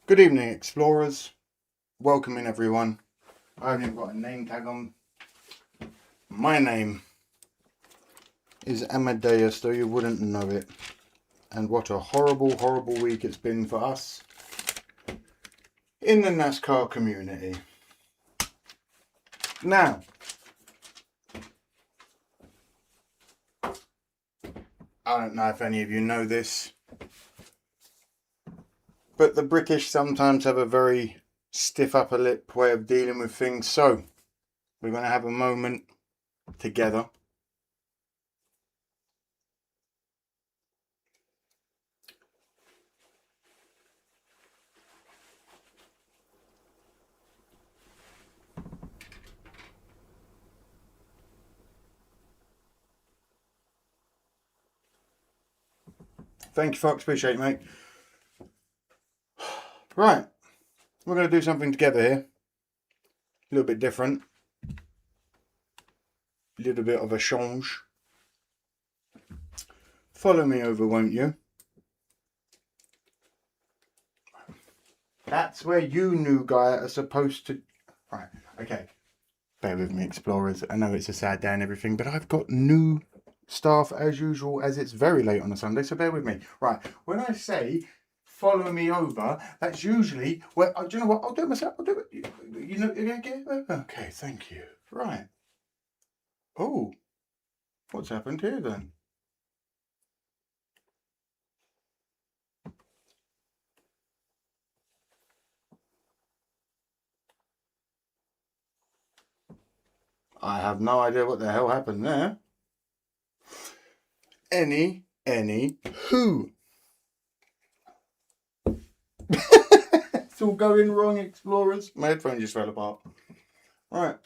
Good evening, explorers. Welcoming everyone. I haven't even got a name tag on. My name is Amadeus, though you wouldn't know it. And what a horrible, horrible week it's been for us in the Nascar community. Now, I don't know if any of you know this, but the British sometimes have a very stiff upper lip way of dealing with things. So, we're going to have a moment together. Thank you, Fox. Appreciate it, mate. Right. We're going to do something together here. A little bit different. A little bit of a change. Follow me over, won't you? That's where you, new guy, are supposed to... Right, okay. Bear with me, explorers. I know it's a sad day and everything, but I've got new staff as usual, as it's very late on a Sunday, so bear with me. Right, when I say follow me over, that's usually where... do you know what? I'll do it myself. I'll do it. You know, okay, thank you. Right. Oh, what's happened here then? I have no idea what the hell happened there. Who? It's all going wrong, explorers. My headphone just fell apart. Right.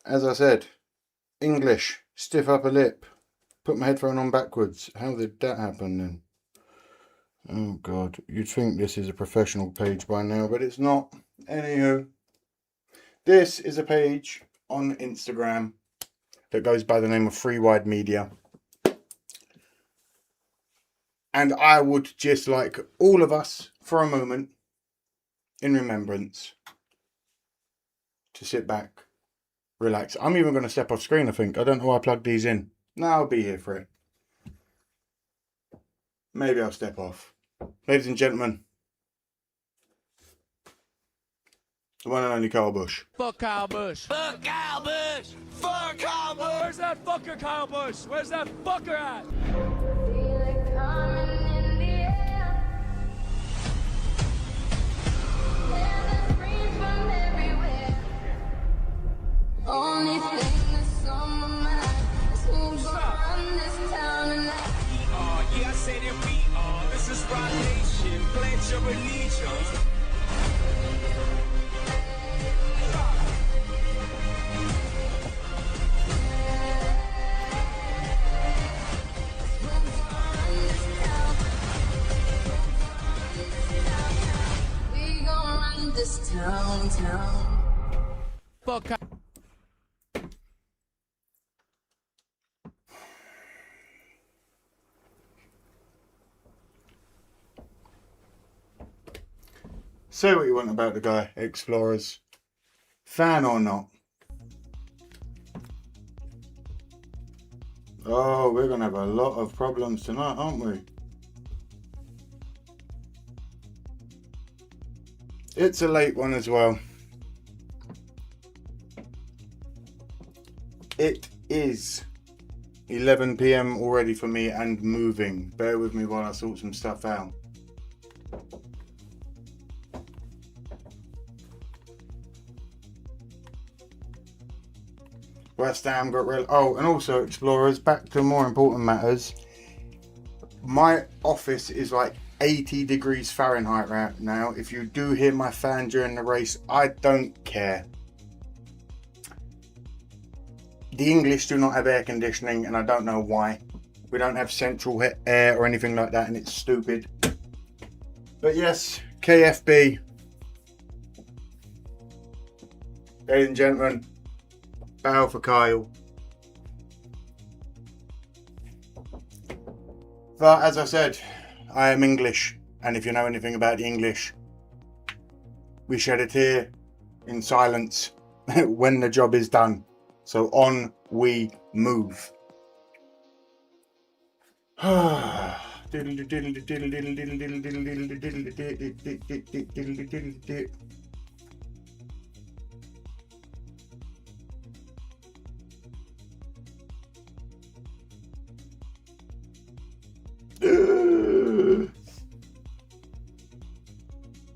As I said, English, stiff upper lip. Put my headphone on backwards. How did that happen then? Oh God, you'd think this is a professional page by now, but it's not. Anywho, this is a page on Instagram that goes by the name of Free Wide Media. And I would just like all of us, for a moment, in remembrance, to sit back, relax. I'm even going to step off screen, I think. I don't know why I plugged these in. No, I'll be here for it. Maybe I'll step off. Ladies and gentlemen, the one and only Kyle Busch. Fuck Kyle Busch. Fuck Kyle Busch. Fuck Kyle Busch. Where's that fucker Kyle Busch? Where's that fucker at? Feel it coming in the air. There's a breeze from everywhere. Only thing that's on my mind is who's gonna run this town tonight. Yeah, I say that we are. This is Rock Nation. Pledge your allegiance. This town. Fuck. Say what you want about the guy, explorers. Fan or not. Oh, we're going to have a lot of problems tonight, aren't we? It's a late one as well. It is 11 PM already for me and moving. Bear with me while I sort some stuff out. West Ham got real. Oh, and also, explorers, back to more important matters. My office is like 80 degrees Fahrenheit right now. If you do hear my fan during the race, I don't care. The English do not have air conditioning, and I don't know why. We don't have central air or anything like that, and it's stupid. But yes, KFB. Ladies and gentlemen, bow for Kyle. But as I said, I am English, and if you know anything about the English, we shed a tear in silence when the job is done. So on we move.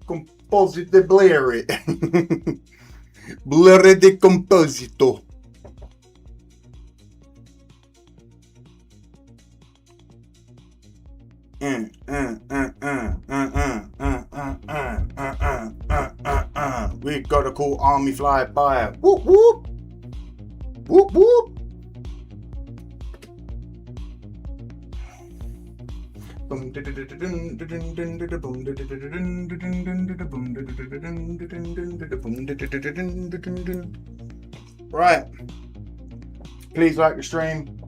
Composite blurry. Blurry de composito. We got a cool army fly by. Whoop whoop. Whoop whoop. Right. Please like the stream.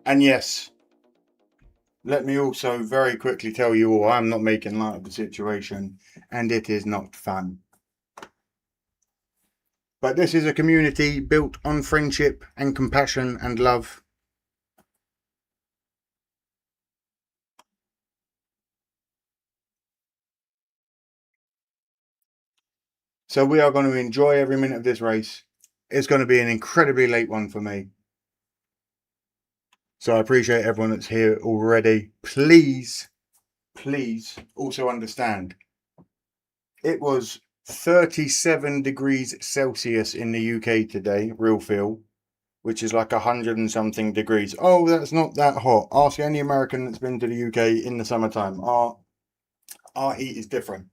And yes, let me also very quickly tell you all, I'm not making light of the situation, and it is not fun. But this is a community built on friendship and compassion and love. So we are going to enjoy every minute of this race. It's going to be an incredibly late one for me. So I appreciate everyone that's here already. Please also understand, it was 37 degrees Celsius in the UK today, real feel, which is like 100 and something degrees. Oh, that's not that hot. Ask any American that's been to the UK in the summertime. Our heat is different.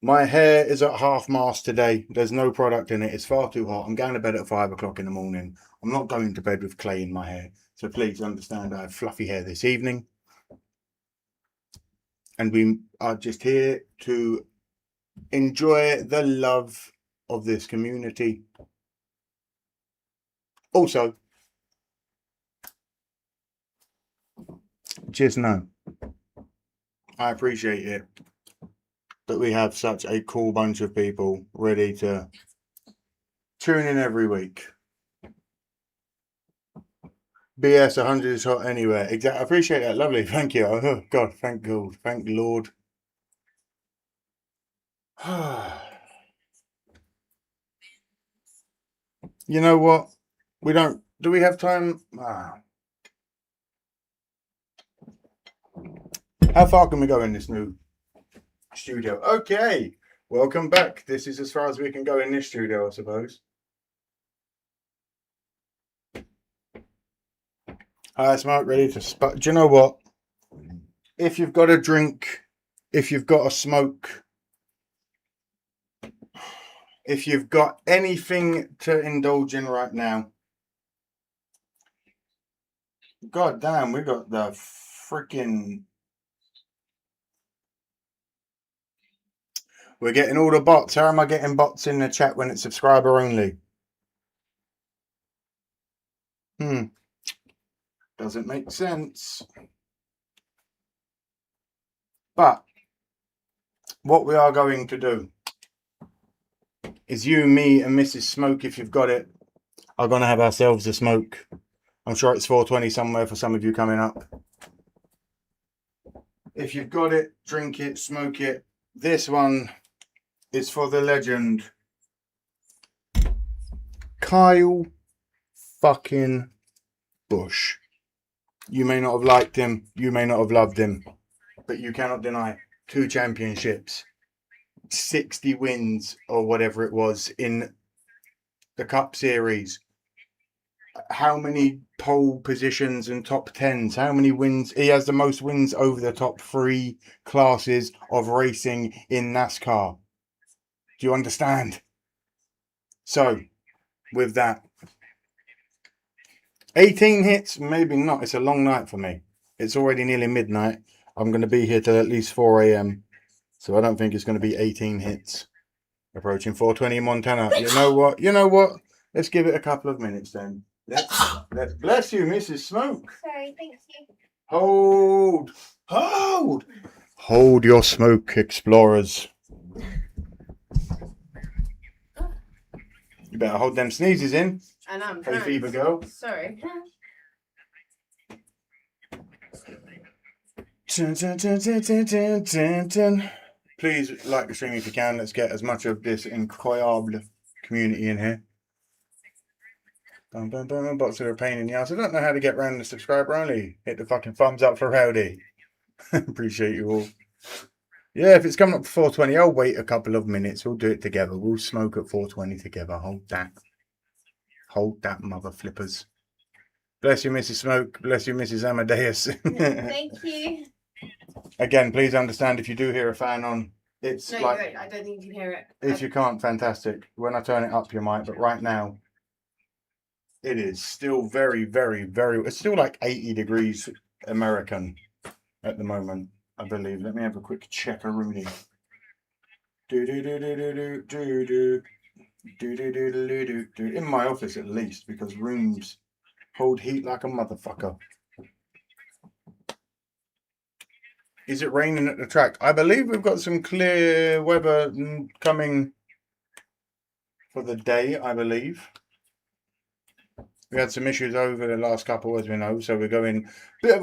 My hair is at half mast today. There's no product in it. It's far too hot. I'm going to bed at 5 o'clock in the morning. I'm not going to bed with clay in my hair. So please understand I have fluffy hair this evening. And we are just here to enjoy the love of this community. Also, just know, I appreciate it that we have such a cool bunch of people ready to tune in every week. BS 100 is hot anywhere. Exactly. I appreciate that. Lovely. Thank you. Oh, God. Thank God. Thank Lord. You know what? We don't. Do we have time? How far can we go in this new studio? Okay. Welcome back. This is as far as we can go in this studio, I suppose. Hi, Smoke, ready to spot. Do you know what? If you've got a drink, if you've got a smoke, if you've got anything to indulge in right now, God damn, we got the freaking. We're getting all the bots. How am I getting bots in the chat when it's subscriber only? Doesn't make sense. But what we are going to do is you, me, and Mrs. Smoke, if you've got it, are going to have ourselves a smoke. I'm sure it's 4:20 somewhere for some of you coming up. If you've got it, drink it, smoke it. This one is for the legend, Kyle fucking Busch. You may not have liked him, you may not have loved him, but you cannot deny 2 championships, 60 wins or whatever it was in the Cup Series. How many pole positions and top 10s? How many wins? He has the most wins over the top 3 classes of racing in NASCAR. Do you understand? So, with that, 18 hits, maybe not. It's a long night for me. It's already nearly midnight. I'm going to be here till at least 4 a.m. So I don't think it's going to be 18 hits. Approaching 4:20 in Montana. You know what? Let's give it a couple of minutes then. Let's bless you, Mrs. Smoke. Sorry, thank you. Hold. Hold your smoke, explorers. You better hold them sneezes in. I know, I'm Hey, trying. fever girl. Sorry. Dun, dun, dun, dun, dun, dun, dun, dun. Please like the stream if you can. Let's get as much of this incroyable community in here. Boom, boom, boom. Bots are a pain in the ass. I don't know how to get around the subscriber only. Hit the fucking thumbs up for Rowdy. Appreciate you all. Yeah, if it's coming up to 420, I'll wait a couple of minutes. We'll do it together. We'll smoke at 420 together. Hold that. Hold that, mother flippers. Bless you, Mrs. Smoke. Bless you, Mrs. Amadeus. Thank you. Again, please understand if you do hear a fan on, it's No, like, you won't. I don't think you can hear it. if you can't, fantastic. When I turn it up, you might, but right now, it is still very, very, very, it's still like 80 degrees American at the moment, I believe. Let me have a quick check, Rooney. In my office at least, because rooms hold heat like a motherfucker. Is it raining at the track? I believe we've got some clear weather coming for the day, I believe. We had some issues over the last couple, as we know, so we're going bit of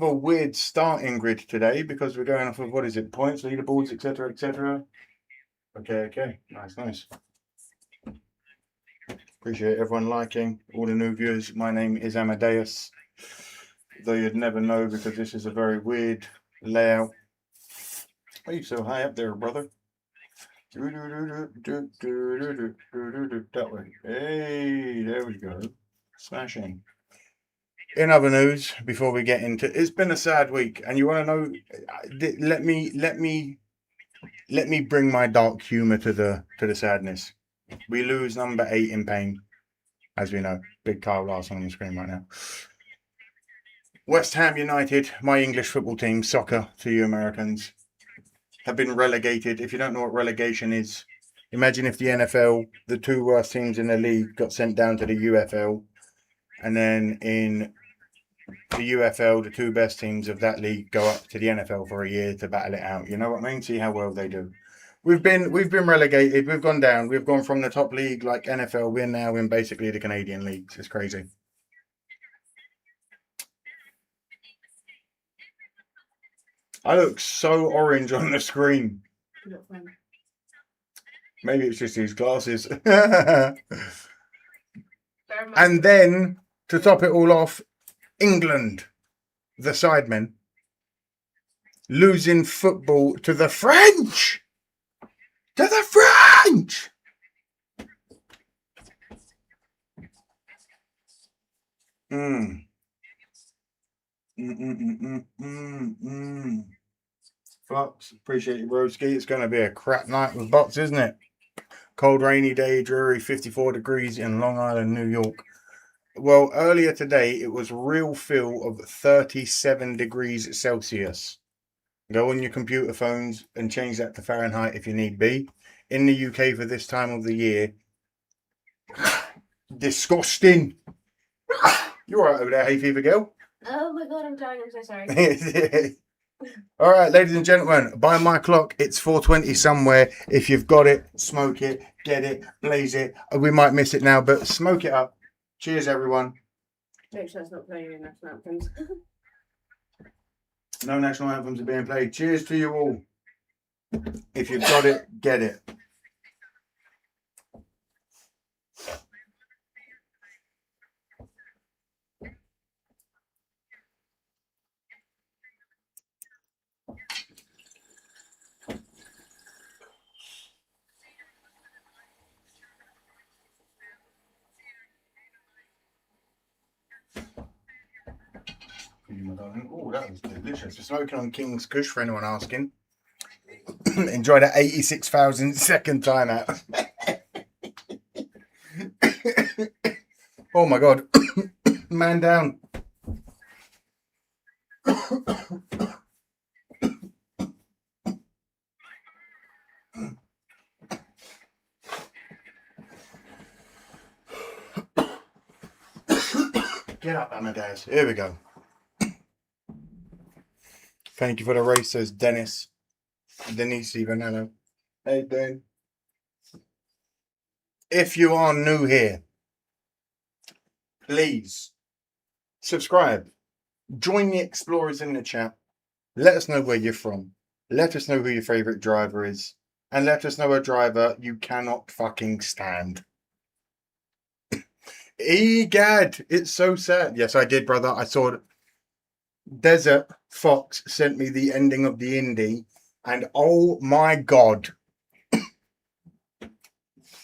a weird starting grid today because we're going off of, what is it, points, leaderboards, etc., etc. Okay, nice. Appreciate everyone liking, all the new viewers. My name is Amadeus, though you'd never know because this is a very weird layout. Why are you so high up there, brother? That way. Hey, there we go. Smashing. In other news, before we get into, it's been a sad week, and you want to know? Let me bring my dark humor to the sadness. We lose number 8 in pain, as we know. Big Kyle Larson on the screen right now. West Ham United, my English football team, soccer to you Americans, have been relegated. If you don't know what relegation is, imagine if the NFL, the 2 worst teams in the league, got sent down to the UFL, and then in the UFL, the 2 best teams of that league go up to the NFL for a year to battle it out. You know what I mean? See how well they do. We've been relegated. We've gone down. We've gone from the top league like NFL. We're now in basically the Canadian leagues. It's crazy. I look so orange on the screen. Maybe it's just these glasses. And then, to top it all off, England, the Sidemen, losing football to the French. To the French! Fox, appreciate you, broski. It's going to be a crap night with Box, isn't it? Cold, rainy day, dreary, 54 degrees in Long Island, New York. Well, earlier today, it was real feel of 37 degrees Celsius. Go on your computer phones and change that to Fahrenheit if you need be. In the UK for this time of the year, disgusting. You're right over there, hay fever girl. Oh my god, I'm dying. I'm so sorry. All right, ladies and gentlemen, by my clock, it's 4:20 somewhere. If you've got it, smoke it, get it, blaze it. We might miss it now, but smoke it up. Cheers, everyone. Make sure it's not playing in national anthems. No national anthems are being played. Cheers to you all. If you've got it, get it. Oh, that was delicious. We're smoking on King's Kush for anyone asking. Enjoy that 86,000 second time out. Oh my god. Man down. Get up, Amadeus. Here we go. Thank you for the race, says Dennis. Denise Vanello. Hey, Ben. If you are new here, please subscribe. Join the explorers in the chat. Let us know where you're from. Let us know who your favourite driver is. And let us know a driver you cannot fucking stand. Egad, it's so sad. Yes, I did, brother. I saw it. Desert Fox sent me the ending of the Indy. And oh my God.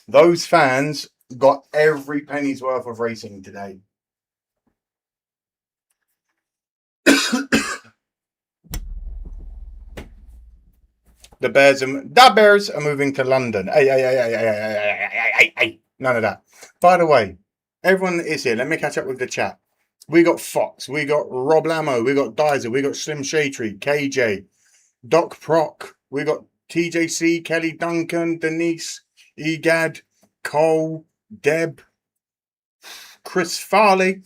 Those fans got every penny's worth of racing today. The Bears are moving to London. Hey. None of that. By the way, everyone that is here, let me catch up with the chat. We got Fox, we got Rob Lamo, we got Dizer, we got Slim Shady, KJ, Doc Proc, we got TJC, Kelly Duncan, Denise, Egad, Cole, Deb, Chris Farley,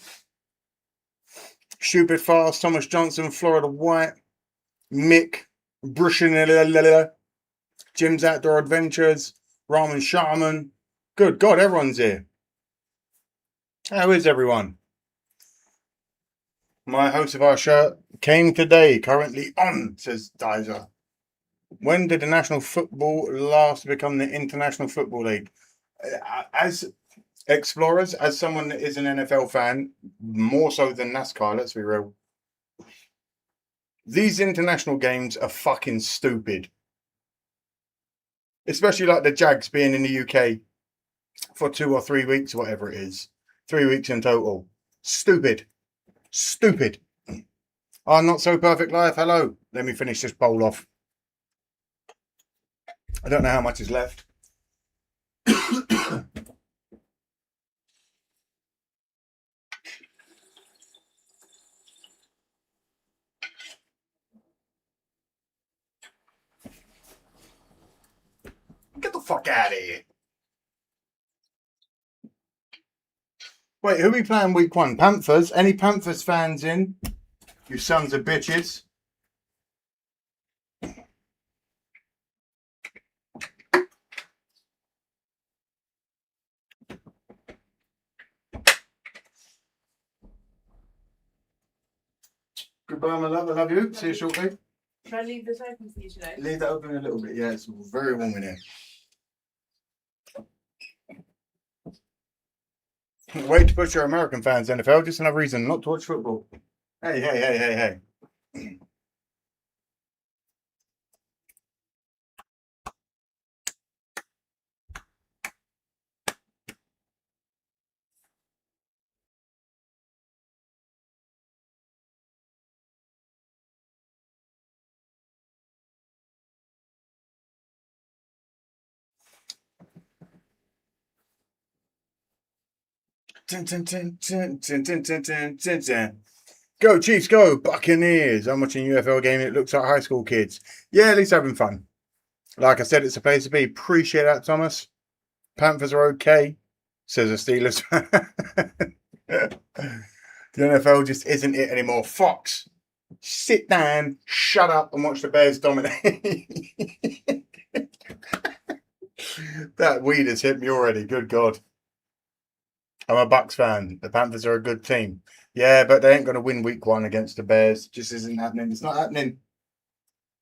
Stupid Fast, Thomas Johnson, Florida White, Mick, Busch, Jim's Outdoor Adventures, Ramen Shaman. Good God, everyone's here. How is everyone? My host of our show came today, currently on, says Dizer. When did the National Football last become the International Football League? As explorers, as someone that is an NFL fan, more so than NASCAR, let's be real, these international games are fucking stupid. Especially like the Jags being in the UK for 2 or 3 weeks, whatever it is. 3 weeks in total. Stupid. Oh, not so perfect life. Hello. Let me finish this bowl off. I don't know how much is left. Get the fuck out of here. Wait, who are we playing week 1? Panthers? Any Panthers fans in? You sons of bitches. Goodbye, my love. I love you. See you shortly. Should I leave this open for you today? Leave that open a little bit. Yeah, it's very warm in here. Wait to push your American fans, NFL. Just another reason not to watch football. Hey. Go Chiefs, go Buccaneers. I'm watching UFL game. It looks like high school kids. Yeah, at least having fun. Like I said, it's a place to be. Appreciate that, Thomas. Panthers are okay, says a Steelers. The NFL just isn't it anymore. Fox, sit down, shut up, and watch the Bears dominate. That weed has hit me already. Good God. I'm a Bucks fan. The Panthers are a good team. Yeah, but they ain't going to win week 1 against the Bears. Just isn't happening. It's not happening.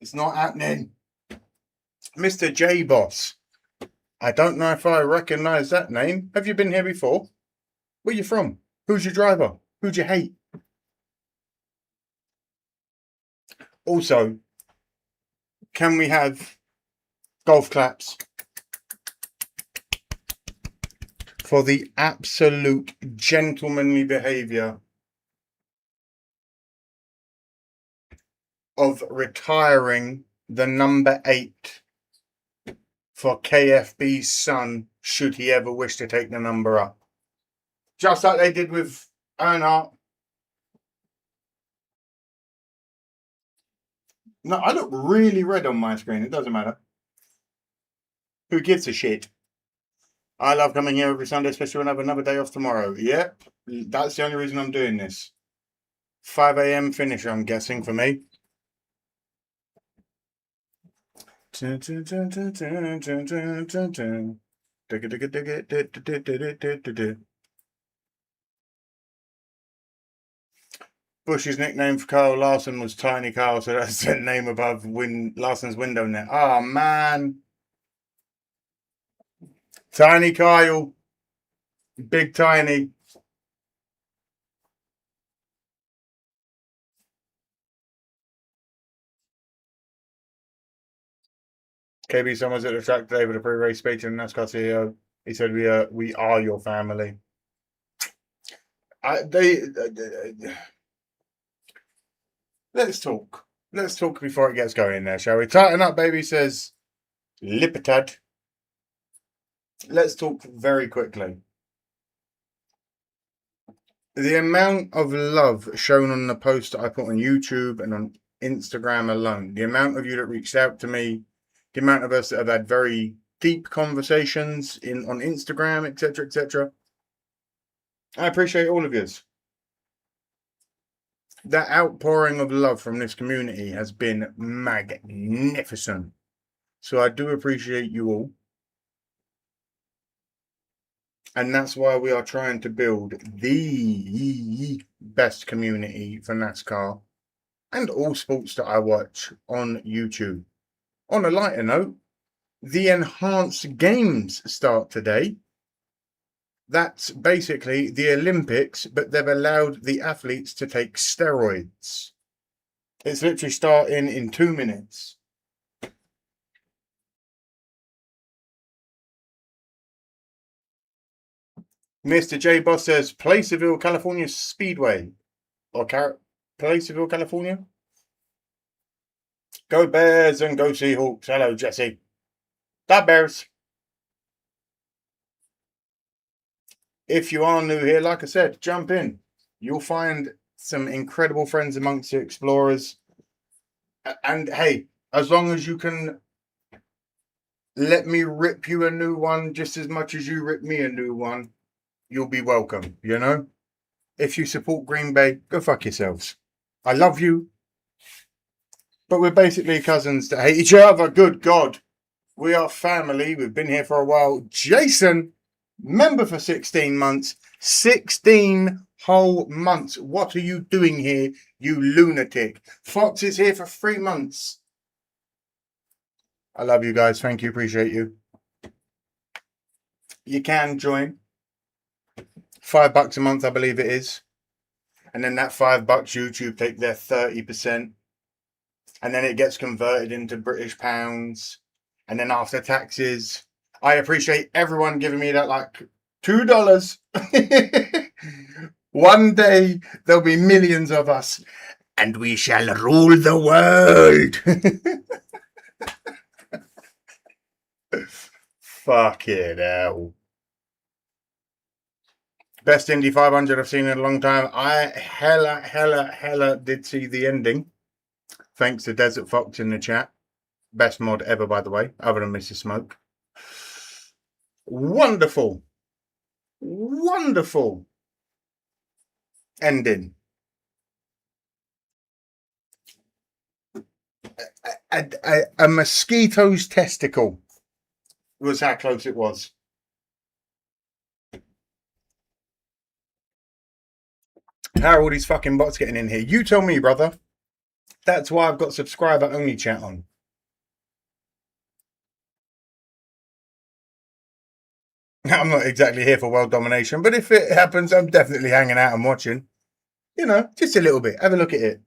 It's not happening. Mr. J Boss. I don't know if I recognise that name. Have you been here before? Where you from? Who's your driver? Who'd you hate? Also, can we have golf claps for the absolute gentlemanly behaviour of retiring the number 8 for KFB's son, should he ever wish to take the number up. Just like they did with Earnhardt. No, I look really red on my screen. It doesn't matter. Who gives a shit? I love coming here every Sunday, especially when I have another day off tomorrow. Yep, that's the only reason I'm doing this. 5 a.m. finish, I'm guessing, for me. Busch's nickname for Kyle Larson was Tiny Kyle, so that's the name above Larson's window net. Oh, man. Tiny Kyle. Big Tiny. KB Summers at the track today with a pre-race speech and NASCAR CEO. He said, we are your family. Let's talk. Let's talk before it gets going there, shall we? Tighten up, baby, says Lipitad. Let's talk very quickly. The amount of love shown on the post that I put on YouTube and on Instagram alone, the amount of you that reached out to me, the amount of us that have had very deep conversations on Instagram, etc., etc. I appreciate all of yous. That outpouring of love from this community has been magnificent. So I do appreciate you all. And that's why we are trying to build the best community for NASCAR and all sports that I watch on YouTube. On a lighter note, the Enhanced Games start today. That's basically the Olympics, but they've allowed the athletes to take steroids. It's literally starting in 2 minutes. Mr. J Boss says Placerville, California Speedway. Or Placerville, California? Go Bears and go Seahawks. Hello, Jesse. Da Bears. If you are new here, like I said, jump in. You'll find some incredible friends amongst the explorers. And hey, as long as you can let me rip you a new one just as much as you rip me a new one, you'll be welcome, you know? If you support Green Bay, go fuck yourselves. I love you. But we're basically cousins that hate each other. Good God. We are family. We've been here for a while. Jason, member for 16 months. 16 whole months. What are you doing here, you lunatic? Fox is here for 3 months. I love you guys. Thank you. Appreciate you. You can join. $5 a month, I believe it is. And then that $5 YouTube take their 30%. And then it gets converted into British pounds. And then after taxes, I appreciate everyone giving me that like $2. One day there'll be millions of us and we shall rule the world. Fucking hell. Best Indy 500 I've seen in a long time. I hella did see the ending. Thanks to Desert Fox in the chat. Best mod ever, by the way, other than Mrs. Smoke. Wonderful. Wonderful ending. A mosquito's testicle was how close it was. How are all these fucking bots getting in here? You tell me, brother. That's why I've got subscriber only chat on. I'm not exactly here for world domination, but if it happens, I'm definitely hanging out and watching. You know, just a little bit. Have a look at it.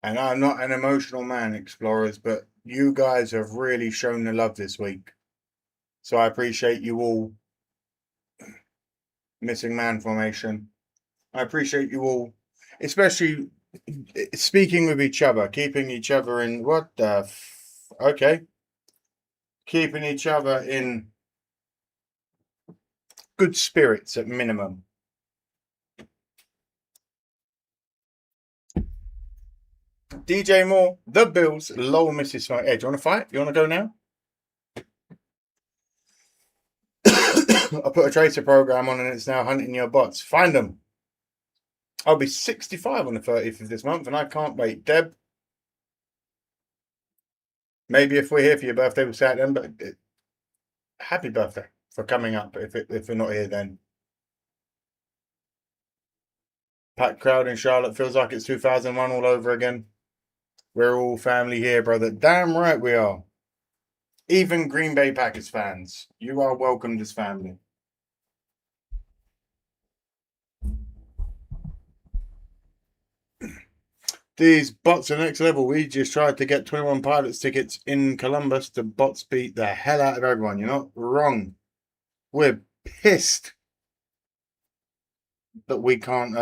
And I'm not an emotional man, explorers, but you guys have really shown the love this week. So I appreciate you all. Missing man formation. I appreciate you all, especially speaking with each other, keeping each other in. What the okay. keeping each other in good spirits at minimum. DJ Moore, the Bills, Lowell, Mrs. Smoke. Hey, do you want to fight? You want to go now? I put a tracer program on and it's now hunting your bots. Find them. I'll be 65 on the 30th of this month and I can't wait. Deb, maybe if we're here for your birthday, we'll say it then, but happy birthday for coming up if we're not here then. Packed crowd in Charlotte. Feels like it's 2001 all over again. We're all family here, brother. Damn right we are. Even Green Bay Packers fans, you are welcomed as family. These bots are next level. We just tried to get 21 Pilots tickets in Columbus. The bots beat the hell out of everyone. You're not wrong. We're pissed that we can't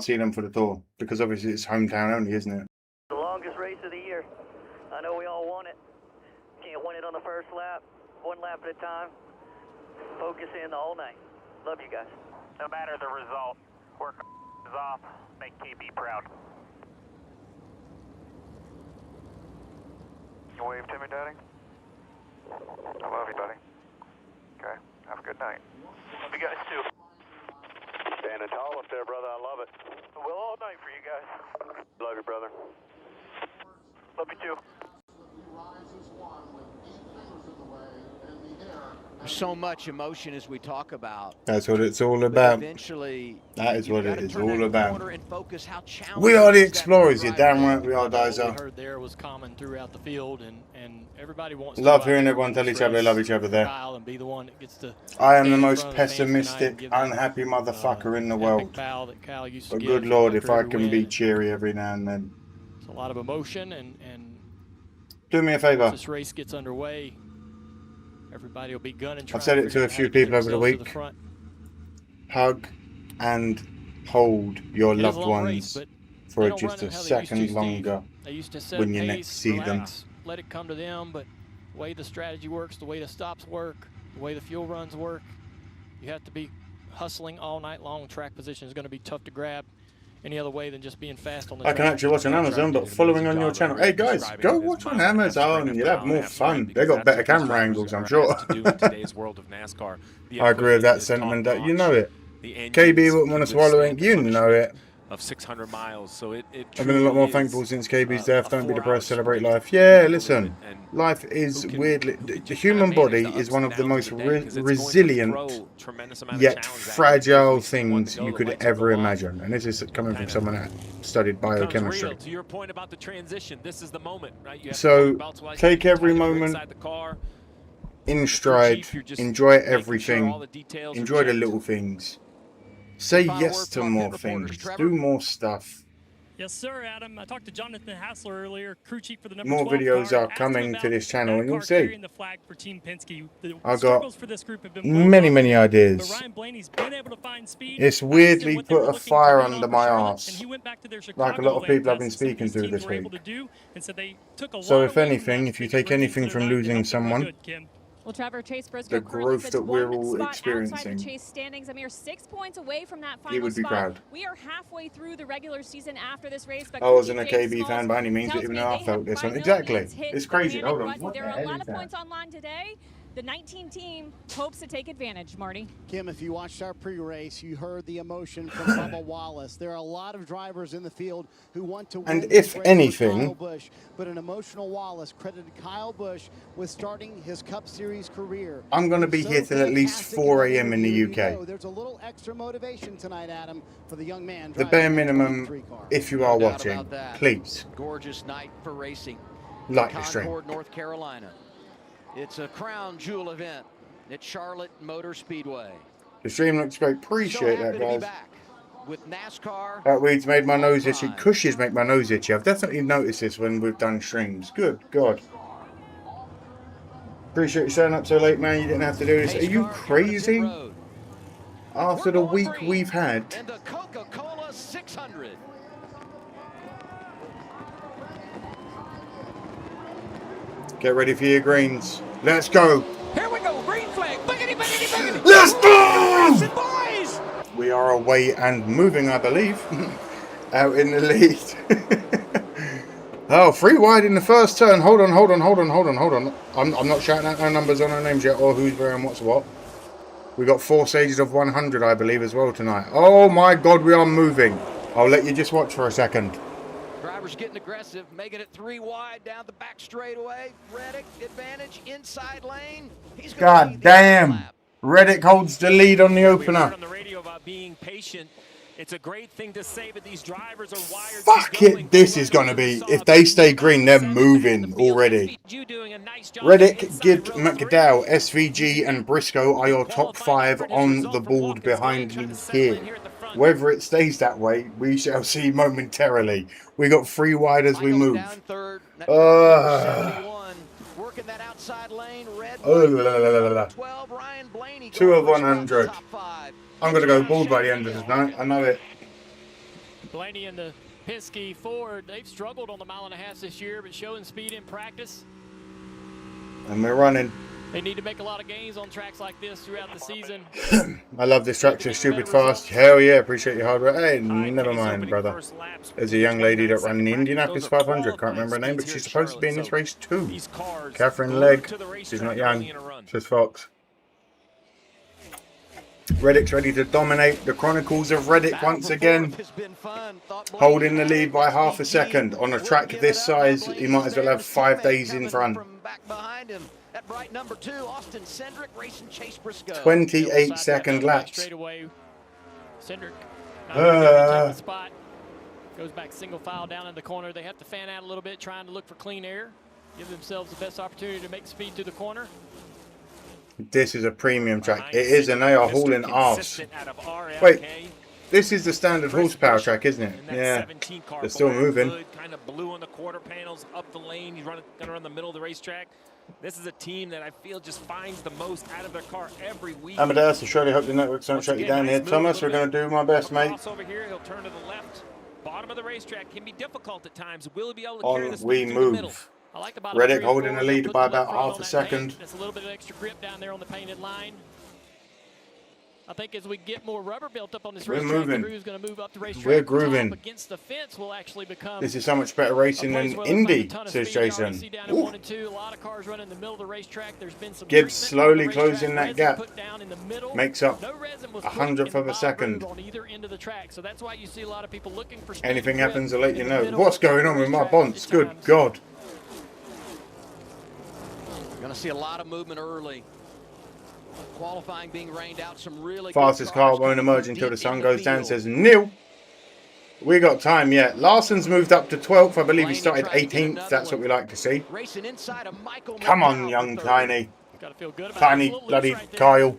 see them for the tour because obviously it's hometown only, isn't it? The longest race of the year. I know we all want it. Can't win it on the first lap. One lap at a time. Focus in all night. Love you guys. No matter the result, work is off. Make KB proud. You wave to me, Daddy? I love you, buddy. Okay, have a good night. Love you guys too. Standing tall up there, brother. I love it. Well, all night for you guys. Love you, brother. Love you too. So much emotion as we talk about. That's what it's all about. Eventually, that is what it is all about. We are the Explorers. You're damn right we are, Dizer. What we heard there was common throughout the field, and everybody wants. Love hearing everyone tell each other they love each other there. And be the one that gets to I am the most pessimistic, unhappy motherfucker in the world. But good Lord, if I can be cheery every now and then. It's a lot of emotion, and do me a favor. Once this race gets underway, everybody will be gunning. I've said it to a few people over the week. Hug and hold your loved ones for just a second longer when you next see them. Let it come to them, but the way the strategy works, the way the stops work, the way the fuel runs work, you have to be hustling all night long. Track position is going to be tough to grab any other way than just being fast on the track. I can actually watch on Amazon, but following on your channel. Hey guys, go watch on Amazon. You'll have more fun. They got better camera angles, I'm sure. I agree with that sentiment. That you know it. KB wouldn't want to swallow it. You know it. Of 600 miles, so it I've been a lot more thankful since KB's death. Don't be depressed, celebrate life. Yeah, listen, life is weirdly. The human body is one of the most resilient yet fragile things you could ever imagine. And this is coming from someone that studied biochemistry. To your point about the transition, this is the moment, right? So take every moment in stride, enjoy everything, enjoy the little things. Say yes to more things. Do more stuff. Yes, sir, Adam. I talked to Jonathan Hassler earlier, crew chief for the more videos are coming to this channel, and you'll see. I've got many ideas. It's weirdly put a fire under my arse, like a lot of people I've been speaking to this week. So if anything, if you take anything from losing someone, Well, Trevor, Chase Briscoe the growth that we're all experiencing, Chase standings, a mere 6 points away from that final he would be spot. proud. We are halfway through the regular season after this race. But I wasn't a KB fan by any means, but even though I felt this one. Exactly. It's crazy. Hold on. What there the are a hell lot is of points that? online today. The 19 team hopes to take advantage, Marty. Kim, if you watched our pre-race, you heard the emotion from Bubba Wallace. There are a lot of drivers in the field who want to win. And if anything, Kyle Busch, but an emotional Wallace credited Kyle Busch with starting his Cup Series career. I'm going to be here till at least 4 a.m. in the UK. There's a little extra motivation tonight, Adam, for the young man. The bare minimum, if you are watching, please. Gorgeous night for racing. Like the stream. Concord, North Carolina. It's a crown jewel event at Charlotte Motor Speedway. The stream looks great. Appreciate that, guys. With Nascar. That weed's made my nose itchy. Cushions make my nose itchy. I've definitely noticed this when we've done streams. Good God. Appreciate you showing up so late, man. You didn't have to do this. Are you crazy? After the week we've had. And the Coca-Cola 600. Get ready for your greens. Let's go. Here we go. Green flag. Biggity, biggity, biggity. Let's go! Boys! We are away and moving, I believe. Out in the lead. Oh, 3 wide in the first turn. Hold on. I'm not shouting out no numbers on our names yet or who's wearing what's what. We got 4 stages of 100, I believe, as well tonight. Oh my God, we are moving. I'll let you just watch for a second. Drivers getting aggressive, making it 3 wide down the back straightaway. Reddick, advantage, inside lane. He's God damn. Reddick holds the lead on the opener. We heard on the radio about being patient. It's a great thing to say, but these drivers are wired. Fuck it, this is going to be, if they stay green, they're moving already. Reddick, Gibb, McDowell, SVG and Briscoe are your top 5 on the board behind me here. Whether it stays that way, we shall see momentarily. We got 3 wide as we move. Working that outside lane, red 12, Ryan Blaney 2 of 100. I'm going to go bald by the end of the night. I know it. Blaney and the Penske Ford, they've struggled on the 1.5 miles this year, but showing speed in practice. And we're running. They need to make a lot of gains on tracks like this throughout the season. I love this track, so stupid fast. Hell yeah, appreciate your hard work. Hey, never mind, brother. There's a young lady that ran the Indianapolis 500. Can't remember her name, but she's supposed to be in this race too. Catherine Legg. She's not young. She's Fox. Reddick's ready to dominate. The Chronicles of Reddick once again. Holding the lead by half a second. On a track this size, he might as well have 5 days in front. 28-second laps. Cedric spot goes back single file down in the corner. They have to fan out a little bit, trying to look for clean air, give themselves the best opportunity to make speed through the corner. This is a premium track. It is, and they are hauling arse. Wait, this is the standard horsepower track, isn't it? Yeah. They're still moving. Kind of blue on the quarter panels, up the lane. He's going to run the middle of the racetrack. This is a team that I feel just finds the most out of their car every week. Amadeus, I surely hope the networks don't shut you down here. Thomas, we're going to do my best, mate. Over here, he'll turn to the left. Bottom of the racetrack can be difficult at times. Will he be able to carry the we speed through the middle? move. Reddick holding the lead by about half a second. That's a little bit of extra grip down there on the painted line. I think as we get more rubber built up on this racetrack, the crew's going to move up the racetrack. We're grooving. Against the fence will actually become. This is so much better racing than Indy, says Jason. A lot of cars running in the middle of the racetrack. There's been some Gibbs slowly closing that gap. Makes up 100th of a second. On either end of the track. So that's why you see a lot of people looking for speed. Anything happens, I'll let you know. What's going on with my bonds? Good God. Going to see a lot of movement early. Qualifying being rained out, some really fastest car won't emerge until the sun goes down, says Neil. We got time yet. Larson's moved up to 12th. I believe he started 18th. That's what we like to see. Come on, young Tiny. Tiny bloody Kyle.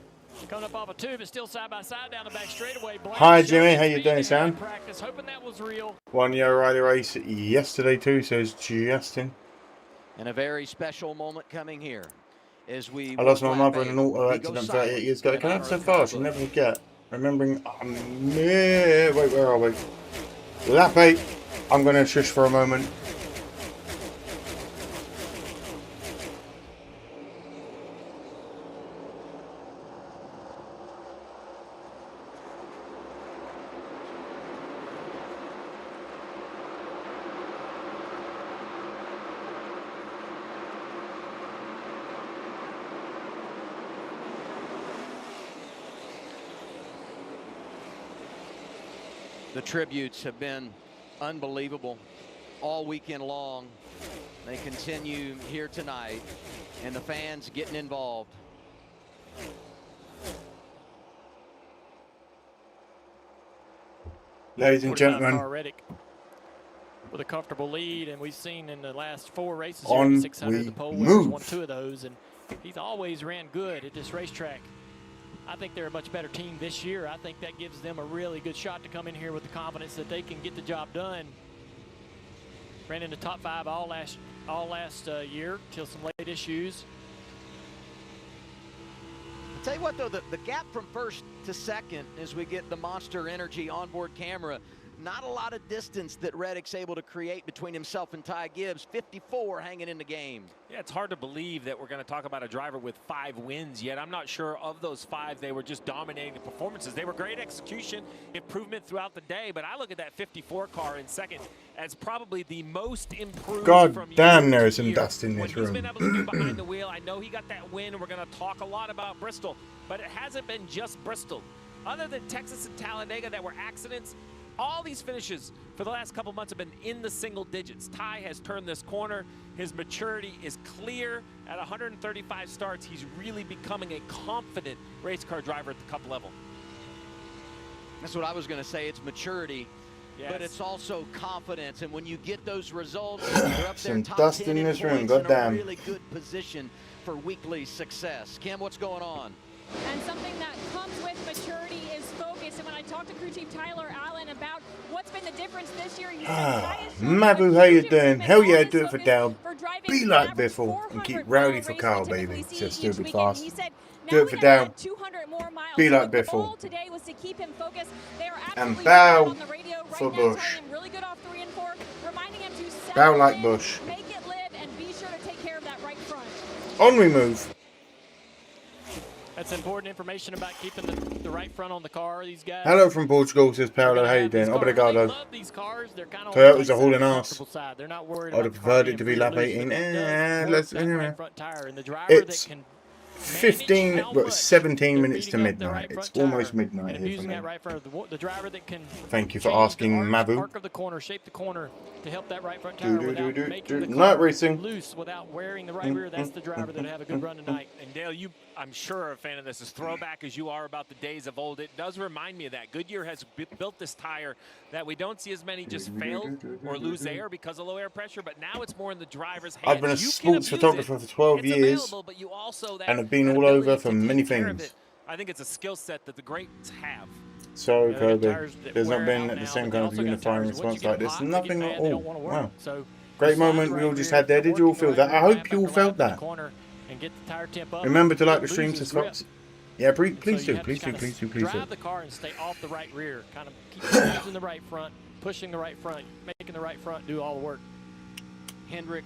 Coming up off a 2, but still side by side down the back straightaway. Hi Jimmy, how you doing, Sam? Hoping that was real. 1 year Riley race yesterday too, says Justin. And a very special moment coming here. As we I lost my mother in an auto accident 38 years ago. Can I have so fast? You never forget. Remembering, wait, where are we? Lap 8. I'm going to shush for a moment. The tributes have been unbelievable all weekend long. They continue here tonight, and the fans getting involved. Ladies and gentlemen, with a comfortable lead, and we've seen in the last 4 races on here, 600 the pole winners, won 2 of those, and he's always ran good at this racetrack. I think they're a much better team this year. I think that gives them a really good shot to come in here with the confidence that they can get the job done. Ran in the top 5 all last year till some late issues. I'll tell you what, though, the gap from first to second as we get the Monster Energy onboard camera, not a lot of distance that Reddick's able to create between himself and Ty Gibbs. 54 hanging in the game. Yeah, it's hard to believe that we're going to talk about a driver with 5 wins yet. I'm not sure of those 5 they were just dominating the performances. They were great execution, improvement throughout the day, but I look at that 54 car in second as probably the most improved. God from damn, year there to is some year. dust in What this he's room. been able to do behind the wheel, I know he got that win, and we're going to talk a lot about Bristol, but it hasn't been just Bristol. Other than Texas and Talladega that were accidents, all these finishes for the last couple months have been in the single digits. Ty has turned this corner. His maturity is clear. At 135 starts, he's really becoming a confident race car driver at the Cup level. That's what I was going to say. It's maturity, Yes. but it's also confidence. And when you get those results, you're up there Some top dust 10 in this room, points in a goddamn. really good position for weekly success. Kim, what's going on? And something that comes with maturity is focus. And when I talked to crew chief Tyler Allen about what's been the difference this year, he said, Ty has shown Mabu, a how you huge doing? improvement Hell on yeah, his do it for focus Dal. for driving Be an like average Biffle and keep 400 rowdy mile for race Carl, we typically baby. see Just each stupid weekend. fast. He said, Do now it for we have Dal. 200 more miles. Be So like the Biffle. goal today was to keep him focused. They are And absolutely bow on the radio right for now, Busch. telling him really good off 3 and 4, reminding him to settle Bow like in, Busch. make it live, and be sure to take care of that right front. On we move. That's important information about keeping the right front on the car. These guys. Hello from Portugal, says Paolo. How you doing? They Obrigado. love these cars. They're kind of Toyotas are hauling ass. They're not worried I'd have about the car preferred being it to be free lap loose, 18. but it does work Let's, that right front tire. And the driver it's that can 15, how but much 17 they're minutes to beating up their midnight. right It's front almost tire midnight and here for abusing me. that right front, the driver that can Thank you for change asking, the Mabu. arc of the corner, shape the corner to help that right front tire without making the Night car racing. loose without wearing the right rear. That's the driver that have a good run tonight. And Dale, you, I'm sure, are a fan of this. As throwback as you are about the days of old, it does remind me of that. Goodyear has built this tire that we don't see as many just fail or lose air because of low air pressure, but now it's more in the driver's hands. I've been a You can sports abuse photographer it. for 12 It's years available, but you also and have been all ability over to for take many care of things. it. I think it's a skill set that the greats have. So, They got Kobe, tires that there's not wear been out the now, same but they kind of also got unifying tires that once response you like get this. hot, they Nothing get at mad, they all. don't want to work. Wow. So Great slide the moment. right We all just rear, had there. start Did you all working feel the that? right I rear, hope lap you all after felt lap in the that. corner and get the tire temp up. Remember to like It the stream, loses says grip. Fox. Yeah, please So you do. have to Please do. kinda Please do. Please do. drive the car and stay off the right rear. Kind of keep using the right front, pushing the right front, making the right front do all the work. Hendrick,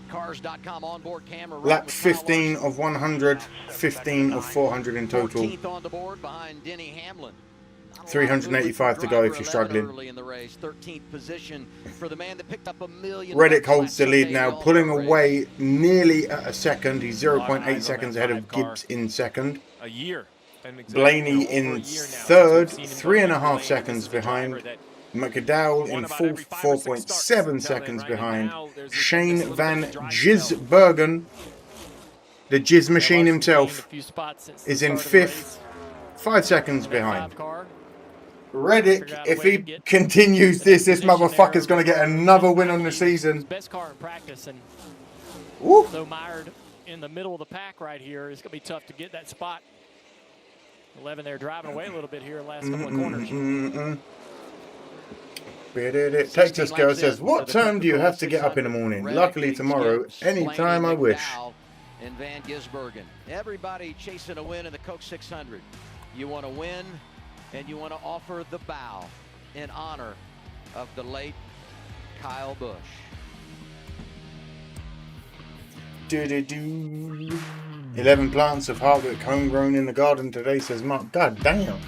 Cars.com onboard camera. Lap 15 of 100, 15 of 400 in total. 14th on the board behind Denny Hamlin. 385 to go if you're struggling. Early in the race, 13th position for the man that picked up $1 million. Reddick holds the lead last now, Sunday pulling All-Star away race. nearly at a second. He's 0.8 eyes on seconds that ahead of 5 car. Gibbs in second. A year. And exactly, Blaney over a in year now since third, we've seen him 3.5 Blaney, seconds this is a driver behind. that McDowell in won about every fourth, 5 or 6 starts 4.7 until then, seconds right? And behind. now there's Shane this little Van bit of a dry spell. Gisbergen, the Jizz machine They've himself, gained a few spots since is the in start of the fifth, 5 seconds race. behind. 5 car. Reddick, Figure out a if way he to get continues this position motherfucker's there. going to get another win on the season. His best car in practice, and Woo. so mired in the middle of the pack right here. It's going to be tough to get that spot. 11 there, driving away a little bit here last couple of corners. Texas girl says, what time do you have to get up in the morning? Luckily tomorrow, anytime I wish. And Van Gisbergen. Everybody chasing a win in the Coke 600. You want to win, and you want to offer the bow in honor of the late Kyle Busch. Do-do-do. 11 plants of Harwick homegrown in the garden today, says Mark. God damn.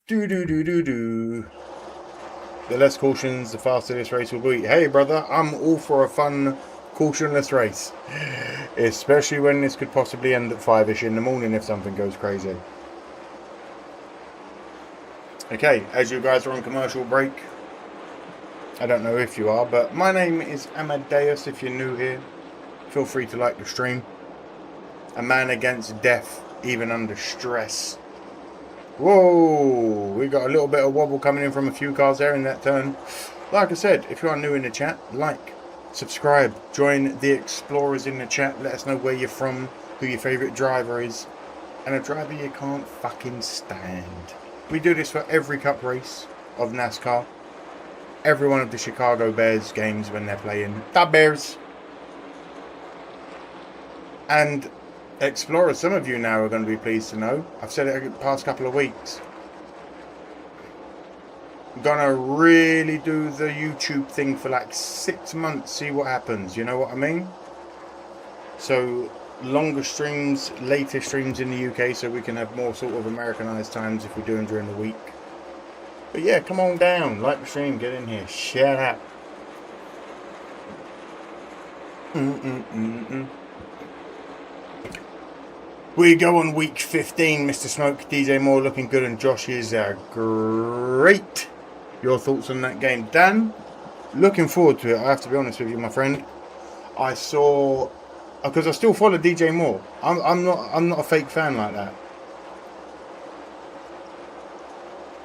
Do-do-do-do-do. The less cautions, the faster this race will be. Hey, brother, I'm all for a fun, cautionless race. Especially when this could possibly end at 5-ish in the morning if something goes crazy. Okay, as you guys are on commercial break, I don't know if you are, but my name is Amadeus. If you're new here, feel free to like the stream. A man against death, even under stress. Whoa, we got a little bit of wobble coming in from a few cars there in that turn. Like I said, if you are new in the chat, like, subscribe, join the explorers in the chat. Let us know where you're from, who your favourite driver is, and a driver you can't fucking stand. We do this for every cup race of NASCAR. Every one of the Chicago Bears games when they're playing the Bears. And Explorers, some of you now are going to be pleased to know, I've said it the past couple of weeks, gonna really do the YouTube thing for like 6 months, see what happens, you know what I mean? So longer streams, later streams in the UK, so we can have more sort of Americanized times if we're doing during the week. But yeah, come on down, like the stream, get in here, share that. We go on week 15, Mr. Smoke. DJ Moore looking good, and Josh is great. Your thoughts on that game, Dan? Looking forward to it. I have to be honest with you, my friend. I saw, because I still follow DJ Moore. I'm not a fake fan like that.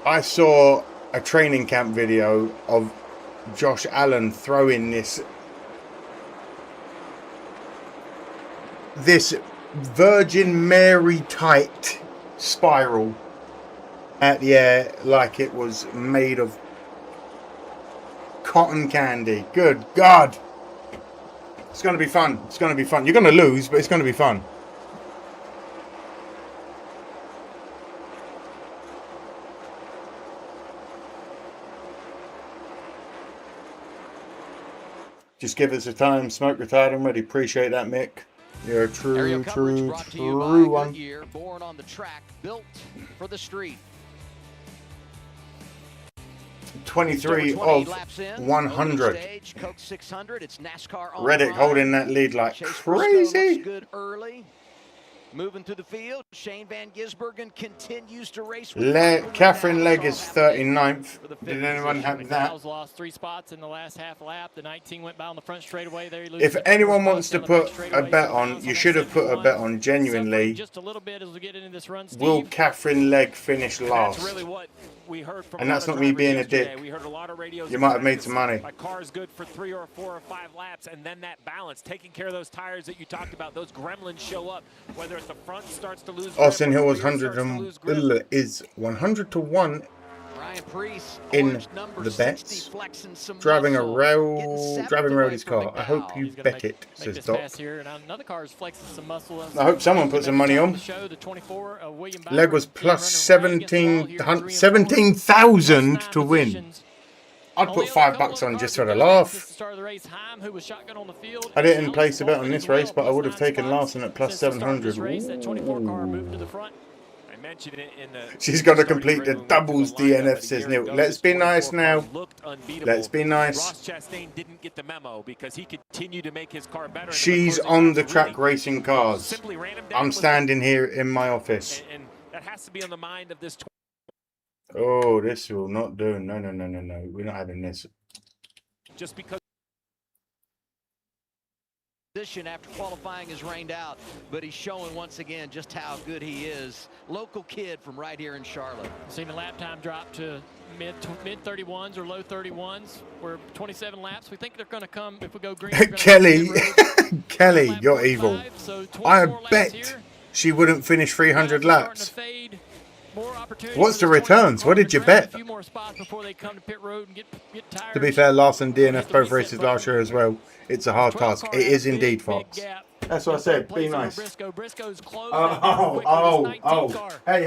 I saw a training camp video of Josh Allen throwing this Virgin Mary tight spiral at the air like it was made of cotton candy. Good God. It's going to be fun. It's going to be fun. You're going to lose, but it's going to be fun. Just give us a time. Smoke retired already. Appreciate that, Mick. You're a true one. Goodyear, born on the track, built for the street. 23 of 100. Stage, Coke 600. It's Nascar on Reddick holding that lead like crazy. Good early. Moving through the field, Shane Van Gisbergen continues to race. Catherine Legg is 39th. Did anyone have that? Lost 3 spots in the last half lap. The 19 went by on the front straightaway there. If anyone wants to put a bet on, you should have put a bet on genuinely. Just a little bit as we get into this run, Steve. Will Catherine Legg finish last? That's really what we heard from and that's not me being a dick. We heard a lot of radios. You might have made some money. My car is good for 3 or 4 or 5 laps, and then that balance, taking care of those tires that you talked about, those gremlins show up, whether it's the front starts to lose. Austin Hill was 100 to 1 in the bets. Driving around his car. I hope you bet it, says Doc. I hope someone put some money on. Leg was plus 17,000 to win. I'd put $5 on just for the laugh. I didn't place a bet on this race, but I would have taken Larson at plus 700. She's got to complete the doubles DNF, says Neil. Let's be nice now. Let's be nice. Ross Chastain didn't get the memo because he continued to make his car better. She's on the track racing cars. I'm standing here in my office. And that has to be on the mind of this. Oh, this will not do. No. We're not having this. Just because. After qualifying is rained out, but he's showing once again just how good he is. Local kid from right here in Charlotte. Seen the lap time drop to mid 31s or low 31s. We're 27 laps. We think they're going to come if we go green. Kelly, Kelly, you're evil. I bet she wouldn't finish 300 laps. What's the returns? What did you bet? To be fair, Larson DNF both races last year as well. It's a hard task. It is indeed, Fox. That's what I said. Be nice. Oh. Hey.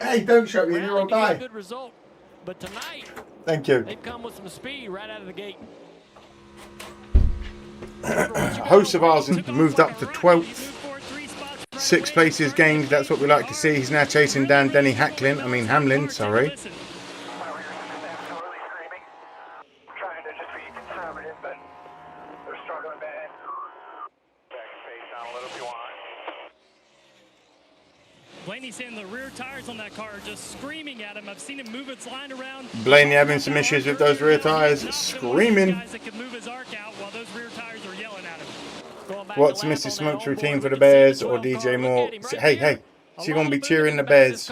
Hey, don't show me. You're all die. But tonight, thank you. They've come with some speed right out of the gate. A host of ours has moved up to 12th. 6 places gained. That's what we like to see. He's now chasing down Hamlin, sorry. Blaney's saying the rear tires on that car are just screaming at him. I've seen him move its line around. Blaney having some issues with those rear tires, screaming. What's Mrs. Smoke's routine for the Bears or DJ Moore? Hey, she's going to be cheering the Bears,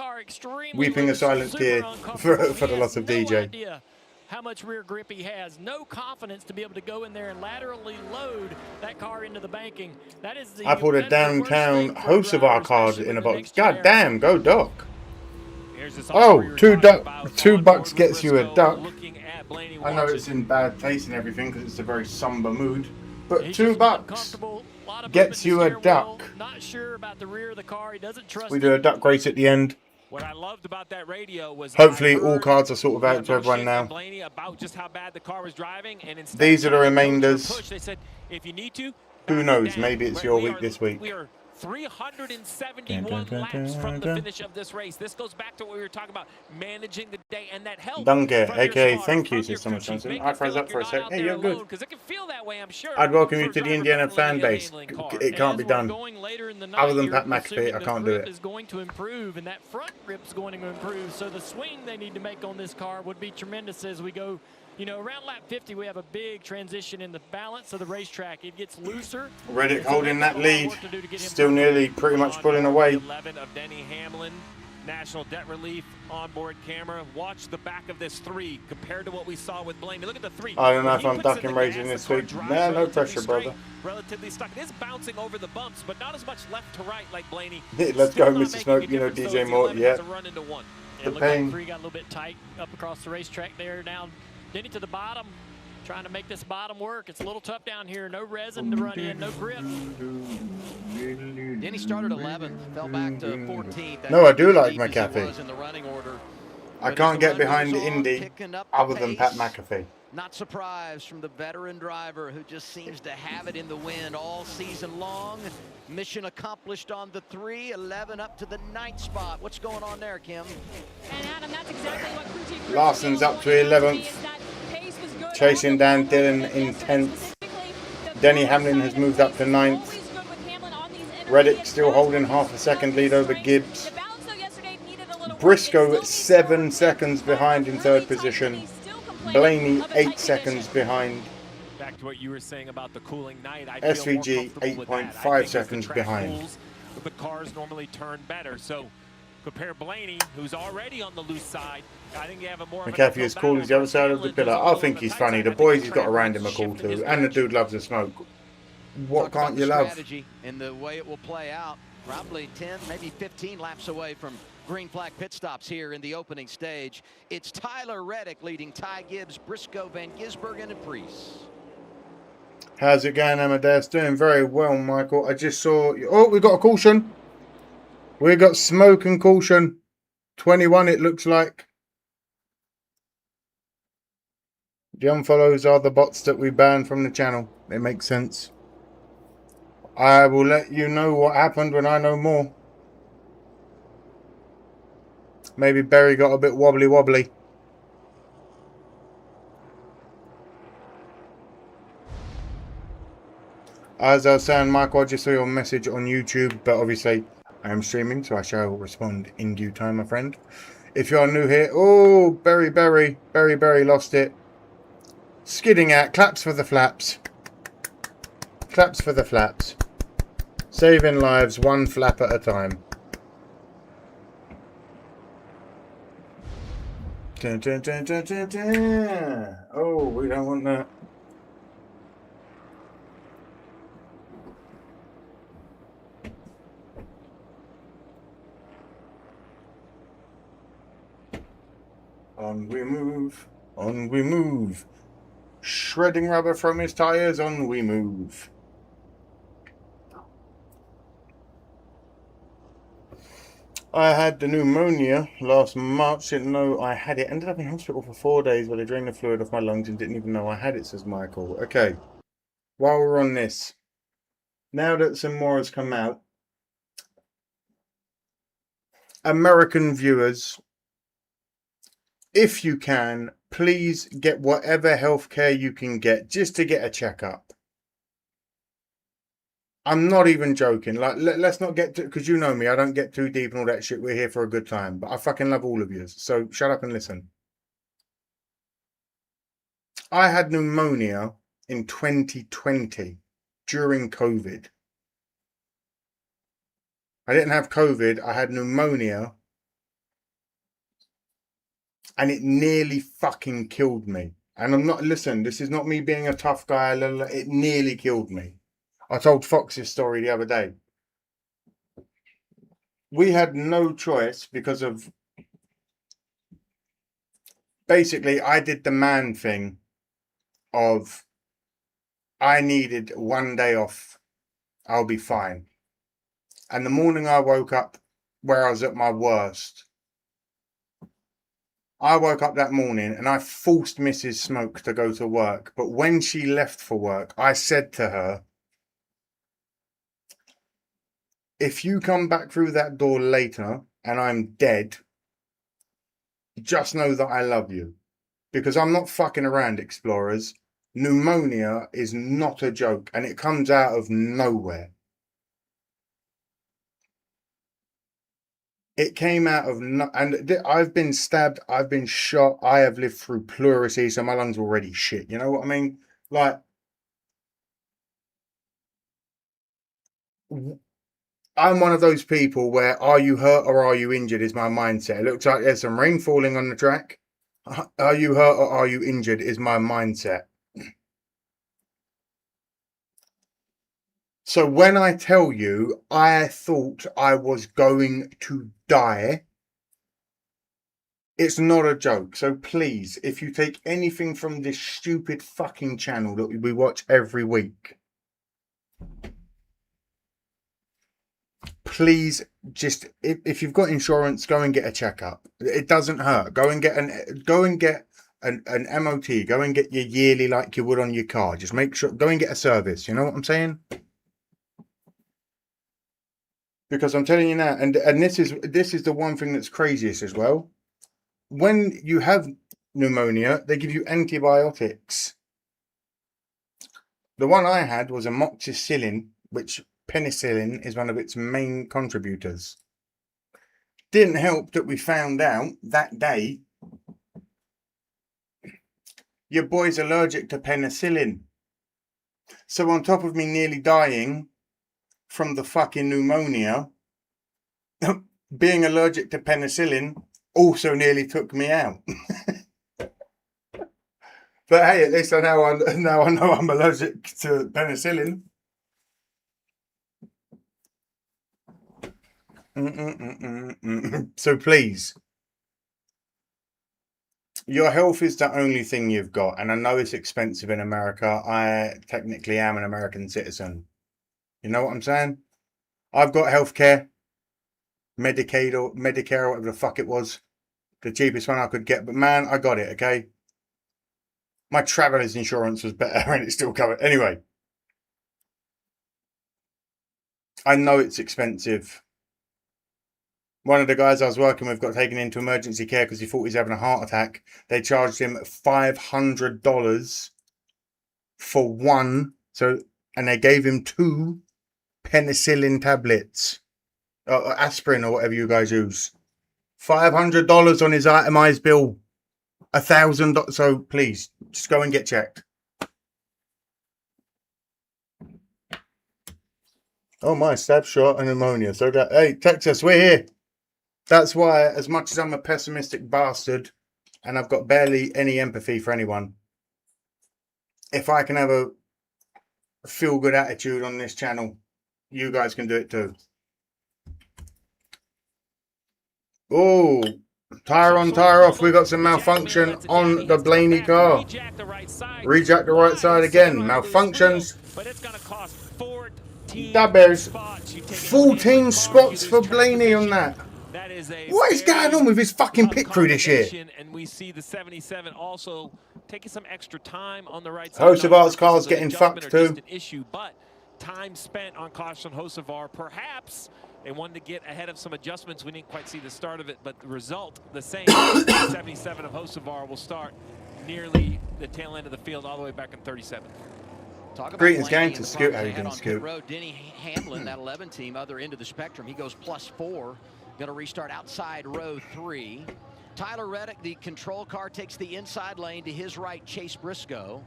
weeping a silent tear for the loss of DJ. How much rear grip he has. No confidence to be able to go in there and laterally load that car into the banking. That is the I pulled a downtown host of our card in a box. God damn, go Doc. Oh, $2 gets you a duck. I know it's in bad taste and everything because it's a very somber mood. But $2. lot of Gets you a movement in the steering wheel. duck. Not sure about the rear of the car. He doesn't trust We do a duck race at the end. What I loved about that radio was Hopefully I all heard cards are sort of the out to everyone emotion in now. Blaney about just how bad the car was driving, and instead These are the of trying to coach or remainders. push, they said, if you need to, Who back it knows? down. Maybe it's But your we week are- this week. We are 371 laps from the finish of this race. This goes back to what we were talking about, managing the day, and that help. Dunker, from your aka spotter, thank you, from your Sister crew chief. Johnson. Make I it feel froze like up for a you're sec. not out Hey, there you're good. alone, 'cause it can feel that way, I'm sure. I'd welcome for you to the driver Indiana battling fan in a base. lane car. It can't be As we're done. going later in the night, Other than you're Pat McAfee, assuming I the can't do grip it. is going to improve, and that front grip's going to improve. So the swing they need to make on this car would be tremendous as we go. You know, around lap 50, we have a big transition in the balance of the racetrack. It gets looser. Reddick So holding there's that a lot of lead. work to do to get him Still moving. nearly pretty much On pulling board away. 11 of Denny Hamlin, National Debt Relief onboard camera. Watch the back of this 3 compared to what we saw with Blaney. Look at the 3. I don't know When if he I'm puts in ducking the racing gas, this the car week. drives Nah, no relatively pressure, straight, brother. Relatively stuck. It is bouncing over the bumps, but not as much left to right like Blaney. Let's Still go, not Mr. making Smoke. a You know, difference, DJ though, as the Mort, 11 yeah. has a run into 1. It The looked like pain. 3 got a little bit tight up across the racetrack there. Now, Denny to the bottom, trying to make this bottom work. It's a little tough down here. No resin to run in, no grip. Denny started 11th, fell back to 14th. No, I do like Deep as he McAfee. was in the running order. I But can't as get the run behind goes the on, Indy picking up the other than Pat pace. McAfee. Not surprised from the veteran driver who just seems to have it in the wind all season long. Mission accomplished on the 3, 11 up to the 9th spot. What's going on there, Kim? And Adam, that's exactly what crew chief Larson's up to 11th. Chasing down Dylan in 10th. Denny Hamlin has moved up to 9th. Reddick still holding half a second lead over Gibbs. Briscoe 7 seconds behind in 3rd position. Blaney 8 seconds behind. Back to what you were saying about the cooling night. I SVG feel more comfortable with that. 8.5 I think as the seconds track behind. cools, the cars normally turn better. So compare Blaney, who's already on the loose side. I think you have a more of an McAfee is cool as the other side of the pillar. I think he's funny. The boys he's got around him are cool too. And the dude loves the smoke. What Talk about can't the you love? strategy and the way it will play out. Probably 10, maybe 15 laps away from green flag pit stops here in the opening stage. It's Tyler Reddick leading Ty Gibbs, Briscoe, Van Gisbergen, and Priest. How's it going, Amadeus? Doing very well, Michael. I just saw... Oh, we got a caution. We got smoke and caution. 21, it looks like. The unfollows are the bots that we banned from the channel. It makes sense. I will let you know what happened when I know more. Maybe Berry got a bit wobbly. As I was saying, Michael, I just saw your message on YouTube, but obviously I am streaming, so I shall respond in due time, my friend. If you are new here, oh, Berry lost it. Skidding out, claps for the flaps. Claps for the flaps. Saving lives one flap at a time. Dun, dun, dun, dun, dun, dun. Oh, we don't want that. On we move, on we move. Shredding rubber from his tires, on we move. I had the pneumonia last March, didn't know I had it. Ended up in hospital for 4 days where they drained the fluid off my lungs and didn't even know I had it, says Michael. Okay, while we're on this, now that some more has come out, American viewers, if you can, please get whatever healthcare you can get just to get a checkup. I'm not even joking. Like, let's not get to, because you know me, I don't get too deep and all that shit. We're here for a good time, but I fucking love all of you. So shut up and listen. I had pneumonia in 2020 during COVID. I didn't have COVID. I had pneumonia. And it nearly fucking killed me. And I'm not, listen, this is not me being a tough guy. It nearly killed me. I told Fox this story the other day. We had no choice because of... Basically, I did the man thing of... I needed 1 day off. I'll be fine. And the morning I woke up where I was at my worst, I woke up that morning and I forced Mrs. Smoke to go to work. But when she left for work, I said to her, if you come back through that door later and I'm dead, just know that I love you. Because I'm not fucking around, explorers. Pneumonia is not a joke and it comes out of nowhere. It came out of and I've been stabbed, I've been shot, I have lived through pleurisy, so my lungs are already shit. You know what I mean? Like, I'm one of those people where are you hurt or are you injured is my mindset. It looks like there's some rain falling on the track. Are you hurt or are you injured is my mindset. So when I tell you I thought I was going to die, it's not a joke. So please, if you take anything from this stupid fucking channel that we watch every week, please just, if you've got insurance, go and get a checkup. It doesn't hurt. Go and get an MOT. Go and get your yearly like you would on your car. Just make sure, go and get a service. You know what I'm saying? Because I'm telling you now, and this is the one thing that's craziest as well. When you have pneumonia, they give you antibiotics. The one I had was amoxicillin, which penicillin is one of its main contributors. Didn't help that we found out that day your boy's allergic to penicillin. So on top of me nearly dying from the fucking pneumonia, being allergic to penicillin also nearly took me out. But hey, at least now I know I'm allergic to penicillin. So please, your health is the only thing you've got, and I know it's expensive in America. I technically am an American citizen. You know what I'm saying? I've got healthcare, Medicaid or Medicare or whatever the fuck it was, the cheapest one I could get. But man, I got it. Okay, my traveler's insurance was better, and it's still covered. Anyway, I know it's expensive. One of the guys I was working with got taken into emergency care because he thought he was having a heart attack. They charged him $500 for one. And they gave him 2 penicillin tablets, aspirin or whatever you guys use. $500 on his itemized bill. $1,000. So please, just go and get checked. Oh my, stab shot and pneumonia. So that, hey, Texas, we're here. That's why, as much as I'm a pessimistic bastard and I've got barely any empathy for anyone, if I can have a feel-good attitude on this channel, you guys can do it too. Oh, tire on, tire off. We got some malfunction on the Blaney car. Rejack the right side again. Malfunctions. But it's going to cost 14 Dabbers. spots. 14 spots for Blaney on that. What is going on with his fucking pit crew this year? And we see the 77 also taking some extra time on the right side. Hocevar's car's getting fucked too. An issue, but time spent on caution Hocevar. Perhaps they wanted to get ahead of some adjustments. We didn't quite see the start of it, but the result the same. 77 of Hocevar will start nearly the tail end of the field all the way back in 37. Greetings, gang, to Scoot. How you doing, Scoot? Denny Hamlin, that 11 team, other end of the spectrum. He goes +4. Going to restart outside row 3. Tyler Reddick, the control car, takes the inside lane to his right. Chase Briscoe.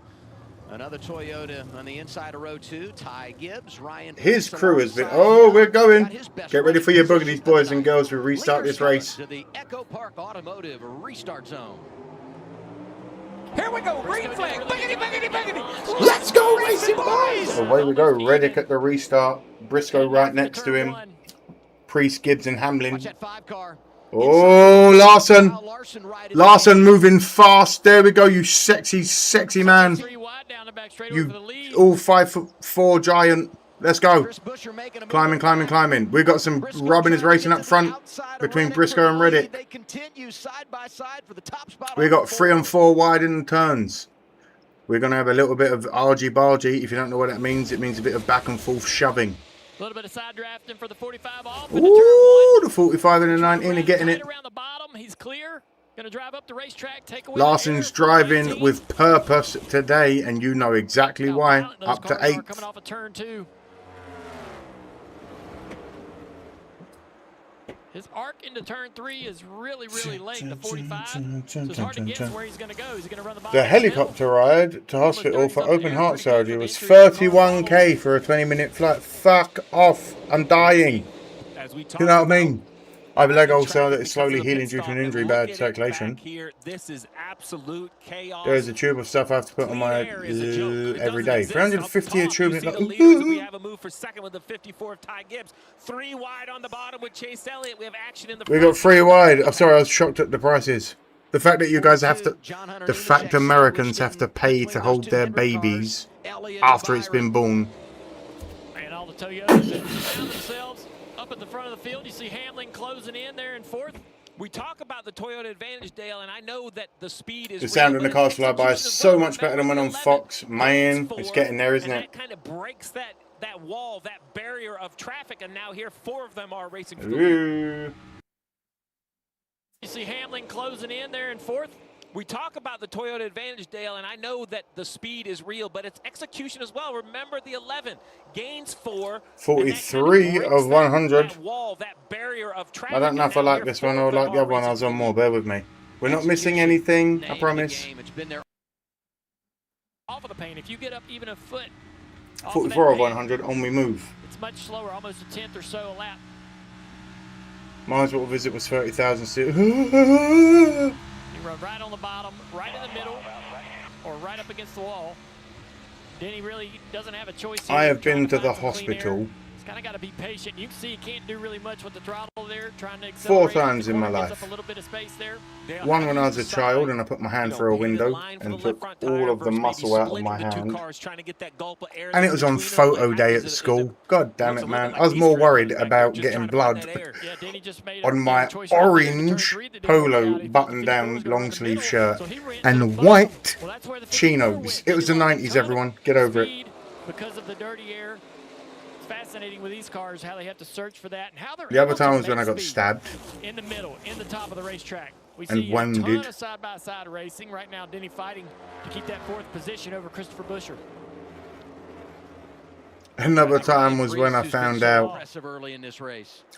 Another Toyota on the inside of row 2. Ty Gibbs, Ryan. His crew has been. Oh, we're going. Get ready for your boogies, boys and girls. We restart this race. To the Echo Park Automotive restart zone. Here we go. Green flag. Biggity, biggity, biggity. Let's go racing, boys. Away we go. Reddick at the restart. Briscoe right next to him. Priest, Gibbs, and Hamlin. Oh, Larson. Larson moving fast. There we go, you sexy, sexy man. You all 5'4" giant. Let's go. Climbing, climbing, climbing. We've got some rubbing is racing up front between Briscoe and Reddick. We got 3 and 4 wide in the turns. We're going to have a little bit of argy-bargy. If you don't know what that means, it means a bit of back and forth shoving. A little bit of side drafting for the 45 off. Ooh, the 45 and the 19 are getting it. Around the bottom, he's clear. Going to drive up the racetrack, take away Larson's driving with purpose today, and you know exactly why. Up to 8. Coming off a turn 2. His arc into turn 3 is really, really late. The 45, so it's hard to guess where he's going to go. Is he going to run the bottom? The helicopter ride to hospital for open heart surgery was 31k for a 20-minute flight. Fuck off. I'm dying. You know what I mean? I have a leg ulcer that is slowly healing due to an injury, bad circulation. This is absolute chaos. There is a tube of stuff I have to put on my every day. 350 a tube. It's like, we have a move for second with the 54 of Ty Gibbs. 3 wide on the bottom with Chase Elliott. We have action in the we got 3 wide. I'm sorry, I was shocked at the prices. The fact that you guys have to, the fact Americans have to pay to hold their babies after it's been born. And all the Toyotas that found themselves up at the front of the field. You see Hamlin closing in there in 4th. We talk about the Toyota advantage, Dale, and I know that the speed is... The sound in the cars fly by is so much better than when on Fox. Man, it's getting there, isn't it? That kind of breaks that wall, that barrier of traffic, and now here 4 of them are racing for the lead. Ooh. You see Hamlin closing in there in 4th. We talk about the Toyota advantage, Dale, and I know that the speed is real, but it's execution as well. Remember the 11 gains 4. 43 of 100. That wall, that barrier of traffic. I don't know if I like this one or like the other one. I was on more. Bear with me. We're not missing anything, I promise. It's been there off of the paint. If you get up even a foot, 44 of 100 on we move. it's much slower, almost a 10th or so a lap. My hospital visit was 30,000 still. You run right on the bottom, right in the middle, or right up against the wall. Denny really doesn't have a choice here. I have been to the hospital. He's kind of got to be patient. You can see he can't do really much with the throttle there, trying to4 accelerate. times in my life. Up a little bit of space there. One when I was a child and I put my hand through a window and took all of the muscle out of my hand. And it was on photo day at school. God damn it, man. I was more worried about getting blood on my orange polo button-down long-sleeve shirt and white chinos. It was the 90s, everyone. Get over it. Because of the dirty air. Fascinating with these cars how they have to search for that and how they're the other time was when I got stabbed in the middle, in the top of the racetrack. We and see wounded. a ton of side-by-side racing right now. Denny fighting to keep that 4th position over Christopher Buescher. Another time was when I found out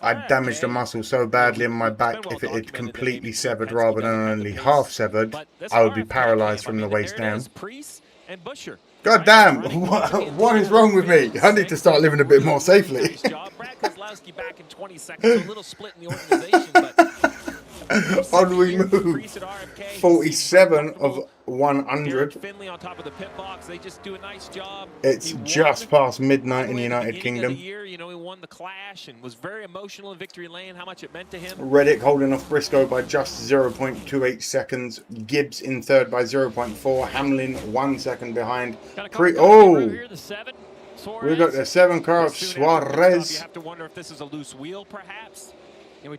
I damaged a muscle so badly in my back, if it had completely severed rather than only half severed, I would be paralyzed from the waist down. God damn, what is wrong with me? I need to start living a bit more safely. On we move. 47 of 100. Finley on top of the pit box. They just do a nice job. It's just past midnight in the United Kingdom. You know, he won the Clash and was very emotional in victory lane, how much it meant to him. Reddick holding off Briscoe by just 0.28 seconds. Gibbs in 3rd by 0.4. Hamlin 1 second behind. We got the 7 car of Suarez. You have to wonder if this is a loose wheel, perhaps.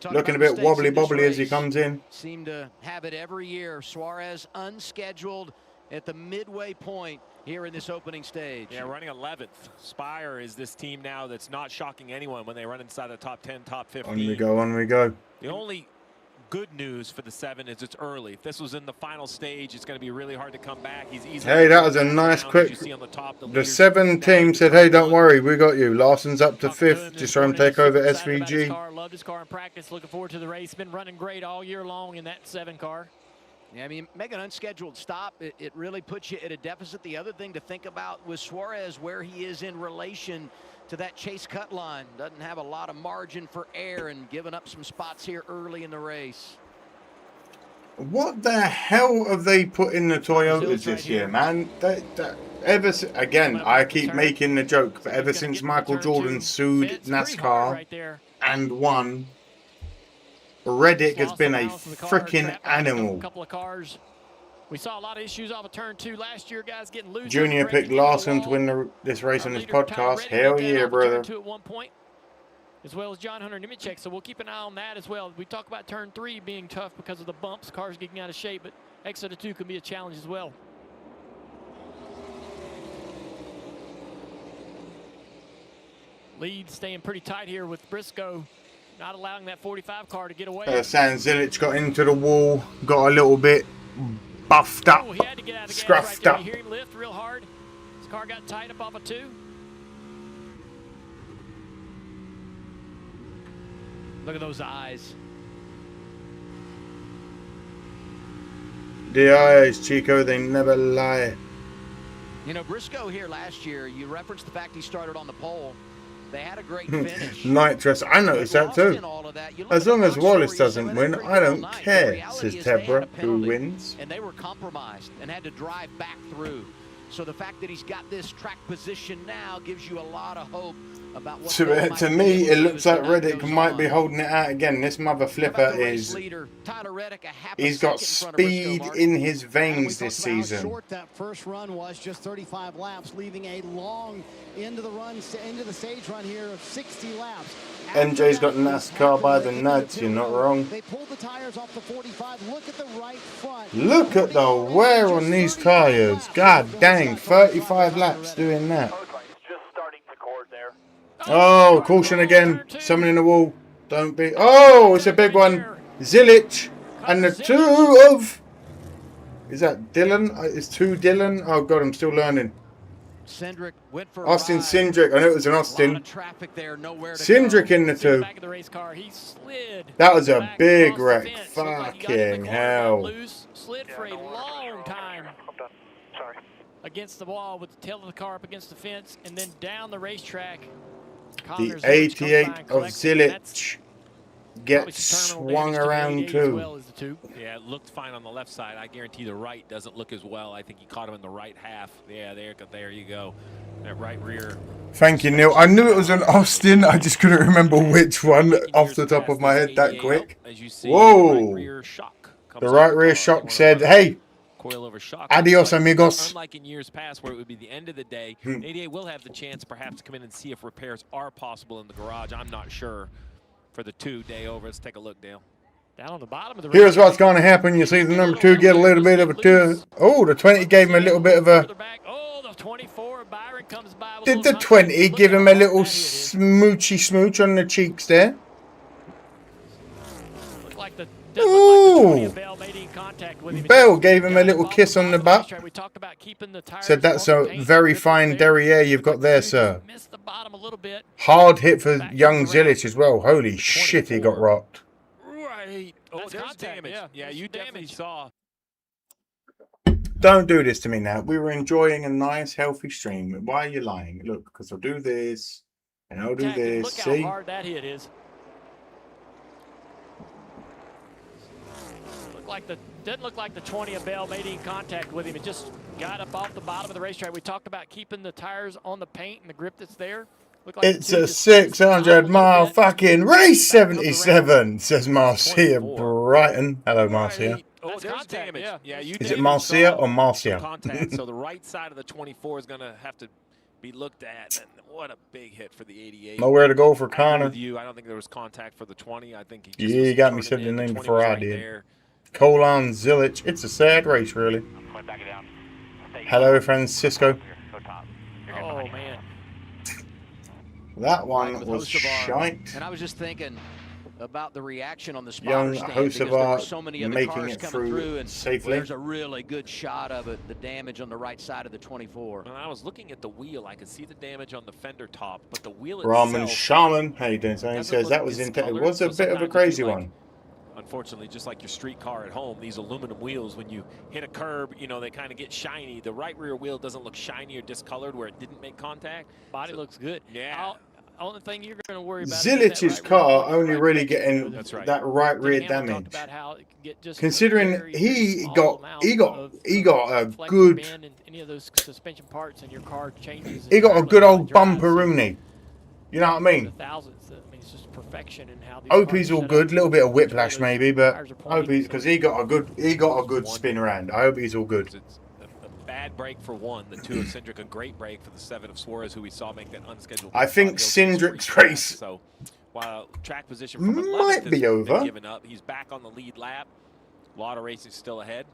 Looking a bit wobbly bobbly as he comes in. Seem to have it every year. Suarez unscheduled at the midway point here in this opening stage. Yeah, running 11th. Spire is this team now that's not shocking anyone when they run inside the top 10, top 15. On we go, on we go. The only good news for the 7 is it's early. If this was in the final stage, it's going to be really hard to come back. He's easily. Hey, that was a nice quick. The 7 team said, "Hey, don't worry, we got you." Larson's up to 5th. Just trying to take over SVG. Loved his car in practice. Looking forward to the race. Been running great all year long in that 7 car. Yeah, I mean, make an unscheduled stop. It really puts you at a deficit. The other thing to think about with Suarez, where he is in relation to that chase cut line. Doesn't have a lot of margin for error and giving up some spots here early in the race. What the hell have they put in the Toyotas this year, man? Again, I keep making the joke, but ever since Michael Jordan sued NASCAR and won, Reddick has been a freaking animal. Couple of cars We saw a lot of issues off of turn 2 last year, guys getting loose. Junior picked Larson to win this race on his podcast. Hell yeah, brother. At one point, as well as John Hunter Nemechek, so we'll keep an eye on that as well. We talk about turn 3 being tough because of the bumps, cars getting out of shape, but exit of 2 can be a challenge as well. Lead staying pretty tight here with Briscoe not allowing that 45 car to get away. San Zilic got into the wall, got a little bit buffed up, he had to get out of the scruffed gas right up. You hear him lift real hard. His car got tight up off of 2. Look at those eyes. The eyes, Chico, they never lie. You know, Briscoe here last year, you referenced the fact he started on the pole. They had a great finish. Nitrous, I noticed that too. As long as Wallace doesn't win, I don't care, says Tebra, who wins. And they were compromised and had to drive back through. So the fact that he's got this track position now gives you a lot of hope about what to me, it looks like Reddick might be holding it out again. This mother flipper is... He's got speed in his veins this season. Short that first run was, just 35 laps, leaving a long into the stage run here of 60 laps. NJ's got Nascar by the nuts, you're not wrong. They pulled the tires off the 45. Look at the right front. Look at the wear on these tires. God dang, 35 laps doing that. Oh, caution again. Someone in the wall. Don't be. Oh, it's a big one. Zilic and the 2 of... Is that Dylan? It's 2 Dylan. Oh, God, I'm still learning. Cindric went for Austin Cindric. I knew it was an Austin. Cindric in the 2. That was a big wreck. Fucking hell. Slid for a long time against the wall with the tail of the car up against the fence and then down the racetrack. The 88 of Zilic gets swung around too. Yeah, it looked fine on the left side. I guarantee the right doesn't look as well. I think he caught him in the right half. Yeah, there you go. That right rear. Thank you, Neil. I knew it was an Austin. I just couldn't remember which one off the top of my head that quick. Whoa. The right rear shock said, hey, coilover shock. adios, amigos. Unlike in years past where it would be the end of the day, 88 will have the chance perhaps to come in and see if repairs are possible in the garage. I'm not sure for the 2 day over. Let's take a look, Dale. Down on the bottom of the Here's what's going to happen. You see the number 2 get a little bit of a 2. Oh, the 20 gave him a little bit of a... Oh, the 24, Byron comes by. Did the 20 give him a little smoochy smooch on the cheeks there? Looked like the Ooh! Bell gave him a little kiss on the butt. Said that's a very fine derriere you've got there, sir. Hard hit for young Zilic as well. Holy shit, he got rocked. Right. Oh, there's damage. Yeah, you definitely saw. Don't do this to me now. We were enjoying a nice, healthy stream. Why are you lying? Look, because I'll do this, and I'll do this. See? How hard that hit is. Didn't look like the 20 of Bell made any contact with him. It just got up off the bottom of the racetrack. We talked about keeping the tires on the paint and the grip that's there. It's a 600-mile fucking race 77, says Marcia Brighton. Hello, Marcia. Oh, there's damage. Yeah, is it Marcia or Marcia? Contact, so the right side of the 24 is going to have to be looked at. And what a big hit for the 88. Nowhere to go for Connor. I don't think there was contact for the 20. I think he just you got me said the name before I did. There. Colon Zilic. It's a sad race, really. Hello, Francisco. Oh, man. That one was shite. And I was just thinking about the reaction on the young stand host of there our were so many other making cars it coming through and safely. There's a really good shot of it, the damage on the right side of the 24. When I was looking at the wheel, I could see the damage on the fender top, but the wheel Ramen itself... Shaman, how you doing? So he says that was it was a bit of a crazy one. Unfortunately, just like your street car at home, these aluminum wheels, when you hit a curb, they kind of get shiny. The right rear wheel doesn't look shiny or discolored where it didn't make contact. Body looks good. Yeah. Only thing you're going to worry about Zilic's car only really getting that right rear damage. Considering he got a good any of those suspension parts in your car changes. He got a good old bumperoonie. You know what I mean? Thousands. I mean, it's just perfection in how these Hope cars he's are all set good. up. A little bit of Each one whiplash those maybe, but tires are hope pointing, because he got a good spin around. I hope he's all good. It's a bad break for one. The 2 of Cindric, a great break for the 7 of Suarez, who we saw make that unscheduled. I think Cindric's race So while track position from 11th might be has over. been given up, he's back on the lead lap. A lot of racing still ahead.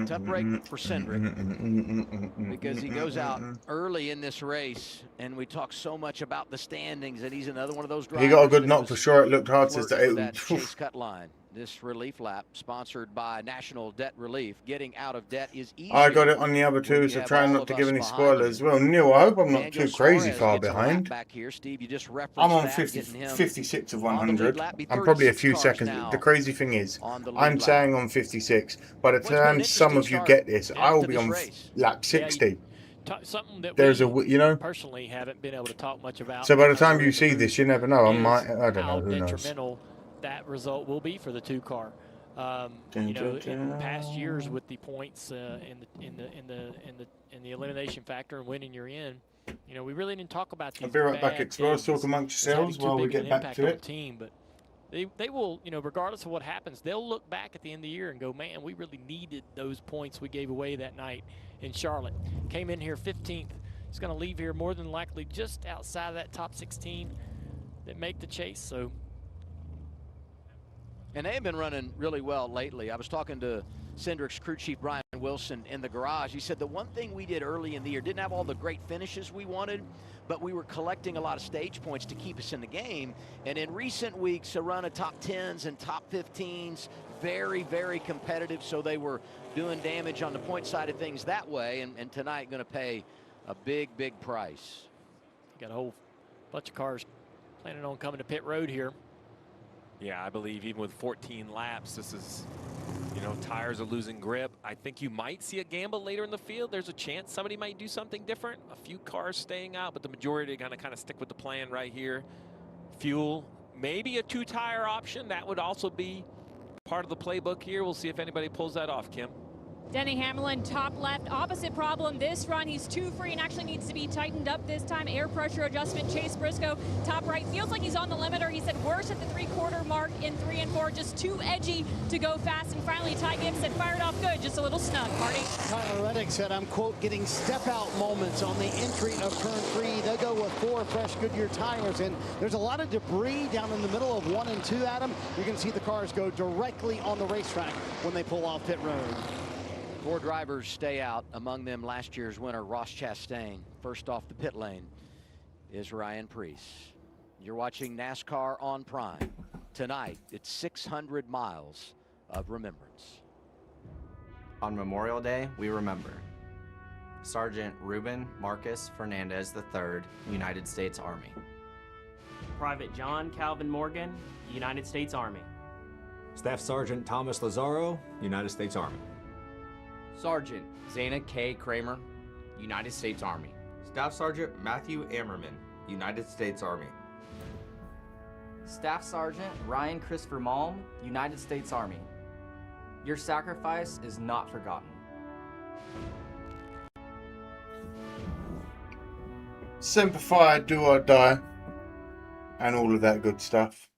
Tough break for Cindric because he goes out early in this race, and we talk so much about the standings, and he's another one of those drivers. He got a good knock for sure. It looked hard to that chase cut line. This relief lap, sponsored by National Debt Relief. Getting out of debt is easy. I got it on the other two, so trying not to give any spoilers. Well, Neil, I hope I'm not too crazy far behind. Back here, Steve, you just I'm on 56 of 100. I'm probably a few seconds. The crazy thing is, I'm saying on 56. By the time some of you get this, I will be on lap 60. Something that there's we, you know, personally haven't been able to talk much about. So by the time you see this, you never know. I don't know. Who knows? Detrimental that result will be for the 2 car. You know, in past years with the points in the elimination factor and winning you're in, you know, we really didn't talk about these. I'll be right back, Explorers. Talk amongst yourselves while we get back to it. Team, but they will, you know, regardless of what happens, they'll look back at the end of the year and go, man, we really needed those points we gave away that night in Charlotte. Came in here 15th. He's going to leave here more than likely just outside of that top 16 that make the chase. So. And they have been running really well lately. I was talking to Cindric's crew chief, Brian Wilson, in the garage. He said the one thing we did early in the year, didn't have all the great finishes we wanted, but we were collecting a lot of stage points to keep us in the game. And in recent weeks, a run of top 10s and top 15s, very, very competitive. So they were doing damage on the point side of things that way. And tonight going to pay a big, big price. Got a whole bunch of cars planning on coming to pit road here. Yeah, I believe even with 14 laps, this is, you know, tires are losing grip. I think you might see a gamble later in the field. There's a chance somebody might do something different. A few cars staying out, but the majority are going to kind of stick with the plan right here. Fuel, maybe a 2-tire option. That would also be part of the playbook here. We'll see if anybody pulls that off, Kim. Denny Hamlin, top left, opposite problem this run. He's 2 free and actually needs to be tightened up this time. Air pressure adjustment. Chase Briscoe, top right. Feels like he's on the limiter. He said worse at the 3/4 mark in 3 and 4. Just too edgy to go fast. And finally, Ty Gibbs said fired off good. Just a little snug, Marty. Tyler Reddick said, I'm, quote, getting step-out moments on the entry of turn 3. They'll go with 4 fresh Goodyear tires. And there's a lot of debris down in the middle of 1 and 2, Adam. You're going to see the cars go directly on the racetrack when they pull off pit road. 4 drivers stay out, among them last year's winner, Ross Chastain. First off the pit lane is Ryan Preece. You're watching NASCAR on Prime. Tonight, it's 600 miles of remembrance. On Memorial Day, we remember Sergeant Ruben Marcus Fernandez III, United States Army. Private John Calvin Morgan, United States Army. Staff Sergeant Thomas Lazaro, United States Army. Sergeant Zana K. Kramer, United States Army. Staff Sergeant Matthew Ammerman, United States Army. Staff Sergeant Ryan Christopher Malm, United States Army. Your sacrifice is not forgotten. Semper Fi, do or die, and all of that good stuff.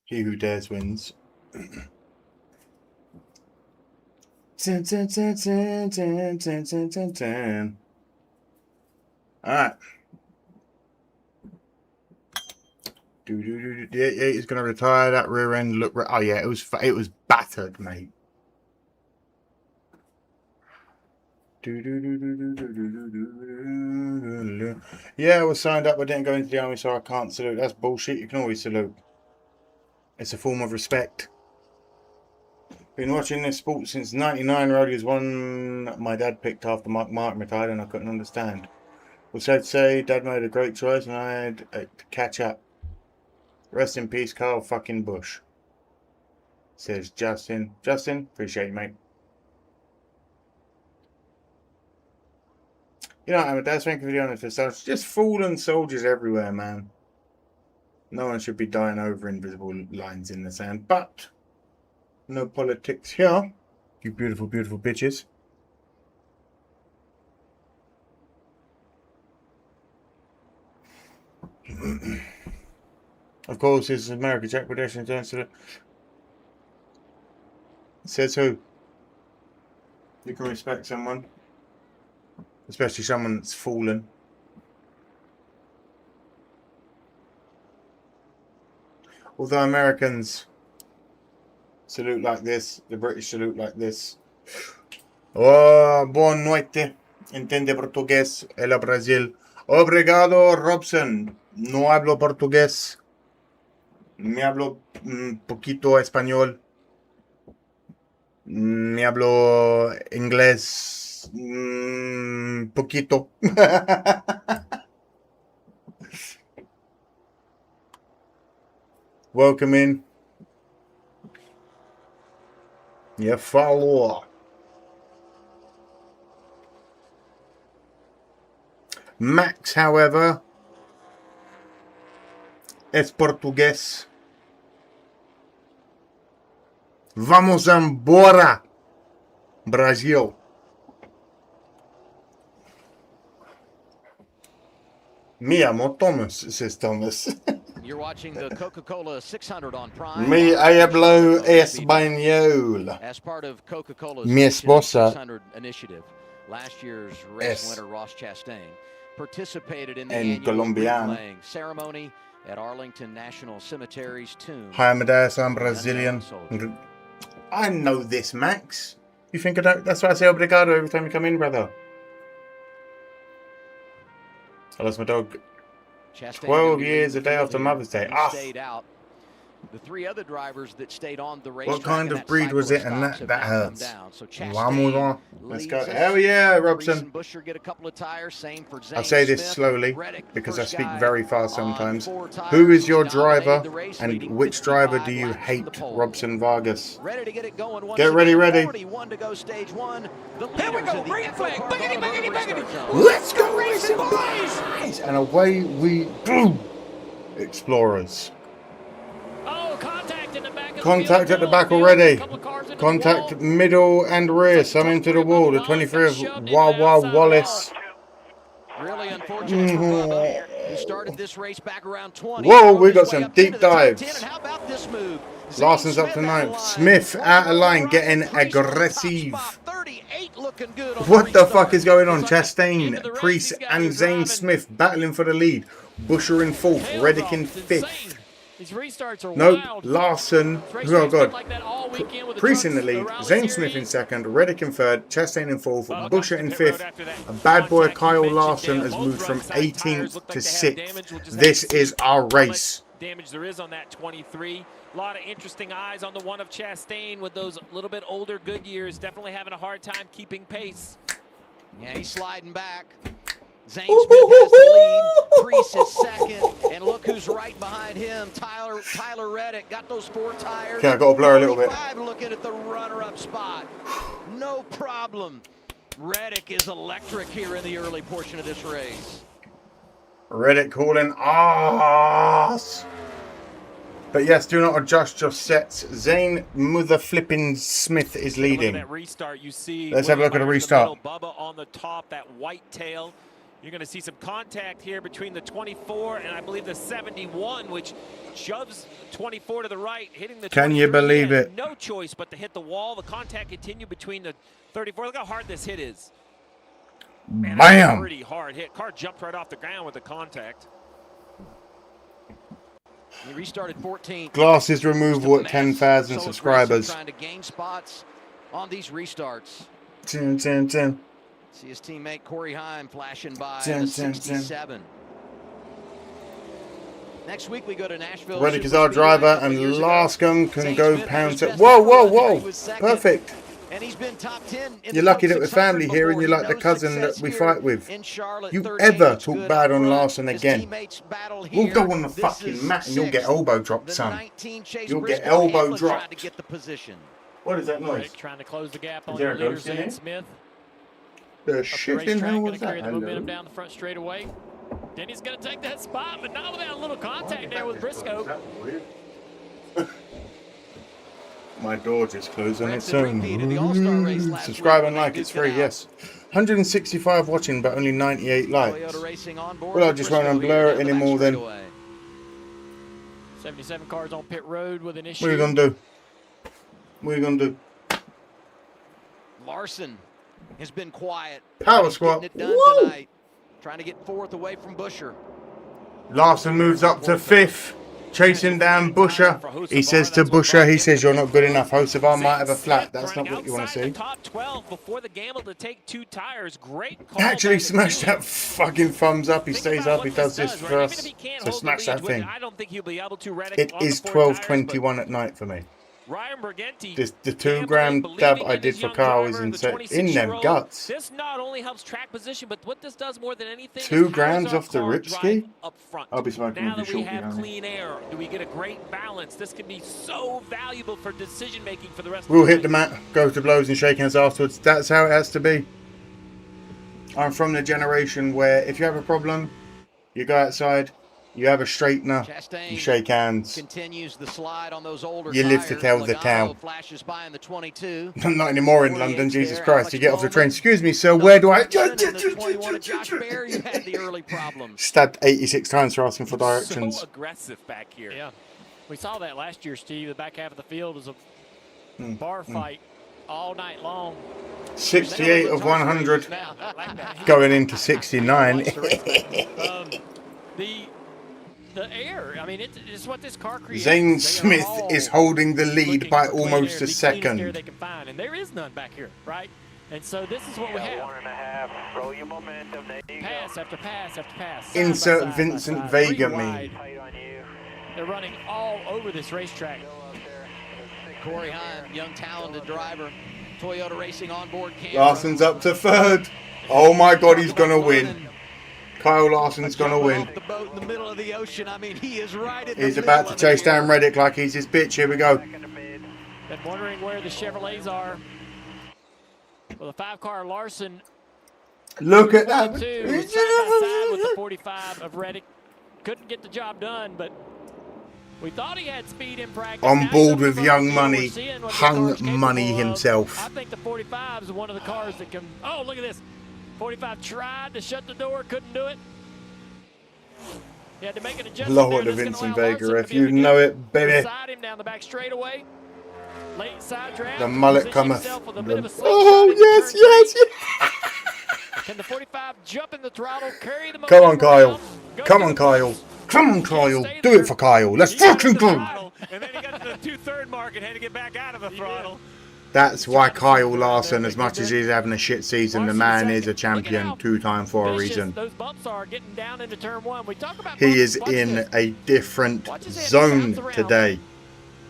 He who dares wins. Ten, 10, 10, 10, 10, 10, 10, 10, 10. All right. Yeah, he's gonna retire that rear end. Look, oh yeah, it was battered, mate. Yeah, I was signed up, but didn't go into the army, so I can't salute. That's bullshit. You can always salute. It's a form of respect. Been watching this sport since '99. Roddy's one my dad picked after Mark Martin retired, and I couldn't understand. Was sad to say, Dad made a great choice, and I had to catch up. Rest in peace, Carl fucking Busch. Says Justin. Justin, appreciate you, mate. You know, Amadeus, thank you for the honor for stuff. Just fallen soldiers everywhere, man. No one should be dying over invisible lines in the sand, but no politics here. You beautiful, beautiful bitches. Of course, this is America. Jack pedestrian turns to the... Says who? You can respect someone. Especially someone that's fallen. Although Americans salute like this, the British salute like this. Oh, buon noite. Entiende portugués, el Brasil. Obrigado, Robson. No hablo portugués. Me hablo poquito español. Me hablo inglés. Poquito. Welcome in. You follow. Max, however, es portugués. Vamos embora, Brasil. Me llamo Thomas, says Thomas. You're watching the Coca-Cola 600 on Prime. Me hablo español. As part of Coca-Cola's Mi esposa 600 initiative, last year's race winner Ross Chastain participated in the en annual colombiano. wreath-laying ceremony at Arlington National Cemetery's tomb. Hi, Amadeus, I'm Brazilian. I know this, Max. You think I don't? That's why I say obrigado every time you come in, brother. I lost my dog. Chastain 12 years, a day after Mother's Day. Ah. Stayed out. The three other drivers that stayed on the race. What kind of breed was it? And that hurts. One more. Let's go. Hell yeah, Robson. Get a couple of tires. Same for I'll say this slowly because I speak very fast sometimes. Who is your driver and which driver do you hate? Robson Vargas. Ready to get it going. Get ready, ready. 41 to go, stage one. Here we go. Green flag. Biggity, biggity, biggity. Let's go racing, boys! And away we go. Explorers. Oh, contact in the back. Contact at the back already. Contact middle and rear. Some into the wall. The 23 of Wawa Wallace. Really unfortunate for Bubba, who started this race back around 20. Whoa, we got some deep dives. And how about this move? Larson's up to 9th. Smith out of line, getting aggressive. What the fuck is going on? Chastain, Priest, and Zane Smith battling for the lead. Busch in 4th, Reddick in 5th. These restarts are Nope, wild. Larson, oh god, Priest in the lead, Zane Smith in 2nd, Reddick in 3rd, Chastain in 4th, Busch in 5th. A bad boy Kyle Larson has moved from 18th to 6th. This is our race. Damage there is on that 23. A lot of interesting eyes on the one of Chastain with those little bit older Goodyears. Definitely having a hard time keeping pace. Yeah, he's sliding back. Zane Smith has the lead. Priest is 2nd. And look who's right behind him. Tyler Reddick got those 4 tires. Okay, I got to blur a little bit. Looking at the runner-up spot. No problem. Reddick is electric here in the early portion of this race. Reddick calling ass. But yes, do not adjust your sets. Zane Mother Flipping Smith is leading. That restart, you see. Let's have a look at the restart. Bubba on the top, that white tail. You're going to see some contact here between the 24 and I believe the 71, which shoves 24 to the right, hitting the. Can you believe it? No choice but to hit the wall. The contact continued between the 34. Look how hard this hit is. Man, bam! Pretty hard hit. Car jumped right off the ground with the contact. He restarted 14th. Glasses removal at 10,000 subscribers. Trying to gain spots on these restarts. 10. See his teammate Corey Heim flashing by in the 67. Next week we go to Nashville. Reddick is our driver, and Lascombe can go pound to. Whoa! Perfect. And he's been top 10. You're lucky that we're family here, and you're like the cousin that we fight with. You ever talk bad on Larson again? We'll go on the fucking mat, and you'll get elbow dropped, son. You'll get elbow dropped. What is that noise? Trying to close the gap on Is there your a leader, ghost in Zane here? Smith. The shit in hell was that? Carry the momentum down the front straightaway. Then he's going to take that spot, but not without a little contact there with Briscoe. My door just closed on its own. Subscribe and like, it's free, yes. 165 watching, but only 98 likes. Toyota Racing on board. Well, I just won't unblur it anymore then. 77 cars on pit road with an issue. What are you going to do? What are you going to do? Larson has been quiet. Power squat. Getting it done tonight. Trying to get fourth away from Buscher. Larson moves up to 5th. Chasing down Buscher. He says to Buscher, he says, you're not good enough. Hocevar might have a flat. That's not what you want to see. Top 12 before the gamble to take 2 tires. Great call. Actually smash that fucking thumbs up. He stays up. He does this for us. So smash that thing. I don't think he'll be able to. It is 12:21 at night for me. Ryan Briganti, the 2 gram dab I did for Carl is in them guts. This not only helps track position, but what this does more than anything. 2 grams off the ripski. I'll be smoking now with that you we shortly. have clean air, do we get a great balance? This can be so valuable for decision making for the rest. We'll of the hit the mat, go to blows and shake hands afterwards. That's how it has to be. I'm from the generation where if you have a problem, you go outside, you have a straightener, you shake hands. Continues the slide on those older You live to tell the tale. Flashes by in the 22. Not anymore in London, Jesus Christ. You get off the train. Excuse me, sir, where do I... Stabbed 86 times for asking for directions. So aggressive back here. Yeah. We saw that last year, Steve. The back half of the field was a bar fight all night long. 68 of 100. Going into 69. The air, I mean, it's what this car creates. Zane Smith is holding the lead by almost a second. They can find, and there is none back here, right? And so this is what we have. 1.5. Roll your momentum. There you pass after pass after pass. Insert Vincent Vega meme. They're running all over this racetrack. Corey Hahn, young talented driver. Toyota Racing on board. Larson's up to 3rd. Oh my God, he's gonna win. Kyle Larson's gonna win. The boat in the middle of the ocean. I mean, he is right at He's about to chase down Reddick like he's his bitch. Here we go. Been wondering where the Chevrolets are. Well, the 5-car Larson. Look at that. Side by side with the 45 of Reddick. Couldn't get the job done, but we thought he had speed in practice. On board with Young Money, Hung Money himself. I think the 45 is one of the cars that can. Oh, look at this. 45 tried to shut the door, couldn't do it. He had to make an adjustment. Lord of Vincent Vega, if you know it, baby. Him down the back straightaway. Late side draft. The mullet cometh. Oh, yes, yes, yes. Can the 45 jump in the throttle, carry the Come on, Kyle. Come on, Kyle. Come on, Kyle. Do it for Kyle. Let's fucking go. And then he got to the 2/3 mark and had to get back out of the throttle. That's why Kyle Larson, as much as he's having a shit season, the man is a champion 2-time for a reason. Those bumps are getting down into turn 1. We talk about he is in a different zone today.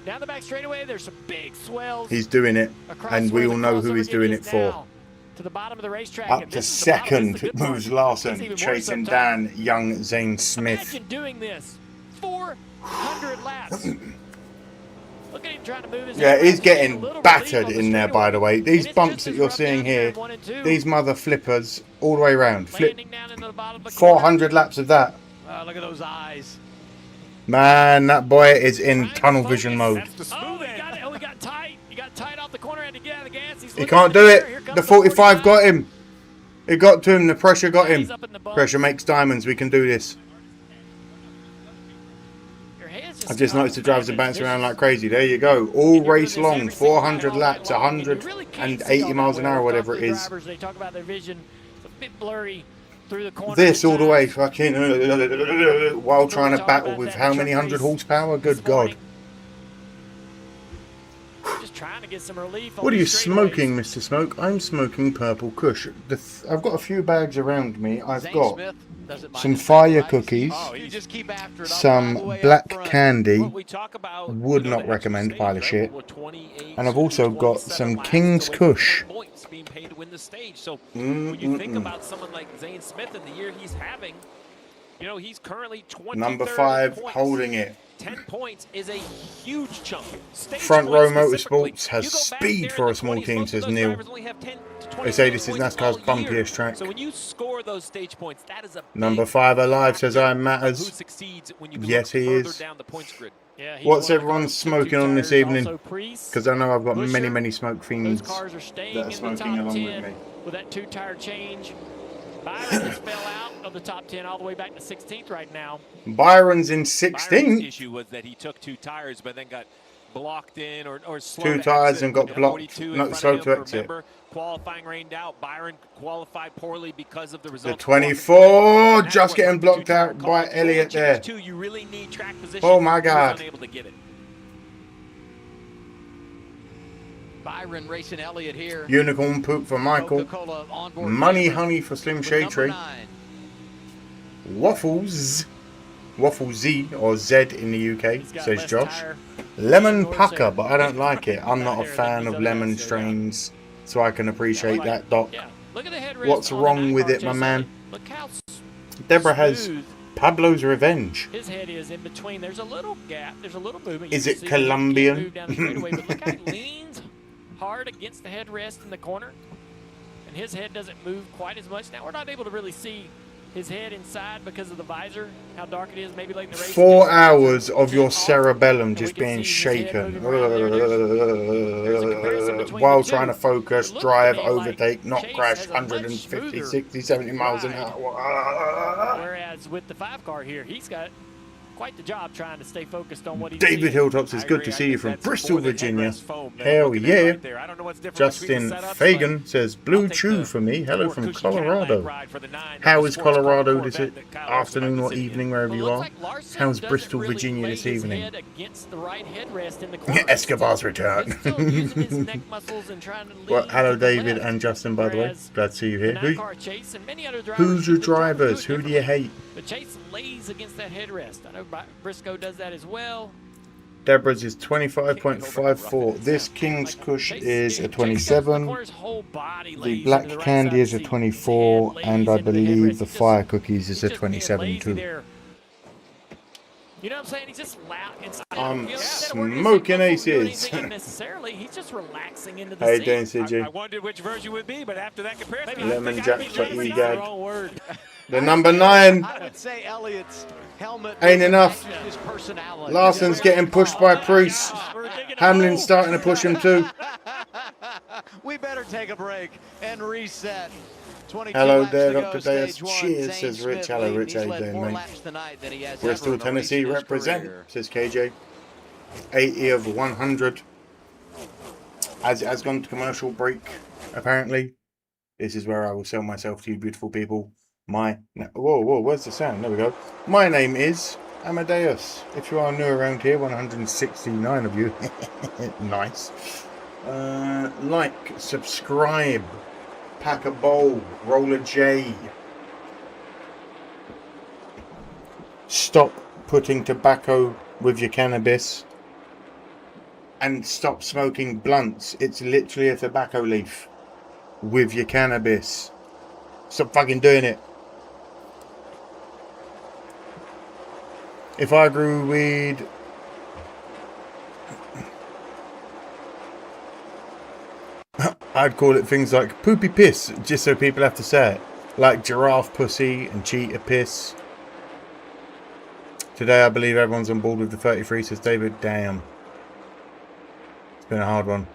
Down the back straightaway, there's some big swells. He's doing it, and we all know who he's doing it for. To the bottom of the racetrack. Up to 2nd moves Larson, chasing down young Zane Smith. Imagine doing this. 400 laps. Look at him trying to move his he's getting battered in there, by the way. These bumps that you're seeing here, these mother flippers, all the way around. Flip 400 laps of that. Look at those eyes. Man, that boy is in tunnel vision mode. Oh, he got it. Oh, he got tight. He got tight off the corner and to get out of the gas. He can't do it. The 45 got him. It got to him. The pressure got him. Pressure makes diamonds. We can do this. I've just noticed the drivers are bouncing around like crazy. There you go. All race long, 400 laps, 180 miles an hour, whatever it is. They talk about their vision. It's a bit blurry through the corner. This all the way, fucking, while trying to battle with how many 100 horsepower? Good God. Just trying to get some relief. What are you smoking, Mr. Smoke? I'm smoking Purple Kush. I've got a few bags around me. I've got some fire cookies, some black candy, would not recommend, pile of shit, and I've also got some King's Kush. So when you think about someone like Zane Smith and the year he's having, you know, he's currently 23rd. Number 5, holding it. 10 points is a huge chunk. Front Row Motorsports has speed for a small team, says Neil. They say this is NASCAR's bumpiest track. So when you score those stage points, that is a Number 5 alive, says I matters. Yes, he is. What's everyone smoking on this evening? Because I know I've got many smoke fiends that are smoking along with me. with that 2-tire change. Byron just fell out of the top 10 all the way back to 16th right now. Byron's in Byron's 16th. issue was that he took 2 tires, but then got blocked in or slow 2 to tires exit and got with blocked. 42 in Not front slow of to him. exit. Remember, qualifying rained out. Byron qualified poorly because of the The results. 24 just getting blocked out by Elliott there. You really need track position. Oh my He was God. unable to get it. Byron racing Elliott here. Unicorn poop for Michael. Coca-Cola onboard Money driver honey for Slim with Shade number Tree. 9. Waffles. Waffle Z or Z in the UK, says less Josh. tire Lemon north pucker, side. but I don't like it. I'm not a Higher fan than of these other lemon guys, so, yeah. strains, so I can appreciate like that, Doc. Yeah. Look at the headrest What's on the wrong with Nascar it, my chase. man? Look how Deborah has smooth Pablo's Revenge. his head is in between. There's a little gap. There's a little movement. Is You it can see where he can't Colombian? move down the straightaway, but look how he leans hard against the headrest in the corner, and his head doesn't move quite as much. Now we're not able to really see his head inside because of the visor, how dark it is, maybe late in the race. 4 hours of your cerebellum we just can being see his head shaken moving around there. There's a comparison between while the trying two. to focus, It looks drive, to me like overtake, not Chase crash has a much 150, smoother 60, 70 miles an ride. hour. Whereas with the 5-car here, he's got quite the job trying to stay focused on what he's David seeing. Hilltops, it's good to see you from Bristol, more than Virginia. headrest foam that I'm Hell looking at yeah. right there. I don't know what's different between Justin the setups, Fagan says, Blue I'll take Chew the for me. Hello more from cushy Cadillac Colorado. ride for the 9 How of the is sports car Colorado Corvette this that Kyle afternoon Larson or might be sitting evening, in. wherever you Looks are? like Larson How's doesn't Bristol, really Virginia lay this his evening? head against the right headrest in the corner. Escobar's return. He's still using his neck muscles and trying to lean Well, hello to the David left. and Justin, by the way. Whereas Glad to see you here. the Who, 9-car Chase and many other drivers who's your have been trying to do drivers? it Who do you differently. hate? But Chase lays against that headrest. I know Briscoe does that as well. Deborah's is 25.54. This King's Kush is a 27. The Black Candy is a 24. And I believe the Fire Cookies is a 27 too. You know what I'm saying? He's just loud inside. I'm smoking aces. Necessarily, he's just relaxing into the Hey, seat. Dan CG. I wondered which version would be, but after that comparison, Lemon Jack for Egad. Egad. The number 9. I would say Elliott's helmet Ain't enough. his personality. Larson's getting pushed by Priest. Hamlin's starting to push him too. We better take a break and reset. 22 Hello laps there, to Dr. go, Deus. stage one. Cheers, Zane says Rich. Smith Hello, leading. Rich. He's How you led doing, more mate? laps tonight than he has Bristol, ever in a race Tennessee in his represent, career. says KJ. 80 of 100. As it has gone to commercial break, apparently. This is where I will sell myself to you beautiful people. Whoa, where's the sound? There we go. My name is Amadeus. If you are new around here, 169 of you. Nice. Like, subscribe, pack a bowl, roll a J. Stop putting tobacco with your cannabis. And stop smoking blunts. It's literally a tobacco leaf with your cannabis. Stop fucking doing it. If I grew weed, I'd call it things like poopy piss, just so people have to say it. Like giraffe pussy and cheetah piss. Today I believe everyone's on board with the 33, says David. Damn. It's been a hard one.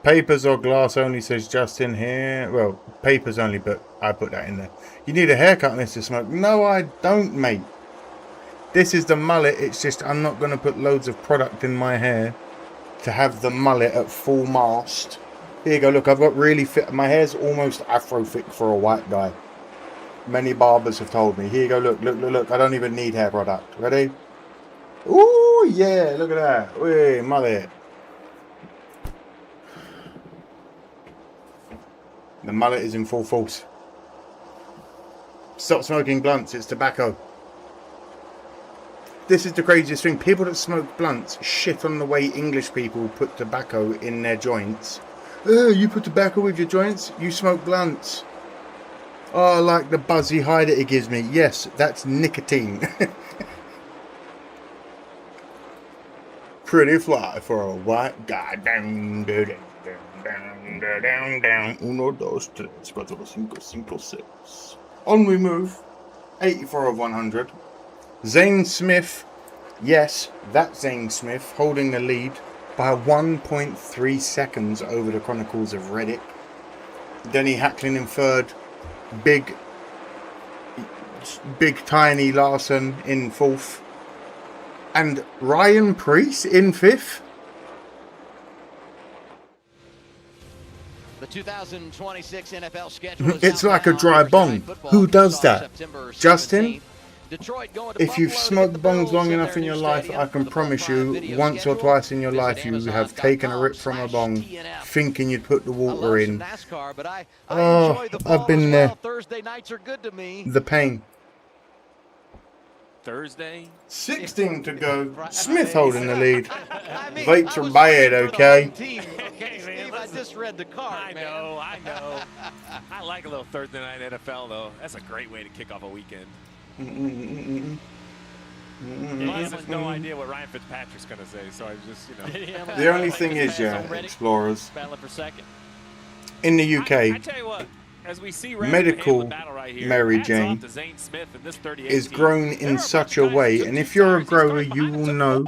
Papers or glass only, says Justin here. Well, papers only, but I put that in there. You need a haircut, Mr. Smoke. No, I don't, mate. This is the mullet. It's just I'm not going to put loads of product in my hair to have the mullet at full mast. Here you go. Look, I've got really fit. My hair's almost afro thick for a white guy. Many barbers have told me. Here you go. Look. I don't even need hair product. Ready? Ooh, yeah. Look at that. Wait, mullet. The mullet is in full force. Stop smoking blunts. It's tobacco. This is the craziest thing. People that smoke blunts shit on the way English people put tobacco in their joints. Oh, you put tobacco with your joints? You smoke blunts. Oh, I like the buzzy high that it gives me. Yes, that's nicotine. Pretty fly for a white guy. Down, down, down, down, down. Uno, dos, tres, cuatro, cinco, cinco, seis. On we move. 84 of 100. Zane Smith. Yes, that's Zane Smith holding the lead by 1.3 seconds over the Chronicles of Reddick. Denny Hacklin in third. Big Tiny Larson in fourth. And Ryan Preece in fifth. The 2026 NFL schedule is It's out like a now. dry bong. Thursday night Who football does kicks off that? September Justin? 17th. Detroit going to If you've Buffalo to hit the smoked bongs Bills long in enough their in new your life, stadium I for can the promise full-time you, video once or schedule. twice in your Visit life, you have taken a rip from a bong, thinking you'd put the I water love some in. NASCAR, but I Oh, enjoy the ball I've been as there. well. Thursday nights are good to me. The pain. Thursday. 16 to go. Smith holding the lead. Vapes are bad, okay? Okay, man. I just read the card, I know. I like a little Thursday night NFL, though. That's a great way to kick off a weekend. Plus, there's no idea what Ryan Fitzpatrick's going to say, so I just, The only thing is, Explorers, Battling for second. in the UK, I tell you what, as we see medical right here, Mary hats Jane off to Zane Smith and this 38 is team. grown in such a way, and if you're a grower, you will know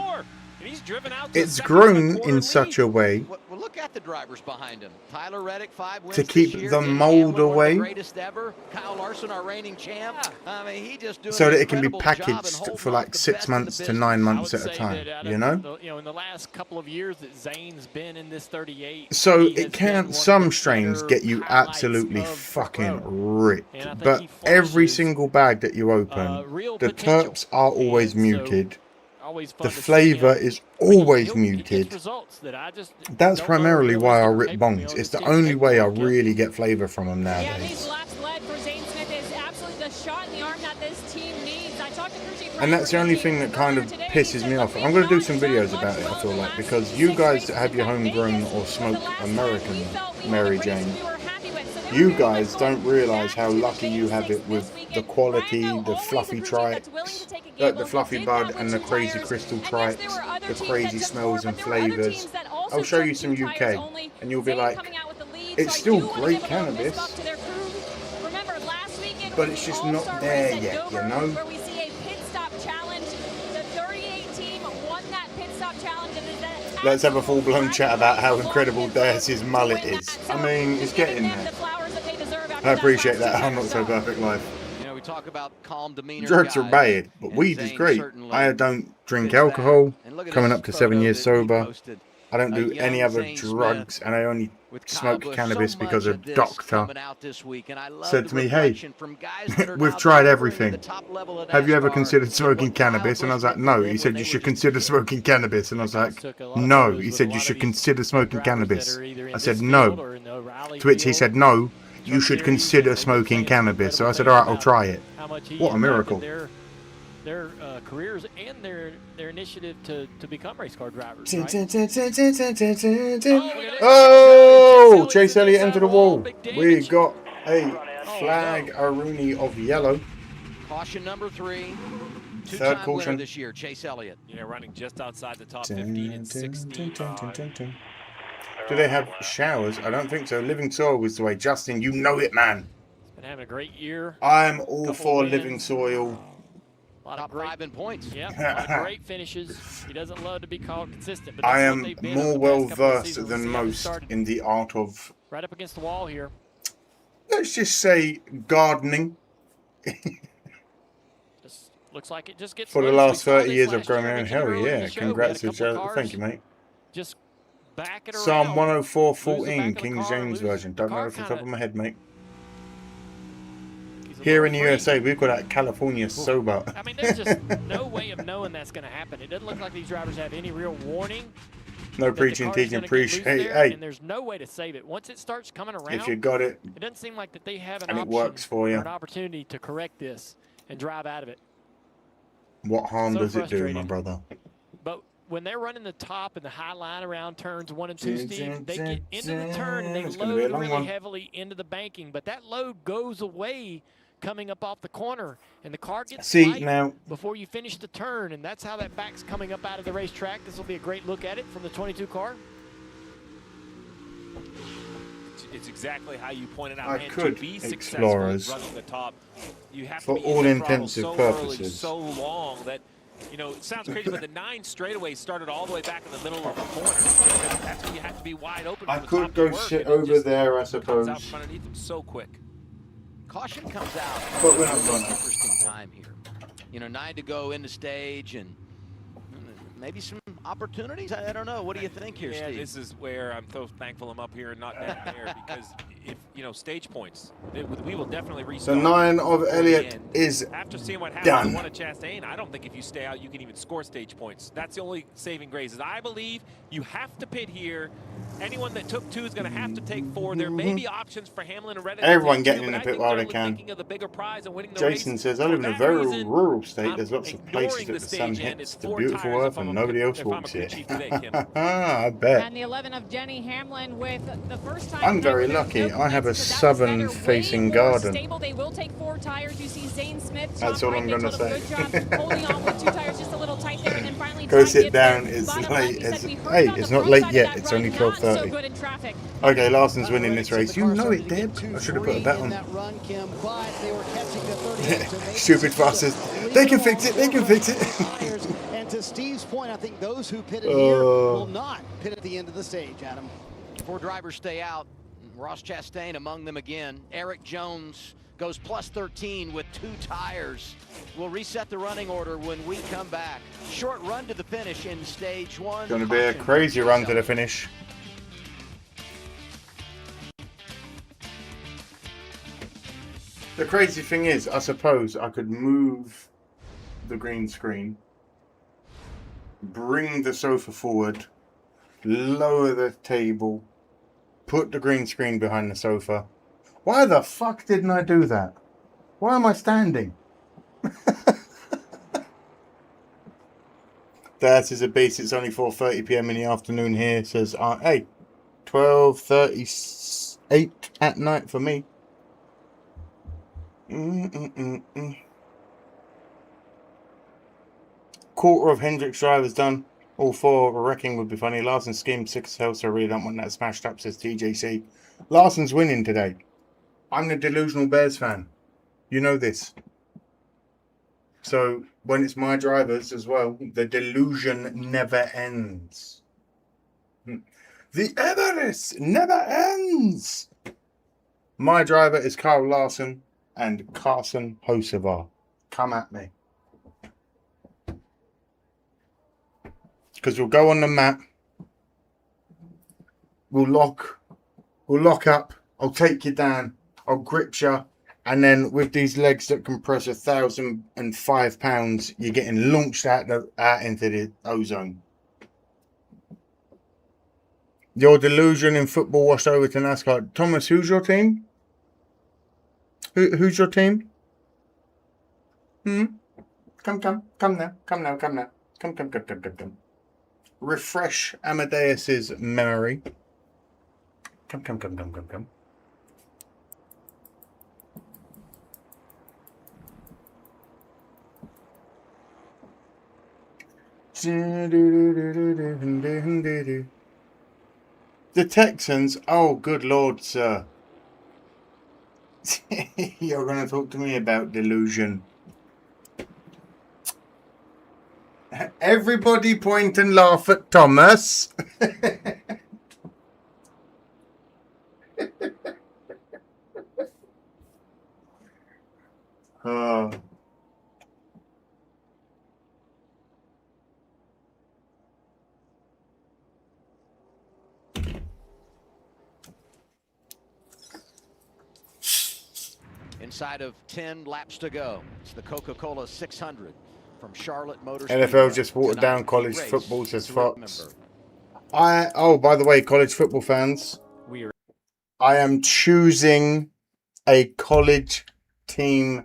it's grown in such a way Well, look at the drivers behind him. Tyler Reddick, 5 wins to keep this year. the Denny mold Hamlin, one of the away greatest ever. Kyle Larson, our reigning champ. I mean, he just doing so an that it can be incredible job and packaged holding for off like the 6 best in the months to business. 9 I months would at a say time, that out you of know? in the last couple of years that Zane's been in this 38. So he it has been can't, one of some the strains better get you highlights absolutely of the fucking road. ripped, And I think but he every flashes, single bag that you open, real the potential. terps are always And so, muted. always fun The to see flavour him. is always He gets muted. results that I just That's don't know primarily why I realistic rip capable- bongs. you know, It's the team's only way I capable of really get flavour from them Yeah, nowadays. these laps led for Zane Smith is absolutely the shot in the arm that this team needs. I talked to crew chief And that's the only thing that kind of pisses me off. I'm going to do some videos about it, I feel like, because you guys that have your homegrown or smoked American Mary Jane, you guys don't realise how lucky you have it with the quality, the fluffy trikes, the fluffy bud and the crazy crystal trikes, the crazy smells and flavours. I'll show you some UK and you'll be like, it's still great cannabis, but it's just not there yet, you know? Where we see a pit stop challenge. The 38 team won that pit stop challenge. And Let's have a full-blown chat about how incredible Deus's mullet is. I mean, it's getting there. I appreciate that. I'm not so perfect life. You know, we talk about calm demeanor. Drugs are guys, bad, but and weed is Zane great. certainly I don't drink fits that. alcohol, And look at coming this up to photo 7 years that he sober. posted. I don't do A any young other Zane drugs, Smith and I only with Kyle smoke Busch. cannabis So because much a of this doctor coming out this week, and I love said the to me, hey, reflection from guys that are we've now tried delivering everything. at the top level of Have you ever NASCAR considered and smoking what Kyle cannabis? And I was Busch like, no. did He said when you they should were consider just smoking cannabis. And I was like, took a lot of no. photos He with said a you lot should of consider smoking drivers that cannabis. are either in I said this no. field or in the rally To which he field. said, no, you Truck should series, consider and smoking saying some cannabis. So I incredible said, things all right, I'll about try it. how much he What a impacted miracle. Their careers and their initiative to become race car drivers. Tin, Right? tin, tin, tin, tin, tin, tin, tin, tin. Oh, Chase Elliott into the wall. We got a flag, a Rooney of yellow. Caution number 3. Third Two-time caution. winner this year, Chase Elliott. Yeah, running just outside the top 15 and 16. Do they have showers? I don't think so. Living soil was the way. Justin, you know it, man. Been having a great year. I'm all for living soil. A lot Top of great, 5 in points. Yeah, a lot of great finishes. He doesn't love to be called consistent, but I that's am what they've been more over the well past couple of versed seasons. than See how they most started. in the art of, Right up against the wall here. let's just say, gardening. Just looks like it just gets For the loose. We last saw 30 this years I've last grown year. my I own. mentioned Hell earlier in yeah. the show, Congrats we had to a couple Joe. cars Thank you, mate. Just back it Psalm around. 104:14, King James Version. Don't know off the top of my head, mate. Here in the USA, we've got that California sober. I mean, there's just no way of knowing that's going to happen. It doesn't look like these drivers have any real warning. No that the preaching, car is teaching, gonna get loose preach. there, Hey, and there's no way to save it. Once it starts coming around, if you got it, it doesn't seem like that they have an and it option works for you. or an opportunity to correct this and drive out of it. what harm So does it do, my frustrating. brother? But when they're running the top and the high line around turns 1 and 2, Steve, they get into the turn and they It's gonna be a load long really one. heavily into the banking. But that load goes away coming up off the corner, and the car gets See, light now- before you finish the turn, and that's how that back's coming up out of the racetrack. This will be a great look at it from the 22 car. It's exactly how you pointed out, I man. could, To be Explorers, successful running the top, you have for to be all in the throttle intensive so purposes. early, so long that You know, it sounds crazy, but the 9 straightaways started all the way back in the middle of the corner. That's when you have to be wide open. I from the could top go to work, sit and it over just there, I comes suppose. out from underneath them so quick. Caution comes out. But we're not going to. Interesting time here. You know, 9 to go in the stage, and maybe some opportunities. I don't know. What do you think here, Yeah, Steve? this is where I'm so thankful I'm up here and not down there, because if, you know, stage points, we will definitely The restart. 9 of before the Elliott end. is After seeing what happened done. to one at Chastain, I don't think if you stay out, you can even score stage points. That's the only saving grace. Is I believe you have to pit here. Anyone that took 2 is going to have to take 4. There may be options for Hamlin and Reddick. Everyone to take getting 2, in the but pit I while they think they're can. thinking of the bigger prize and winning the Jason race. says, I For live in a that very reason, rural state. I'm There's lots of places ignoring that the the sun stage end. hits It's the 4 beautiful tires earth if I'm and a nobody crew- else if I'm a walks crew it. chief today, Kim. I bet. And the 11 of Jenny Hamlin with the first time. I'm very lucky. I have a southern facing garden. Stable. They will take 4 tires. You see Zane Smith. That's top all right. I'm They going to told him say. good job holding on with 2 tires just a little tight there, and then finally Go Ty sit gets down. there. It's Bottom late. left, he said, "We heard Hey, it on it's the not front late side of yet. that It's run, only not so 12:30. good in traffic." Okay, Larson's winning Reddick this said race. the You car know started it, to get Deb. too I should have free put that in on. that run, Kim, but they were catching the 38, so maybe Stupid it's just fastest. to leave They it can alone, fix it. They can fix it. tires. And to Steve's point, I think those who pitted here will not pit at the end of the stage, Adam. 4 drivers stay out. Ross Chastain among them again. Eric Jones goes plus 13 with 2 tires. We'll reset the running order when we come back. Short run to the finish in stage 1. Going to be a crazy run to the finish. The crazy thing is, I suppose I could move the green screen, bring the sofa forward, lower the table, put the green screen behind the sofa. Why the fuck didn't I do that? Why am I standing? That is a beast. It's only 4:30 p.m. in the afternoon here. It says, hey, 12:38 at night for me. Quarter of Hendrick's drivers done. All 4 wrecking would be funny. Larson schemed 6 hell, so I really don't want that smashed up, says TJC. Larson's winning today. I'm the delusional Bears fan. You know this. So when it's my drivers as well, the delusion never ends. The avarice never ends. My driver is Kyle Larson and Carson Hocevar. Come at me. Because we'll go on the map. We'll lock up. I'll take you down. I'll grip you. And then with these legs that compress 1,005 pounds, you're getting launched out into the ozone. Your delusion in football washed over to NASCAR. Thomas, who's your team? Who's your team? Come now. Come. Refresh Amadeus's memory. Come. The Texans, oh good lord, sir. You're going to talk to me about delusion. Everybody point and laugh at Thomas. Oh. Inside of 10 laps to go. It's the Coca-Cola 600 from Charlotte Motor NFL Speedway. just watered Tonight, down college race football, says to Fox. remember. Oh, by the way, college football fans, I am choosing a college team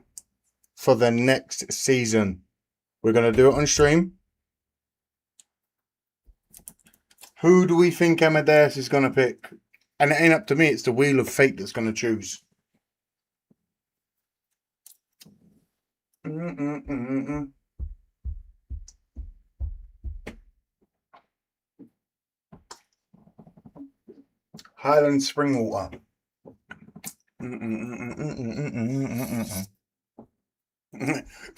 for the next season. We're going to do it on stream. Who do we think Amadeus is going to pick? And it ain't up to me. It's the wheel of fate that's going to choose. Highland spring water.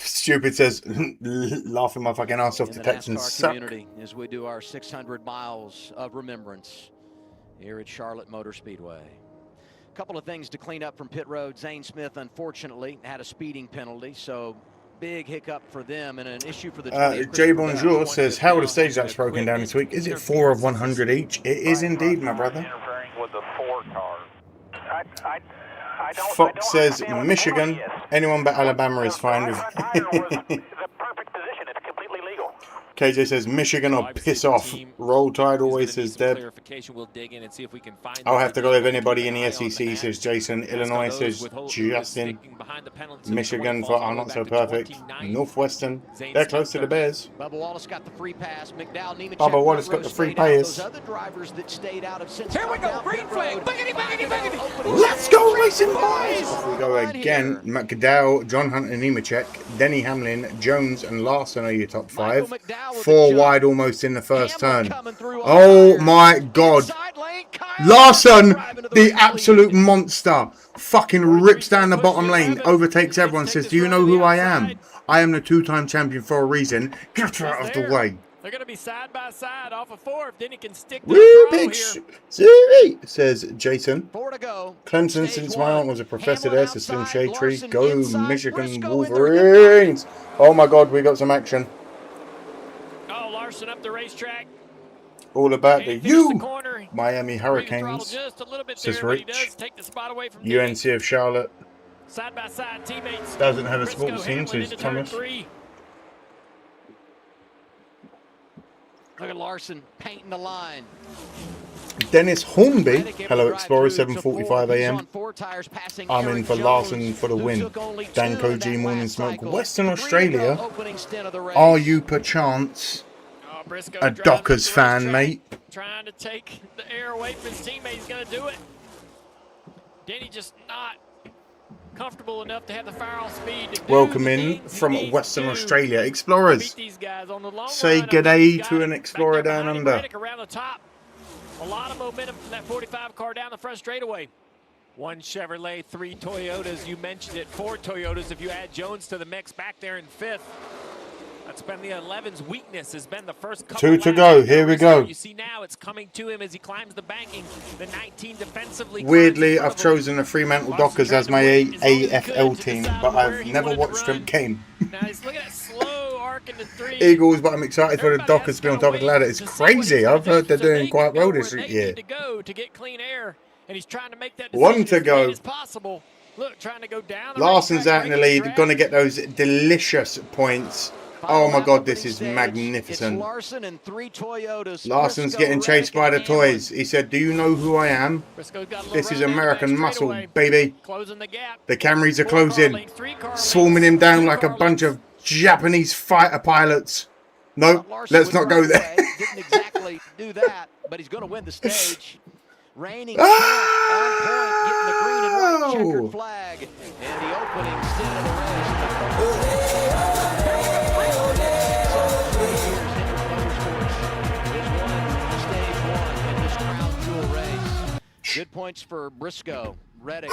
Stupid says, laughing my fucking ass off in to the Texans NASCAR suck. community as we do our 600 miles of remembrance here at Charlotte Motor Speedway. A couple of things to clean up from pit road. Zane Smith, unfortunately, had a speeding penalty, so big hiccup for them and an issue for the 20th. Jay Bonjour says, how are the stage laps broken down this week? Is it 4 of 100 each? It is indeed, my brother. With the 4 car. Fox says, Michigan. Anyone but Alabama is fine with. KJ says, Michigan or piss off. Roll Tide always says Deb. I'll have to go with anybody in the SEC, says Jason. Illinois says Justin. Michigan for are not so perfect. Northwestern, they're close to the Bears. Bubba Wallace got the free pass. McDowell, Nemechek, Bubba Wallace got the free payers. Those other drivers that stayed out of Here we go, green flag. Biggity, biggity, biggity. Let's go racing, boys! Off we go again. McDowell, John Hunter, Nemechek, Denny Hamlin, Jones, and Larson are your top 5. 4 wide almost in the first turn. Oh my god. Larson, the absolute monster, fucking rips down the bottom lane, overtakes everyone, says, do you know who I am? I am the 2-time champion for a reason. Get out of the way. They're going to be side by side off of 4 if Denny can stick Woo, to big says Jason. Clemson, since my aunt was a professor there, so Slim Shade Go Michigan Wolverines. Oh my god, we got some action. Oh, Larson up the racetrack. All about the Miami Hurricanes, says Rich. UNC of Charlotte. Side by side teammates. Doesn't have a sports team, says Thomas. Look at Larson painting the line. Dennis Hornby. Hello, Explorer, 7:45 a.m. I'm in for Larson for the win. Dan Koji, Morning Smoke. Western Australia. Are you perchance a Dockers fan, mate? Trying to take the air away from his teammate. He's going to do it. Denny just not comfortable enough to have the fire off speed. Welcome in from Western Australia. Explorers, say g'day to an Explorer down under. Around the top. A lot of momentum from that 45 car down the front straightaway. 1 Chevrolet, 3 Toyotas. You mentioned it, 4 Toyotas if you add Jones to the mix back there in 5th. That's been the 11's weakness, has been the first couple 2 to go. Here we go. You see now it's coming to him as he climbs the banking. The 19 defensively. Weirdly, I've chosen the Fremantle Dockers as my AFL team, but I've never watched them game. Now he's looking at slow arc into 3. Eagles, but I'm excited for the Dockers to be on top of the ladder. It's crazy. I've heard they're doing quite well this year. To go to get clean air, and he's trying to make that 1 to go. as possible. Look, trying to go down. Larson's out in the lead, going to get those delicious points. Oh my god, this is magnificent. Larson and 3 Toyotas. Larson's getting chased by the toys. He said, do you know who I am? This is American muscle, baby. The Camrys are closing, swarming him down like a bunch of Japanese fighter pilots. No, let's not go there. Didn't exactly do that, but he's going to win the stage. Reigning on point, getting the green and white checkered flag in the opening stint of the race. Good points for Briscoe, Reddick,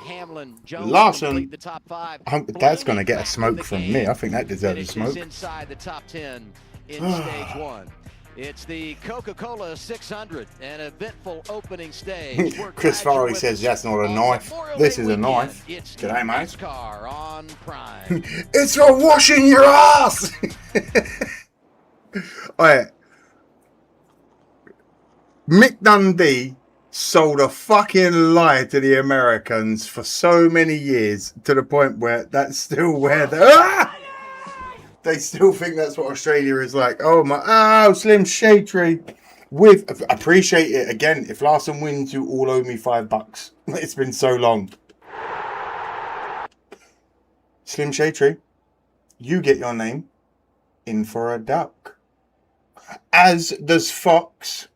Hamlin, Jones. Larson, the top 5. That's going to get a smoke from me. I think that deserves a smoke. Inside the top 10 in stage 1. It's the Coca-Cola 600, an eventful opening stage. Chris Farley says that's not a knife. This is a knife. G'day, mate. NASCAR on Prime. It's for washing your ass. Alright. Mick Dundee sold a fucking lie to the Americans for so many years to the point where that's still where they still think that's what Australia is like. Oh Slim Shady with appreciate it again. If Larson wins, you all owe me $5. It's been so long. Slim Shady, you get your name in for a duck. As does Fox.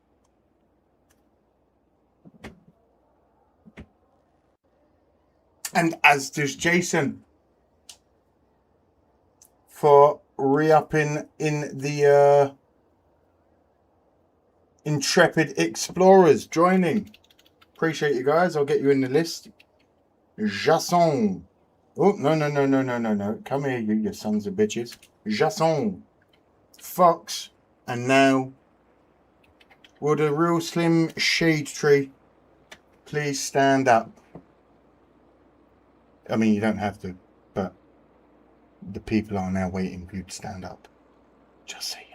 And as does Jason for re-upping in the Intrepid Explorers joining. Appreciate you guys. I'll get you in the list. Jason Oh, no, no, no, no, no, no, no. Come here, you sons of bitches. Jason, Fox, and now, would a real slim shade tree please stand up? I mean, you don't have to, but the people are now waiting for you to stand up. Just saying.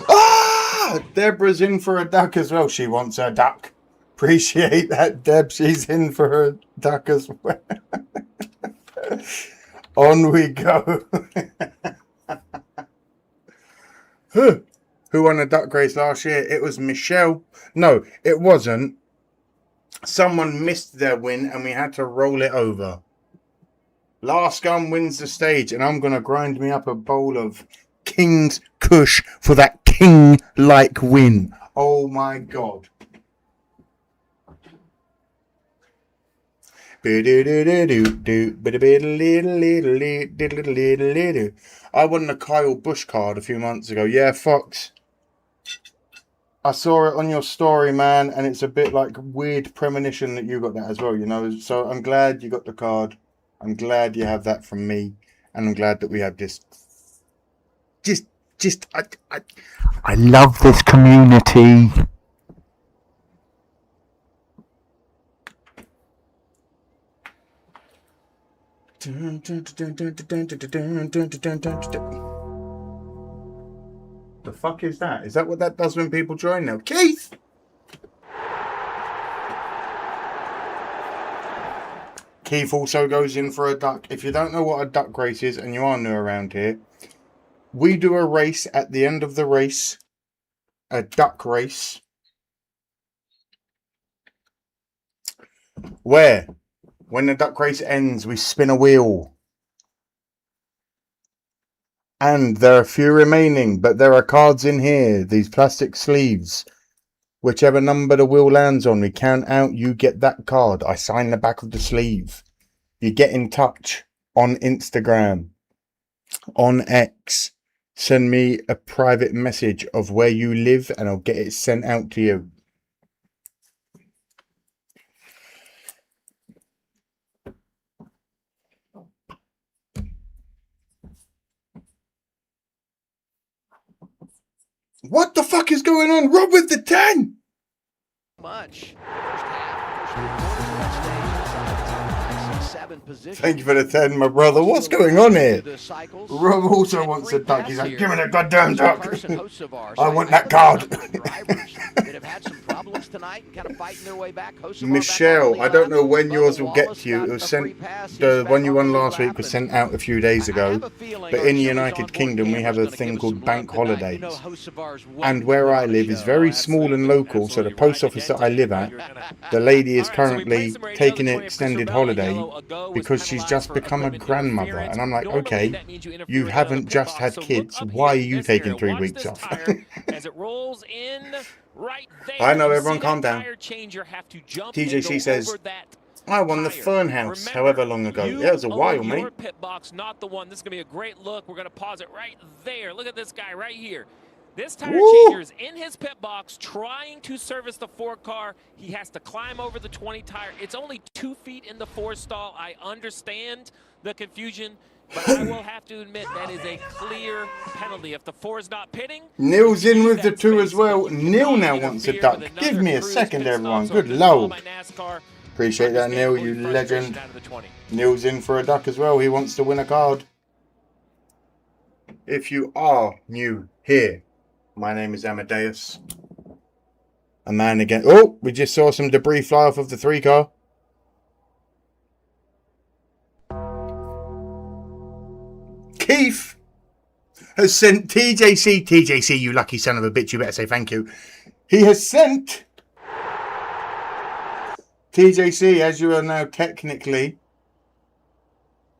Ah! Deborah's in for a duck as well. She wants her duck. Appreciate that, Deb. She's in for her duck as well. On we go. Who won a duck race last year? It was Michelle. No, it wasn't. Someone missed their win and we had to roll it over. Last gun wins the stage, and I'm going to grind me up a bowl of King's Kush for that king-like win. Oh my God. I won the Kyle Busch card a few months ago. Yeah, Fox. I saw it on your story, man, and it's a bit like weird premonition that you got that as well, you know. So I'm glad you got the card. I'm glad you have that from me, and I'm glad that we have this. I love this community. The fuck is that? Is that what that does when people join now? Keith! Keith also goes in for a duck. If you don't know what a duck race is and you are new around here, we do a race at the end of the race, a duck race, where when the duck race ends, we spin a wheel. And there are a few remaining, but there are cards in here, these plastic sleeves. Whichever number the wheel lands on, we count out, you get that card. I sign the back of the sleeve. You get in touch on Instagram, on X. Send me a private message of where you live and I'll get it sent out to you. What the fuck is going on? Rob with the 10! Much. First half, first 3 quarters of that stage, 7 positions. Thank you for the 10, my brother. What's going on here? Rob also wants a duck. He's like, give me the goddamn duck. I want that card. Michelle, I don't know when yours will get to you. It was sent. The one you won last week was sent out a few days ago. But in the United Kingdom, we have a thing called bank holidays. And where I live is very small and local. So the post office that I live at, the lady is currently taking an extended holiday because she's just become a grandmother. And I'm like, okay, you haven't just had kids. Why are you taking 3 weeks off? I know, everyone calm down. TJC says, I won the Fern House however long ago. Yeah, it was a while, mate. Pit box, not the one. This is going to be a great look. We're going to pause it right there. Look at this guy right here. This tire changer is in his pit box trying to service the 4 car. He has to climb over the 20 tire. It's only 2 feet in the 4 stall. I understand the confusion, but I will have to admit that is a clear penalty. If the 4 is not pitting, Neil's in with the 2 as well. Neil now wants a duck. Give me a second, everyone. Good lord. Appreciate that, Neil, you legend. Neil's in for a duck as well. He wants to win a card. If you are new here, my name is Amadeus. A man again. Oh, we just saw some debris fly off of the 3 car. Keith has sent TJC. TJC, you lucky son of a bitch. You better say thank you. He has sent TJC, as you are now technically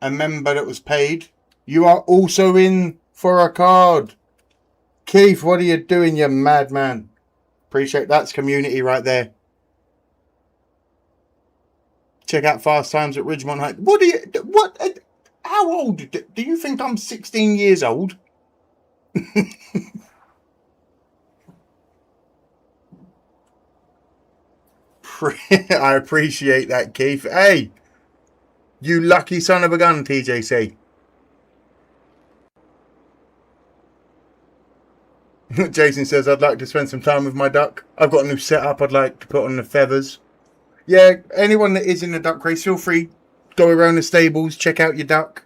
a member that was paid, you are also in for a card. Keith, what are you doing, you madman? Appreciate that's community right there. Check out Fast Times at Ridgemont Heights. What do you... What... How old? Do you think I'm 16 years old? I appreciate that, Keith. Hey, You lucky son of a gun, TJC. Jason says, I'd like to spend some time with my duck. I've got a new setup I'd like to put on the feathers. Yeah, anyone that is in the duck race, feel free. Go around the stables, check out your duck.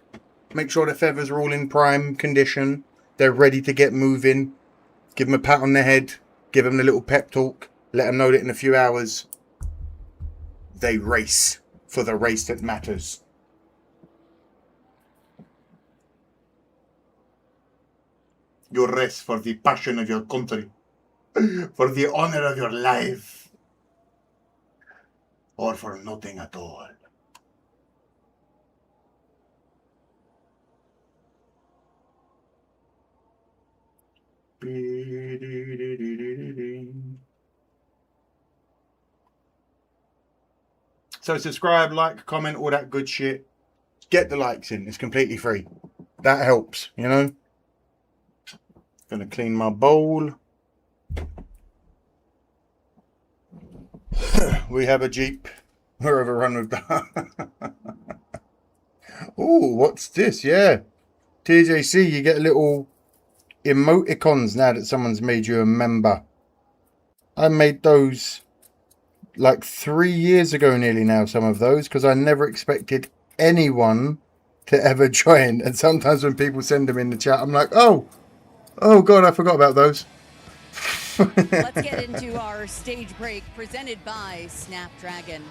Make sure the feathers are all in prime condition. They're ready to get moving. Give them a pat on the head. Give them a little pep talk. Let them know that in a few hours, they race for the race that matters. You race for the passion of your country. For the honor of your life. Or for nothing at all. So subscribe, like, comment, all that good shit. Get the likes in. It's completely free. That helps, you know. Gonna clean my bowl. We have a Jeep. We're overrun with that. Oh, what's this? Yeah. TJC, you get little emoticons now that someone's made you a member. I made those like 3 years ago nearly now, some of those, because I never expected anyone to ever join. And sometimes when people send them in the chat, I'm like, oh God, I forgot about those. Let's get into our stage break presented by Snapdragon.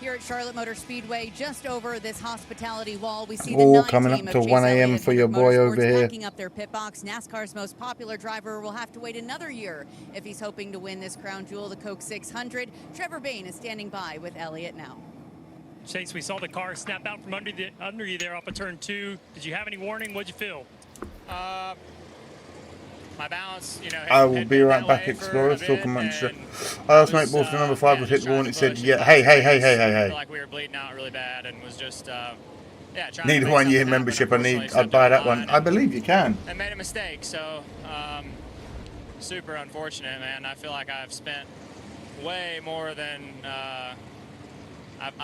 Here at Charlotte Motor Speedway, just over this hospitality wall, we see the 9 coming team up of to Chase 1 a.m. Elliott for your boy Motorsports over here. packing up their pit box. NASCAR's most popular driver will have to wait another year if he's hoping to win this crown jewel, the Coke 600. Trevor Bayne is standing by with Elliott now. Chase, we saw the car snap out from under you there off of turn 2. Did you have any warning? What'd you feel? My balance, you know. I will be right back, Explorers. Talking monster. I asked mate Wolf for number 5 was hit the wall and it said, yeah, hey. Like we were bleeding out really bad and was just, yeah, trying Need to a 1 year membership. I'd buy that one. I believe you can. I made a mistake, so super unfortunate, man. I feel like I've spent way more than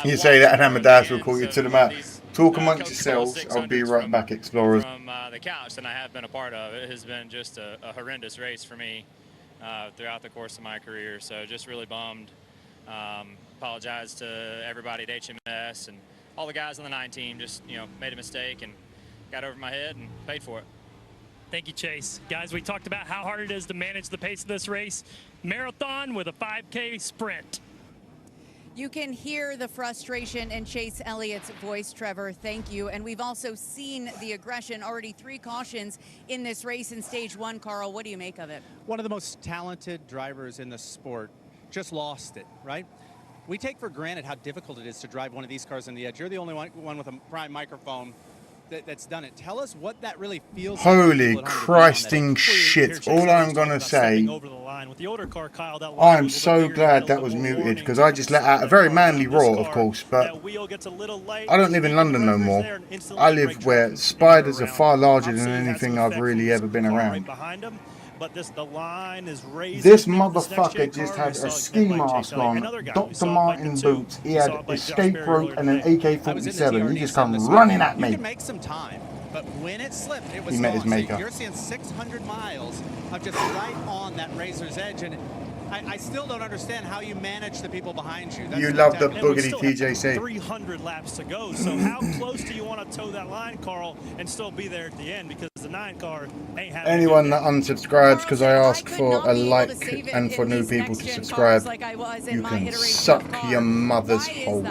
You say that and Amadeus will call you to the mat. Talk amongst yourselves. I'll be right back, Explorers. From the couch than I have been a part of. It has been just a horrendous race for me throughout the course of my career. So just really bummed. Apologize to everybody at HMS and all the guys on the 9 team. Just, you know, made a mistake and got over my head and paid for it. Thank you, Chase. Guys, we talked about how hard it is to manage the pace of this race. Marathon with a 5K sprint. You can hear the frustration in Chase Elliott's voice, Trevor. Thank you. And we've also seen the aggression, already 3 cautions in this race in stage 1. Carl, what do you make of it? One of the most talented drivers in the sport just lost it, right? We take for granted how difficult it is to drive one of these cars on the edge. You're the only one with a prime microphone that's done it. Tell us what that really feels like. Holy Christing shit. All I'm going to say, I'm so glad that was muted because I just let out a very manly roar, of course, but I don't live in London no more. I live where spiders are far larger than anything I've really ever been around. But the line is raised. This motherfucker just had a ski mask on, Dr. Martin boots. He had escape rope and an AK-47. He just come running at me. You can make some time, but when it slipped, it was He met his maker. So you're seeing 600 miles of just right on that razor's edge, and I still don't understand how you manage the people behind you. You love the boogity TJC. 300 laps to go. So how close do you want to toe that line, Carl, and still be there at the end? Because the 9 car ain't having Anyone that unsubscribes because I ask for a like and for new people to subscribe, you can suck your mother's hole.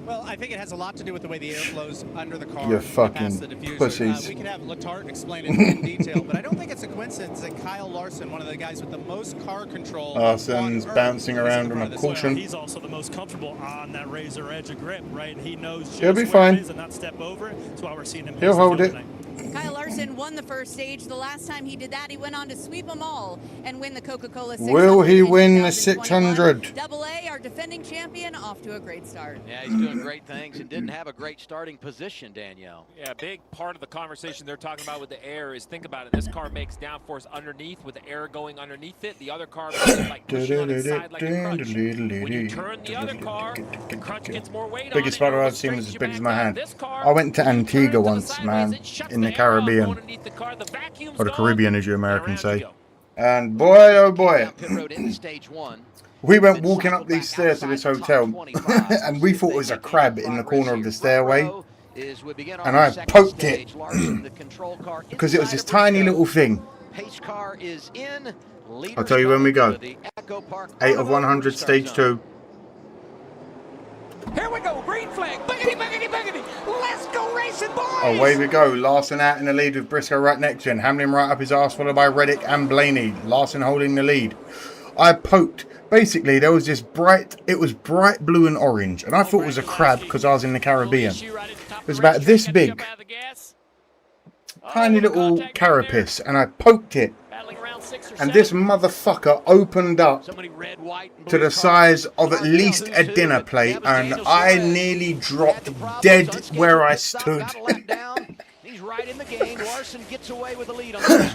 Well, I think it has a lot to do with the way the air flows under the car. You're fucking pussies. We could have Letarte explain it in detail, but I don't think it's a coincidence that Kyle Larson, one of the guys with the most car control, Larson's bouncing around on a caution. He's also the most comfortable on that razor edge of grip, right? He knows just He'll be where fine. it is and not step over it. That's why we're seeing him. He'll hold it. Kyle Larson Larson won the first stage. The last time he did that, he went on to sweep them all and win the Coca-Cola 600. Will he in win the 2021. 600? Double A, our defending champion, off to a great start. Yeah, he's doing great things and didn't have a great starting position, Danielle. Yeah, a big part of the conversation they're talking about with the air is, think about it, this car makes downforce underneath with the air going underneath it. The other car makes like pushing on its side like a crunch. When you turn the other car, the crunch gets more weight on it. Biggest spider I've seen was as big as my hand. I went to Antigua once, man, in the Caribbean. Or the Caribbean, as you Americans say. And boy, oh boy. We went walking up these stairs to this hotel, and we thought it was a crab in the corner of the stairway. And I poked it, because it was this tiny little thing. I'll tell you when we go. 8 of 100, stage 2. Here we go, green flag, boogity, boogity, boogity. Let's go racing, boys! Away we go. Larson out in the lead with Briscoe right next to him. Hamlin right up his arse, followed by Reddick and Blaney. Larson holding the lead. I poked. Basically, there was this it was bright blue and orange. And I thought it was a crab because I was in the Caribbean. It was about this big. Tiny little carapace. And I poked it. And this motherfucker opened up to the size of at least a dinner plate, and I nearly dropped dead where I stood.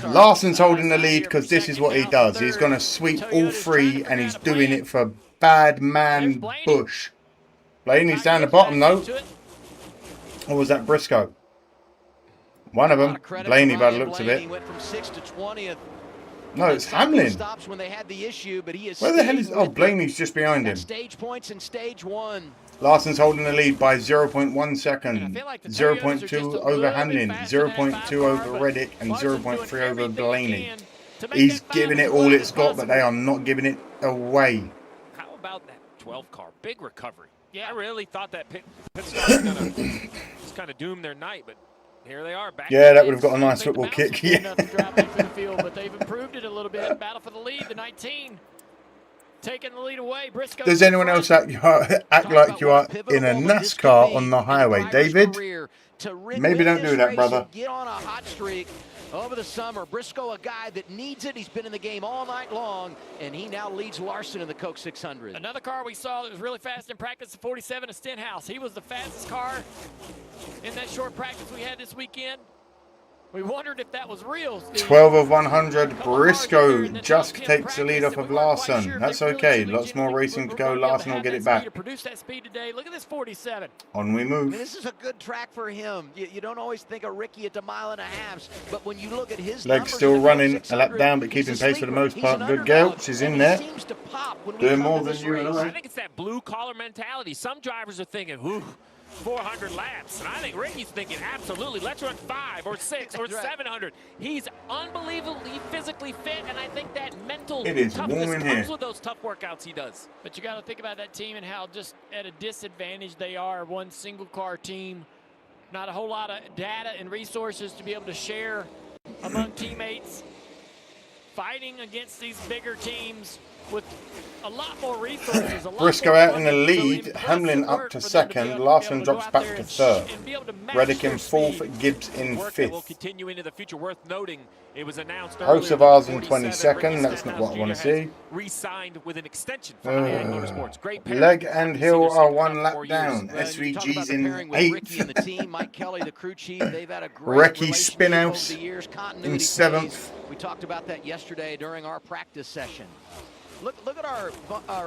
Larson's holding the lead because this is what he does. He's going to sweep all three, and he's doing it for bad man Busch. Blaney's down the bottom though. Or was that Briscoe? One of them. Blaney by the looks of it. No, it's Hamlin. Where the hell is... Oh, Blaney's just behind him. Larson's holding the lead by 0.1 second. 0.2 over Hamlin. 0.2 over Reddick. And 0.3 over Blaney. He's giving it all it's got, but they are not giving it away. How about that 12 car? Big recovery. Yeah, I really thought that pit stop was going to just kind of doom their night, but... Here they are. Back yeah, that would have got a nice football kick. Yeah. But they've improved it a little bit. Battle for the lead. The 19 taking the lead away. Briscoe. Does anyone else act like you are in a NASCAR on the highway, David? Maybe don't do that, brother. Get on a hot streak over the summer. Briscoe, a guy that needs it. He's been in the game all night long, and he now leads Larson in the Coke 600. Another car we saw that was really fast in practice, the 47 of Stenhouse. He was the fastest car in that short practice we had this weekend. We wondered if that was real. 12 of 100. Briscoe just takes the lead off of Larson. That's okay. Lots more racing to go. Larson will get it back. Look at this 47. On we move. This is a good track for him. You don't always think of Ricky at the 1.5 miles, but when you look at his legs still running a lap down, but keeping pace for the most part. Good girl. She's in there. Doing more than you and I think it's that blue collar mentality. Some drivers are thinking, ooh, 400 laps, and I think Ricky's thinking, absolutely, let's run 5 or 6 or 700. He's unbelievably physically fit, and I think that mental toughness comes with those tough workouts he does. But you got to think about that team and how just at a disadvantage they are. One single car team, not a whole lot of data and resources to be able to share among teammates. Fighting against these bigger teams with a lot more resources. Briscoe out in the lead, Hamlin up to second, Larson drops back to third. Reddick in fourth, Gibbs in fifth. Will continue into the future. Worth noting, it was announced Hosevars in 22nd. That's not what I want to see. Re-signed with an extension from Ag Motorsports. Great pair. Leg and Hill are 1 lap down. SVG's in 8th. Mike Kelly, the crew chief, they've had a great Spinhouse in 7th. We talked about that yesterday during our practice session. Look at our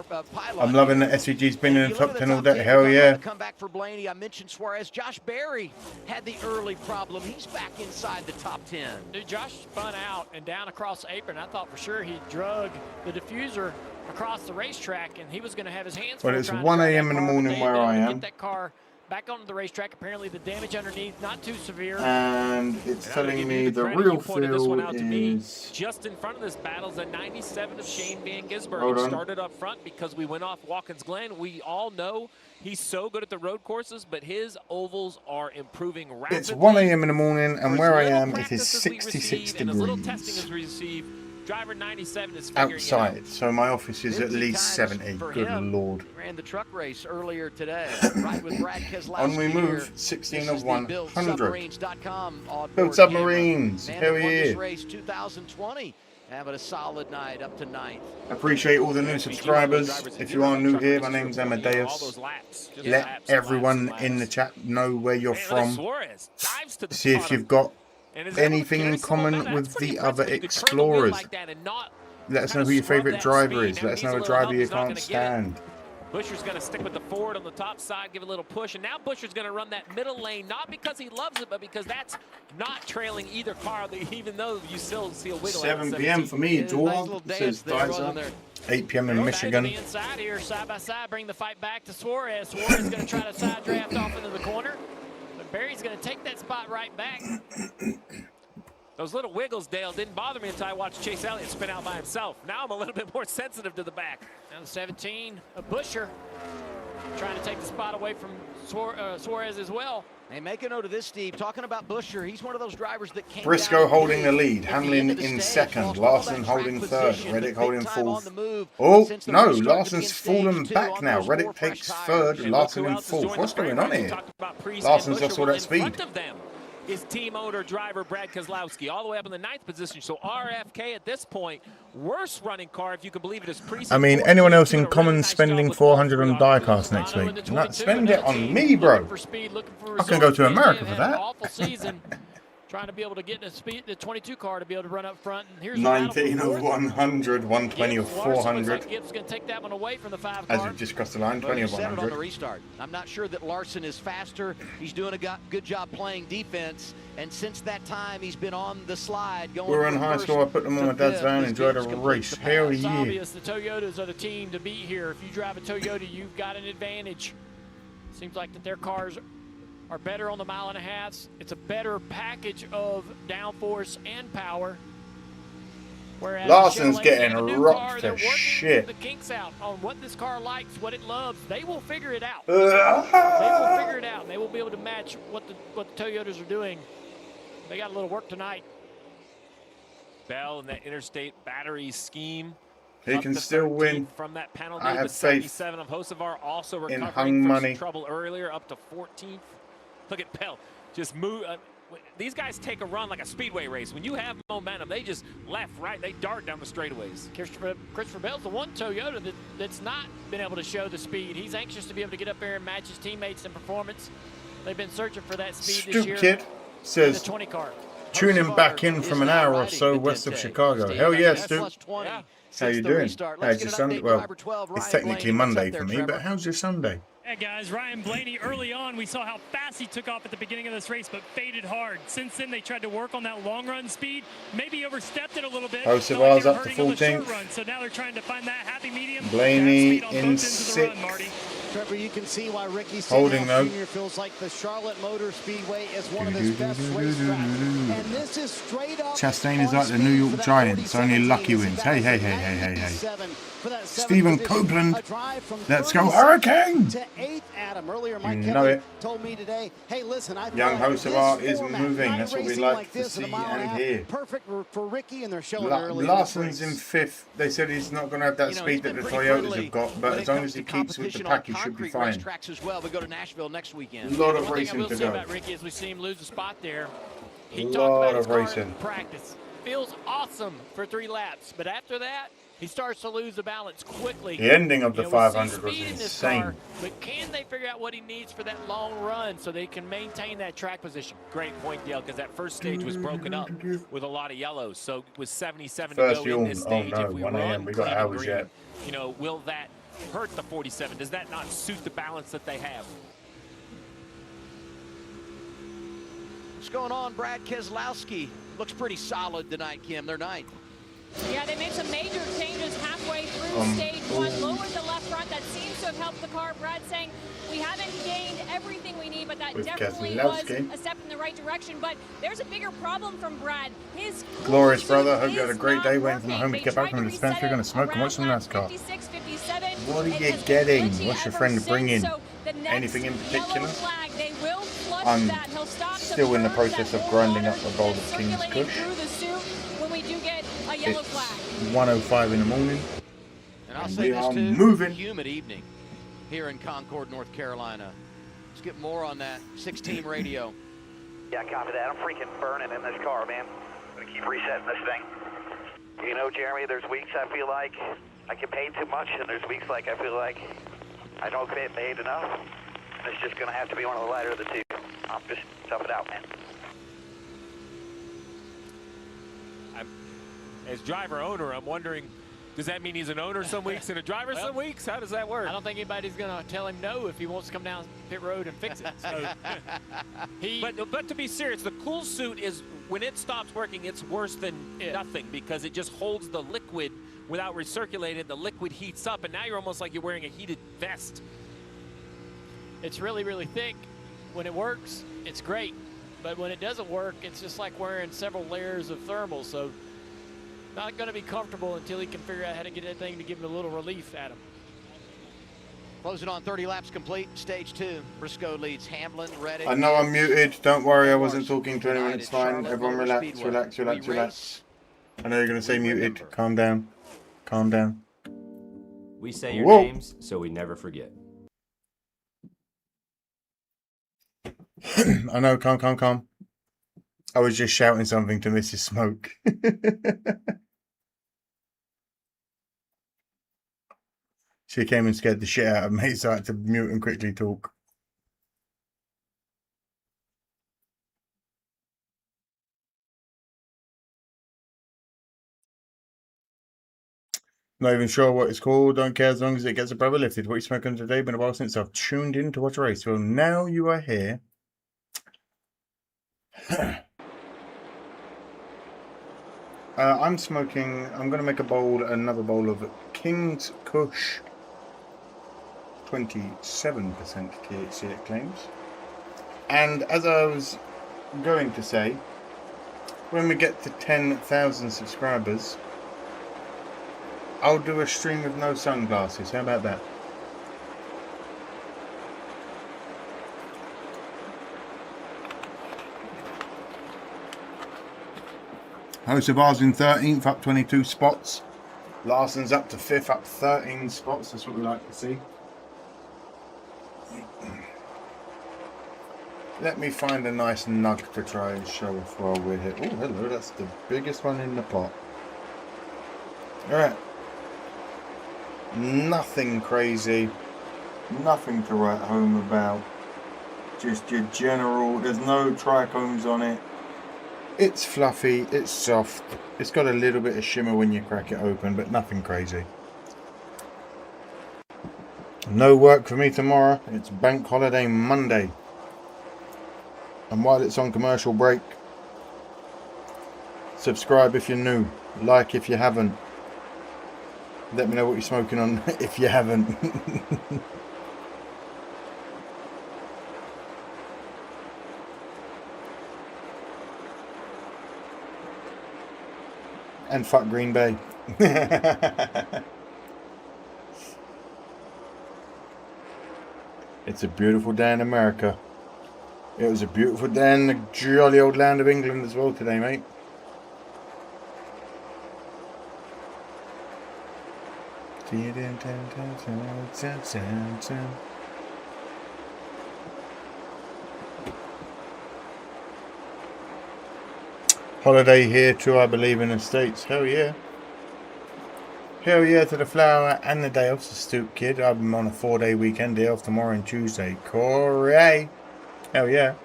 pylon. I'm loving that SVG's been in the top 10 all day. Hell yeah. Come back for Blaney. I mentioned Suarez. Josh Berry had the early problem. He's back inside the top 10. Dude, Josh spun out and down across the apron. I thought for sure he drug the diffuser across the racetrack, and he was going to have his hands full. Well, it's 1 a.m. in the morning where I am. Get that car back onto the racetrack. Apparently the damage underneath not too severe. And it's telling me the real field is just in front of this battle. The 97 of Shane Van Gisbergen started up front because we went off Watkins Glen. We all know he's so good at the road courses, but his ovals are improving rapidly. It's 1 a.m. in the morning, and where I am, it is 66 degrees. And as little testing is received, Driver 97 is figuring it out. Outside, so my office is at 50 least times 70. for Good him. lord. He ran the truck race earlier today, right with Brad Keselowski. On we move, here. 16 This of is the 100. BuildSubmarines.com onboard Build Submarines, camera. Man hell that won this yeah. race 2020, having a solid night up to 9th. Appreciate all the new subscribers. If you are new here, my name's Amadeus. Let everyone in the chat know where you're from. See if you've got anything in common with the other Explorers. Let us know who your favourite driver is. Let us know a driver you can't stand. Buscher's going to stick with the Ford on the top side, give a little push, and now Buscher's going to run that middle lane, not because he loves it, but because that's not trailing either car, even though you still see a wiggle. 7 p.m. for me, Dwarf, says Dyson. 8 p.m. in Michigan. To the inside here, side by side, bring the fight back to Suarez. Suarez is going to try to side draft off into the corner, but Barry's going to take that spot right back. Those little wiggles, Dale, didn't bother me until I watched Chase Elliott spin out by himself. Now I'm a little bit more sensitive to the back. Now the 17 of Buescher trying to take the spot away from Suarez as well. Hey, make a note of this, Steve. Talking about Buescher, he's one of those drivers that came Briscoe down holding the lead, at the Hamlin end of the in stage, second, lost all Larson that holding track third, position, Reddick but holding big time on fourth. the move Oh, since the no, race started to Larson's begin fallen stage back two now. on those Reddick 4 fresh takes tires. third, And Larson look who in else is fourth. joining What's the going frame on run. We here? talked about Priest and Larson's lost Buescher. all Well, that in speed. front of them is team owner driver Brad Keselowski, all the way up in the 9th position. So RFK at this point, worst running car, if you can believe it, is Priest. I mean, anyone else in common spending 400 on diecast next week? Not spend it on me, bro. I can go to America for that. Awful season. Trying to be able to get the 22 car to be able to run up front. And here's 19 of 100, 120 of Larson looks 400. like Gibbs going to take that one away from the 5 As car. it just crossed the line, Well, 20 you of said it on the 100. restart. I'm not sure that Larson is faster. He's doing a good job playing defense, and since that time, he's been on the slide. Going We were in from high first school. I put them on my to dad's fifth van, as enjoyed a Gibbs completes race. the Hell pass. It's yeah. obvious the Toyotas are the team to beat here. If you drive a Toyota, you've got an advantage. Seems like that their cars are better on the mile and a half. It's a better package of downforce and power. Whereas Larson's Chevrolet, getting they have a new rocked car, to they're working shit. the kinks out on what this car likes, what it loves. They will figure it out. They will figure it out, and they will be able to match what the Toyotas are doing. They got a little work tonight. Bell and that interstate battery scheme. He can still win. From that penalty. I have But faith 77 of Hocevar also in recovering hung from money. some trouble earlier, up to 14th. Look at Bell, just move. These guys take a run like a speedway race. When you have momentum, they just left, right. They dart down the straightaways. Christopher Bell's the one Toyota that's not been able to show the speed. He's anxious to be able to get up there and match his teammates in performance. They've been searching for that speed this year. Stu Kid says, in the 20 car. tuning back in from an hour or so west of Chicago. Hell yeah, Stu. Yeah. How you doing? How's your Sunday? Well, it's technically Monday for me, but how's your Sunday? Yeah, guys, Ryan Blaney, early on, we saw how fast he took off at the beginning of this race, but faded hard. Since then, they tried to work on that long run speed, maybe overstepped it a little bit. Oh, Felt like Savar's they were up to hurting on the short 14th. run, so now they're trying to find that happy medium. Blaney Grab speed on in both ends of the run, 6th. Marty. Trevor, you can see why Ricky Holding Stenhouse though. Jr. feels like the Charlotte Motor Speedway is one of his best racetracks. And this is straight up. Chastain is like the New York Giants, only lucky wins. Hey, hey, hey, hey, hey, hey. Stephen Copeland, let's go Hurricane! To 8th, Adam. Earlier, Mike You know Kelly it. told me today, hey, listen, I Young thought Hocevar this is format, moving. night That's what we racing like to this in a see mile and a and half, hear. perfect for Ricky, and they're showing it early in this Larson's race. in 5th. They said he's not going to have that speed that the Toyotas have got, but as long as he keeps with the pack, he should be fine. Tracks as well. We go to Nashville next weekend. A lot of One thing I racing will to say go. about Ricky is we see him lose a spot there. He A talked lot about his of car racing. in practice. Feels awesome for 3 laps, but after that, he starts to lose the balance quickly. The ending of the You know, we see 500 was speed in this insane. car, but can they figure out what he needs for that long run so they can maintain that track position? Great point, Dale, because that first stage was broken up with a lot of yellows. So with 77 First to go in this yawn. Oh stage, no, if we 1 run a.m. We got clean and hours green, yet. you know, will that hurt the 47? Does that not suit the balance that they have? What's going on? Brad Keselowski looks pretty solid tonight, Kim. They're 9th. Yeah, they made some major changes halfway through stage 1. Lowered the left front. That seems to have helped the car. Brad saying we haven't gained everything we need, but that With definitely was Keselowski. a step in the right direction. But there's a bigger problem from Brad. His Glorious cooling brother, suit hope you had a is great not day waiting for my working. home to They get back tried from the to dispensary. reset Gonna it smoke and watch some around NASCAR. 56, 57. What are It you has been getting? glitchy What's your ever friend bringing? since. So the next Anything in yellow particular? flag, they will flush I'm that. He'll stop still in the burn process that of grinding up water a bowl of that's King's circulating Kush. through the suit. When we do get a yellow It's flag. 1:05 in the morning. And I'll And say we this are too, moving. humid evening here in Concord, North Carolina. Let's get more on that 16 radio. Yeah, copy that. I'm freaking burning in this car, man. I'm gonna keep resetting this thing. You know, Jeremy, there's weeks I feel like I get paid too much, and there's weeks like I feel like I don't get paid enough. It's just gonna have to be one of the lighter of the two. I'm just tough it out, man. As driver owner, I'm wondering, does that mean he's an owner some weeks and a driver some weeks? How does that work? I don't think anybody's going to tell him no if he wants to come down pit road and fix it. So but to be serious, the cool suit is, when it stops working, it's worse than nothing because it just holds the liquid without recirculating. The liquid heats up, and now you're almost like you're wearing a heated vest. It's really, really thick. When it works, it's great. But when it doesn't work, it's just like wearing several layers of thermal. So not going to be comfortable until he can figure out how to get that thing to give him a little relief, Adam. Closing on 30 laps complete, stage 2. Briscoe leads Hamlin, Reddick. I know I'm muted. Don't worry, I wasn't talking to anyone. It's fine. Everyone relax, relax, relax, relax. I know you're going to say muted. Calm down. Calm down. We say your Whoa. names so we never forget. I know, calm, calm, calm. I was just shouting something to Mrs. Smoke. She came and scared the shit out of me, so I had to mute and quickly talk. Not even sure what it's called. Don't care as long as it gets a brother lifted. What are you smoking today? Been a while since I've tuned in to watch a race. Well, now you are here. I'm smoking. I'm going to make another bowl of King's Kush. 27% THC it claims. And as I was going to say, when we get to 10,000 subscribers, I'll do a stream with no sunglasses. How about that? Host of ours in 13th, up 22 spots. Larson's up to 5th, up 13 spots. That's what we like to see. Let me find a nice nug to try and show off while we're here. Oh, hello, that's the biggest one in the pot. Alright. Nothing crazy. Nothing to write home about. Just your general, there's no trichomes on it. It's fluffy, it's soft. It's got a little bit of shimmer when you crack it open, but nothing crazy. No work for me tomorrow. It's bank holiday Monday. And while it's on commercial break, subscribe if you're new, like if you haven't. Let me know what you're smoking on if you haven't. And fuck Green Bay. It's a beautiful day in America. It was a beautiful day in the jolly old land of England as well today, mate. Holiday here too, I believe, in the States. Hell yeah. Hell yeah to the flower and the day off, the Stoop Kid. I'm on a 4-day weekend, day off tomorrow and Tuesday. Corey. Hell yeah.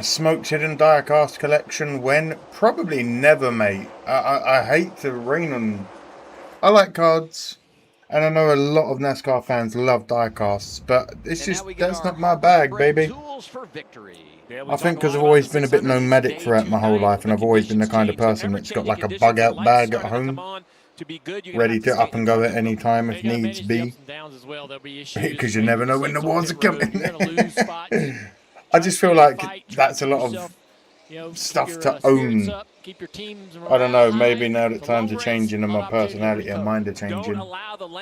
Smoked Hidden Diecast collection when? Probably never, mate. I hate to rain on... I like cards. And I know a lot of NASCAR fans love diecasts, but it's just, that's not my bag, baby. I think because I've always been a bit nomadic throughout my whole life, and I've always been the kind of person that's got like a bug out bag at home, ready to up and go at any time if needs be, because you never know when the wars are coming. I just feel like that's a lot of stuff to own. I don't know, maybe now that times are changing and my personality and mind are changing,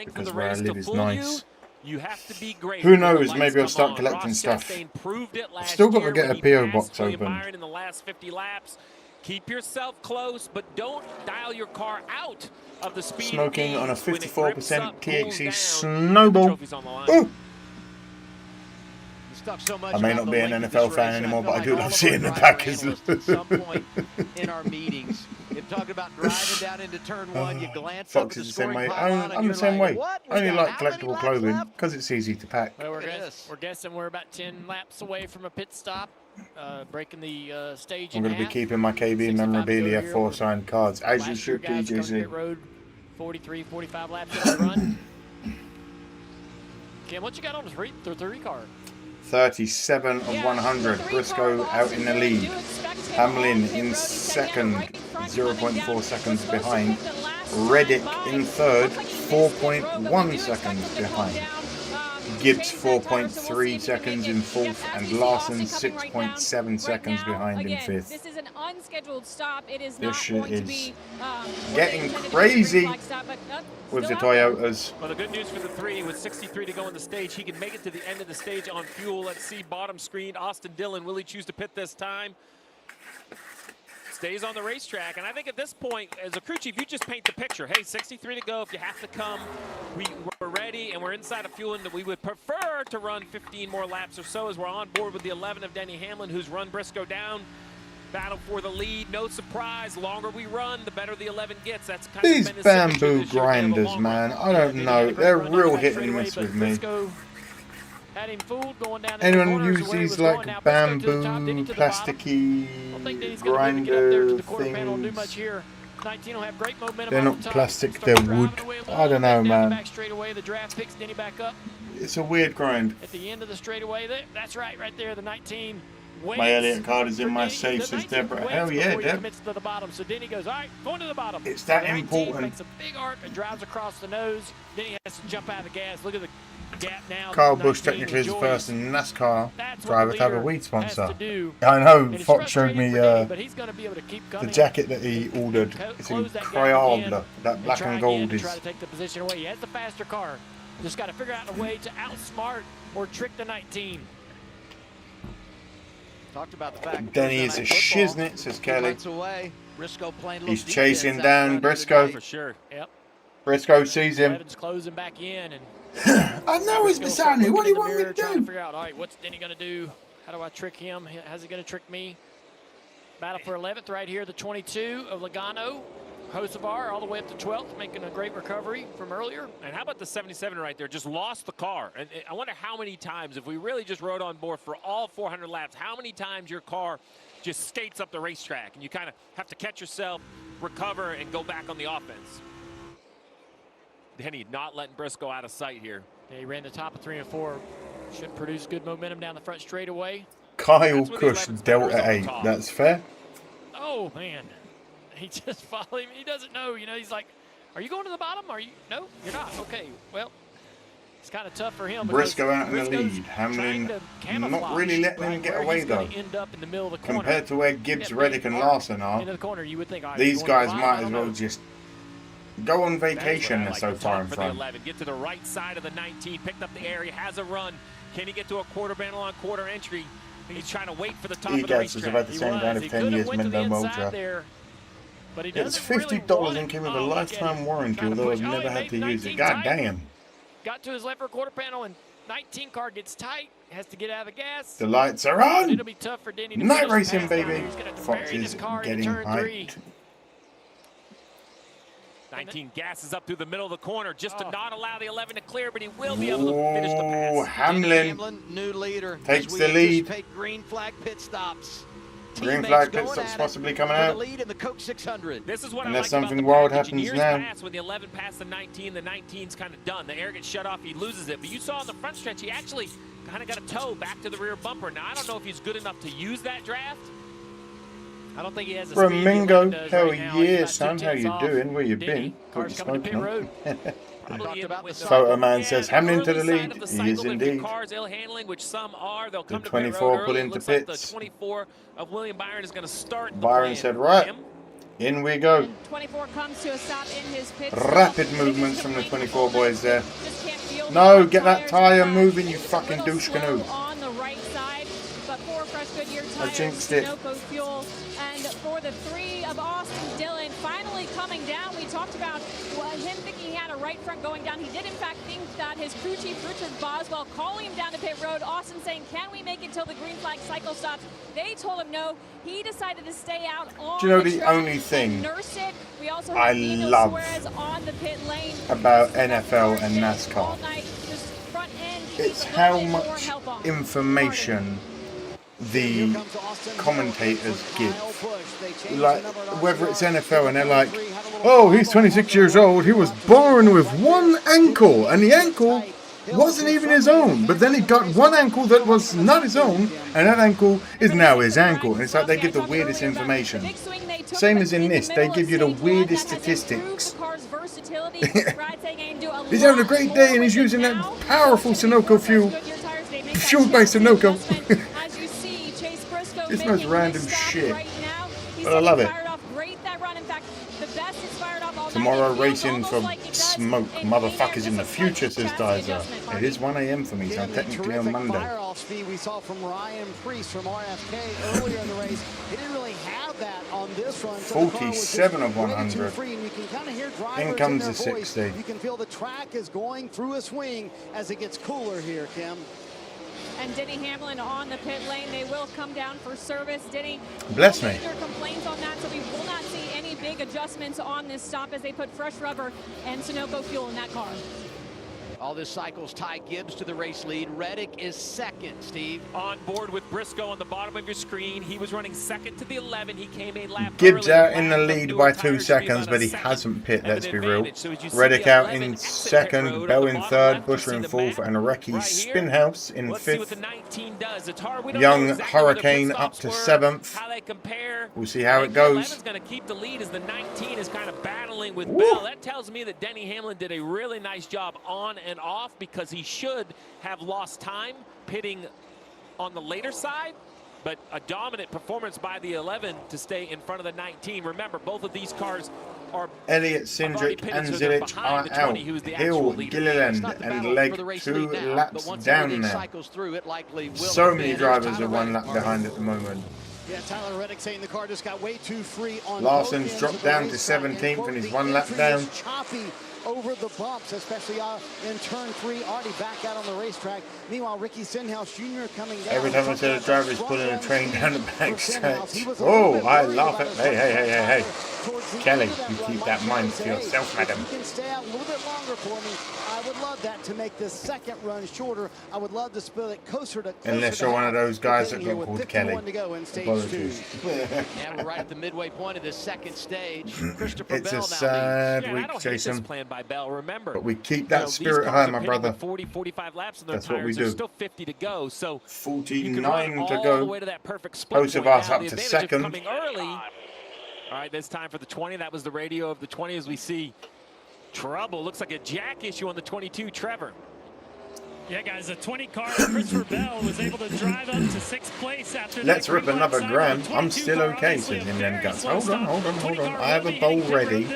because where I live is nice. Who knows, maybe I'll start collecting stuff. I've still got to get a PO box opened. Keep yourself close, but don't dial your car out of the speed. Smoking on a when it 54% grips up, cools THC down, snowball. the trophy's on the line. Ooh. So much I may about not the be an length of NFL this fan race, anymore, and but I feel do like love all of seeing our the driver Packers. analysts at some point in our meetings, if talking about driving down into turn one, you glance up at Fox the is the same scoring way. pylon and I'm you're the same like, way. what? I only We got like how many collectible laps clothing left? because it's easy to pack. Well, we're guessing we're about 10 laps away from a pit stop, breaking the stage I'm in going to be half. keeping my KB memorabilia for signed cards, as you should, PJC. Road 43, 45 laps of the run. Kim, what you got on the three car? 37 of 100. Briscoe out in the lead. Hamlin in second, 0.4 seconds behind. Reddick in third, 4.1 seconds behind. Gibbs 4.3 seconds in fourth, and Larson 6.7 seconds behind in fifth. This is an unscheduled stop. It is This not shit going to is be getting crazy with the Toyotas. Well, the good news for the three, with 63 to go in the stage, he can make it to the end of the stage on fuel. Let's see, bottom screen, Austin Dillon. Will he choose to pit this time? Stays on the racetrack, and I think at this point, as a crew chief, you just paint the picture. Hey, 63 to go. If you have to come, we're ready, and we're inside of fuel, and we would prefer to run 15 more laps or so as we're on board with the 11 of Denny Hamlin, who's run Briscoe down. Battle for the lead. No surprise. Longer we run, the better the 11 gets. That's kind These of been his bamboo signature this year. We have a grinders, long man, run. I don't know. They're real hit and miss but with me. Briscoe had him fooled going down Anyone the corners use where he these was going. like Now Briscoe to the top, Denny bamboo, to the bottom. plasticky I don't think Denny's going to get up there to grinder the quarter panel and do much things? here. 19 will have great momentum. They're on not the top. plastic, Starts they're driving wood. away a I don't know, little bit down the man. back straightaway. The draft picks Denny back up It's a weird grind. at the end of the straightaway. That's right there. The 19. My Elliott card is in my safe, says Deborah. Hell yeah, Deb. Commits to the bottom. So Denny goes, all right, going to the bottom. It's that 19 important. Makes a big arc and drives across the nose. Denny has to jump out of the gas. Look at the gap now. Carl Busch 19 technically is the enjoys. first NASCAR That's what driver the to have a leader weed sponsor. has to do. I know, And it's Fox showed me frustrating for Denny, but he's going to be able to keep the coming. jacket that he ordered. It's in Close that gap Creole, again that black try and again gold to is. try to take the position away. He has the faster car. Just got to figure out a way to outsmart or trick the 19. Talked about the fact Denny is a shiznit, says Kelly. away. Briscoe playing He's little chasing defense down out front Briscoe. today. For sure. Yep. Briscoe sees him. Evans closing back in, and I know he's beside me. What do you want me to trying to do? figure out, all right, what's Denny going to do? How do I trick him? How's he going to trick me? Battle for 11th right here, the 22 of Logano. Hocevar all the way up to 12th, making a great recovery from earlier. And how about the 77 right there? Just lost the car. And I wonder how many times, if we really just rode on board for all 400 laps, how many times your car just skates up the racetrack and you kind of have to catch yourself, recover, and go back on the offense. Denny not letting Briscoe out of sight here. Yeah, he ran the top of 3 and 4. Should produce good momentum down the front straightaway. Kyle Cush, Delta 8. That's fair. Oh, man. He just followed him. He doesn't know. You know, he's like, are you going to the bottom? Are you? No, you're not. Okay, well, it's kind of tough for him. Briscoe out in the Briscoe's lead. Hamlin trying to not really letting him get where away he's though. gonna end up in the middle of the corner. Compared to where Gibbs, Reddick and Larson are, Into the corner, you would think, all right, these you're going guys to the bottom, might I as don't well know. just go on vacation. They're so far in For the front. 11. Get to the right side of the 19. Picked up the area. Has a run. Can he get to a quarter panel on quarter entry? He's trying to wait for the top He of the gets us racetrack. about the same kind of 10 years Mendo Motor. But he It's doesn't really $50 want and it. came with a Oh, look at lifetime him. warranty, Trying to although push. I've Oh, never he had to made use it. 19 God tight. damn. Got to his left rear quarter panel, and 19 car gets tight. Has to get out of the gas. The lights are But on. it'll be tough for Denny to Night finish racing, the pass down baby. here. He's gonna have to Fox bury this is car into getting turn 3. hyped. 19 gasses up through the middle of the corner just to not allow the 11 to clear, but he will be able to finish the pass. Oh, Hamlin, new leader. takes as we the lead. anticipate green flag pit stops. Green Teammates flag pit going stops at it possibly coming for out. the lead in the Coke 600. This is what Unless I like something about wild the package. In happens years now. past, when the 11 passed the 19's kind of done. The air gets shut off, he loses it. But you saw in the front stretch, he actually kind of got a toe back to the rear bumper. Now, I don't know if he's good enough to use that draft. I don't think he has the speed Flamingo, Atlanta does hell right now. He's yeah, about son, 2 how tenths you off. doing? Where you Denny, been? car's Got coming to your pit road. Talked about the Photo man says Yeah, Hamlin to early the side lead. of the He cycle, is if your indeed. car's ill-handling, which some are, they'll come The to pit road 24 early. put It into looks like pits. the 24 of William Byron is going to start the Byron plan. said, right, Him. in we go. 24 comes to a stop in his pit. Rapid movements from the 24 boys there. No, get that tyre moving, you fucking douche canoe. On the right side, but 4 fresh Goodyear I tires, jinxed it. Sunoco fuel, and for for the 3 of Austin Dillon finally coming down. We talked about him thinking he had a right front going down. He did, in fact, think that his crew chief, Richard Boswell, calling him down to pit road. Austin saying, can we make it till the green flag cycle stops? They told him no. He decided to stay out on Do you know the the track only and thing nurse it. We also I have Daniel love Suarez on the pit lane about NFL and NASCAR? all night. Just front end, It's needs a how little bit more much help on. information the commentators give. Like, whether it's NFL and they're like, oh, he's 26 years old, he was born with one ankle, and the ankle wasn't even his own, but then he got one ankle that was not his own, and that ankle is now his ankle. And it's like they give the weirdest information. Same as in this, they give you the weirdest statistics. He's having a great day and he's using that powerful Sunoco fuel, fueled by Sunoco. It's most random shit, but I love it. Tomorrow racing for smoke, motherfuckers in the future, says Dizer. It is 1 a.m. for me, so I'm technically on Monday. Fire-off speed we saw from Ryan Priest from RFK earlier in the race. He didn't really have that on this run. So 47 of 100. In comes the 60. You can feel the track is going through a swing as it gets cooler here, Kim. And Denny Hamlin on the pit lane. They will come down for service. Denny, bless me, complains on that, so we will not see any big adjustments on this stop as they put fresh rubber and Sunoco fuel in that car. All this cycles Ty Gibbs to the race lead. Reddick is second, Steve. On board with Briscoe on the bottom of your screen. He was running second to the 11. He came a lap Gibbs early. out in the lead by 2 seconds, but he hasn't pit, let's be real. Reddick out in second, Bell in third, Busch in fourth, and Recchi Spinhouse in fifth. Young Hurricane up to 7th. We'll see how it goes. 11's going to keep the lead as the 19 is kind of battling with Bell. That tells me that Denny Hamlin did a really nice job on and off, because he should have lost time pitting on the later side, but a dominant performance by the 11 to stay in front of the 19. Remember, both of these cars are Elliott, Cindric and Zilich are out. Hill, Gilliland and Legg 2 laps down there. So many drivers are 1 lap behind at the moment. Yeah, Tyler Reddick saying the car just got way too free on Larson's dropped down to 17th and he's 1 lap down. Choppy over the bumps, especially in turn 3, already back out on the racetrack. Meanwhile, Ricky Stenhouse Jr. coming down. Every time I see a driver is pulling a train down the back stretch. Oh, I laugh at. Hey. Kelly, you keep that mind to yourself, madam. You can stay out a little bit longer for me. I would love that to make this second run shorter. I would love to split it closer to. Unless you're one of those guys that got called Kelly. Apologies. And we're right at the midway point of this second stage. It's a sad week, Jason. By Bell. Remember, but we keep that spirit high, my brother. 40-45 laps in their That's tires. what we do. There's still 50 to go, so 49 to all go. the way to that perfect split Both of point. us Now, up the to advantage of second. coming early. All right, this time for the 20. That was the radio of the 20 as we see trouble. Looks like a jack issue on the 22, Trevor. Yeah, guys, a 20 car, Christopher Bell, was able to drive up to 6th place after Let's rip another gram. I'm still okay, says him then guts. Hold on. I have a bowl ready.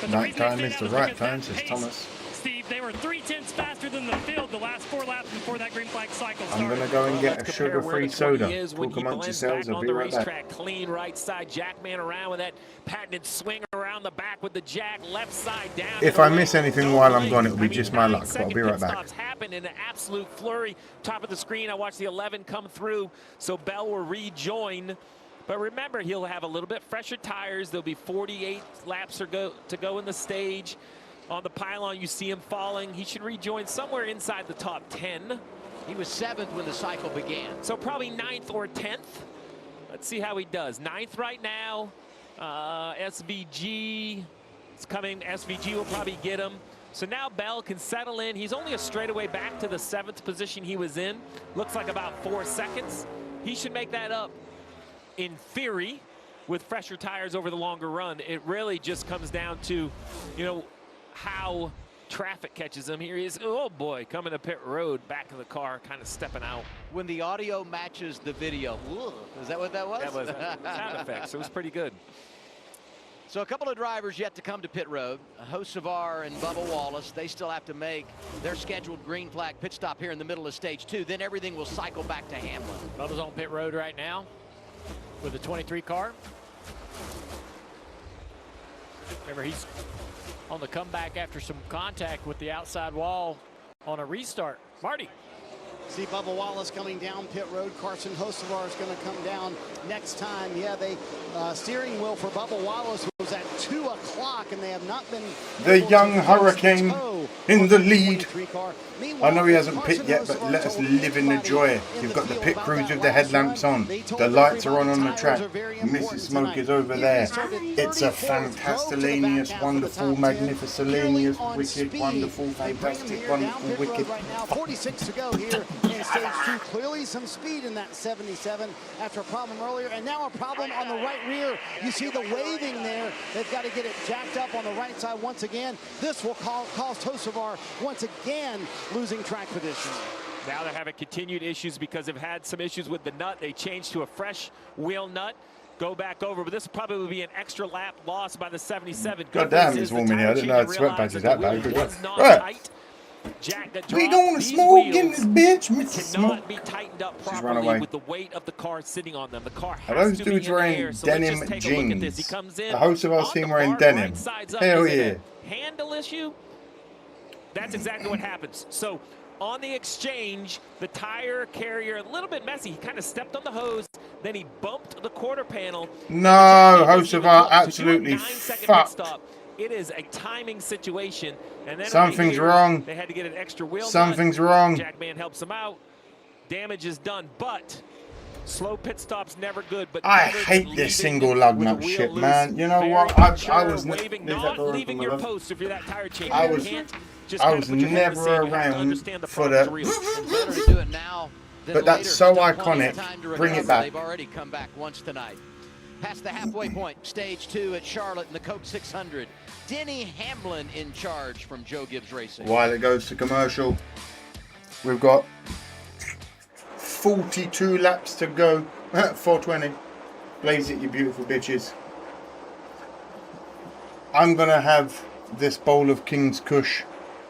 Night time is the right time, says Thomas. Steve, they were 3/10 faster than the field the last 4 laps before that green flag cycle started. I'm going to go and get a sugar-free soda. Talk amongst yourselves, I'll be right back. Clean right side, Jackman around with that patented swing around the back with the jack, left side down. If I miss anything while I'm gone, it'll be just my luck, but I'll be right back. Happened in an absolute flurry. Top of the screen, I watched the 11 come through, so Bell will rejoin. But remember, he'll have a little bit fresher tires. There'll be 48 laps to go in the stage. On the pylon, you see him falling. He should rejoin somewhere inside the top 10. He was 7th when the cycle began. So probably 9th or 10th. Let's see how he does. 9th right now. SVG is coming. SVG will probably get him. So now Bell can settle in. He's only a straightaway back to the 7th position he was in. Looks like about 4 seconds. He should make that up in theory with fresher tires over the longer run. It really just comes down to, how traffic catches him. Here he is, oh boy, coming to pit road, back of the car, kind of stepping out. When the audio matches the video. Ugh, is that what that was? That was sound effects. It was pretty good. So a couple of drivers yet to come to pit road. Hocevar and Bubba Wallace, they still have to make their scheduled green flag pit stop here in the middle of stage 2. Then everything will cycle back to Hamlin. Bubba's on pit road right now with the 23 car. Remember, he's on the comeback after some contact with the outside wall on a restart. Marty. See Bubba Wallace coming down pit road. Carson Hocevar is going to come down next time. Yeah, they steering wheel for Bubba Wallace was at 2 o'clock, and they have not been. The young Hurricane in the lead. I know he hasn't pit yet, but let us live in the joy. You've got the pit crews with the headlamps on. The lights are on the track. Mrs. Smoke is over there. It's a fantastilanious, wonderful, magnificilanious, wicked, wonderful, fantastic, wonderful, wicked. 46 to go here in stage 2. Clearly some speed in that 77 after a problem earlier, and now a problem on the right rear. You see the waving there. They've got to get it jacked up on the right side once again. This will cost Hocevar once again losing track position. Now they're having continued issues because they've had some issues with the nut. They changed to a fresh wheel nut. Go back over, but this will probably be an extra lap lost by the 77. God damn, it's warm in here. I didn't know I'd sweat patches that bad. Good job. We gonna smoke in this bitch, Mrs. Smoke. Cannot be tightened up properly with the weight of the car sitting on them. The car Are has those to be in dudes the wearing air. So denim let's just take a look at this. He jeans? comes in The host of our on team the wearing bar, denim. right sides up. Hell Is it yeah. a handle issue? That's exactly what happens. So on the exchange, the tire carrier, a little bit messy. He kind of stepped on the hose, then he bumped the quarter panel. No, host of our absolutely fucked. It is a timing situation. And then Something's wrong. They had to get an extra wheel. Something's wrong. Jackman helps him out. Damage is done, but slow pit stop's never good. But I hate this single lug nut shit, man. You know what? I was not leaving your post if you're that tire changer. I was never around for the. But that's so iconic. Bring it back. They've already come back once tonight. Past the halfway point, stage 2 at Charlotte in the Coke 600. Denny Hamlin in charge from Joe Gibbs Racing. While it goes to commercial, we've got 42 laps to go. 420. Blaze it, you beautiful bitches. I'm going to have this bowl of King's Kush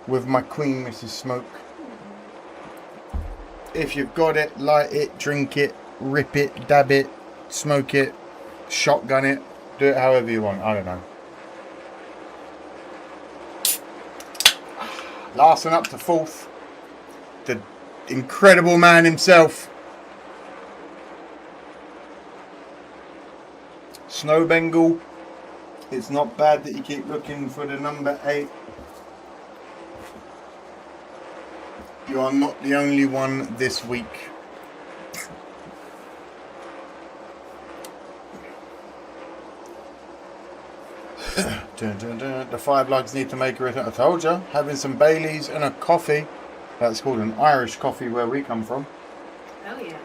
with my queen, Mrs. Smoke. If you've got it, light it, drink it, rip it, dab it, smoke it, shotgun it, do it however you want. I don't know. Larson up to 4th. The incredible man himself. Snow Bengal. It's not bad that you keep looking for the number 8. You are not the only one this week. The 5 lugs need to make a return. I told you, having some Baileys and a coffee. That's called an Irish coffee where we come from. Oh yeah.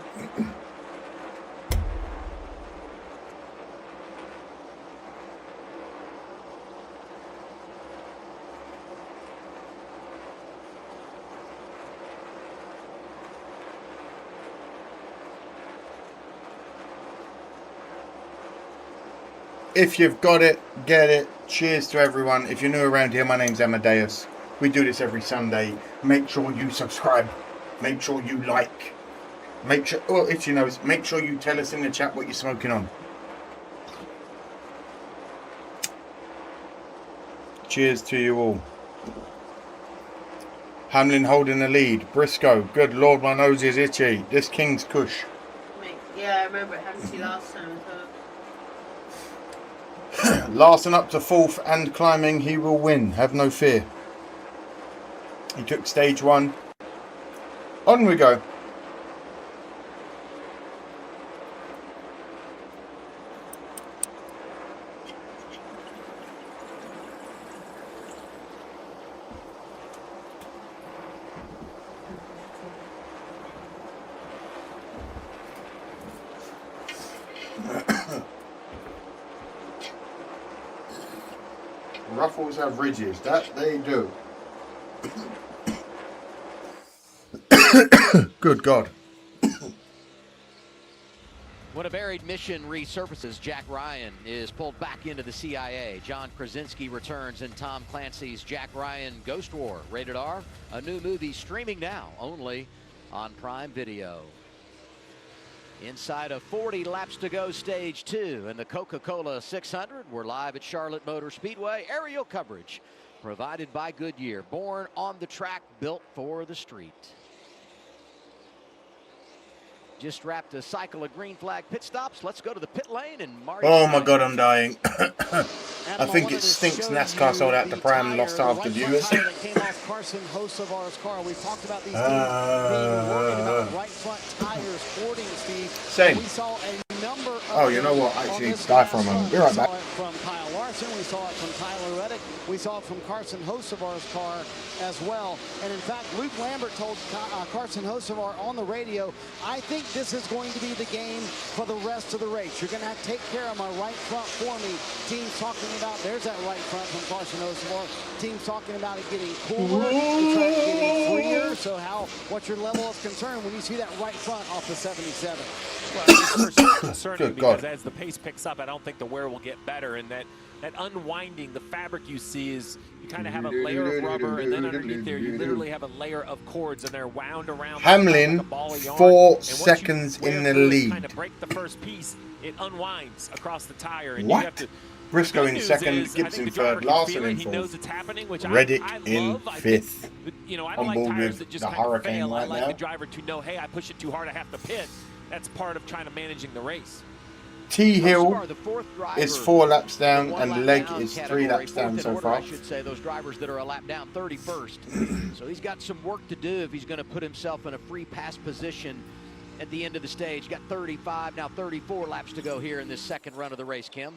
If you've got it, get it. Cheers to everyone. If you're new around here, my name's Amadeus. We do this every Sunday. Make sure you subscribe. Make sure you like. Make sure, oh, itchy nose. Make sure you tell us in the chat what you're smoking on. Cheers to you all. Hamlin holding the lead. Briscoe. Good Lord, my nose is itchy. This King's Kush. Yeah, I remember it happened to you last time as well. Larson up to 4th and climbing. He will win. Have no fear. He took stage 1. On we go. Ruffles have ridges, that they do. Good God. When a buried mission resurfaces, Jack Ryan is pulled back into the CIA. John Krasinski returns in Tom Clancy's Jack Ryan Ghost War. Rated R, a new movie streaming now only on Prime Video. Inside of 40 laps to go, stage 2 in the Coca-Cola 600. We're live at Charlotte Motor Speedway. Aerial coverage provided by Goodyear. Born on the track, built for the street. Just wrapped a cycle of green flag pit stops. Let's go to the pit lane and Marty. Oh my God, I'm dying. I think it stinks NASCAR sold out the Prime, lost half the viewers. That came off Carson Hocevar's car. We've talked about these teams being worried about right front tires hoarding, Steve. Same. We saw a number of Oh, you know what? Actually, die for a moment. Be right back. We saw it from Kyle Larson. We saw it from Tyler Reddick. We saw it from Carson Hocevar's car as well. And in fact, Luke Lambert told Carson Hocevar on the radio, I think this is going to be the game for the rest of the race. You're going to have to take care of my right front for me. Teams talking about, there's that right front from Carson Hocevar. Teams talking about it getting cooler, the track getting freer. So what's your level of concern when you see that right front off the 77? Well, it's concerning because as the pace picks up, I don't think the wear will get better. And that unwinding, the fabric you see is you kind of have a layer of rubber, and then underneath there you literally have a layer of cords, and they're wound around. Hamlin, like a ball of yarn. 4 seconds in the lead. Kind of break the first piece, it unwinds across the tire, and What? you have to. Briscoe in second, Gibson third, Larson in fourth, Reddick in fifth. You know, I On don't like board tires with that just the kind of Hurricane fail. I right like now. the driver to know, hey, I push it too hard, I have to pit. That's part of trying to managing the race. T Hill is 4 laps down, and Leg is 3 laps down so far. I should say those drivers that are a lap down, 31st. So he's got some work to do if he's going to put himself in a free pass position at the end of the stage. Got 35, now 34 laps to go here in this second run of the race, Kim.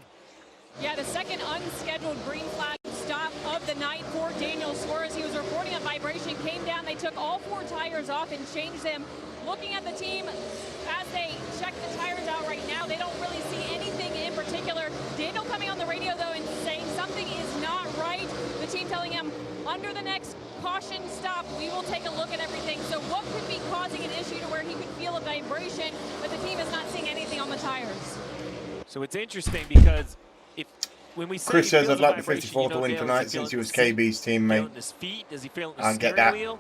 Yeah, the second unscheduled green flag stop of the night for Daniel Suarez. He was reporting a vibration, came down, they took all 4 tires off and changed them. Looking at the team, as they check the tires out right now, they don't really see anything in particular. Daniel coming on the radio, though, and saying something is not right. The team telling him, under the next caution stop, we will take a look at everything. So what could be causing an issue to where he could feel a vibration, but the team is not seeing anything on the tires? So it's interesting because when we say Chris says, I'd like the vibration, 54 to win tonight since he was KB's teammate. His feet, does he feel it in I the get steering that. wheel?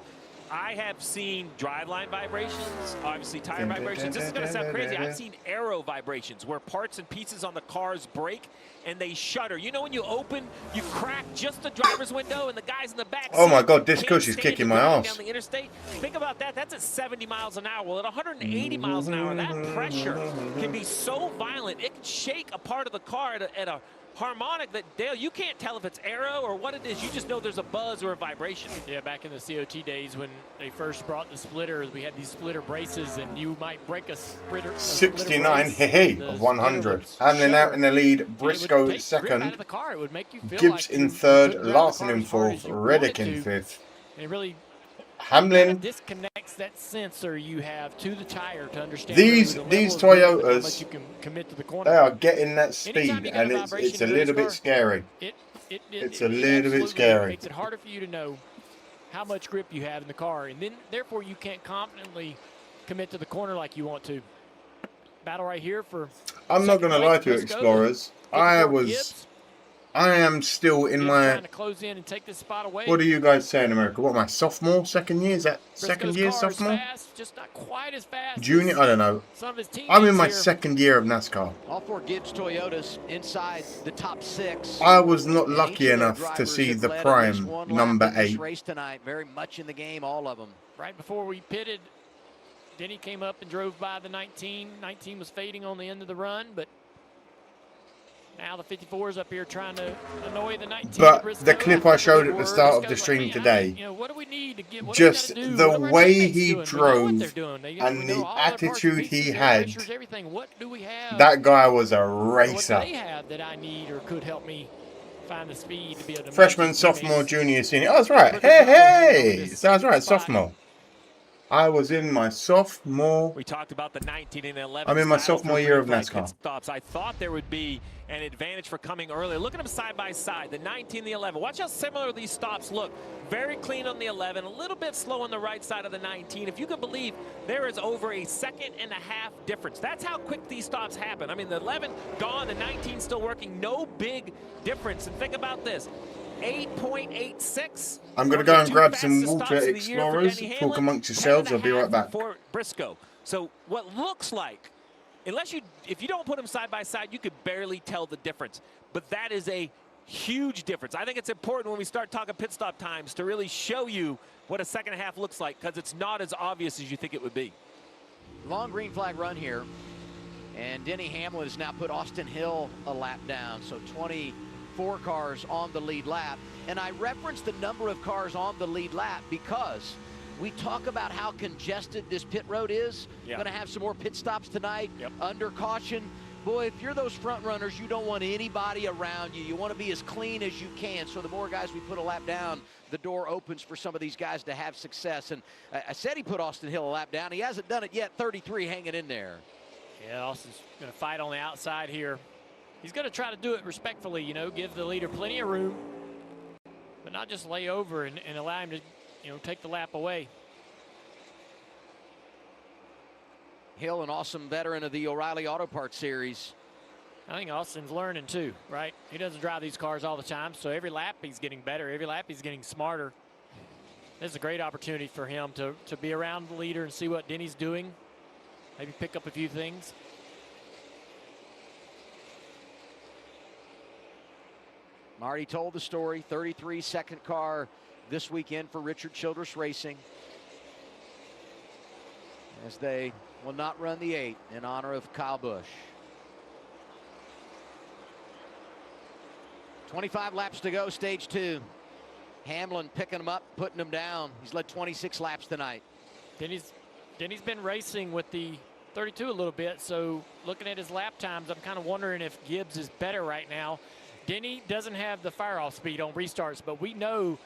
I have seen driveline vibrations, obviously tire vibrations. This is going to sound crazy. I've seen aero vibrations where parts and pieces on the cars break and they shudder. You know when you open, you crack just the driver's window and the guys in the back Oh my seat God, this can't Kush is stand kicking it my driving ass. down the interstate. Think about that. That's at 70 miles an hour. Well, at 180 miles an hour, that pressure can be so violent, it can shake a part of the car at a harmonic that, Dale, you can't tell if it's aero or what it is. You just know there's a buzz or a vibration. Yeah, back in the COT days when they first brought the splitters, we had these splitter braces, and you might break a splitter. 69 of 100. Hamlin out in the lead, Briscoe second, Gibbs in third, Larson in fourth, Reddick in fifth. And it really Hamlin. disconnects that sensor you have to the tire to understand These the level of Toyotas, how much you can commit to the corner. they are getting that speed, Anytime you get and a it's vibration a in a little race bit scary. It's a little bit scary. Makes it harder for you to know how much grip you have in the car, and then therefore you can't confidently commit to the corner like you want to. Battle right here for. I'm not going to lie to you, Explorers. I am still in my. Trying to close in and take this spot away. What do you guys say in America? What am I, sophomore, second year? Is that second year, Briscoe's car is sophomore? fast, just not quite as fast. Junior? I don't know. Some of his I'm in my teammates here. second year of NASCAR. All 4 Gibbs Toyotas inside the top 6. I was not And lucky each of their enough to drivers see have the led at prime, least one lap number in this 8. race tonight, very much in the game, all of them. Right before we pitted, Denny came up and drove by the 19. 19 was fading on the end of the run, but now the 54 is up here trying to annoy the 19. But the clip I showed at the start of the stream today, what do we need to get? What just do we gotta do? the What are our way teammates he doing? We know what drove they're doing. They and know the all their parts and attitude pieces, he their had, pressures, everything. What do we have? that guy was a What racer. do they have that I need or could help me find the speed to be able to Freshman, match sophomore, teammates? junior, senior. Oh, that's right. Hey! Sounds right, sophomore. I was in my sophomore. We talked about the 19 and 11. I'm in my styles sophomore for year of green flag NASCAR. pit stops. I thought there would be an advantage for coming earlier. Look at them side by side, the 19, the 11. Watch how similar these stops look. Very clean on the 11, a little bit slow on the right side of the 19. If you can believe, there is over a second-and-a-half difference. That's how quick these stops happen. I mean, the 11 gone, the 19 still working. No big difference. And think about this. 8.86. I'm going to go and grab some water, Explorers. Talk amongst yourselves. I'll be right back. For Briscoe. So what looks like if you don't put them side by side, you could barely tell the difference. But that is a huge difference. I think it's important when we start talking pit stop times to really show you what a second half looks like, because it's not as obvious as you think it would be. Long green flag run here. And Denny Hamlin has now put Austin Hill a lap down. So 24 cars on the lead lap. And I referenced the number of cars on the lead lap because we talk about how congested this pit road is. Yeah. Going to have some more pit stops tonight. Yep. Under caution. Boy, if you're those front runners, you don't want anybody around you. You want to be as clean as you can. So the more guys we put a lap down, the door opens for some of these guys to have success. And I said he put Austin Hill a lap down. He hasn't done it yet. 33 hanging in there. Yeah, Austin's going to fight on the outside here. He's going to try to do it respectfully, you know, give the leader plenty of room, but not just lay over and allow him to, you know, take the lap away. Hill, an awesome veteran of the O'Reilly Auto Parts Series. I think Austin's learning too, right? He doesn't drive these cars all the time, so every lap he's getting better. Every lap he's getting smarter. This is a great opportunity for him to be around the leader and see what Denny's doing. Maybe pick up a few things. Marty told the story. 33 second car this weekend for Richard Childress Racing, as they will not run the 8 in honor of Kyle Busch. 25 laps to go, stage 2. Hamlin picking him up, putting him down. He's led 26 laps tonight. Denny's been racing with the 32 a little bit, so looking at his lap times, I'm kind of wondering if Gibbs is better right now. Denny doesn't have the fire-off speed on restarts, but we know,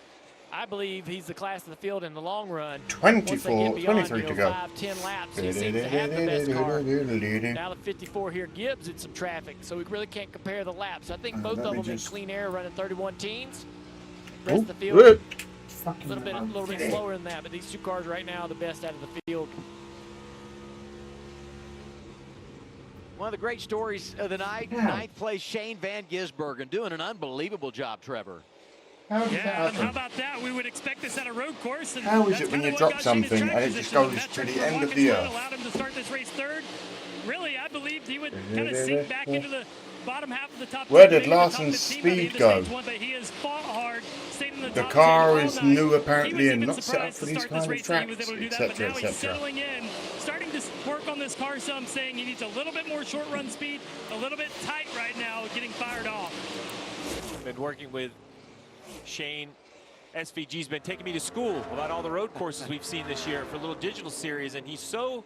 I believe he's the class of the field in the long run. 23 to go. 5-10 laps, he seems to have the best car. Now the 54 here, Gibbs in some traffic, so we really can't compare the laps. I think both of them in clean air running 31 teens. Rest of the field, a little bit slower than that, but these two cars right now are the best out of the field. One of the great stories of the night, ninth place, Shane Van Gisbergen, doing an unbelievable job, Trevor. How about that? We would expect this at a road course. And how is it when you drop something and it just goes to the end of the earth? Allowed him to start this race third. Really, I believed he would kind of sink back into the bottom half of the top. Where did Larson's speed go? He has fought hard, stayed in The car is new apparently and not set up for these kind of tracks, etc., etc. Settling in, starting to work on this car some, saying he needs a little bit more short run speed, a little bit tight right now, getting fired off. Been working with Shane. SVG's been taking me to school about all the road courses we've seen this year for a little digital series, and he's so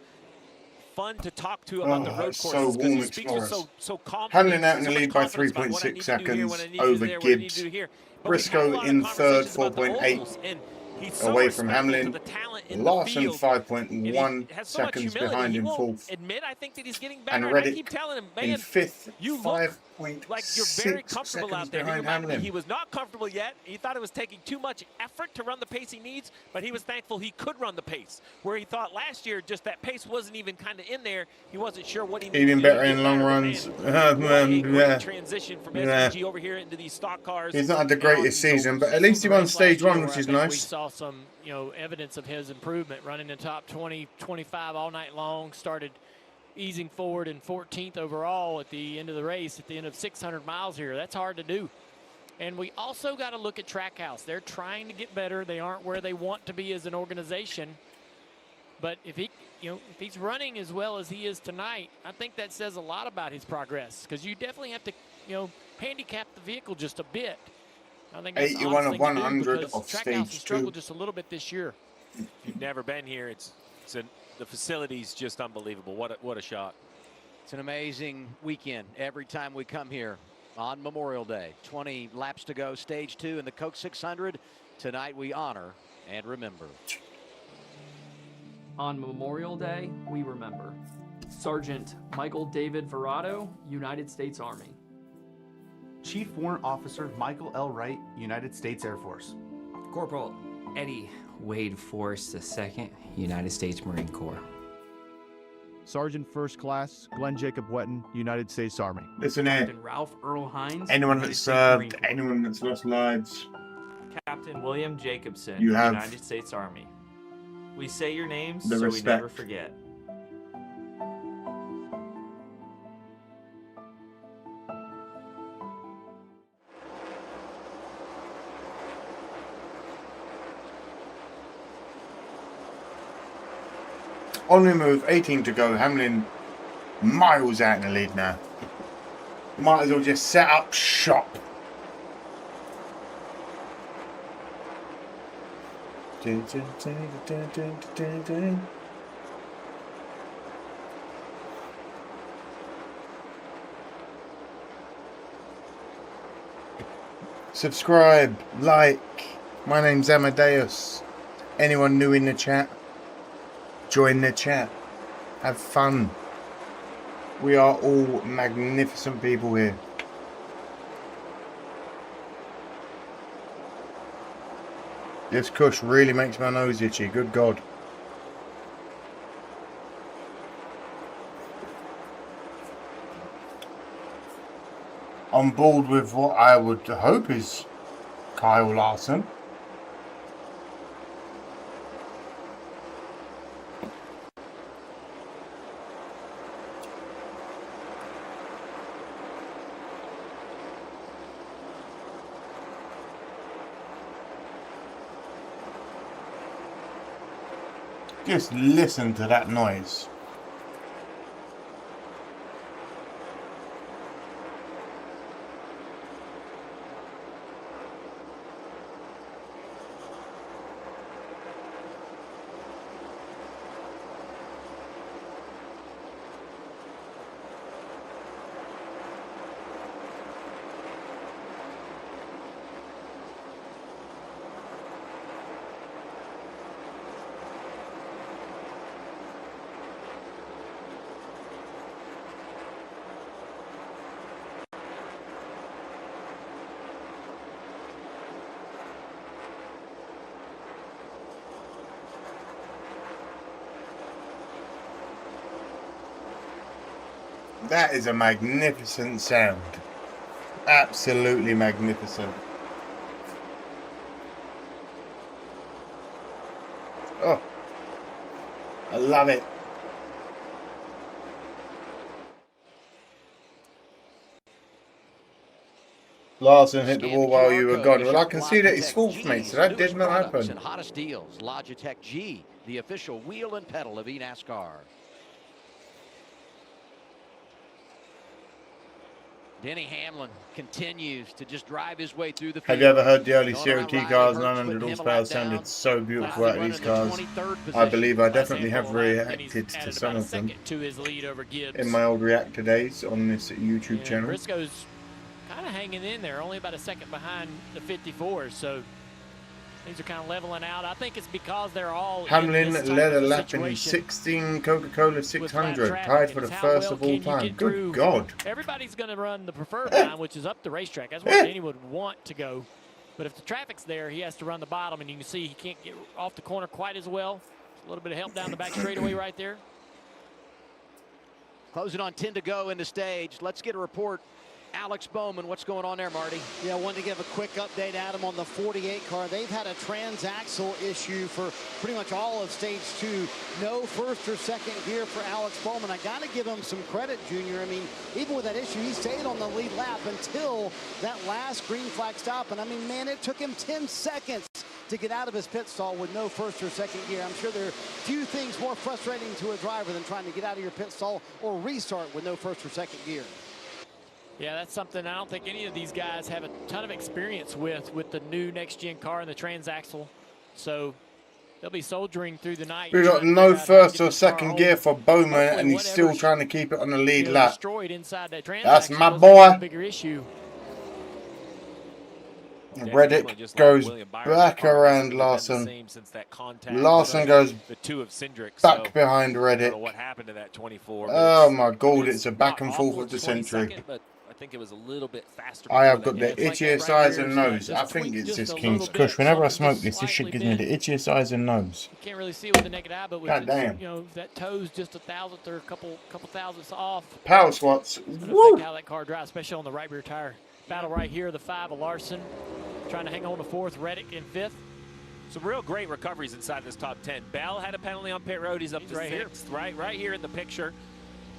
fun to talk to about the road courses because he speaks with so confident. Hamlin out in the lead by 3.6 seconds over Gibbs. Briscoe in third, 4.8 away from Hamlin. Larson 5.1 seconds behind in fourth. I think that he's getting better. And Reddick I keep telling him, man, in fifth, you look 5.6 like you're very comfortable out there. behind Hamlin. He was not comfortable yet. He thought it was taking too much effort to run the pace he needs, but he was thankful he could run the pace. Where he thought last year just that pace wasn't even kind of in there. He wasn't sure what he needed. Even better in long runs. Transition from SVG over here into these stock cars. He's not had the greatest season, but at least he won stage 1, which is We nice. saw some, you know, evidence of his improvement, running in top 20, 25 all night long. Started easing forward in 14th overall at the end of the race, at the end of 600 miles here. That's hard to do. And we also got to look at Trackhouse. They're trying to get better. They aren't where they want to be as an organization. But if he, you know, if he's running as well as he is tonight, I think that says a lot about his progress, because you definitely have to, you know, handicap the vehicle just a bit. I think that's 81 of 100 of Trackhouse stage 2. struggled just a little bit this year. If you've never been here, the facility's just unbelievable. What a shot. It's an amazing weekend every time we come here on Memorial Day. 20 laps to go, stage 2 in the Coke 600. Tonight we honor and remember. On Memorial Day, we remember Sergeant Michael David Verrado, United States Army. Chief Warrant Officer Michael L. Wright, United States Air Force. Corporal Eddie Wade Forrest II, United States Marine Corps. Sergeant First Class Glenn Jacob Wetton, United States Army. Listen here. Captain Ralph Earl Hines. Anyone that's served, anyone that's lost lives. Captain William Jacobson, You have United States Army. We say your names the so respect. we never forget. On the move, 18 to go. Hamlin miles out in the lead now. Might as well just set up shop. Subscribe, like. My name's Amadeus. Anyone new in the chat? Join the chat. Have fun. We are all magnificent people here. This cush really makes my nose itchy. Good God. On board with what I would hope is Kyle Larson. Just listen to that noise. That is a magnificent sound. Absolutely magnificent. Oh, I love it. Larson hit the wall while you were gone. Well, I can see that he's fourth, mate, so that did not happen. And hottest deals, Logitech G, the official wheel and pedal of Nascar. Denny Hamlin continues to just drive his way through the field. Have you ever heard the early CRT cars, 900 horsepower, sounded so beautiful out of these cars? I believe I definitely have reacted to some of them in my old reactor days on this YouTube channel. Briscoe's kind of hanging in there, only about a second behind the 54, so things are kind of leveling out. I think it's because they're all Hamlin led a lap in 16 Coca-Cola 600, tied for the first of all time. Good God. Everybody's going to run the preferred line, which is up the racetrack. That's where Danny would want to go. But if the traffic's there, he has to run the bottom, and you can see he can't get off the corner quite as well. A little bit of help down the back straightaway right there. Closing on 10 to go in the stage. Let's get a report. Alex Bowman, what's going on there, Marty? Yeah, I wanted to give a quick update, Adam, on the 48 car. They've had a transaxle issue for pretty much all of stage 2. No first or second gear for Alex Bowman. I got to give him some credit, Junior. I mean, even with that issue, he stayed on the lead lap until that last green flag stop. And I mean, man, it took him 10 seconds to get out of his pit stall with no first or second gear. I'm sure there are few things more frustrating to a driver than trying to get out of your pit stall or restart with no first or second gear. Yeah, that's something I don't think any of these guys have a ton of experience with the new next-gen car and the transaxle. So they'll be soldiering through the night. We got no first or second gear for Bowman, and he's still trying to keep it on the lead lap. That's my boy. Bigger issue. Reddick goes back around Larson. Larson goes back behind Reddick. Oh my God, it's a back and forth of the century. I think it was a little bit faster. I have got the itchiest eyes and nose. I think it's this King's Kush. Whenever I smoke this shit gives me the itchiest eyes and nose. You can't really see it with the naked eye, but with God damn. you know, that toe's just a thousandth or a couple thousandths off. Power swats. Woo! How that car drives, especially on the right rear tire. Battle right here, the 5 of Larson. Trying to hang on to 4th, Reddick in 5th. Some real great recoveries inside this top 10. Bell had a penalty on pit road. He's up to 6th, right here in the picture.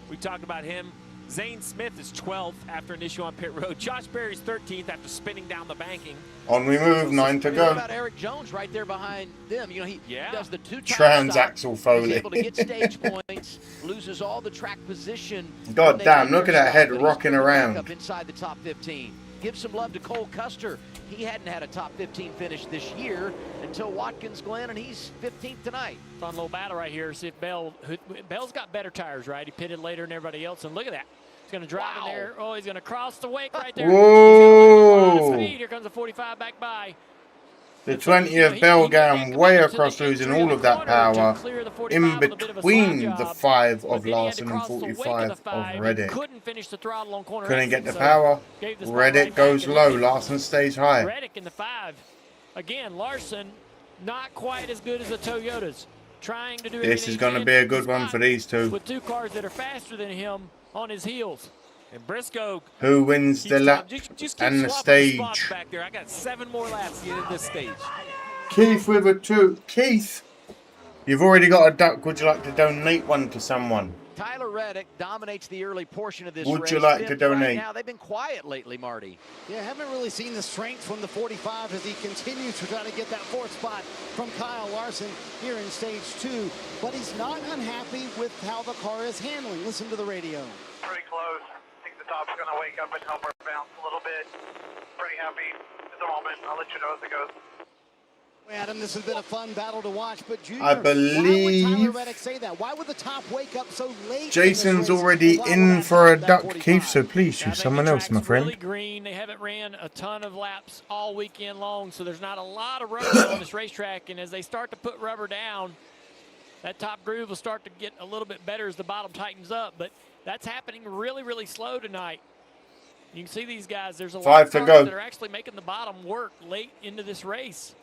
We talked about him. Zane Smith is 12th after an issue on pit road. Josh Berry's 13th after spinning down the banking. On we move, 9 to What go. about Eric Jones right there behind them? You know, he does the two-time Transaxle stop. Foley. He's able to get stage points, loses all the track position. God when they damn, make look at their that stop, head but he's rocking bringing it back around. Up inside the top 15. Give some love to Cole Custer. He hadn't had a top 15 finish this year until Watkins Glen, and he's 15th tonight. Fun little battle right here. See if Bell's got better tires, right? He pitted later than everybody else, and look at that. He's going to drive in there. Oh, he's going to cross the wake right there. Whoa! Here comes the 45 back by. The 20 of Bell going way across, losing all of that power in between the 5 of Larson and 45 of Reddick. Couldn't finish the throttle on corner. Couldn't get the power. Reddick goes low. Larson stays high. Reddick in the 5. Again, Larson not quite as good as the Toyotas. Trying to do This is going to be a good one for these two. With 2 cars that are faster than him on his heels. And Briscoe. Who wins the lap and the stage? Back there. I got 7 more laps to get in this stage. Keith with a 2. Keith, you've already got a duck. Would you like to donate one to someone? Tyler Reddick dominates the early portion of this Would race. you like to Fifth donate? Right now, they've been quiet lately, Marty. Yeah, haven't really seen the strength from the 45 as he continues to try to get that 4th spot from Kyle Larson here in stage 2. But he's not unhappy with how the car is handling. Listen to the radio. Pretty close. I think the top's going to wake up and help her bounce a little bit. Pretty happy at the moment. I'll let you know as it goes. Adam, this has been a fun battle to watch, but Junior, I believe why would Tyler Reddick say that? Why would the top wake up so late? Jason's already in for a duck, Keith, so please choose someone else, my friend. Really green. They haven't ran a ton of laps all weekend long, so there's not a lot of rubber on this racetrack, and as they start to put rubber down, that top groove will start to get a little bit better as the bottom tightens up, but that's happening really, really slow tonight. You can see these guys. There's a lot of cars that are actually making the bottom work late into this race.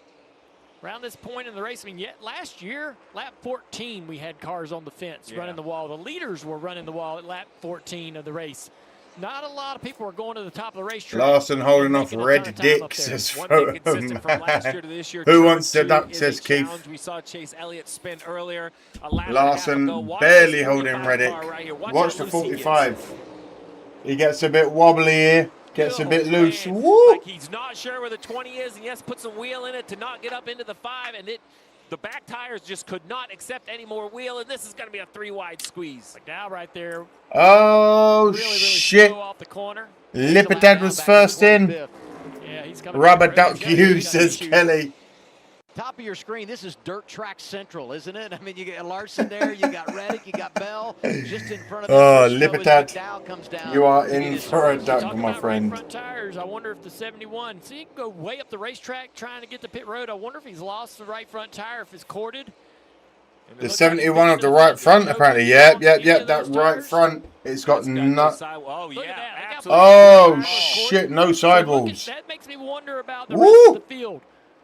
Around this point in the race, I mean, yet last year, lap 14, we had cars on the fence running the wall. The leaders were running the wall at lap 14 of the race. Not a lot of people are going to the top of the racetrack. Larson holding off Red Dick, says Photo Man. Who wants the duck, says Keith. We saw Chase Elliott spin earlier. Larson barely holding Reddick. Watch the 45. He gets a bit wobbly here. Gets a bit loose. Woo! Like he's not sure where the 20 is, and yes, put some wheel in it to not get up into the 5, and the back tires just could not accept any more wheel, and this is going to be a 3-wide squeeze. Like now right there. Oh, shit. Off the corner. Lippertad was first in. Yeah, he's coming. Rubber duck you, says Kelly. Top of your screen, this is Dirt Track Central, isn't it? I mean, you got Larson there, you got Reddick, you got Bell, just in front of them. Oh, Lippertad, you are in for a duck, my friend. Front tires. I wonder if the 71, see, he can go way up the racetrack trying to get to pit road. I wonder if he's lost the right front tire, if it's corded. The 71 of the right front, apparently. Yep, that right front. It's got nut. Oh, yeah. Oh, shit, no sidewalls. That makes me wonder about the rest of the field.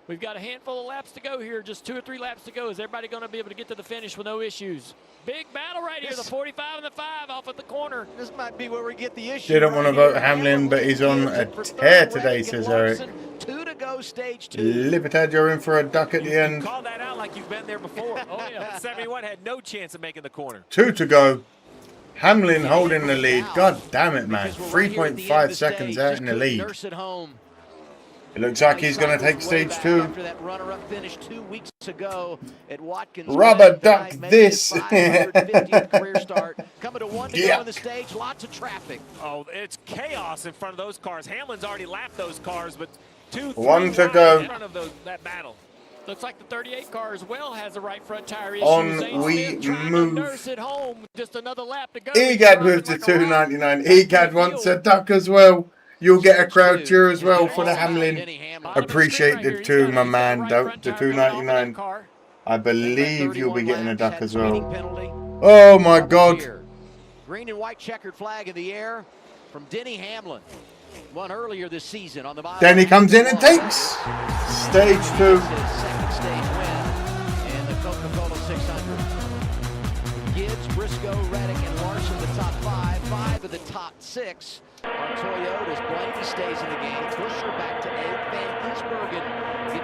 We've got a handful of laps to go here, just 2 or 3 laps to go. Is everybody going to be able to get to the finish with no issues? Big battle right here, the 45 and the 5 off at the corner. This might be where we get the issue. Didn't want to vote Hamlin, but he's on a tear today, says Eric. 2 to go, stage 2. Lippertad, you're in for a duck at the end. Call that out like you've been there before. Oh, yeah. 71 had no chance of making the corner. 2 to go. Hamlin holding the lead. God damn it, man. 3.5 seconds out in the lead. It looks like he's going to take stage 2. After that runner-up finish 2 weeks ago at Watkins. Rubber duck this. Career start. Coming to 1 to go on the stage. Lots of traffic. Oh, it's chaos in front of those cars. Hamlin's already lapped those cars, but 2, 3 1 to go. in front of that battle. Looks like the 38 car as well has a right front tire issue. On we move. Nurse at home. Just another lap to go. Egad with the 299. Egad wants a duck as well. You'll get a crowd cheer as well for the Hamlin. Appreciate the 2, my man. The 299. I believe you'll be getting a duck as well. Oh my God. Green and white checkered flag in the air from Denny Hamlin. Won earlier this season on the mile. Then he comes in and takes stage 2. Second stage win in the Coca-Cola 600. Gibbs, Briscoe, Reddick, and Larson the top 5. 5 of the top 6. On Toyotas, Blaney stays in the game. Buscher back to 8. Van Gisbergen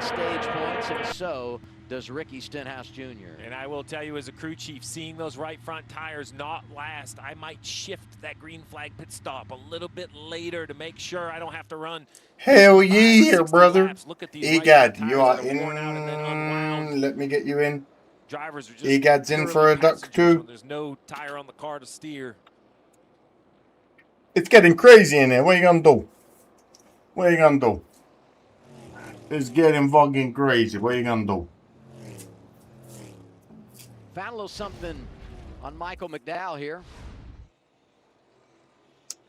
stage points, and so does Ricky Stenhouse Jr. And I will tell you, as a crew chief, seeing those right front tires not last, I might shift that green flag pit stop a little bit later to make sure I don't have to run. Hell yeah, brother. Laps. Look at these Egad, right you are in. Let me get you in. Drivers are just Egad's in for a duck too. when there's no tire on the car to steer. It's getting crazy in there. What are you gonna do? What are you gonna do? It's getting fucking crazy. What are you gonna do? Found a little something on Michael McDowell here.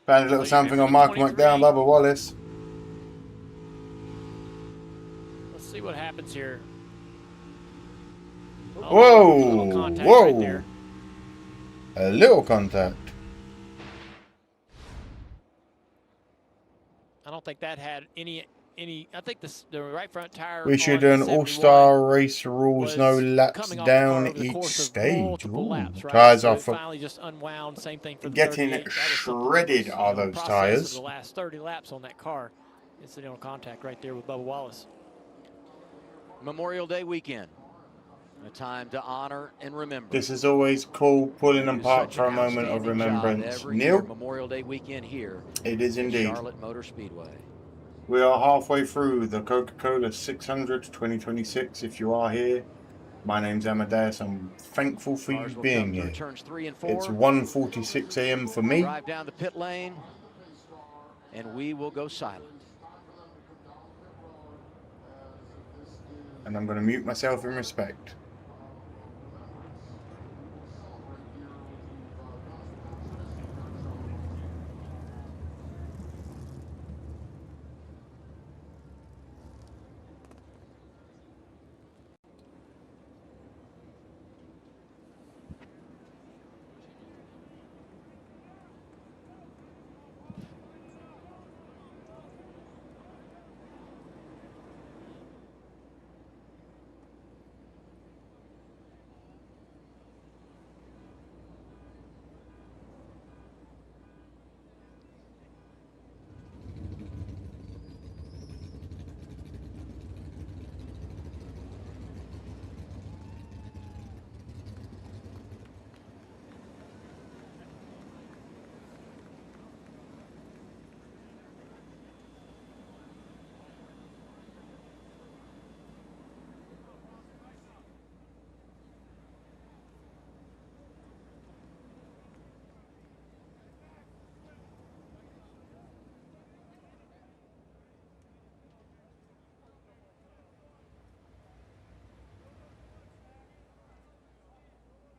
Found a little something on Michael McDowell, Bubba Wallace. Let's see what happens here. Whoa! Whoa! A little contact. I don't think that had any. I think the right front tire. We should do an all-star race rules, no laps down each stage. Ooh, tires are for finally just unwound. Same thing for the getting 38. shredded. Are those tires? The last 30 laps on that car. Incidental contact right there with Bubba Wallace. Memorial Day weekend. A time to honor and remember. This is always cool, pulling them apart for a moment of remembrance. Neil? Memorial Day weekend here. It is indeed. Charlotte Motor Speedway. We are halfway through the Coca-Cola 600 2026. If you are here, my name's Amadeus. I'm thankful for you being here. Turns 3 and 4. It's 1:46 a.m. for me. Drive down the pit lane, and we will go silent. And I'm going to mute myself in respect.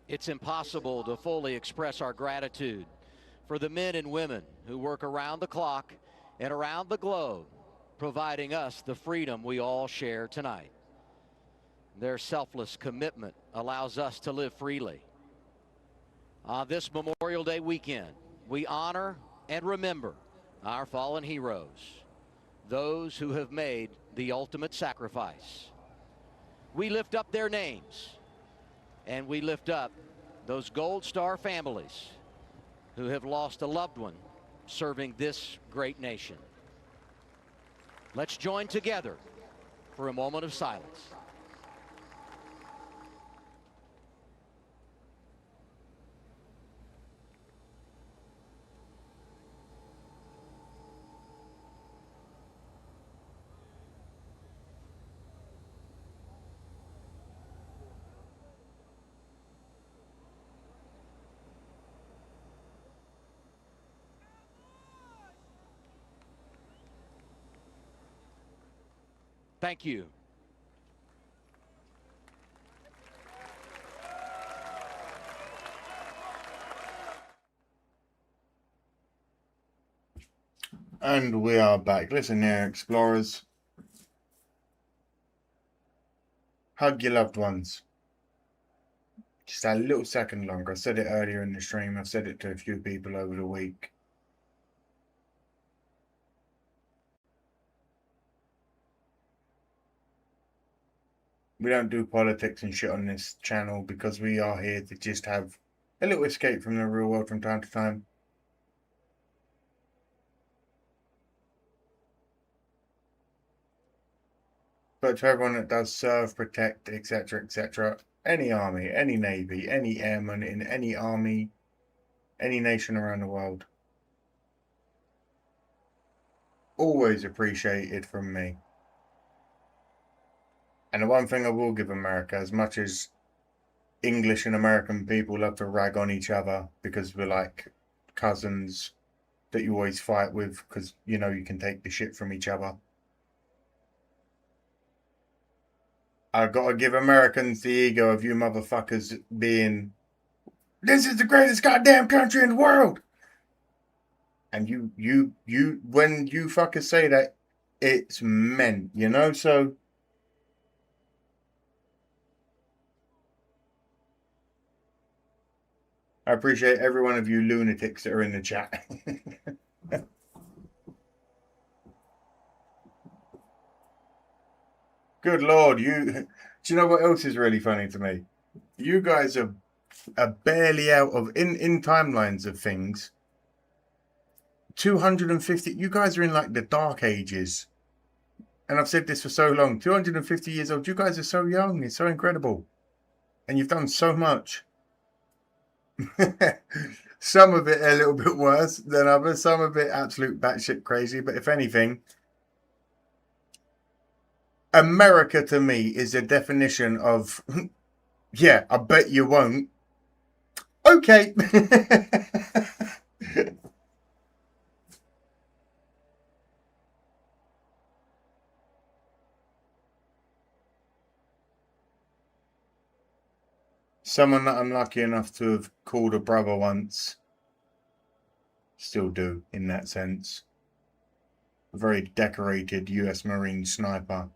It's impossible to fully express our gratitude for the men and women who work around the clock and around the globe, providing us the freedom we all share tonight. Their selfless commitment allows us to live freely. On this Memorial Day weekend, we honor and remember our fallen heroes, those who have made the ultimate sacrifice. We lift up their names, and we lift up those Gold Star families who have lost a loved one serving this great nation. Let's join together for a moment of silence. Thank you. And we are back. Listen here, explorers. Hug your loved ones. Just a little second longer. I said it earlier in the stream. I've said it to a few people over the week. We don't do politics and shit on this channel because we are here to just have a little escape from the real world from time to time. but to everyone that does serve, protect, etc., any army, any navy, any airman in any army, any nation around the world, always appreciated from me. And the one thing I will give America, as much as English and American people love to rag on each other because we're like cousins that you always fight with because you know you can take the shit from each other. I've got to give Americans the ego of you motherfuckers being, this is the greatest goddamn country in the world. And you, when you fuckers say that, it's meant, you know? So, I appreciate every one of you lunatics that are in the chat. Good Lord, do you know what else is really funny to me? You guys are barely out of, in timelines of things, 250, you guys are in like the dark ages. And I've said this for so long, 250 years old, you guys are so young, it's so incredible. And you've done so much. Some of it a little bit worse than others, some of it absolute batshit crazy, but if anything, America to me is a definition of, yeah, I bet you won't. Okay. Someone that I'm lucky enough to have called a brother once, still do in that sense. A very decorated US Marine sniper.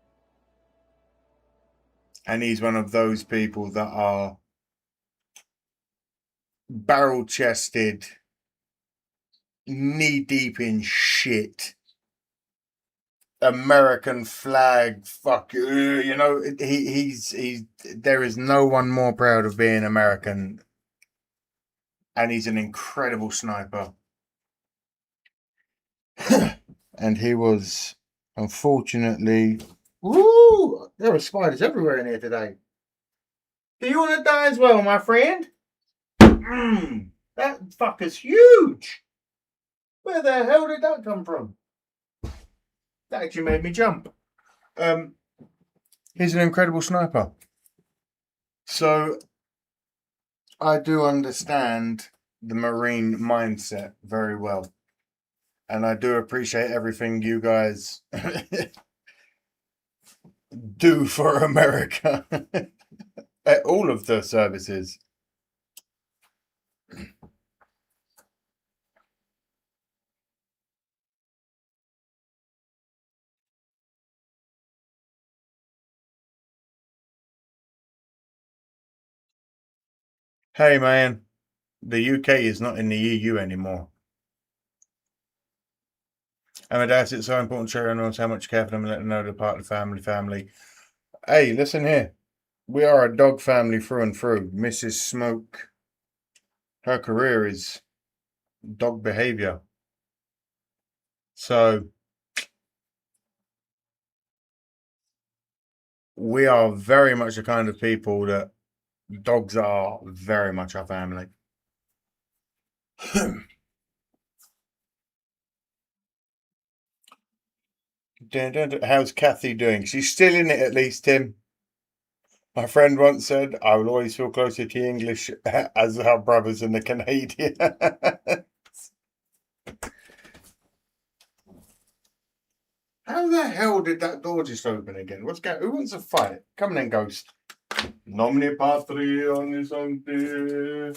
And he's one of those people that are barrel-chested, knee-deep in shit, American flag, fuck you know, he's there is no one more proud of being American, and he's an incredible sniper. And he was, unfortunately, woo, there are spiders everywhere in here today. Do you want to die as well, my friend? That fucker's huge. Where the hell did that come from? That actually made me jump. He's an incredible sniper. So I do understand the Marine mindset very well. And I do appreciate everything you guys do for America. At all of the services. Hey man, the UK is not in the EU anymore. And my dad said it's so important to share knows how much care for them and let them know they're part of the family. Hey, listen here. We are a dog family through and through. Mrs. Smoke, her career is dog behavior. So we are very much the kind of people that dogs are very much our family. How's Kathy doing? She's still in it at least, Tim. My friend once said, I will always feel closer to the English as our brothers and the Canadians. How the hell did that door just open again? Who wants to fight? Come on then, Ghost. Nomine Patri Sancti.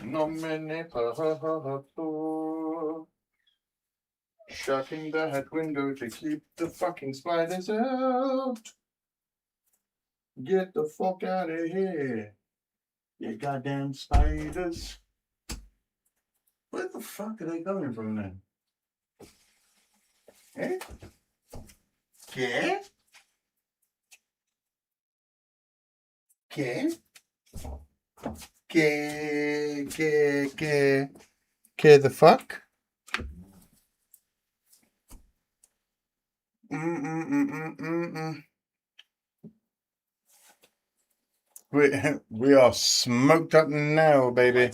Nomine Patri. Shutting that window to keep the fucking spiders out. Get the fuck out of here. You goddamn spiders. Where the fuck are they coming from then? Eh? ¿Qué? ¿Qué? ¿Qué the fuck? We are smoked up now, baby.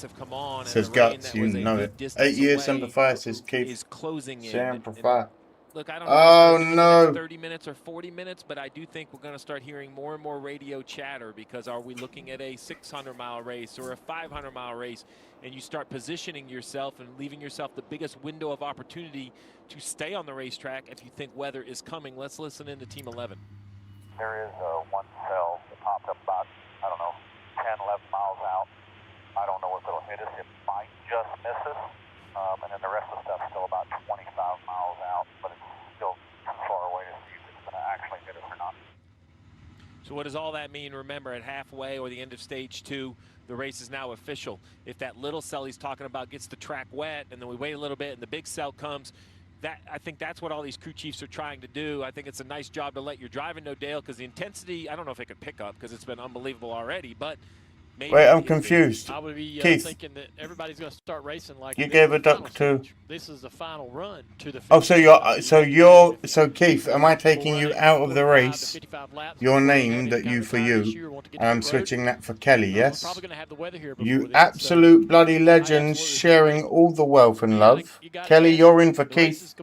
Says Guts, you know it. 8 years, Semper Fi, says Keith. Is closing in. Semper Fi. Look, I don't know if it's Oh gonna do in no. the next 30 minutes or 40 minutes, but I do think we're going to start hearing more and more radio chatter, because are we looking at a 600-mile race or a 500-mile race, and you start positioning yourself and leaving yourself the biggest window of opportunity to stay on the racetrack if you think weather is coming. Let's listen in to Team 11. There is one cell that popped up about, I don't know, 10, 11 miles out. I don't know if it'll hit us. It might just miss us. And then the rest of the stuff's still about 25 miles out, but it's still too far away to see if it's going to actually hit us or not. So what does all that mean? Remember, at halfway or the end of stage 2, the race is now official. If that little cell he's talking about gets the track wet, and then we wait a little bit and the big cell comes, I think that's what all these crew chiefs are trying to do. I think it's a nice job to let your driver know, Dale, because the intensity, I don't know if it could pick up because it's been unbelievable already, but maybe. Wait, I'm confused. I would be Keith, thinking that everybody's going to start racing like you this gave is a the final duck to. stage. This is the final run to the. Oh, so Keith, am I taking you out of the race? Your name that you for you, and I'm switching that for Kelly, yes? You absolute bloody legends, sharing all the wealth and love. Kelly, you're in for Keith.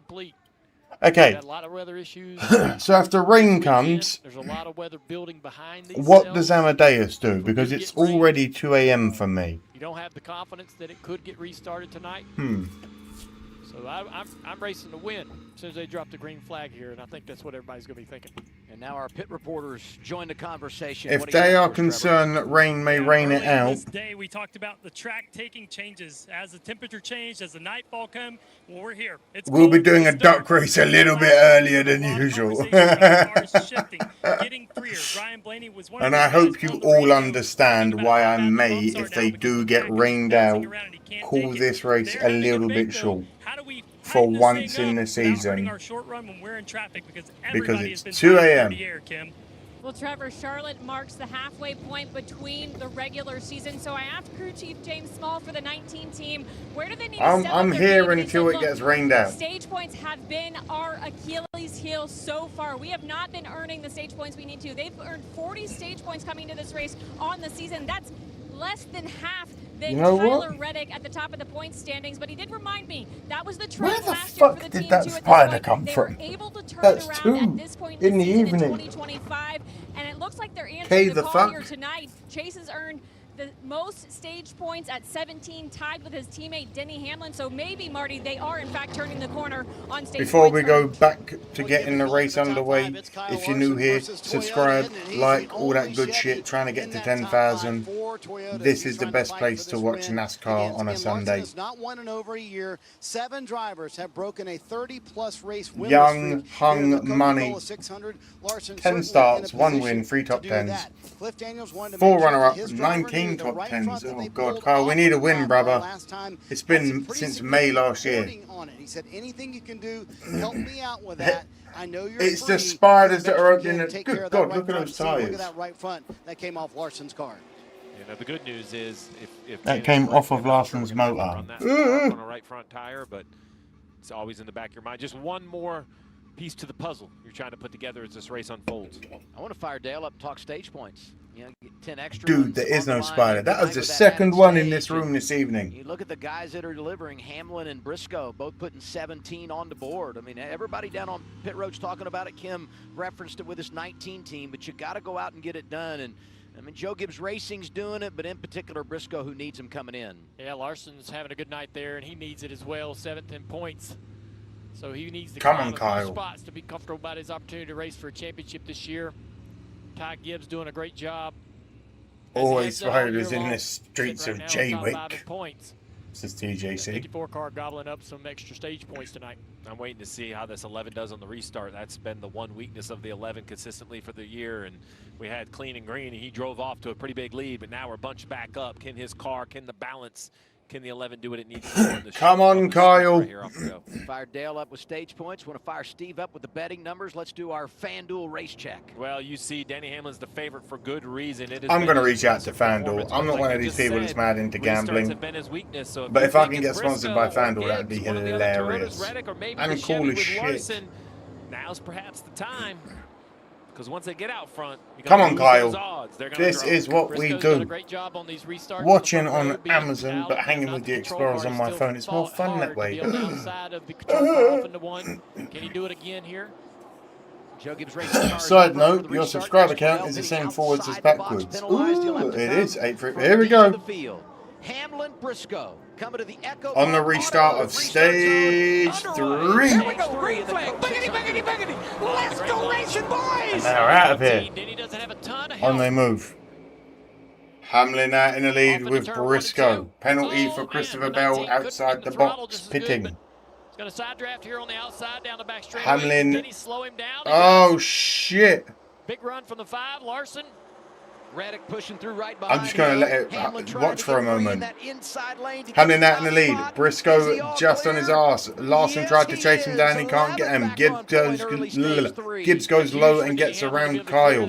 Okay. A lot of weather issues. So after rain comes, there's a lot of weather building behind these what cells. does Amadeus do? Because it's already 2 a.m. for me. You don't have the confidence that it could get restarted tonight. So I'm racing to win as soon as they drop the green flag here, and I think that's what everybody's going to be thinking. And now our pit reporters join the conversation. If they are concerned that rain may rain it out, This day we talked about the track taking changes as the temperature changed, as the nightfall come. Well, we're here. It's we'll be cold, doing a it's dark. duck race a little bit earlier than usual. And I hope you all understand why I may, if they do get rained out, call this race a little bit short for once in the season. Because it's 2 a.m. Well, Trevor, Charlotte marks the halfway point between the regular season. So I asked crew chief James Small for the 19 team, where do they need to step up I'm their here game? until it gets rained out. Stage points have been our Achilles heel so far. We have not been earning the stage points we need to. They've earned 40 stage points coming to this race on the season. That's less than half than Tyler Reddick at the top of the points standings, but he did remind me that was the trend last year for the team. Where the fuck did that spider come from? They were able to turn it around at this point in the season in 2025, and it looks like they're answering the call here tonight. Chase has earned the most stage points at 17, tied with his teammate Denny Hamlin. So maybe, Marty, they are in fact turning the corner on stage Before points. we go back to getting the race underway, if you're new here, subscribe, like, all that good shit, trying to get to 10,000. This is the best place to watch NASCAR on a Sunday. Not won in over a year. 7 drivers have broken a 30-plus race winless Young, streak. hung money. 10 starts, 1 win, 3 top 10s. 4 runner-up, 19 top 10s. Oh God, Kyle, we need a win, brother. It's been since May last year. He said, anything you can do, help me out with that. I know you're It's the spiders that are opening it. Good God, look at those Look tires. at that right front that came off Larson's car. You know, the good news is if That came off of Larson's motor. on a right front tire, but it's always in the back of your mind. Just one more piece to the puzzle you're trying to put together as this race unfolds. I want to fire Dale up and talk stage points. You know, get 10 extra. Dude, there is no spider. That was the second one in this room this evening. You look at the guys that are delivering. Hamlin and Briscoe both putting 17 on the board. I mean, everybody down on pit road's talking about it. Kim referenced it with his 19 team, but you got to go out and get it done. And I mean, Joe Gibbs Racing's doing it, but in particular Briscoe, who needs him coming in. Yeah, Larson's having a good night there, and he needs it as well. 17 points. So he needs to Come climb on, a Kyle. few spots to be comfortable about his opportunity to race for a championship this year. Ty Gibbs doing a great job. Always spiders in the streets of Jaywick. This is TJC. 54 car gobbling up some extra stage points tonight. I'm waiting to see how this 11 does on the restart. That's been the one weakness of the 11 consistently for the year. And we had clean and green, and he drove off to a pretty big lead, but now we're bunched back up. Can his car, can the balance Can the 11 do what it needs to do? Come on, Kyle. Right here off the go. Fire Dale up with stage points. Want to fire Steve up with the betting numbers? Let's do our FanDuel race check. Well, you see, Denny Hamlin's the favorite for good reason. I'm going to reach out to FanDuel. I'm not one of these people that's mad into gambling. But if I can get sponsored by FanDuel, that'd be hilarious. And cool as shit. Now's perhaps the time. Because once they get out front, come on, Kyle. This is what we do. Watching on Amazon, but hanging with the Explorers on my phone. It's more fun that way. Can he do it again here? Side note, your subscriber count is the same forwards as backwards. Ooh, it is. 8 for, here we go. Hamlin Briscoe coming to the Echo on the restart of stage 3. Here we go, green flag, biggity. Let's go racing, boys! And they're out of here. On they move. Hamlin out in the lead with Briscoe. Penalty for Christopher Bell outside the box, pitting. He's got a side draft here on the outside down the back straight. Hamlin. Did he slow him down? Oh, shit. Big run from the 5, Larson. Reddick pushing through right behind. I'm just going to let it watch for a moment. Hamlin out in the lead. Briscoe just on his arse. Larson tried to chase him down. He can't get him. Gibbs goes low and gets around Kyle.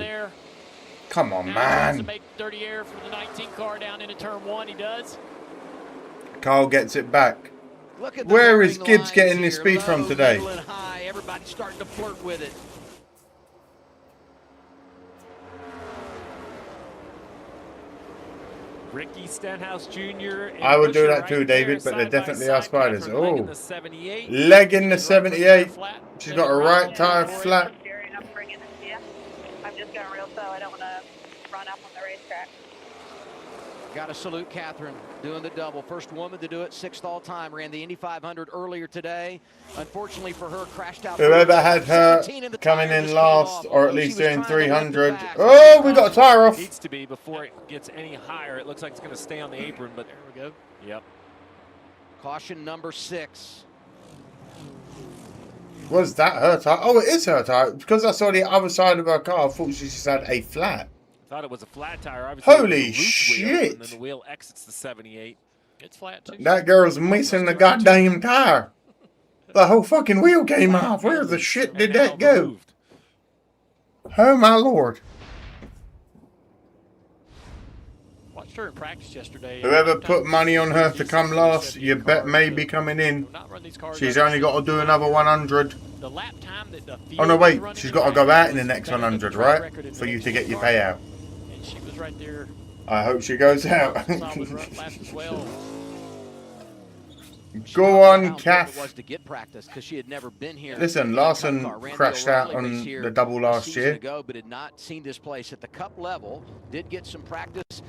Come on, man. Make dirty air from the 19 car down into turn 1. He does. Kyle gets it back. Where is Gibbs getting this speed from today? Everybody's starting to flirt with it. Ricky Stenhouse Jr. I would do that too, David, but there definitely are spiders. Oh, leg in the 78. She's got a right tire flat. I'm just going real slow. I don't want to run up on the racetrack. Got to salute Catherine doing the double. First woman to do it, 6th all time. Ran the Indy 500 earlier today. Unfortunately for her, crashed out. Whoever had her coming in last, or at least doing 300. Oh, we got a tire off. Needs to be before it gets any higher. It looks like it's going to stay on the apron, but there we go. Yep. Caution number 6. Was that her tire? Oh, it is her tire. Because I saw the other side of her car, I thought she just had a flat. Thought it was a flat tire. Obviously, holy shit! Wheel, and then the wheel exits the 78. It's flat too. That girl's missing the goddamn tire. The whole fucking wheel came off. Where the shit did that go? Oh my lord! Watched her in practice yesterday. Whoever put money on her to come last, you bet may be coming in. She's only got to do another 100. The lap time that the oh no, wait! She's got to go out in the next 100, right? For you to get your payout. And she was right there. I hope she goes out. Go on, Kath. Was to get practice because she had never been here. Listen, Larson crashed out on the double last year. Ago, but had not seen this place at the Cup level. Did get some practice.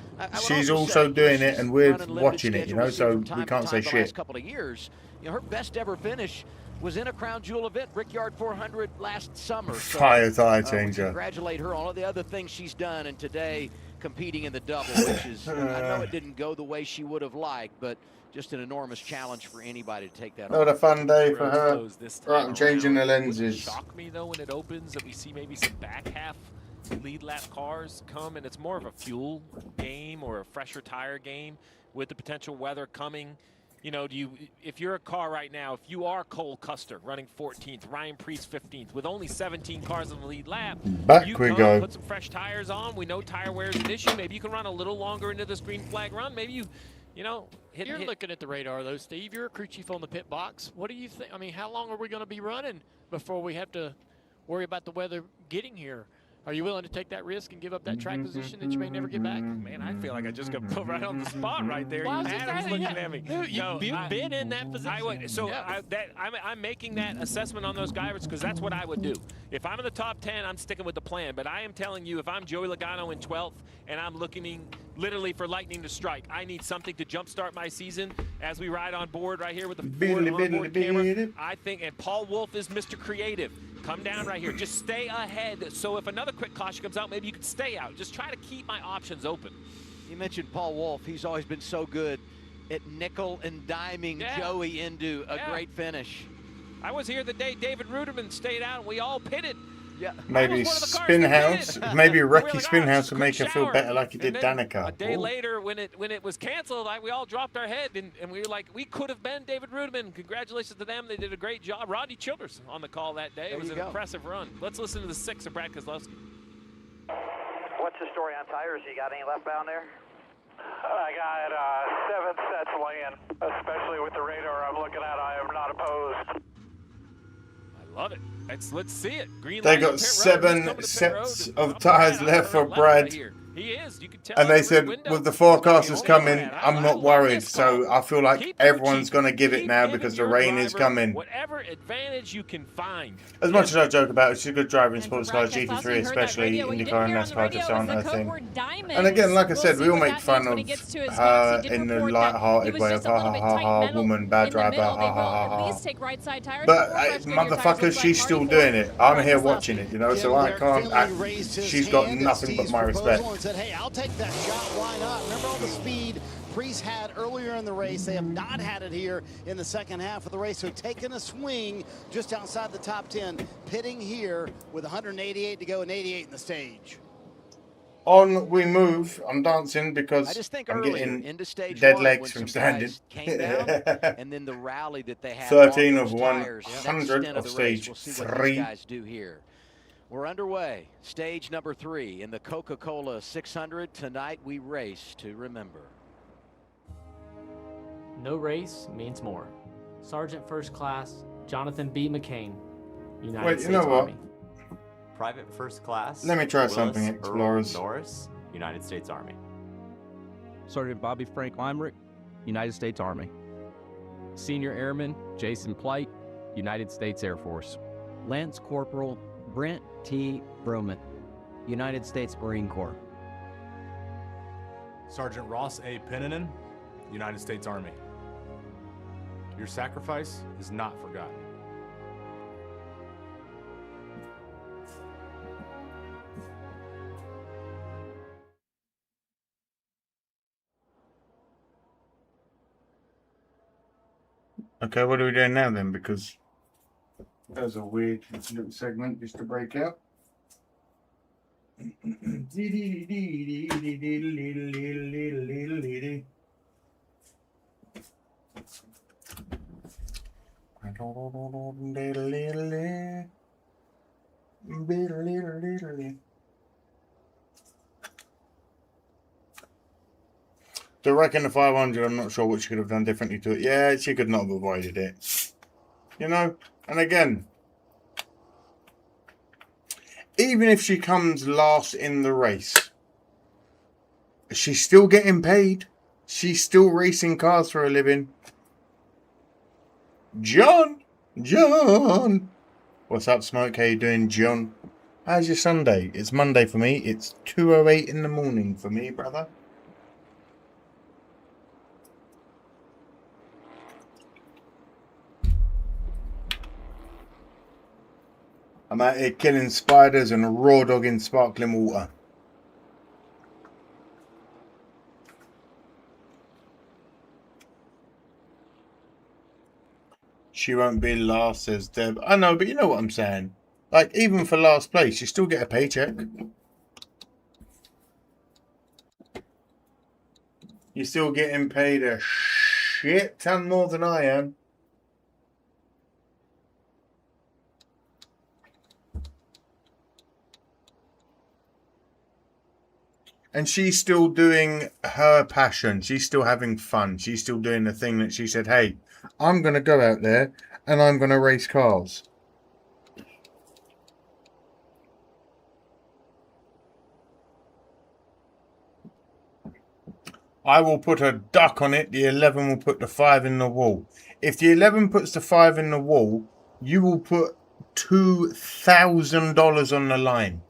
She's also doing it, and we're watching it, you know, so we can't say shit. Last couple of years, you know, her best ever finish was in a crown jewel event, Brickyard 400 last summer. So, tire changer. Congratulate her on all the other things she's done, and today competing in the double, which is, I know it didn't go the way she would have liked, but just an enormous challenge for anybody to take that on. What a fun day for her. Right, I'm changing the lenses. Shock me though when it opens that we see maybe some back half lead lap cars come, and it's more of a fuel game or a fresher tire game with the potential weather coming. You know, if you're a car right now, if you are Cole Custer running 14th, Ryan Preece 15th, with only 17 cars on the lead lap, back you we come, go. Put some fresh tires on. We know tire wear is an issue. Maybe you can run a little longer into this green flag run. Maybe you know, You're looking at the radar though, Steve. You're a crew chief on the pit box. What do you think? I mean, how long are we going to be running before we have to worry about the weather getting here? Are you willing to take that risk and give up that track position that you may never get back? Man, I feel like I just got put right on the spot right there. Well, Adam's looking at me. Dude, you've been in that position. I'm making that assessment on those guys because that's what I would do. If I'm in the top 10, I'm sticking with the plan. But I am telling you, if I'm Joey Logano in 12th and I'm looking literally for lightning to strike, I need something to jumpstart my season as we ride on board right here with the Ford onboard camera. I think, and Paul Wolf is Mr. Creative. Come down right here. Just stay ahead. So if another quick caution comes out, maybe you could stay out. Just try to keep my options open. You mentioned Paul Wolf. He's always been so good at nickel and diming Joey into a great finish. I was here the day David Ruderman stayed out, and we all pitted Yeah, Maybe Spinhouse, maybe Wrecky Spinhouse would make her feel better like he did Danica. A day later, when it was canceled, we all dropped our head and we were like, we could have been David Rudeman. Congratulations to them. They did a great job. Rodney Childers on the call that day. It was an impressive run. Let's listen to the 6 of Brad Kozlowski. What's the story on tires? You got any left down there? I got 7 sets laying, especially with the radar I'm looking at. I am not opposed. I love it. Let's see it. Green They light got on pit road. 7 Let's come to pit sets road. of tyres left for Brad. He is. You can tell. And they said, with the forecasters coming, I'm not worried. So I feel like everyone's going to give it now because the rain is coming. Whatever advantage you can find. As much as I joke about it, she's a good driver in sports cars, GT3 especially, IndyCar and Nascar, just aren't her thing. And again, like I said, we all make fun of her in the light-hearted way of ha ha ha ha, woman, bad driver, ha ha ha ha. But motherfucker, she's still doing it. I'm here watching it, you know, so I can't. She's got nothing but my respect. Said, hey, I'll take that shot. Why not? Remember all the speed Priest had earlier in the race. They have not had it here in the second half of the race. So taking a swing just outside the top 10, pitting here with 188 to go and 88 in the stage. On we move. I'm dancing because I'm getting dead legs from standing. And then the rally that they had 13 of 100 of stage 3. We're underway. Stage number 3 in the Coca-Cola 600. Tonight we race to remember. No race means more. Sergeant First Class Jonathan B. McCain, United States Army. Private First Class. Let me try something, Explorers. Norris, United States Army. Sergeant Bobby Frank Limerick, United States Army. Senior Airman Jason Plight, United States Air Force. Lance Corporal Brent T. Broman, United States Marine Corps. Sergeant Ross A. Pennanen, United States Army. Your sacrifice is not forgotten. Okay, what are we doing now then? Because that was a weird little segment just to break out. To reckon the 500, I'm not sure what she could have done differently to it. Yeah, she could not have avoided it. You know, and again, even if she comes last in the race, she's still getting paid. She's still racing cars for a living. John! What's up, Smoke? How you doing, John? How's your Sunday? It's Monday for me. It's 2:08 in the morning for me, brother. I'm out here killing spiders and raw dogging sparkling water. She won't be last, says Deb. I know, but you know what I'm saying. Like, even for last place, you still get a paycheck. You're still getting paid a shit ton more than I am. And she's still doing her passion. She's still having fun. She's still doing the thing that she said, hey, I'm going to go out there and I'm going to race cars. I will put a duck on it. The 11 will put the 5 in the wall. If the 11 puts the 5 in the wall, you will put $2,000 on the line.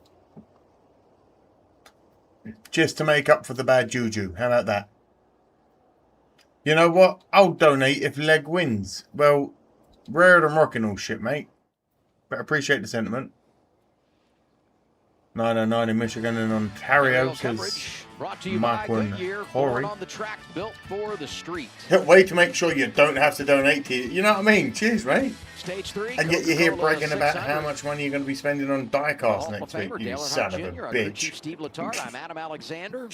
Just to make up for the bad juju. How about that? You know what? I'll donate if Leg wins. Well, rare than rocking all shit, mate. But appreciate the sentiment. 909 in Michigan and Ontario, says Michael and Corey. On the track built for the street. Way to make sure you don't have to donate to you. You know what I mean? Cheers, mate. Stage 3. And yet you're here bragging about 600. how much money you're going to be spending on diecast next week, you Dale son of Earnhardt a Jr., bitch. Chief Steve Letarte. I'm Adam Alexander.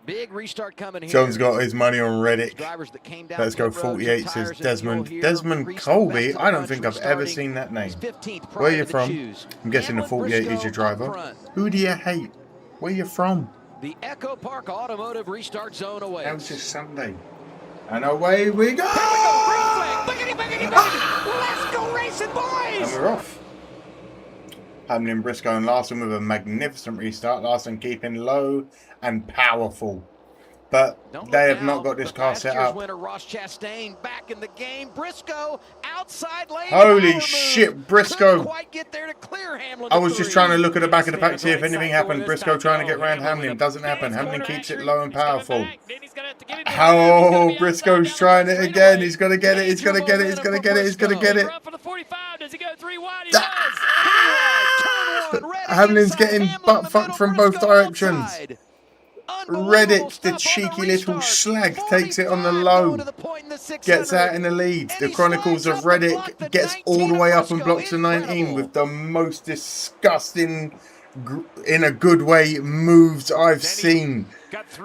Big restart coming here. John's got his money on Reddit. Drivers that came down Let's go pit road, 48, some says tires and Desmond. fuel here. Desmond Grease Colby? best I don't of think bunch I've ever restarting. seen that name. 15th Where are you prior to the from? choose. I'm guessing the Hamlin 48 is Briscoe your driver. up front. Who do you hate? Where you from? The Echo Park Automotive restart zone awaits. How's this Sunday? And away we go! Let's go racing, boys! And we're off. Hamlin, Briscoe and Larson with a magnificent restart. Larson keeping low and powerful. But they have not got this car set up. Winner Ross Chastain back in the game. Briscoe outside lane. Holy shit, Briscoe. Quite get there to clear Hamlin. I was just trying to look at the back of the pack, see if anything happened. Briscoe trying to get round Hamlin. Doesn't happen. Hamlin keeps it low and powerful. Oh, Briscoe's trying it again. He's going to get it. He's going to get it. He's going to get it. He's going to get it. Hamlin's getting butt fucked from both directions. Reddick, the cheeky little slag, takes it on the low, gets out in the lead. The Chronicles of Reddick gets all the way up and blocks the 19 with the most disgusting, in a good way, moves I've seen.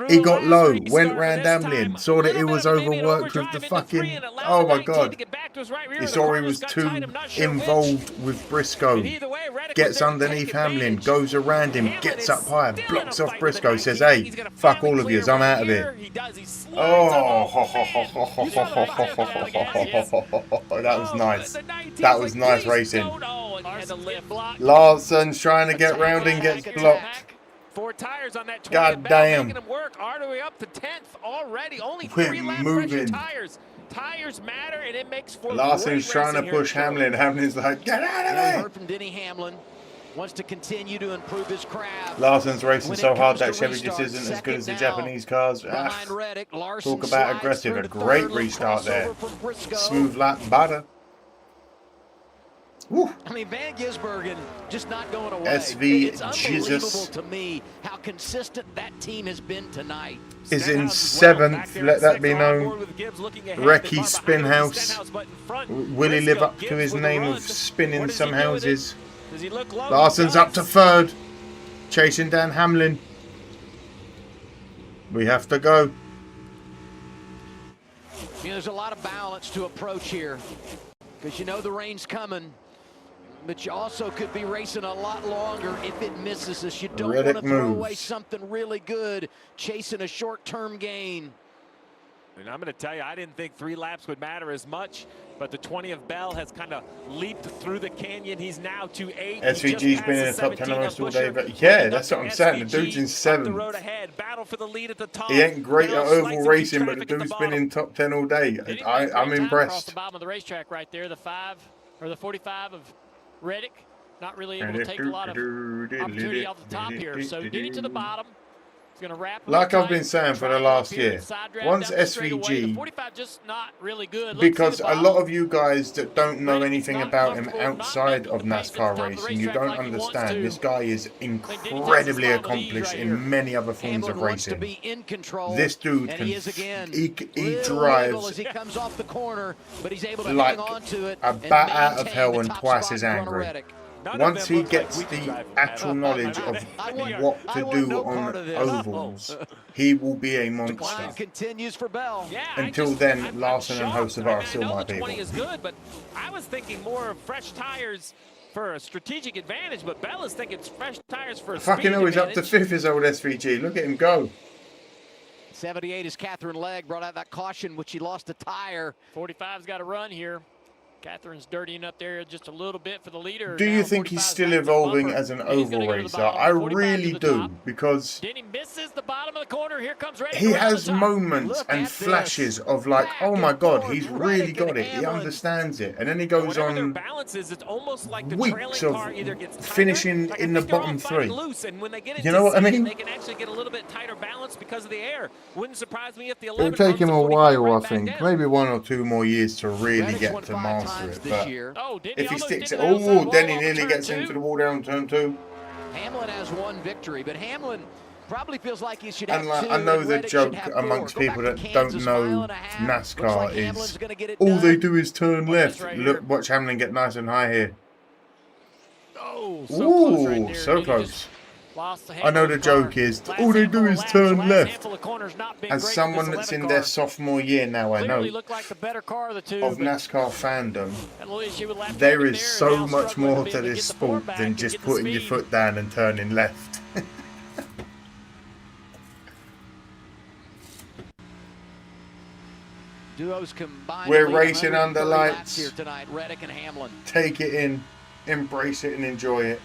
He got low, went round Hamlin, saw that he was overworked with the fucking, oh my god. He saw he was too involved with Briscoe. Gets underneath Hamlin, goes around him, gets up high, blocks off Briscoe, says, hey, fuck all of yous, I'm out of here. Oh, that was nice. That was nice racing. Larson's trying to get round and gets blocked. 4 tires on that 20th God damn. making him work. All the way up to 10th already. Only We're 3 lap moving. pressure tires. Tires matter, and it makes for Larson's great trying to racing here push at Hamlin. Hamlin's like, get out of We there. heard from Denny Hamlin. Wants to continue to improve his craft. Larson's racing When so it hard comes that to Chevy just restart, isn't as good as the second now, Japanese cars. behind Reddick, Larson Talk about slides aggressive. through A to great third, little restart there. crossover from Briscoe. Smooth lap butter. Woo. I mean, Van Gisbergen just not going away. SV It's unbelievable Jesus to me how consistent that team has been tonight. Is in 7th, let that be known. Recce Spinhouse. Will he live up to his name of spinning some houses? Larson's up to 3rd. Chasing down Hamlin. We have to go. You know, there's a lot of balance to approach here because you know the rain's coming, but you also could be racing a lot longer if it misses us. You don't want to throw away something really good chasing a short-term gain. And I'm going to tell you, I didn't think 3 laps would matter as much, but the 20 of Bell has kind of leaped through the canyon. He's now to 8. SVG's been in the top 10 almost all day, but yeah, that's what I'm saying. The dude's in 7th. He ain't great at oval racing, but the dude's been in top 10 all day. I'm impressed. The bottom of the racetrack right there, the 45 of Reddick. Not really able to take a lot of opportunity off the top here. So Denny to the bottom. He's going to wrap Like I've been saying for the last year, once SVG, because a lot of you guys that don't know anything about him outside of NASCAR racing, you don't understand. This guy is incredibly accomplished in many other forms of racing. This dude can, he drives like a bat out of hell and twice as angry. Once he gets the actual knowledge of what to do on ovals, he will be a monster. Continues for Bell. Until then, Larson and Hocevar are still my people. 20 is good, but I was thinking more of fresh tires for a strategic advantage, but Bell is thinking fresh tires for a Fucking hell, he's up to 5th, his old SVG. Look at him go. 78 is Catherine Legg, brought out that caution, which he lost a tire. 45's got to run here. Catherine's dirtying up there just a little bit for the leader. Do you think he's still evolving as an oval racer? I really do, because Denny misses the bottom of the corner. Here comes Reddick. he has moments and flashes of like, oh my god, he's really got it. He understands it. And then he goes on weeks of finishing in the bottom 3. You know what I mean? They can actually get a little bit tighter balance because of the air. Wouldn't surprise me if the 11 It'll take him a while, I think. Maybe 1 or 2 more years to really get to master it. But if he sticks it, oh, Denny nearly gets into the wall down turn 2. Hamlin has one victory, but Hamlin probably feels like he should have And like, two. I know and the Reddick joke should have amongst four. Go people back that to don't Kansas, know mile and a half. Looks NASCAR like Hamlin's is gonna get it all they done. do is turn left. right Look, here. watch Hamlin get nice and high here. Oh, so close right there. So He close. just lost the I handle know of the car. joke is Last all they handful do of is laps, turn last left. handful of corners not been As great for someone this that's 11 in car. their sophomore year now, I Clearly know, looked like the better car of the two. of but NASCAR fandom, had a little issue with lap there traffic is there, and so now much struggling more be to able this get the form sport back than and just get the putting your speed. foot down and turning left. Duos combined. We're racing under lights. Here tonight, Reddick and Hamlin. Take it in, embrace it and enjoy it.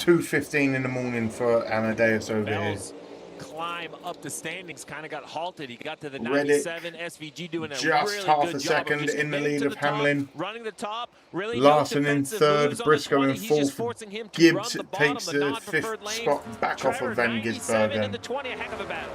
2:15 in the morning for Amadeus over here. Bell's climb up the standings kind of got halted. He got to the Reddick 97. SVG doing a just really half good a job second of just in the getting lead to of the top, Hamlin. running the top. Really Larson no in defensive third, moves on the Briscoe 20. in He's just fourth. forcing him to Gibbs run the bottom, takes the the non-preferred fifth lanes. spot back off Trevor, of Van 97 in Gisbergen. the 20, a heck of a battle.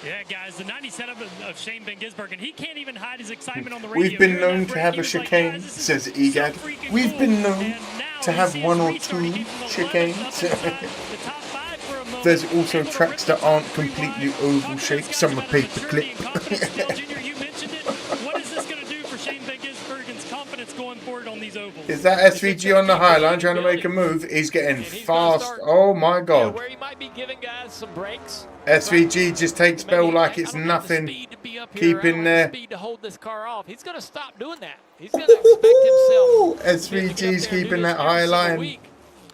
Yeah, guys, the 97 of Shane Van Gisbergen, he can't even hide his excitement on the radio. We've been During that known to break, have he a was like, chicane, "Guys, this is says so EGAD. freaking We've cool." been known And now to you have see one his or restart. He two came from 11th chicanes. up inside the top 5 for a moment. There's also Able to tracks rip that aren't completely oval shaped. Some are paper clip. Junior, you mentioned it. What is this going to do for Shane Van Gisbergen's confidence going forward on these ovals? Is that SVG on the high line trying to make a move? He's getting fast. Oh my god. Where he might be giving guys some breaks. SVG just takes Bell like it's nothing. Keeping there. Speed to hold this car off. He's going to stop doing that. He's going to expect himself. SVG's keeping that high line.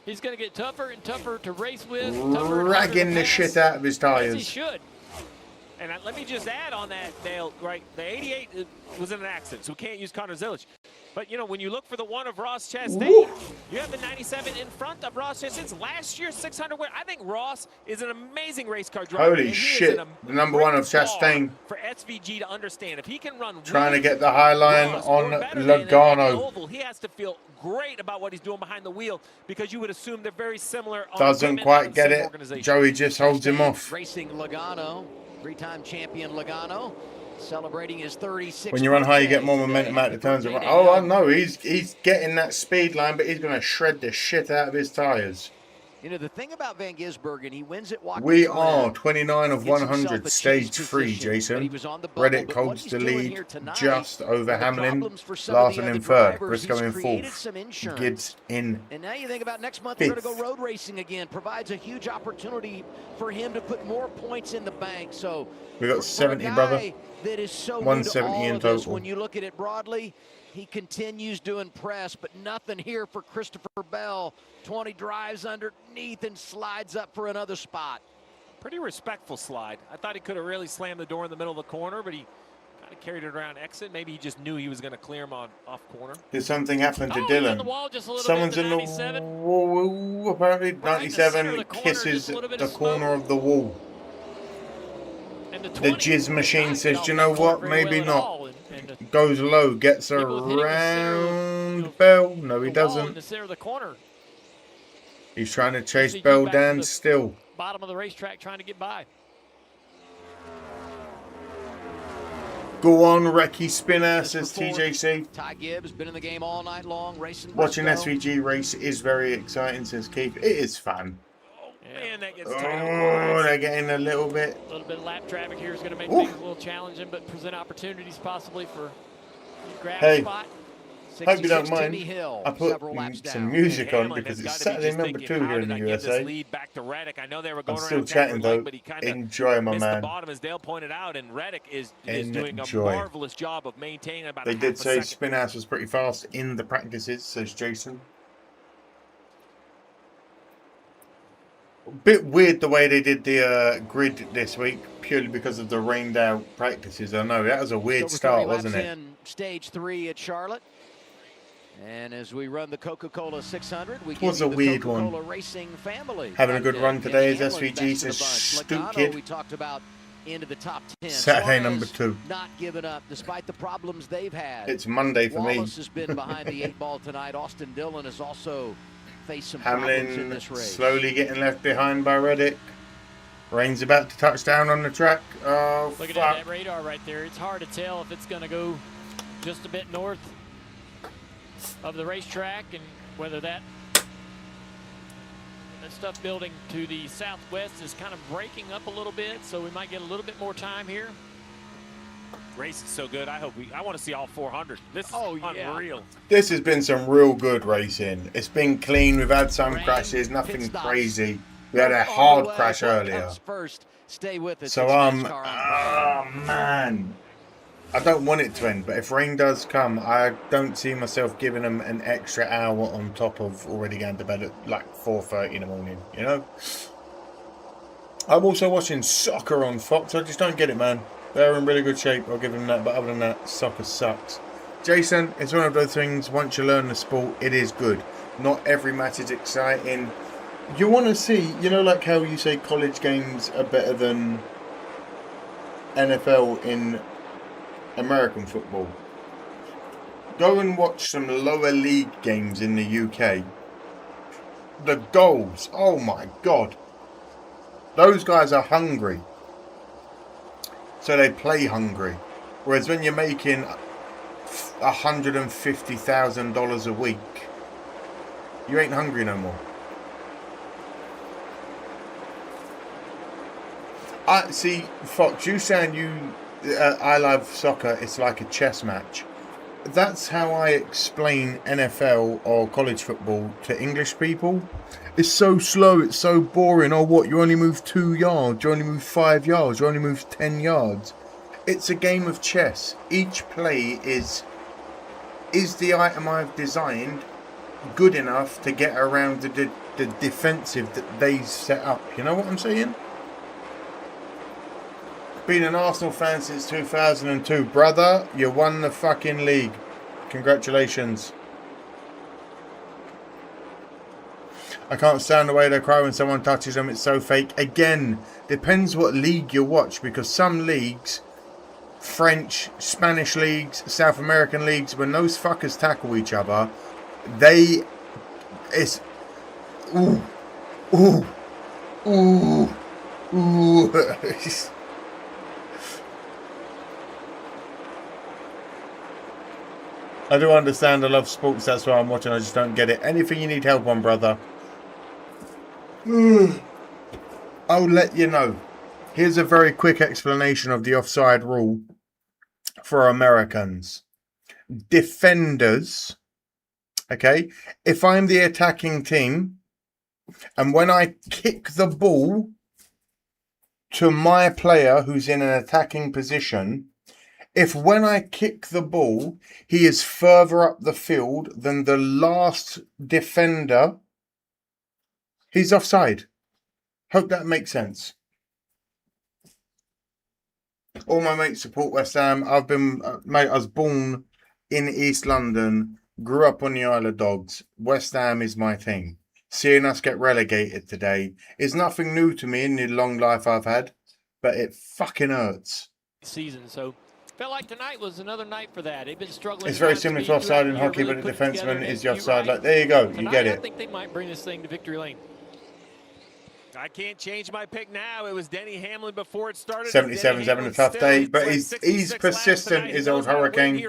He's going to get tougher and tougher to race with. Ragging the shit out of his As he tires. should. And let me just add on that, Dale, right? The 88 was in an accident, so we can't use Connor Zilic. But, you know, when you look for the one of Ross Chastain, you have the 97 in front of Ross Chastain's last year's 600 win. I think Ross is an amazing race car driver. Holy shit. The number one of Chastain. For SVG to understand, if he can run Trying to get the high line on Logano. He has to feel great about what he's doing behind the wheel because you would assume they're very similar. On Doesn't quite get it. Joey just holds him off. Racing Logano, three-time champion Logano, celebrating his 36th. When you run high, you get more birthday momentum out the turns. today. Oh, I know. He's getting that speed line, but he's going to shred the shit out of his tires. You know, the thing about Van Gisbergen, he wins at Watkins We Glen, are 29 of gets himself 100, a stage chase 3, position, but Jason. he was on the bubble. Reddick But what holds he's the doing lead here tonight, just over the Hamlin. problems for some of the Larson other in third, drivers, Briscoe he's in created fourth. some insurance. Gibbs in And now you think about next month, we're going to go road racing again. Provides a huge opportunity for him to put more points in the bank. So We got for 70, a guy brother. that is so new to 170 all in of this, total. when you look at it broadly, he continues to impress, but nothing here for Christopher Bell. 20 drives underneath and slides up for another spot. Pretty respectful slide. I thought he could have really slammed the door in the middle of the corner, but he kind of carried it around exit. Maybe he just knew he was going to clear him on off corner. Did something happen to Oh, Dylan? in the wall just a little Someone's bit, in the the 97. wall. Apparently, Right in the center of 97 the corner, kisses just a little bit the of smoke. corner of the wall. And the The 20 jizz machine not says, get "Do you off know that corner what? very Maybe well at not." all. And the Goes low, gets people hitting the center of, around Bell. No, he the wall in doesn't. the center of the corner. He's trying to chase SVG Bell back to down the still. Bottom of the racetrack trying to get by. Go on, Recce Spinner, says TJC. Ty Gibbs been in the game all night long, racing. Watching Briscoe. SVG race is very exciting, says Keith. It is fun. Man, that gets Oh, tight. they're getting a little bit. A little bit of lap traffic here is going to make Ooh. things a little challenging, but present opportunities possibly for grab Hey. spot. Hope you don't 66 mind. Timmy Hill, I put several laps some down. music on Hamlin because has it's gotta be Saturday just number thinking, 2 how here in did the I give this USA. lead back to Reddick? I know they were I'm going still around chatting Tackley though. Lane, but he kind of Enjoy, my missed the man. bottom, as Dale pointed out, and Reddick is doing a Enjoy. marvelous job of maintaining about They a half did a say second. Spinhouse was pretty fast in the practices, says Jason. A bit weird the way they did the grid this week, purely because of the rained out practices. I know, that was a weird Over 30 start, laps wasn't it? in stage 3 at Charlotte. And as we run the Coca-Cola 600, we It was give a you weird the one. Coca-Cola Racing family. Having a good run today is Denny Hamlin SVG, best of says the bunch. Stu Logano, we Kid. talked about into the top 10. Saturday Suarez number 2. not giving up despite the problems they've had. It's Monday for me. Wallace has been behind the 8 ball tonight. Austin Dillon has also faced some problems in Hamlin this race. slowly getting left behind by Reddick. Rain's about to touch down on the track. Oh, Looking fuck. at that radar right there, it's hard to tell if it's going to go just a bit north of the racetrack and whether that The stuff building to the southwest is kind of breaking up a little bit, so we might get a little bit more time here. Race is so good. I want to see all 400. This is unreal. This has been some real good racing. It's been clean. We've had some crashes, nothing crazy. We had a hard crash earlier. Stay with us. So oh man, I don't want it to end. But if rain does come, I don't see myself giving them an extra hour on top of already going to bed at like 4:30 in the morning. You know. I'm also watching soccer on Fox. I just don't get it, man. They're in really good shape. I'll give them that. But other than that, soccer sucks. Jason, it's one of those things. Once you learn the sport, it is good. Not every match is exciting. You want to see, you know, like how you say college games are better than NFL in American football. Go and watch some lower league games in the UK. The goals, oh my God. Those guys are hungry. So they play hungry. Whereas when you're making $150,000 a week, you ain't hungry no more. I see, Fox, you saying I love soccer, it's like a chess match. That's how I explain NFL or college football to English people. It's so slow, it's so boring. Oh, what? You only move 2 yards, you only move 5 yards, you only move 10 yards. It's a game of chess. Each play is the item I've designed good enough to get around the defensive that they set up. You know what I'm saying? Been an Arsenal fan since 2002. Brother, you won the fucking league. Congratulations. I can't stand the way they cry when someone touches them. It's so fake. Again, depends what league you watch, because some leagues, French, Spanish leagues, South American leagues, when those fuckers tackle each other, it's ooh, ooh, ooh, ooh. I do understand. I love sports. That's why I'm watching. I just don't get it. Anything you need help on, brother, I'll let you know. Here's a very quick explanation of the offside rule for Americans. Defenders, okay? If I'm the attacking team and when I kick the ball to my player who's in an attacking position, if when I kick the ball, he is further up the field than the last defender, he's offside. Hope that makes sense. All my mates support West Ham. I've been, mate, I was born in East London, grew up on the Isle of Dogs. West Ham is my team. Seeing us get relegated today is nothing new to me in the long life I've had, but it fucking hurts. Season, so felt like tonight was another night for that. They've been struggling. It's very similar to offside in hockey, but the defenseman is the offside. Like, there you go, you get it. I think they might bring this thing to victory lane. I can't change my pick now. It was Denny Hamlin before it started. 77's having a tough day, but he's persistent, his old Hurricane.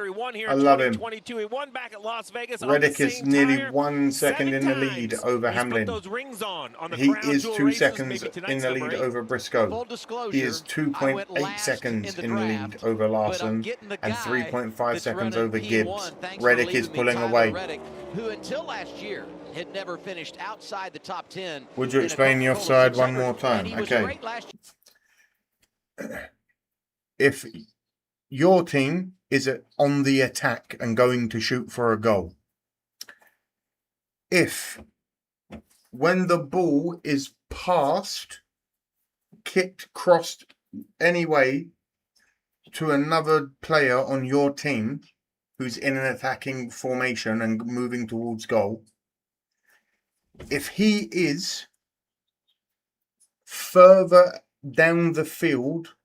I love him. He won back at Las Vegas. Reddick is nearly 1 second in the lead over Hamlin. He is 2 seconds in the lead over Briscoe. He is 2.8 seconds in the lead over Larson and 3.5 seconds over Gibbs. Reddick is pulling away. Who until last year had never finished outside the top 10. Would you explain the offside one more time? Okay. If your team is on the attack and going to shoot for a goal, if when the ball is passed, kicked, crossed anyway to another player on your team who's in an attacking formation and moving towards goal, if he is further down the field,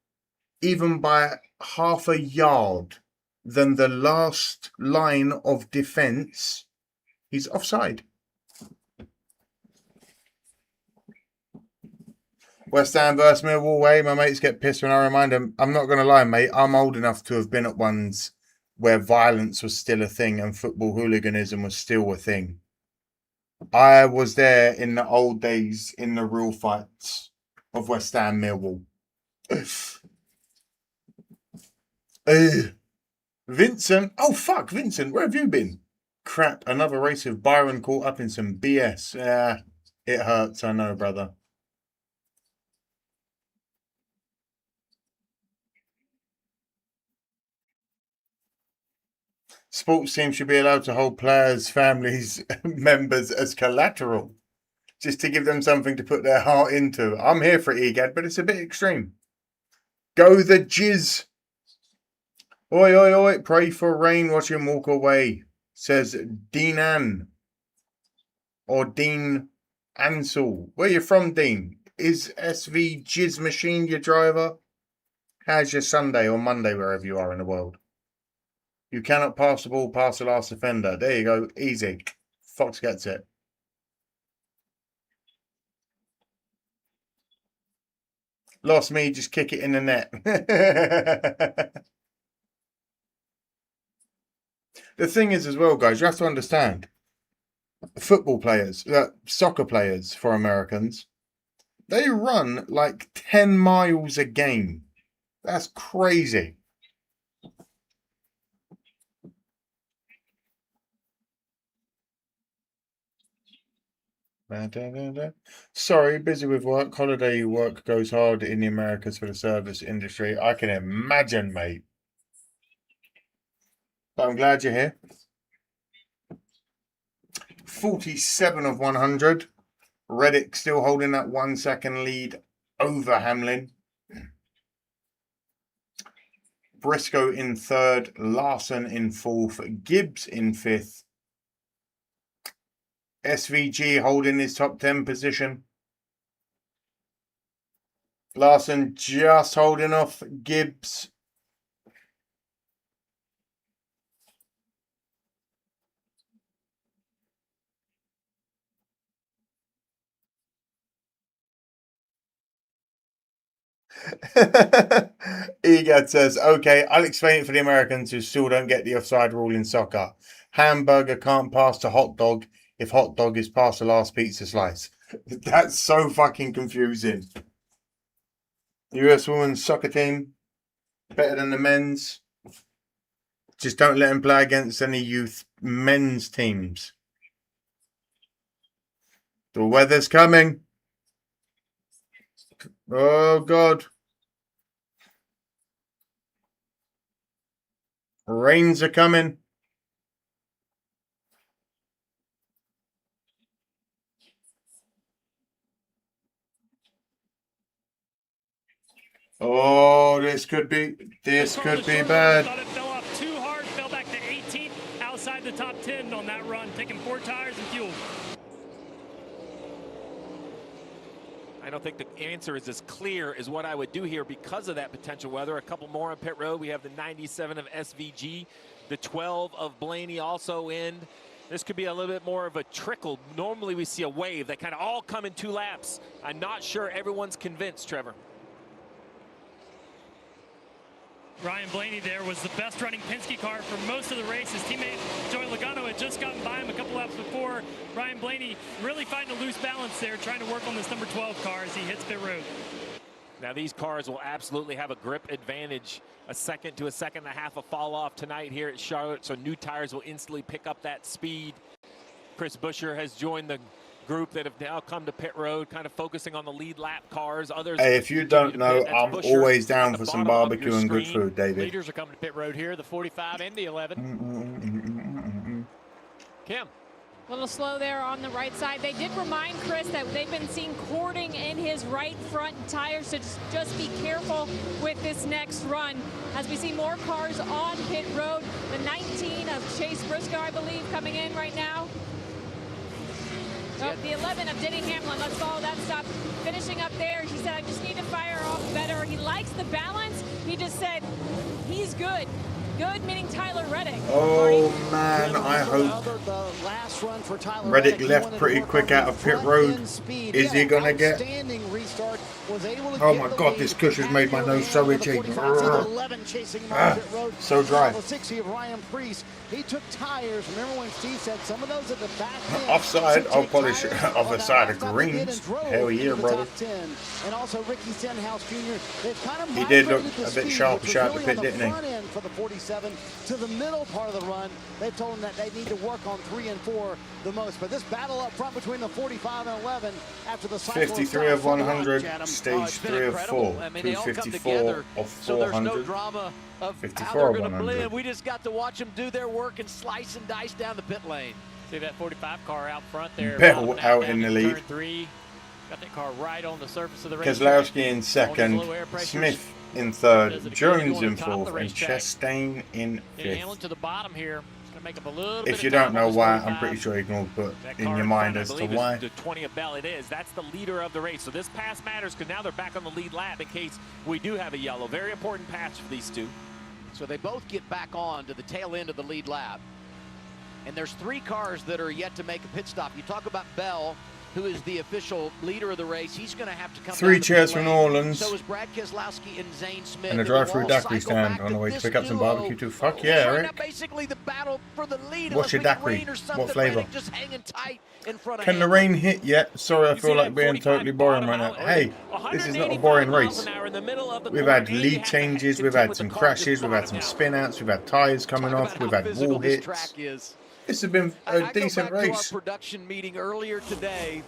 even by half a yard, than the last line of defence, he's offside. West Ham versus Millwall away. My mates get pissed when I remind them. I'm not going to lie, mate. I'm old enough to have been at ones where violence was still a thing and football hooliganism was still a thing. I was there in the old days in the real fights of West Ham Millwall. Vincent. Oh, fuck, Vincent. Where have you been? Crap, another race with Byron caught up in some BS. It hurts, I know, brother. Sports teams should be allowed to hold players' families, members as collateral, just to give them something to put their heart into. I'm here for it, Egad, but it's a bit extreme. Go the jizz. Oi, oi, oi, pray for rain, watch him walk away, says Dean or Dean Ansell. Where you from, Dean? Is SV Jizz Machine your driver? How's your Sunday or Monday, wherever you are in the world? You cannot pass the ball past the last defender. There you go. Easy. Fox gets it. Lost me, just kick it in the net. The thing is as well, guys, you have to understand, football players, soccer players for Americans, they run like 10 miles a game. That's crazy. Sorry, busy with work. Holiday work goes hard in the Americas for the service industry. I can imagine, mate. But I'm glad you're here. 47 of 100. Reddick still holding that 1 second lead over Hamlin. Briscoe in third. Larson in fourth. Gibbs in fifth. SVG holding his top 10 position. Larson just holding off Gibbs. Egad says, okay, I'll explain it for the Americans who still don't get the offside rule in soccer. Hamburger can't pass to hot dog if hot dog is past the last pizza slice. That's so fucking confusing. US women's soccer team, better than the men's. Just don't let them play against any youth men's teams. The weather's coming. Oh, God. Rains are coming. Oh, this could be bad. Thought it fell off too hard, fell back to 18th, outside the top 10 on that run, taking 4 tires and fuel. I don't think the answer is as clear as what I would do here because of that potential weather. A couple more on pit road. We have the 97 of SVG, the 12 of Blaney also in. This could be a little bit more of a trickle. Normally we see a wave that kind of all come in 2 laps. I'm not sure everyone's convinced, Trevor. Ryan Blaney there was the best running Penske car for most of the race. His teammate Joey Logano had just gotten by him a couple laps before. Ryan Blaney really finding a loose balance there, trying to work on this number 12 car as he hits pit road. Now these cars will absolutely have a grip advantage. A second to a second and a half of fall off tonight here at Charlotte, so new tires will instantly pick up that speed. Chris Buescher has joined the group that have now come to pit road, kind of focusing on the lead lap cars. Others. Hey, if you don't know, I'm always down for some barbecue and good food, David. Leaders are coming to pit road here, the 45 and the 11. Kim. A little slow there on the right side. They did remind Chris that they've been seeing cording in his right front tires, so just be careful with this next run. As we see more cars on pit road, the 19 of Chase Briscoe, I believe, coming in right now. Oh, the 11 of Denny Hamlin. Let's follow that stop. Finishing up there, he said, I just need to fire off better. He likes the balance. He just said he's good good, meaning Tyler Reddick. Oh man, I hope Reddick left pretty quick out of pit road. Is he gonna get? Oh my god, this cush has made my nose so itchy. So dry. He took tires. Remember when Steve said some of those at the back end? Offside, I'll polish it. Other side of greens. Hell yeah, brother. And also Ricky Stenhouse Jr. They've kind of He did look a bit sharpish out the pit, didn't he? End for the 47 to the middle part of the run. They've told him that they need to work on 3 and 4 the most. But this battle up front between the 45 and 11 after the cycle 53 of 100, stage 3 of 4, I mean, they all come 254 together, of so there's no 400. drama of 54 how they're of going to 100. blend. We just got to watch them do their work and slice and dice down the pit lane. See that 45 car out front there. Bell out in the lead. Turn 3. Got that car right on the surface of the race. Keselowski in second, Smith in third, Jones in fourth, and Chastain in Denny fifth. Hamlin to the bottom here. It's going to make up a little If bit you of don't time know on this why, 45. I'm pretty sure you can all put That in car your in mind front, as I to believe, why. is the 20 of Bell. It is. That's the leader of the race. So this pass matters because now they're back on the lead lap in case we do have a yellow. Very important patch for these two. So they both get back on to the tail end of the lead lap. And there's 3 cars that are yet to make a pit stop. You talk about Bell, who is the official leader of the race. He's going to have to come 3 down the chairs pit from lane. New Orleans. So is Brad Keselowski and Zane Smith. And a It drive-through will all daiquiri cycle stand back on the to way to this pick up some duo. barbecue too. Fuck yeah, Right Eric. now, basically the battle for the lead. What's your Unless daiquiri? rain or something. What flavour? Reddick just hanging tight in front of Can the Hamlin. rain hit yet? Sorry, I feel like being totally boring right now. Hey, this is not a boring race. We've had lead changes, we've had some crashes, we've had some spin outs, we've had tyres coming off, we've had wall hits. This has been a decent I go back race. to our production meeting earlier today.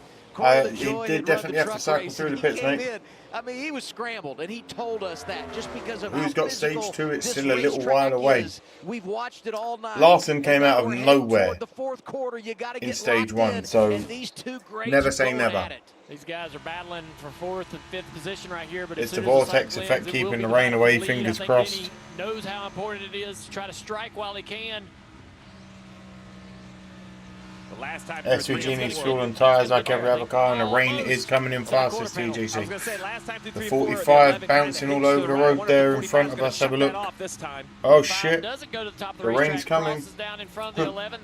He did definitely have to cycle through the pits, mate. I mean, he was scrambled, and he told us that just because of Who's how got stage physical 2? It's this still a little racetrack while away. is. We've watched it all night. Larson came And out now of we're heading nowhere toward the fourth quarter. You gotta in get stage locked 1, in, so and these two greats never are say going never. at it. These guys are battling for 4th and 5th position right here. But It's as the soon as vortex cycle effect ends, it will keeping be the rain battle away, for the lead. fingers I think crossed. Denny knows how important it is to try to strike while he can. The last time SVG needs fuel and tyres like every other car, and the rain is coming in fast as TGC. The 45 bouncing all over the road there in front of us. Have a look. Oh shit, the rain's coming.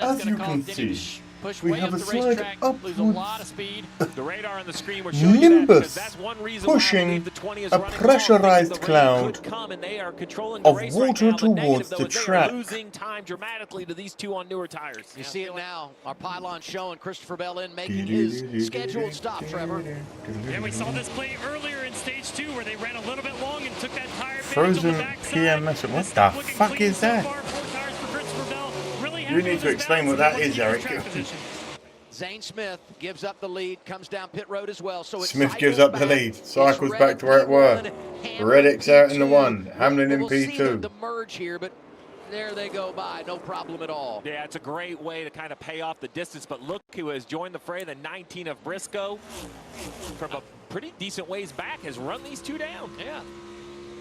As you can see, we have a slight upwards The radar on the screen will show you that, nimbus that's one reason why I pushing believe the 20 is a running pressurized long. The rain cloud could come and they are controlling the of race right water now. The towards negative, the though, is they are track. losing time dramatically to these two on newer tires. You see it now. Our pylon showing Christopher Bell in making his scheduled stop, Trevor. And we saw this play earlier in stage 2 where they ran a little bit long and took that tire Frozen PMS. What the fuck is that? You need to explain what that is, Eric. Zane Smith gives up the lead, comes down pit road as well. So it's Smith gives up the lead, cycles back to where it were. Reddick's out in the 1, Hamlin in P2. The merge here, but there they go by, no problem at all. Yeah, it's a great way to kind of pay off the distance, but look who has joined the fray. The 19 of Briscoe from a pretty decent ways back has run these two down. Yeah,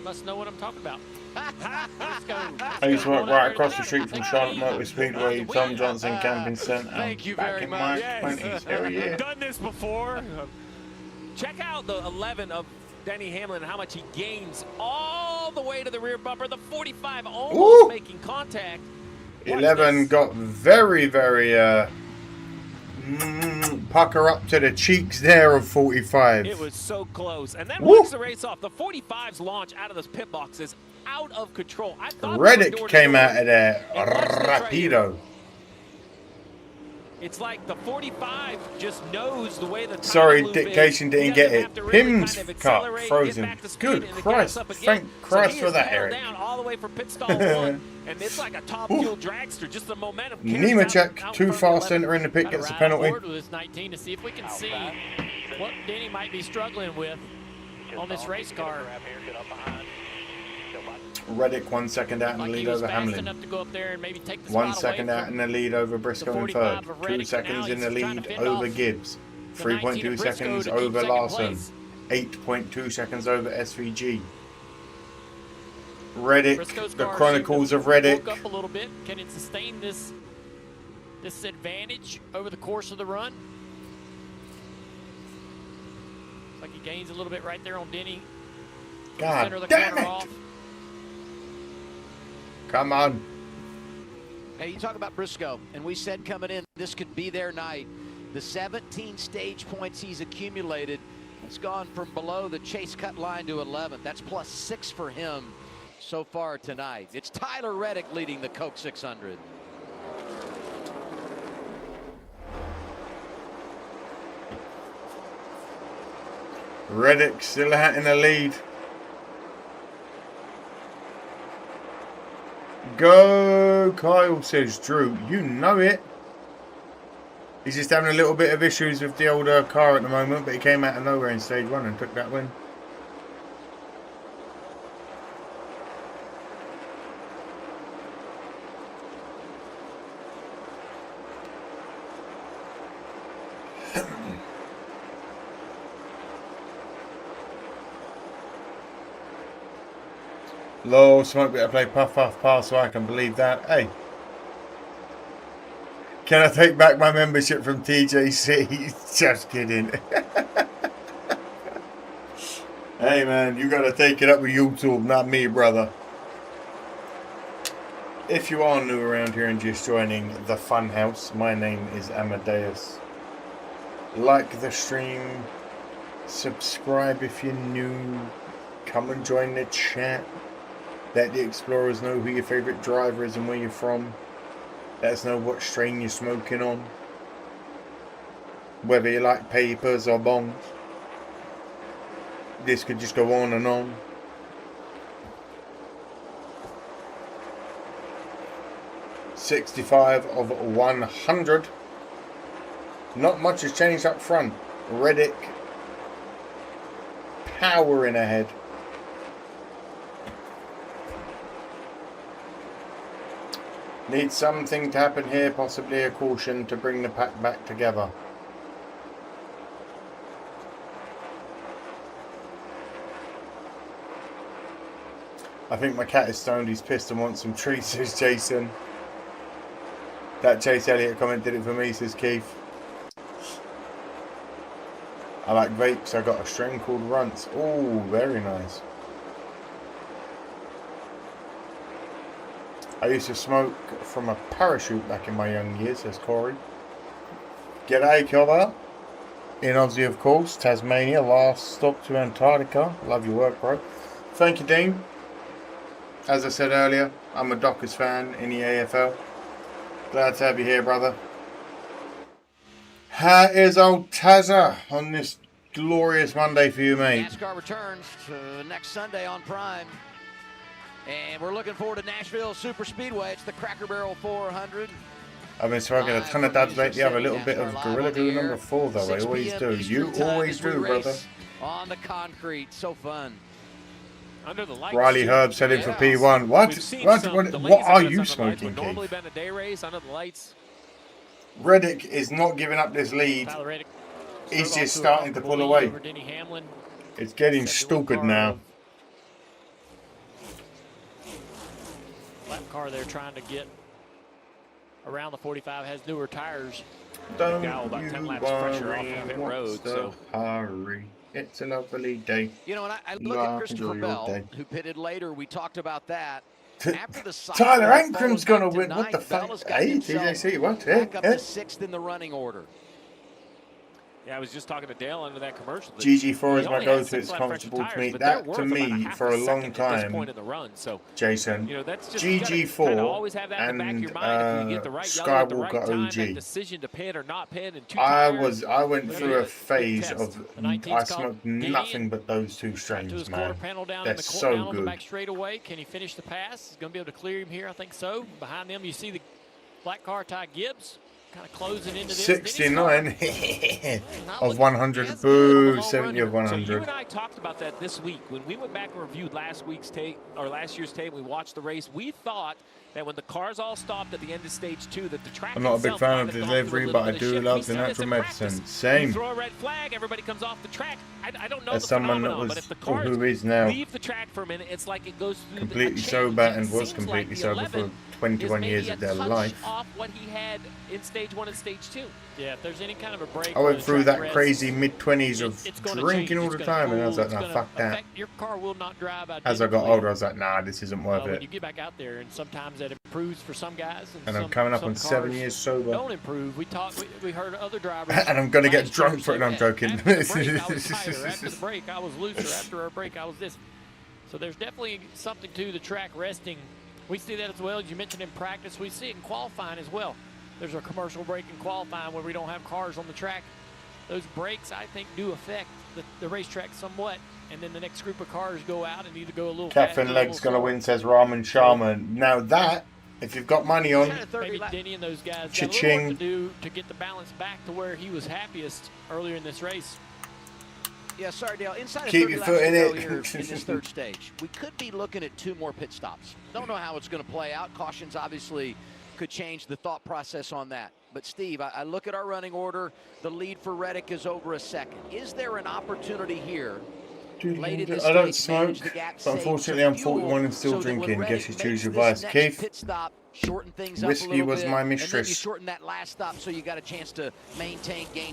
must know what I'm talking about. I used to work right across the street from Charlotte Motor Speedway, Tom Johnson Camping Centre. Thank you back very in much. my 20s. Hell yeah. Done this before. Check out the 11 of Denny Hamlin and how much he gains all the way to the rear bumper. The 45 almost making contact. 11 got very, very pucker up to the cheeks there of 45. It was so close. And then once the race off, the 45's launch out of those pit boxes out of control. I thought Reddick came out of there rapido. It's like the 45 just knows the way the Sorry, Dictation didn't get it. Pim's cut frozen. Good Christ. Thank Christ for that, Eric. Down all the way from pit stall 1, and it's like a top fuel dragster. Just the momentum. Nemechek, too fast entering the pit, gets a penalty. With this 19 to see if we can see what Denny might be struggling with on this race car. Reddick 1 second out in the lead over Hamlin. 1 second out in the lead over Briscoe in third. 2 seconds in the lead over Gibbs. 3.2 seconds over Larson. 8.2 seconds over SVG. Reddick, the Chronicles of Reddick. Up a little bit. Can it sustain this advantage over the course of the run? Looks like he gains a little bit right there on Denny. God damn it! Come on. Hey, you talk about Briscoe, and we said coming in, this could be their night. The 17 stage points he's accumulated, it's gone from below the chase cut line to 11th. That's +6 for him so far tonight. It's Tyler Reddick leading the Coke 600. Reddick still out in the lead. Go, Kyle, says Drew. You know it. He's just having a little bit of issues with the older car at the moment, but he came out of nowhere in stage 1 and took that win. Low smoke, better play puff puff pass so I can believe that. Hey, can I take back my membership from TJC? Just kidding. Hey man, you gotta take it up with YouTube, not me, brother. If you are new around here and just joining the fun house, my name is Amadeus. Like the stream, subscribe if you're new, come and join the chat. Let the explorers know who your favourite driver is and where you're from. Let us know what strain you're smoking on. Whether you like papers or bongs. This could just go on and on. $65 of 100. Not much has changed up front. Reddick powering ahead. Need something to happen here, possibly a caution to bring the pack back together. I think my cat is stoned, he's pissed and wants some treats, says Jason. That Chase Elliott comment did it for me, says Keith. I like vapes, I got a strain called Runts. Oh, very nice. I used to smoke from a parachute back in my young years, says Corey. G'day, Killer. In Aussie, of course. Tasmania, last stop to Antarctica. Love your work, bro. Thank you, Dean. As I said earlier, I'm a Dockers fan in the AFL. Glad to have you here, brother. How is old Tazza on this glorious Monday for you, mate? NASCAR returns to next Sunday on Prime. And we're looking forward to Nashville Super Speedway. It's the Cracker Barrel 400. I've been smoking a ton of dabs lately. I have a little bit of Gorilla Glue number 4, though. I always do. You always do, brother. On the concrete. So fun. Under the lights. Riley Herb heading for P1. What are you smoking, Keith? Normally been a day race under the lights. Reddick is not giving up this lead. He's just starting to pull away. It's getting stupid now. Lap car there trying to get around the 45, has newer tires. Don't about 10 laps you pressure off worry, of pit what's road, the so. hurry? It's a lovely day. You know, and I look at Christopher Bell, who pitted later. We talked about that. After the Tyler Ankram's going to win. What the fuck? Hey, TJC, what? Back up to 6th in the running order. Yeah, I was just talking to Dale under that commercial. GG4 is my go-to. It's comfortable to me. That, to me, for a long time, Jason, GG4 and Skywalker OG. I went through a phase of I smoked nothing but those two strains, man. They're so good. Back straight away. Can he finish the pass? He's going to be able to clear him here. I think so. Behind them, you see the black car, Ty Gibbs. Kind of closing into this. 69 of 100. Boo, 70 of 100. So you and I talked about that this week. When we went back and reviewed last week's tape, or last year's tape, we watched the race. We thought that when the cars all stopped at the end of stage 2, that the track I'm not a big itself fan might of have the gone through a delivery, little but I bit of do shift. love We the see this natural in medicine. practice. Same. You throw a red flag, everybody comes off the track. I don't know As the someone that phenomenon, was, but if the or cars who is now, leave the track for a minute, it's like it goes through completely a sober change. and It was seems completely like the sober for 11 21 is years maybe of a their touch life. off what he had in stage 1 and stage 2. Yeah, if there's any kind of a break, I went through that crazy mid-20s of it's gonna drinking change. all It's the gonna time, and I cool. was like, It's no, gonna fuck that. affect- Your car will not drive As I got identically, older, I was like, nah, this isn't worth when it. you get back out there, and sometimes that improves for some guys. And I'm some, coming up some on 7 cars years sober. Don't improve. We heard other drivers. And I'm going to get last year drunk for it. say, No, I'm "Man, joking. After the break, I was tighter. After the break, I was looser. After our break, I was this. So there's definitely something to the track resting. We see that as well. As you mentioned in practice, we see it in qualifying as well. There's a commercial break in qualifying where we don't have cars on the track. Those breaks, I think, do affect the racetrack somewhat. And then the next group of cars go out and either go a little faster. Catherine Legg's going to win, says Raman Sharman. Now that, if you've got money on, Maybe Denny and those guys got a little cha-ching. work to do to get the balance back to where he was happiest earlier in this race. Yeah, sorry, Dale. Inside of Keep 30 your laps foot to in go it. here in this third stage, we could be looking at 2 more pit stops. Don't know how it's going to play out. Cautions obviously could change the thought process on that. But Steve, I look at our running order. The lead for Reddick is over a second. Is there an opportunity here? Late in the I don't stage, manage smoke, the gap, but save unfortunately some I'm 41 and still fuel so that when drinking. Reddick Guess you makes choose your this vice. next Keith, pit stop, shorten things up a whiskey little was bit, my and then you mistress. shorten that last stop so you got a chance to gain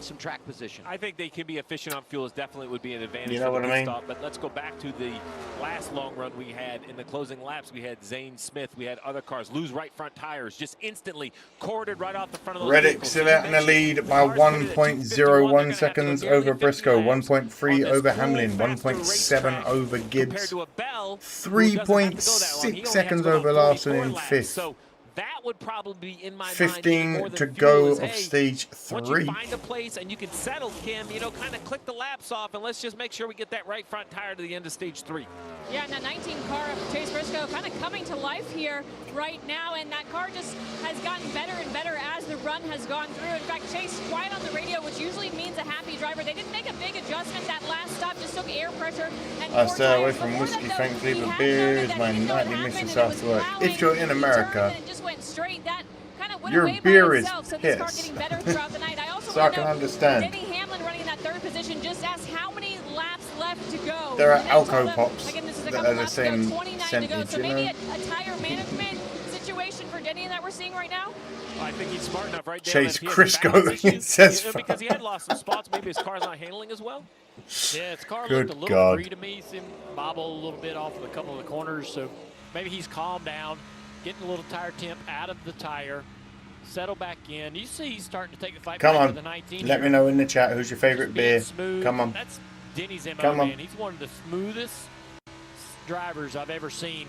some track position. I think they can be efficient on fuel. Definitely would be an advantage. You know for the what I pit mean? Stop. But let's go back to the last long run we had in the closing laps. We had Zane Smith. We had other cars lose right front tires, just instantly corded right off the front of those Reddick vehicles. still out in the lead by 1.01 seconds over Briscoe, 1.3 over Hamlin, 1.7 over Gibbs, 3.6 seconds over Larson in 5th. So that would probably be in my mind 15 more than to fuel go is, of hey, stage once you 3. find a place and you can settle, Kim, you know, kind of click the laps off, and let's just make sure we get that right front tire to the end of stage 3. Yeah, and that 19 car of Chase Briscoe kind of coming to life here right now, and that car just has gotten better and better as the run has gone through. In fact, Chase quiet on the radio, which usually means a happy driver. They didn't make a big adjustment. That last stop just took air pressure and I more stay away tires. from Before whiskey, that, though, thankfully, he but had beer noted is that my he didn't know what nightly happened, missus and it was after work. plowing. If you're in He America, turned and it just went straight. That kind of went your away beer by is itself. So this car piss. getting better throughout the night. I also So I want can to know, understand. Denny Hamlin running in that 3rd position just asked how many laps left to go. There are And I told Alco him, Pops again, this is a that couple are the laps to go, same 29 to go. percentage, So you maybe know? a tire management situation for Denny that we're seeing right now. I think he's smart enough, right? Chase Dale, that if he has a Crisco, balance issue, it says you know, because he had lost some spots. Maybe his car's not handling as well. Yeah, his car Good looked a little God. free to me. Seemed bobble a little bit off of a couple of the corners. So maybe he's calmed down, getting a little tire temp out of the tire, settle back in. You see he's starting to take the fight Come back on, to the 19 let me here. know in the chat who's your favourite Being beer. smooth. Come on. That's Denny's MO, Come on. man. He's one of the smoothest drivers I've ever seen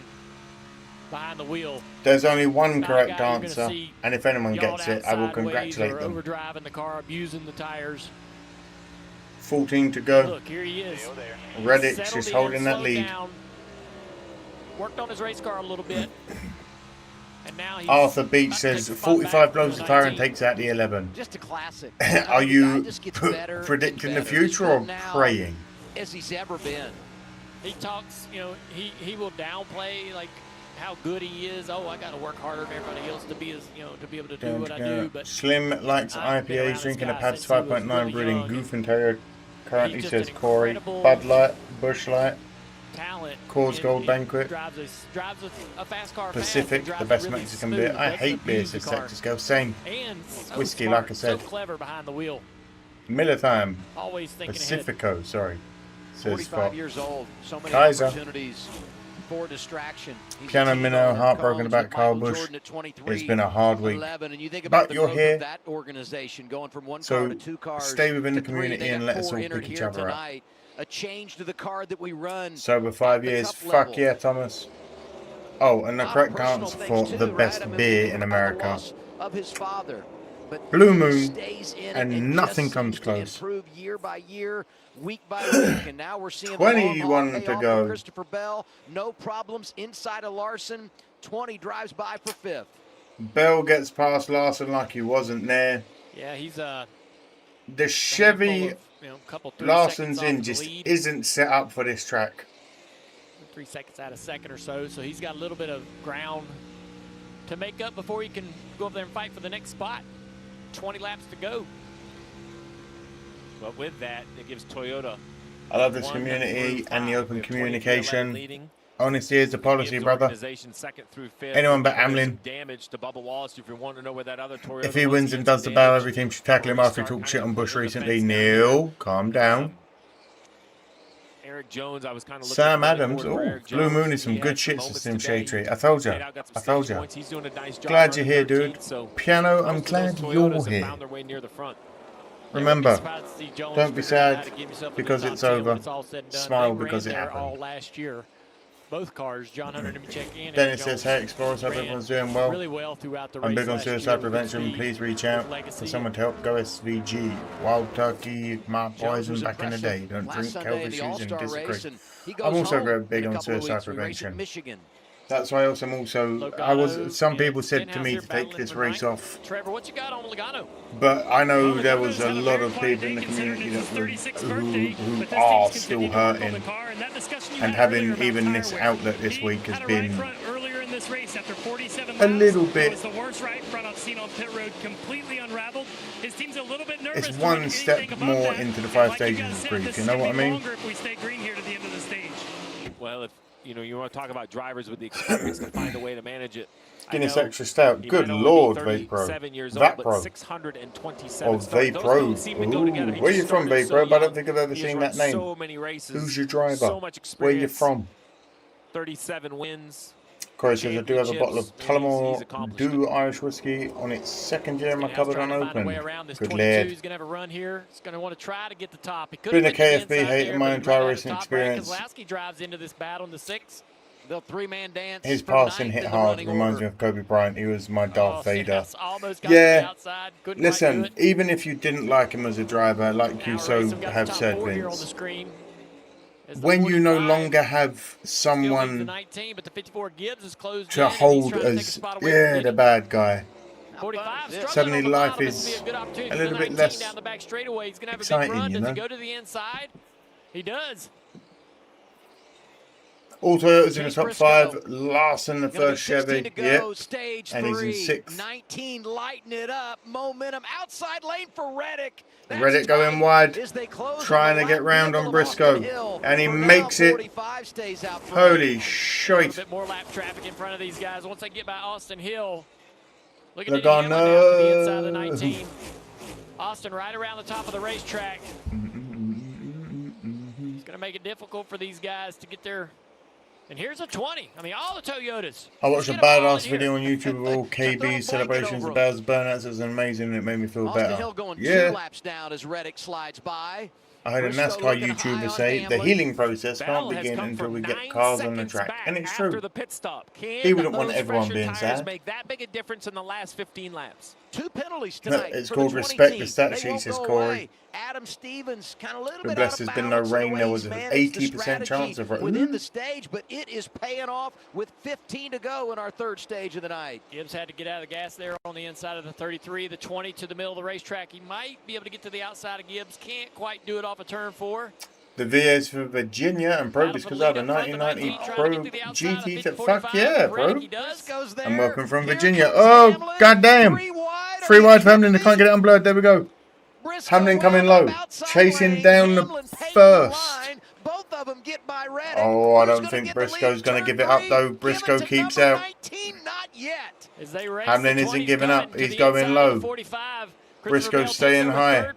behind the wheel. There's only one Not a correct guy you're gonna answer, see and if anyone yelled gets it, out I will sideways congratulate or them. overdriving the car, abusing the tires. 14 to go. Look, here he is. Reddick's Settled just in, holding that slowed lead. down, worked on his race car a little bit. And now he's Arthur Beach about to says take the spot 45 back blows to the tire and 19. takes out the 11. Just a classic. Are The guy you just gets better and predicting the better. future He's or good now praying? as he's ever been. He talks, you know, he will downplay like how good he is. Oh, I got to work harder than everybody else to be as, you know, to be able to do what I do. But Slim likes I've been around IPAs, this drinking a guy Pabst since he was 5.9 really breeding young, Goof and Terrier. Currently he's just says an Corey. incredible Bud Light, Busch Light, talent. Coors and Gold he Banquet, drives a fast car. Pacific, fast, the drives best really Mexican smooth, beer. I doesn't hate beer, abuse the says car. Texas Girl. Same. And so Whiskey, smart, like I said. so clever behind the wheel. Miller time. Always thinking ahead. Pacifico, sorry. Says 45 Fox. years old. So many Kaiser. opportunities for distraction. He's Piano a team Minnow, owner, heartbroken co-owns about with Kyle Michael Busch. Jordan at 23, It's been a hard week. 11, and you think about But the you're growth here. of that organization, going from one So car to 2 cars. stay within to the 3, community they and got let us 4 all entered pick each here other up. tonight. A change to the car that we run. Sober 5 the years. cup Fuck level. yeah, Thomas. Oh, and the A lot of correct personal answer things for the too, best right? I mean, beer think in about the America. loss of his father, but Blue he Moon, stays in it and nothing just comes seems to close. improve year by year, week by week, and now we're seeing the 21 long haul to pay off go. for Christopher Bell. No problems inside of Larson. 20 drives by for 5th. Bell gets past Larson like he wasn't there. Yeah, he's The Chevy couple 3 Larson's seconds in off the just lead. isn't set up for this track. 3 seconds out of second or so, so he's got a little bit of ground to make up before he can go up there and fight for the next spot. 20 laps to go. But with that, it gives Toyota. I love this community and the open communication. Honesty is the policy, brother. Anyone but Hamlin. If he wins and does the bow, every team should tackle him after he talked shit on Busch recently. Neil, calm down. Eric Jones, I was kind of Sam Adams. Oh, Blue Moon is some good shit system, Shade Tree. I told you. I told you. Glad you're here, dude. Piano, I'm glad you're here. Remember, don't be sad because it's over. Smile because it happened. Both cars, John Hunter and Checking in. Dennis says, hey, Explorers, hope everyone's doing well. Really well throughout the I'm race big on suicide prevention. Please reach out for someone to help go SVG. Wild Turkey, Mark Poison back in the day. Don't drink, Kelvin shoes and disagree. I'm also very big on suicide prevention. That's why I'm also, some people said to me to take this race off. Trevor, what you got on Logano? But I know there was a lot of people in the community that who are still hurting. And having even this outlet this week has been a little bit. It's one step more into the 5 stages of grief, you know what I mean? Well, if you want to talk about drivers with the experience to find a way to manage it. Guinness Extra Stout. Good Lord, Vapro. Vapro. Oh, Vapro. Ooh, where you from, Vapro? I don't think I've ever seen that name. Who's your driver? Where you from? 37 wins. Corey says, I do have a bottle of Tullamore Dew Irish whiskey on its second year in my cupboard unopened. Good lad. He's going to have a run here. He's going to want to try to get the top. Been a KFB hating my entire racing experience. Drives into this battle in the 6th. They'll 3-man dance. His passing hit hard. Reminds me of Kobe Bryant. He was my Darth Vader. Yeah. Listen, even if you didn't like him as a driver, like you so have said, Vince, when you no longer have someone to hold as the bad guy, suddenly life is a little bit less exciting, you know? He does. All Toyotas in the top 5. Larson, the first Chevy. Yep. And he's in 6th. 19 lighten it up. Momentum outside lane for Reddick. Reddick going wide, trying to get round on Briscoe, and he makes it. Holy shit! A bit more lap traffic in front of these guys once they get by Austin Hill. Look at Logano. now to the inside of the 19. Austin right around the top of the racetrack. It's going to make it difficult for these guys to get there. And here's a 20. I mean, all the Toyotas. I watched a badass video on YouTube of all KB celebrations of Bowser's burnouts. It was amazing and it made me feel better. Hill going 2 laps down as Reddick slides by. I heard a NASCAR YouTuber say the healing process can't begin until we get cars on the track. And it's true. He wouldn't want everyone being sad. Make that big a difference in the last 15 laps. 2 penalties tonight. It's called respect the stat sheet, says Corey. Adam Stevens kind of a little But bit bless there's been no rain. There was an 80% chance of rain. Within the stage, but it is paying off with 15 to go in our 3rd stage of the night. Gibbs had to get out of the gas there on the inside of the 33, the 20 to the middle of the racetrack. He might be able to get to the outside of Gibbs. Can't quite do it off of turn 4. The VA's for Virginia and Pro because I have a 1990 Pro GT to fuck yeah, bro. And welcome from Virginia. Oh, goddamn. 3 wide for Hamlin. They can't get it unblurred. There we go. Hamlin coming low. Chasing down the first. Oh, I don't think Briscoe's going to give it up, though. Briscoe keeps out. Hamlin isn't giving up. He's going low. Briscoe's staying high.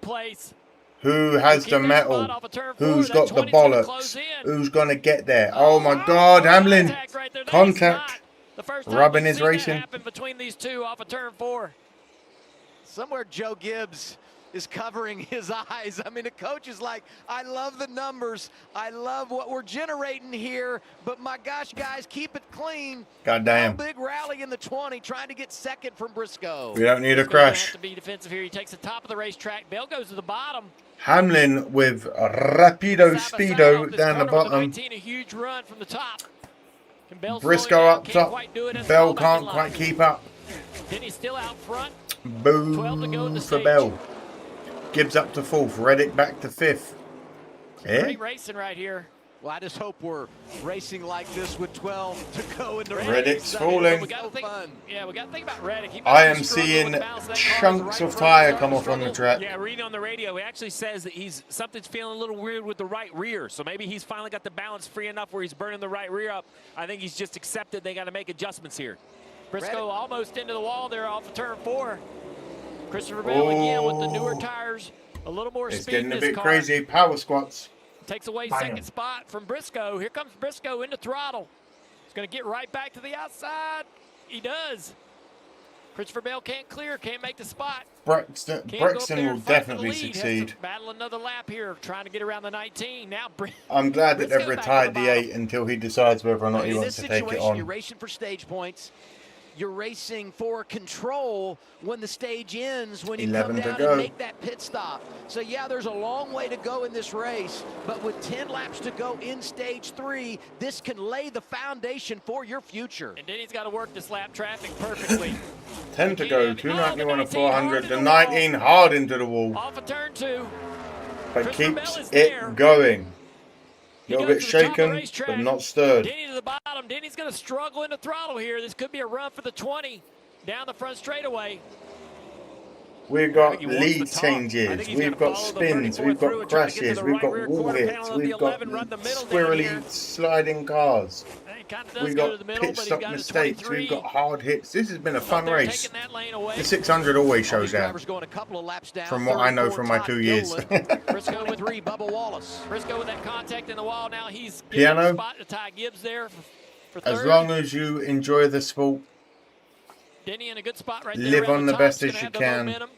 Who has the metal? Who's got the bollocks? Who's going to get there? Oh, my God. Hamlin. Contact. Rubbing his racing. Between these two off of turn 4. Somewhere Joe Gibbs is covering his eyes. I mean, the coach is like, I love the numbers. I love what we're generating here. But my gosh, guys, keep it clean. Goddamn. Big rally in the 20, trying to get 2nd from Briscoe. We don't need a crash. Have to be defensive here. He takes the top of the racetrack. Bell goes to the bottom. Hamlin with rapido speedo down the bottom. A huge run from the top. Briscoe up top. Bell can't quite keep up. Then he's still out front. Boo for Bell. Gibbs up to 4th. Reddick back to 5th. Great racing right here. Well, I just hope we're racing like this with 12 to go in the race. Reddick's falling. We got to think about Reddick. He I might be am struggling seeing with the balance of that car as the chunks right of front tyre starting come to off on the struggle. track. Yeah, reading on the radio, he actually says that something's feeling a little weird with the right rear. So maybe he's finally got the balance free enough where he's burning the right rear up. I think he's just accepted they got to make adjustments here. Briscoe almost into the wall there off of turn 4. Christopher Bell again with the newer tires. A little more It's speed getting in a this bit car. crazy. Power squats. Takes away Bam. second spot from Briscoe. Here comes Briscoe into throttle. He's going to get right back to the outside. He does. Christopher Bell can't clear, can't make the spot. Brexton will definitely succeed. Battle another lap here, trying to get around the 19. Now, I'm glad that they've Briscoe back retired on the the 8 until he decides whether or not he In wants this to take it situation, you're on. racing for stage points. You're racing for control when the stage ends, when you 11 come to down go. and make that pit stop. So, yeah, there's a long way to go in this race, but with 10 laps to go in stage 3, this can lay the foundation for your future. And then he's got to work this lap traffic perfectly. 10 to go. 291 and 400. The 19 hard into the wall. Off of turn 2. But keeps it going. A little bit shaken, but not stirred. Denny to the bottom. Denny's going to struggle into throttle here. This could be a run for the 20 down the front straightaway. We've got lead changes, we've got spins, we've got crashes, we've got wall hits, we've got squirrely sliding cars. We've got pit stop mistakes, we've got hard hits. This has been a fun race. The 600 always shows out, from what I know from my 2 years. Briscoe with 3, Bubba Wallace. Briscoe with that contact in the wall. Now he's getting a Piano, spot to Ty Gibbs there for third. as long as you enjoy the sport, Denny in a good spot right there. live around on the top. best He's as gonna you have the can, momentum.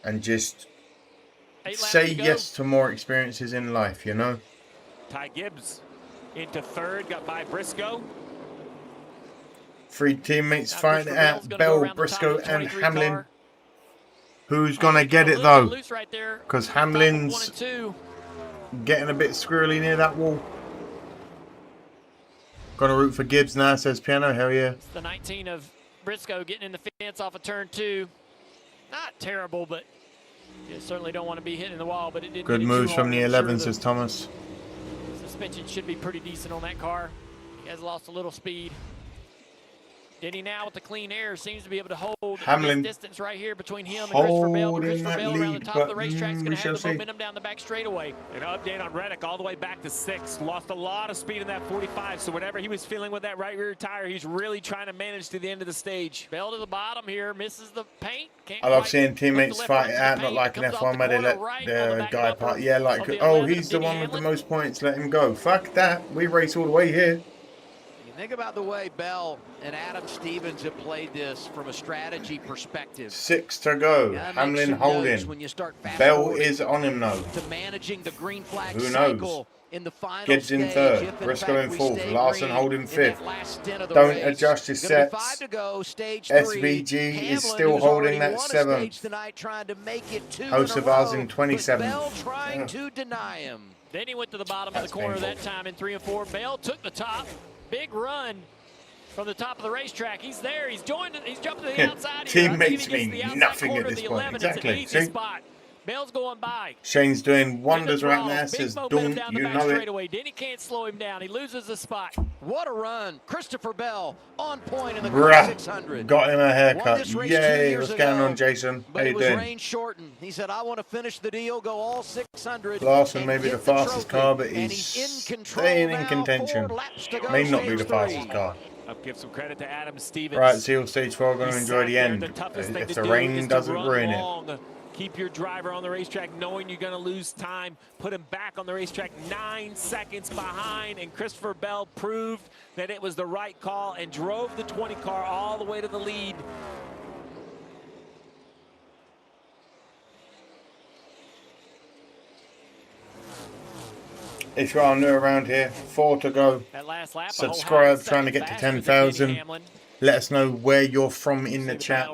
and just 8 laps say to go. yes to more experiences in life, you know? Ty Gibbs into third, got by Briscoe. 3 teammates fighting it out, Bell, Briscoe and Hamlin. Who's going to get it though? Because Hamlin's getting a bit squirrely near that wall. Gonna root for Gibbs now, says Piano. Hell yeah. It's the 19 of Briscoe getting in the fence off of turn 2. Not terrible, but you certainly don't want to be hitting the wall. But it didn't Good hit it moves too from hard. the I'm 11, sure says Thomas. suspension should be pretty decent on that car. He has lost a little speed. Denny now with the clean air seems to be able to hold Hamlin this distance right here between him and Christopher Bell. But holding Christopher that Bell around the lead, top of the but, racetrack is going we to shall have the see. momentum down the back straightaway. An update on Reddick all the way back to 6th. Lost a lot of speed in that 45, so whatever he was feeling with that right rear tire, he's really trying to manage to the end of the stage. Bell to the bottom here, misses the paint. Can't I love quite seeing hook teammates the left fight right it to out, the not paint. like an Comes off F1 where they corner let right on the back guy bumper part. Yeah, like, of the oh, 11 he's the Denny one with the Hamlin. most points, let him go. Fuck that. We race all the way here. You think about the way Bell and Adam Stevens have played this from a strategy perspective. 6 to go. Yeah, make Hamlin some notes holding. when you start fast Bell forwarding is on him now. to managing the green flag Who cycle knows? in the final Gibbs in stage. third. If, in Briscoe fact, in we fourth. stay Larson green holding in fifth. that last stint of the Don't race. adjust your Gonna be sets. 5 to go, stage SVG 3. is Hamlin, still who's holding already that won a 7th. stage tonight, trying to make it 2 House in of a ours row, in but 27th. Bell trying Yeah. to deny him. Then he went to the bottom That's of the corner painful. that time in 3 and 4. Bell took the top. Big run from the top of the racetrack. He's there. He's joined. He's jumped to the outside. here. I think Teammates if he gets to mean the outside nothing corner at of this the point. 11, Exactly. It's an easy See? spot. Bell's going by. Shane's doing wonders right Throttle. now, Big says, momentum don't down the you back know it? straightaway. Denny can't slow him down. He loses the spot. What a run. Christopher Bell on point in the Bruh, 600. got him a Won haircut. this race 2 Yay, years what's going ago, on, Jason? How But you it was doing? rain shortened. He said, I want to finish the deal, go all 600. Larson and may be get the fastest trophy. car, but And he's in control staying in now, contention. 4 laps to go, May not be stage the fastest 3. car. I'll give some credit to Adam Stevens. Right, seal stage 4, going to He enjoy sat the there. end. The toughest thing If to the do rain is to doesn't run ruin it. long. Keep your driver on the racetrack knowing you're going to lose time. Put him back on the racetrack 9 seconds behind. And Christopher Bell proved that it was the right call and drove the 20 car all the way to the lead. If you are new around here, 4 to go. That last lap, Subscribe, trying to get to 10,000. Let us know where you're from in the chat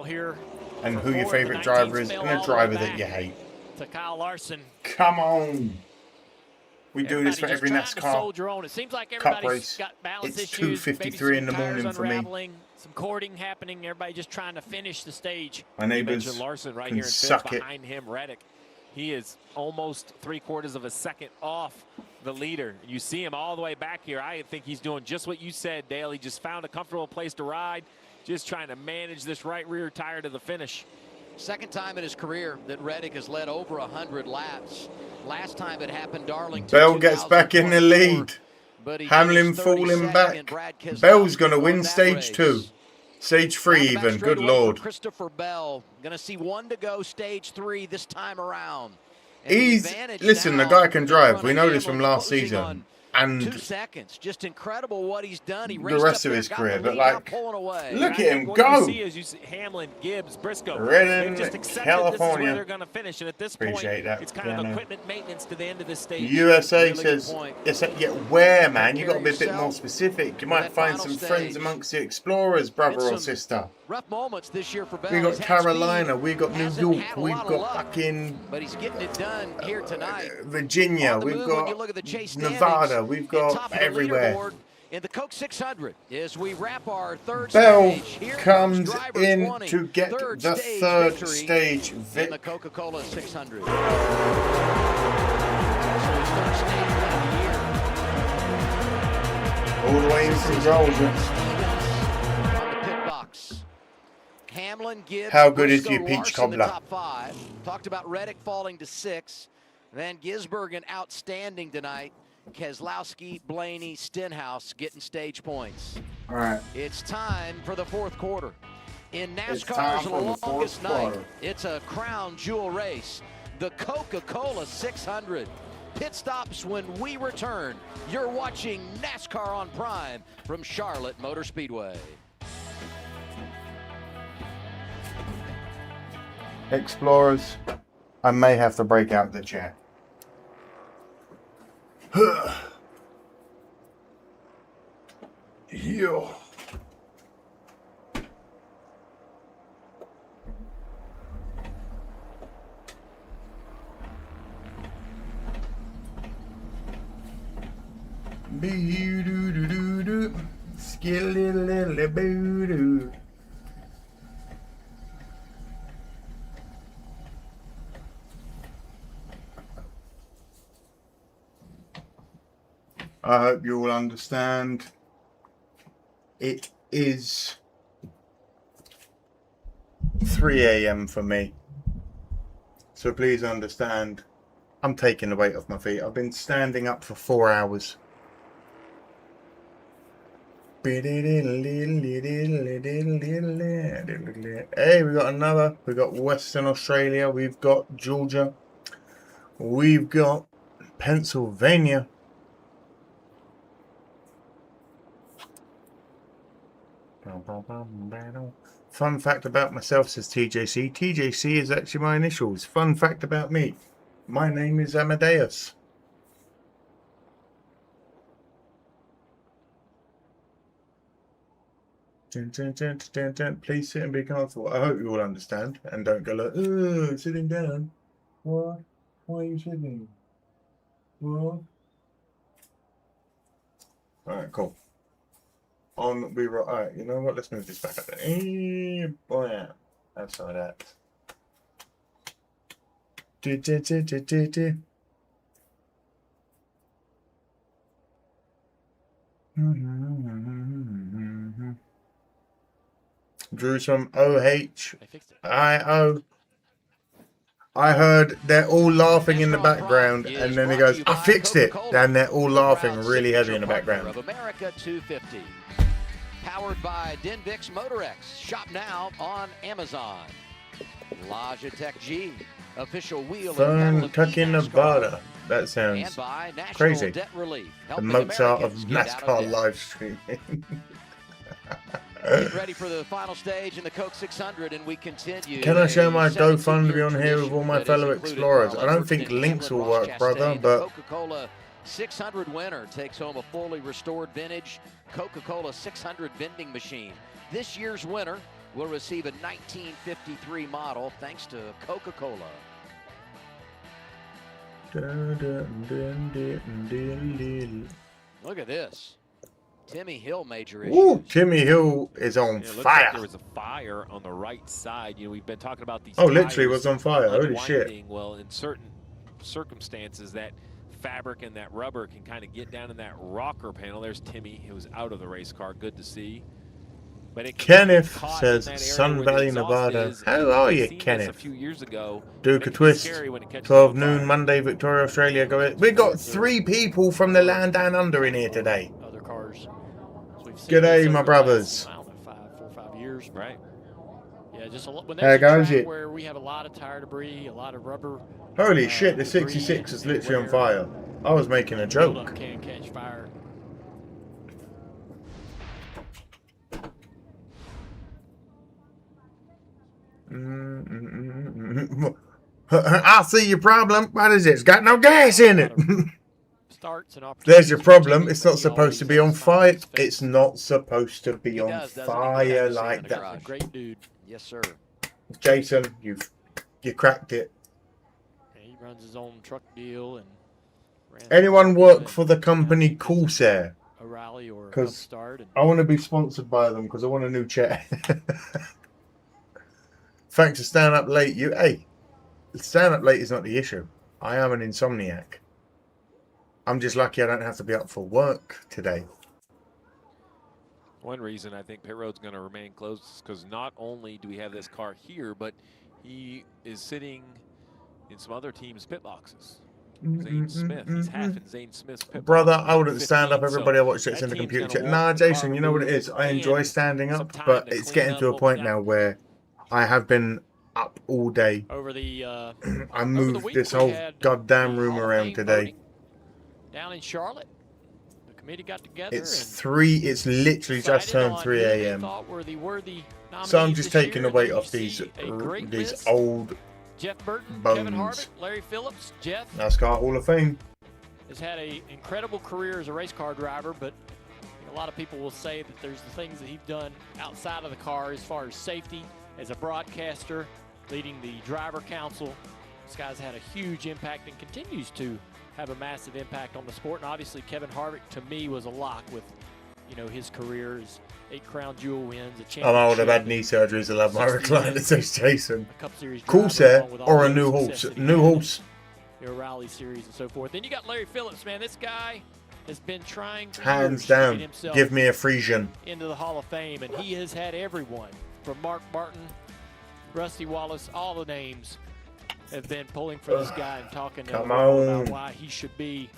and who your favourite driver is and a driver that you hate. To Kyle Larson. Come on. We do this for every NASCAR Soldier on. It seems like Cup everybody's race. got balance It's issues. 2:53 in the morning for me. Unraveling, some cording happening. Everybody just trying to finish the stage. My neighbours mentioned Larson right can here in fifth suck it. behind him, Reddick. He is almost 3/4 of a second off the leader. You see him all the way back here. I think he's doing just what you said, Dale. He just found a comfortable place to ride, just trying to manage this right rear tire to the finish. Second time in his career that Reddick has led over 100 laps. Last time it happened, Darlington. Bell gets back in the lead. Hamlin falling back. Bell's going to win stage 2. Stage 3 even. Good Lord. Christopher Bell. Going to see 1 to go, stage 3 this time around. Listen, the guy can drive. We know this from last season. And 2 seconds, just incredible what he's done. He the rest of his career, but like, look at him what go. You see is you see Hamlin, Gibbs, Briscoe. Redding, just accepted California. This is where they're going to finish, and at this Appreciate point, that. it's kind of equipment maintenance to the end of this stage. USA says, yes, yeah, where, man? You got to be a bit more specific. You might find some friends amongst the Explorers, brother or sister. Rough moments this year for Bell. We got Carolina, we got New York, we've got fucking. But he's getting it done here tonight. Virginia, we've got Nevada, we've got everywhere. In the Coke 600, as we wrap our third Bell stage, comes in to get the third stage in the Coca-Cola 600. All the way in from Georgia. Hamlin, Gibbs, how good is Briscoe, your peach Larson, cobbler? the top 5. Talked about Reddick falling to 6. Van Gisbergen outstanding tonight. Keselowski, Blaney, Stenhouse getting stage points. All right. It's time for the 4th quarter. In NASCAR's longest night, it's a crown jewel race. The Coca-Cola 600. Pit stops when we return. You're watching NASCAR on Prime from Charlotte Motor Speedway. Explorers, I may have to break out the chair. Yeah. Boo-doo-doo-doo-doo. Skilly-lily-boo-doo. I hope you all understand. It is 3 a.m. for me. So please understand, I'm taking the weight off my feet. I've been standing up for 4 hours. Hey, we got another. We got Western Australia. We've got Georgia. We've got Pennsylvania. Fun fact about myself, says TJC. TJC is actually my initials. Fun fact about me. My name is Amadeus. Please sit and be comfortable. I hope you all understand and don't go like, oh, sitting down. What? Why are you sitting? What? Alright, cool. On we were alright, you know what? Let's move this back up there. Boy, outside that. Drew some OHIO. I heard they're all laughing in the background, and then he goes, I fixed it. And they're all laughing really heavy in the background. Of America 250. Powered by Denvix Motorex. Shop now on Amazon. Logitech G. Official wheel Fern Tucking, Nevada. That sounds crazy. The Mozart of NASCAR live streaming. Get ready for the final stage in the Coke 600, and we continue. Can I show my GoFundMe on here with all my fellow explorers? I don't think links will work, brother, but Coca-Cola 600 winner takes home a fully restored vintage Coca-Cola 600 vending machine. This year's winner will receive a 1953 model thanks to Coca-Cola. Look at this. Timmy Hill major issues. Ooh, Timmy Hill is on It looks fire. like there was a fire on the right side. You know, we've been talking about these. Oh, literally tires was on fire. Holy shit. unwinding. Well, in certain circumstances, that fabric and that rubber can kind of get down in that rocker panel. There's Timmy, who's out of the race car. Good to see. But it Kenneth says, Sun Valley, Nevada. How are you, Kenneth? A few years ago, Duke a Twist. 12 noon, Monday, Victoria, Australia. Go. We got 3 people from the land down under in here today. Other cars. G'day, my brothers. I don't know, 4 or 5 years. Right. Yeah, just a lot. When How there's a goes track it? where we have a lot of tire debris, a lot of rubber. Holy shit, the 66 is literally on fire. I was making a joke. Can catch fire. I see your problem. What is it? It's got no gas in it. Starts and There's your problem. It's not supposed to be on fire. It's not supposed to be on fire like that. Great dude. Yes, sir. Jason, you cracked it. Yeah, he runs his own truck deal and. Anyone work for the company Corsair? A rally or a Because start. I want to be sponsored by them because I want a new chair. Thanks for staying up late. Hey, staying up late is not the issue. I am an insomniac. I'm just lucky I don't have to be up for work today. One reason I think pit road's going to remain closed is because not only do we have this car here, but he is sitting in some other teams' pit boxes. Zane Smith, he's half in Zane Smith's pit Brother, box. I wouldn't stand up. Everybody I watch so that's in the that team's computer gonna chat. walk Nah, the Jason, car you know what it is? I enjoy standing up, but it's getting to a point now where I have been up all day. Over the I moved this whole goddamn room around today. Down in Charlotte, the committee got together. It's literally just turned 3 a.m. So I'm just taking the weight off these old Jeff Burton, bones. Kevin Harvick, Larry Phillips. Jeff NASCAR Hall of Fame. has had an incredible career as a race car driver, but a lot of people will say that there's the things that he's done outside of the car as far as safety, as a broadcaster, leading the driver council. This guy's had a huge impact and continues to have a massive impact on the sport. And obviously Kevin Harvick, to me, was a lock with, his career, his 8 crown jewel wins, a championship. I'm old, I've had knee surgeries, I love my recliner, says Jason. A Cup Series Corsair or a new horse? New horse. Your rally series and so forth. Then you got Larry Phillips, man. This guy has been trying for Hands years to get down. himself Give me a Frisian. into the Hall of Fame, and he has had everyone from Mark Barton, Rusty Wallace, all the names have been pulling for this guy and talking Come about on. why he should be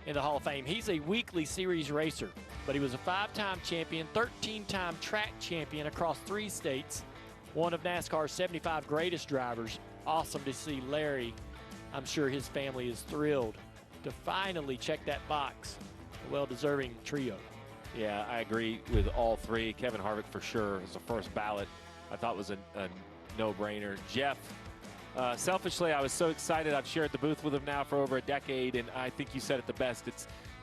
in the Hall of Fame. He's a weekly series racer, but he was a 5-time champion, 13-time track champion across 3 states, one of NASCAR's 75 greatest drivers. Awesome to see Larry. I'm sure his family is thrilled to finally check that box. A well-deserving trio. Yeah, I agree with all 3. Kevin Harvick for sure is the first ballot. I thought was a no-brainer. Jeff, selfishly, I was so excited. I've shared the booth with him now for over a decade, and I think you said it the best.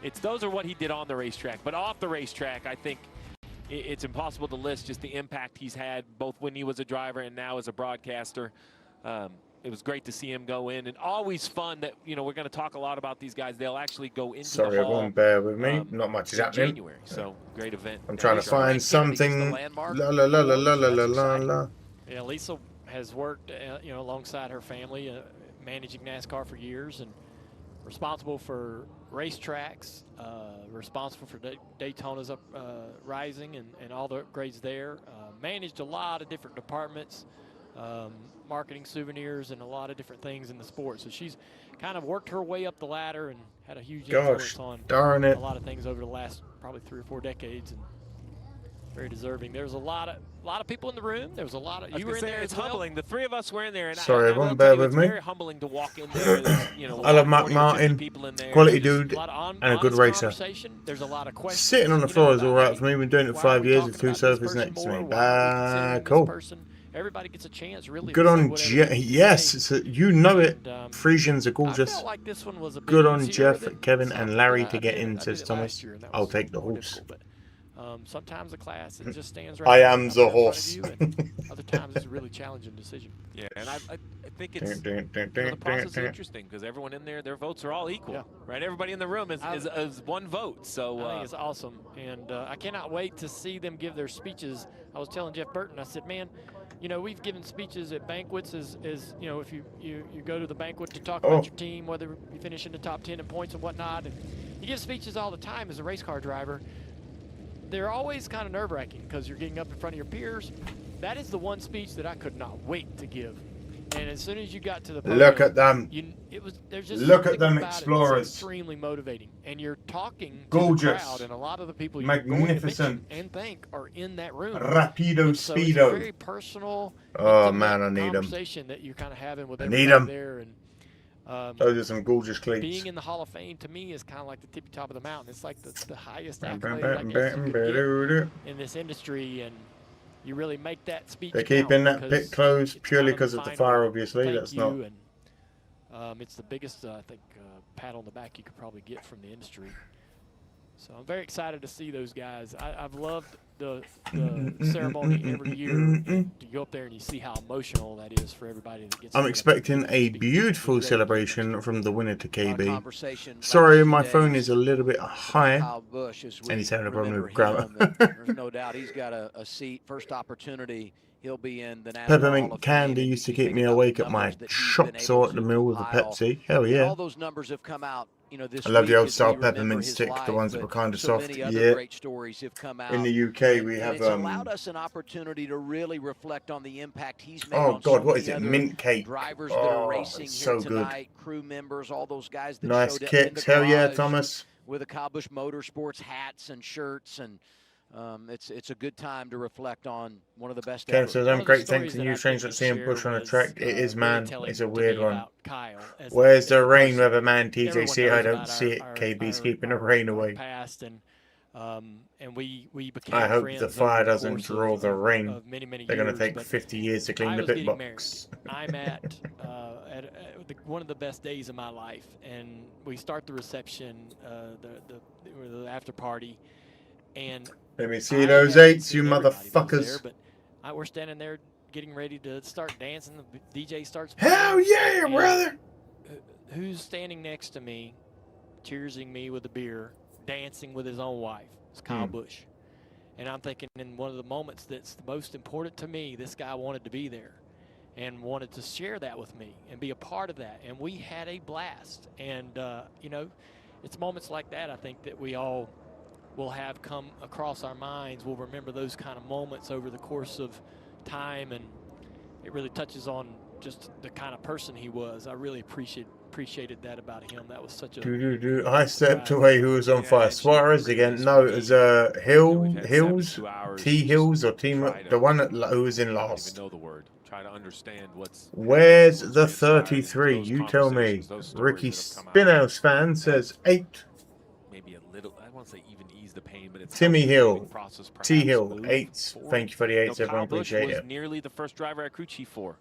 It's those are what he did on the racetrack, but off the racetrack, I think it's impossible to list just the impact he's had, both when he was a driver and now as a broadcaster. It was great to see him go in, and always fun that, we're going to talk a lot about these guys. They'll actually go into Sorry, the hall. everyone, bear with me. Not much is in happening. January, so great event. I'm trying to find something. La la la la la la la la la. Yeah, Lisa has worked, alongside her family, managing NASCAR for years, and responsible for racetracks, responsible for Daytona's rising and all the upgrades there. Managed a lot of different departments, marketing, souvenirs, and a lot of different things in the sport. So she's kind of worked her way up the ladder and had a huge influence on darn it. a lot of things over the last probably 3 or 4 decades, and very deserving. There's a lot of people in the room. There was a lot of you were in there. It's humbling. The 3 of us were in there, and Sorry, I everyone, will bear tell you, with it's me. very humbling to walk in there. I love Mark 40 or 50 Martin, people in there. quality There's dude, a lot of and a good racer. There's a lot of questions. Sitting on the floor is all right for me. Been doing it 5 years with 2 sofas next to me. Cool. Everybody gets a chance, really. Good on Jeff. Yes, you know it. Frisians are gorgeous. I felt like this one was a bit Good on easier Jeff, than Kevin, some, and Larry but to I get did in, it says last Thomas. year, and that I'll was take the more horse. difficult, but, sometimes the class it just stands right I there am up the in front of horse. you, and other times it's a really challenging decision. Yeah, and I think it's the process is interesting because everyone in there, their votes are all equal, right? Everybody in the room is one vote. So I think it's awesome, and I cannot wait to see them give their speeches. I was telling Jeff Burton, I said, man, you know, we've given speeches at banquets as you know, if you go to the banquet to talk Oh. about your team, whether you finish in the top 10 in points and whatnot, and you give speeches all the time as a race car driver. They're always kind of nerve-wracking because you're getting up in front of your peers. That is the one speech that I could not wait to give. And as soon as you got to the podium, Look at them. There's just Look something at them about it that's Explorers. extremely motivating. And you're talking Gorgeous. to the crowd, and a lot of the people you're going to Magnificent. mention and thank are in that room. Rapido and so speedo. It's a very personal, Oh intimate man, I need them. conversation that you're kind of having with I everybody need them. there. And those are some gorgeous cleats. being in the Hall of Fame to me is kind of like the tippy top of the mountain. It's like the highest Bam, accolade bam, I bam, guess you bam, could bam, get in this industry, and you really make that speech. They're count keeping that because pit closed it's purely kind of because the of the final fire, obviously. thank That's you, not. and it's the biggest, I think, pat on the back you could probably get from the industry. So I'm very excited to see those guys. I've loved the ceremony every year. To go up there and you see how emotional that is for everybody that gets. I'm expecting a beautiful celebration from the winner to KB. Sorry, my phone is a little bit high, and he's having a problem with grammar. There's no doubt he's got a seat, first opportunity. He'll be in the NASCAR Hall Peppermint of candy Fame. used to keep me awake at my shops or at the mill with a Pepsi. Hell And yeah. all those numbers have come out, you know, this I love the week old as style we remember peppermint his stick, life, the ones that but were kind of so soft. many other Yeah. great stories have come out. In the UK, we And have it's allowed us an opportunity to really reflect on the impact he's made oh on god, so what is many it? other Mint cake. drivers that are Oh, racing it's here so good. tonight, crew members, all those guys that Nice showed up in the kicks. Hell yeah, garage Thomas. with the Kyle Busch Motorsports hats and shirts, and it's a good time to reflect on one of the best Ken ever. says, I'm great, thanks to you, strange not seeing Busch on a track. It is, man. It's a weird one. Where's the rain, weatherman? TJC, I don't see it. KB's keeping the rain away. Past and we became I hope friends the over fire the doesn't course draw the rain. of many They're going to years, take but 50 years to clean the Kyle's pit getting box. I'm at one of the best days of my life, and we start the reception, the after party, and Let me see those eights, you motherfuckers. There, but we're standing there getting ready to start dancing. The DJ starts. Hell yeah, brother! Who's standing next to me, cheersing me with a beer, dancing with his own wife? It's Kyle Busch. And I'm thinking, in one of the moments that's the most important to me, this guy wanted to be there and wanted to share that with me and be a part of that. And we had a blast. And, you know, it's moments like that, I think, that we all will have come across our minds. We'll remember those kind of moments over the course of time, and it really touches on just the kind of person he was. I really appreciated that about him. That was such a... I stepped away. Who was on fire? Suarez again? No, it was Hills, T Hills or Team, the one who was in last. Know the word. Try to understand what's. Where's the 33? You tell me. Ricky Spinhouse fan says 8. Maybe a little. I won't say even ease the pain, but it's Timmy Hill, process, T Hill, 8. Thank you for the 8s, everyone. Kyle Busch Appreciate was it. nearly the first driver I crew chief for.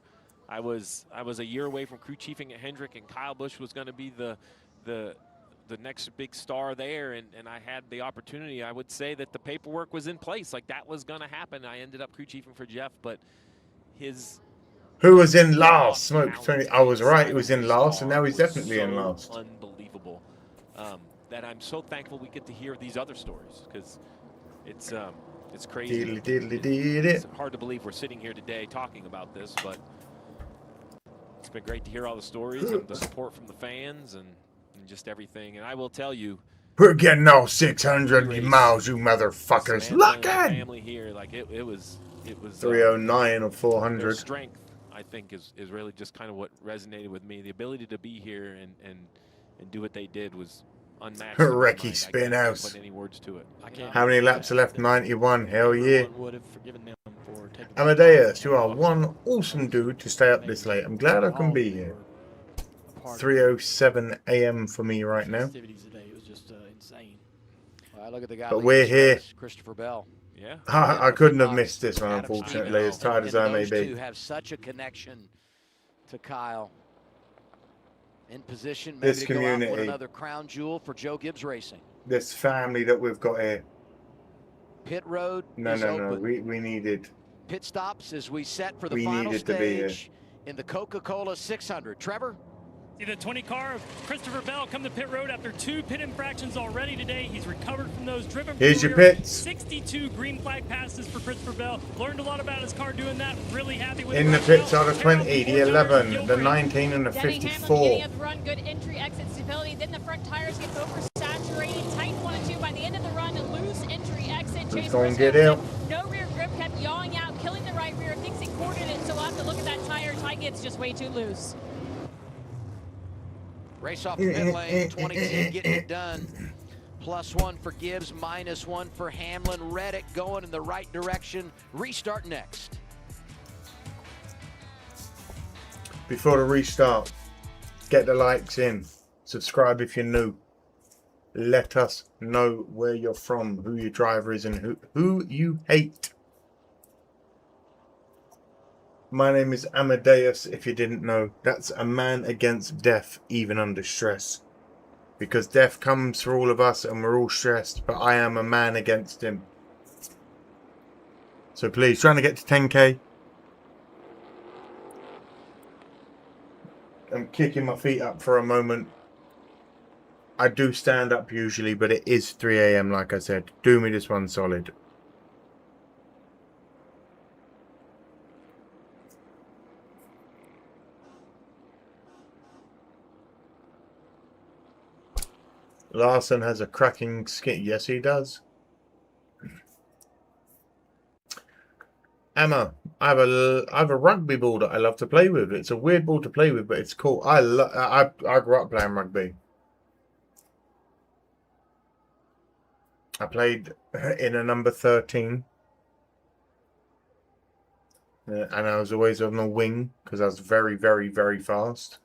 I was a year away from crew chiefing at Hendrick, and Kyle Busch was going to be the next big star there, and I had the opportunity. I would say that the paperwork was in place, like that was going to happen. I ended up crew chiefing for Jeff, but his. Who was in last? Smoke 20. I was right. He was in last, and now he's definitely in last. Unbelievable. That I'm so thankful we get to hear these other stories, because it's crazy. It's hard to believe we're sitting here today talking about this, but it's been great to hear all the stories and the support from the fans and just everything. And I will tell you, we're getting all 600 miles, you motherfuckers. Look at family here, like it was 309 or 400. Their strength, I think, is really just kind of what resonated with me. The ability to be here and do what they did was unmatched. Ricky Spinhouse. Put any words to it. How many laps are left? 91. Hell yeah. Amadeus, you are one awesome dude to stay up this late. I'm glad I can be here. 3:07 a.m. for me right now. Look at the guy but we're here. Christopher Bell. Yeah. I couldn't have missed this one, unfortunately, as tired as I may be. Two have such a connection to Kyle. In position, maybe This to go out with community. another crown jewel for Joe Gibbs Racing. This family that we've got here. Pit road No, is no, no. open. We needed. Pit stops as we set for the We final needed to be here. stage in the Coca-Cola 600. Trevor? See the 20 car of Christopher Bell come to pit road after 2 pit infractions already today. He's recovered from those, driven Here's for your rear. pits. 62 green flag passes for Christopher Bell. Learned a lot about his car doing that. Really happy with In the pits are the 20, the 11, the 19, and the Denny Hamlin 54. beginning of the run, good entry, exit stability. Then the front tires get oversaturated. Tight 1 and 2 by the end of the run. Loose entry, exit. Who's Chase going to Briscoe, get out? no rear grip, kept yawing out, killing the right rear. Thinks he corded it, so we'll have to look at that tire. Tie gets just way too loose. Race off the pit lane, 22 getting it done. +1 for Gibbs, -1 for Hamlin. Reddick going in the right direction. Restart next. Before the restart, get the likes in. Subscribe if you're new. Let us know where you're from, who your driver is, and who you hate. My name is Amadeus, if you didn't know. That's a man against death, even under stress. Because death comes for all of us and we're all stressed, but I am a man against him. So please, trying to get to 10k. I'm kicking my feet up for a moment. I do stand up usually, but it is 3 AM like I said. Do me this one solid. Larson has a cracking skin. Yes, he does. Emma, I have a rugby ball that I love to play with. It's a weird ball to play with, but it's cool. I grew up playing rugby. I played in a number 13. And I was always on the wing because I was very, very, very fast.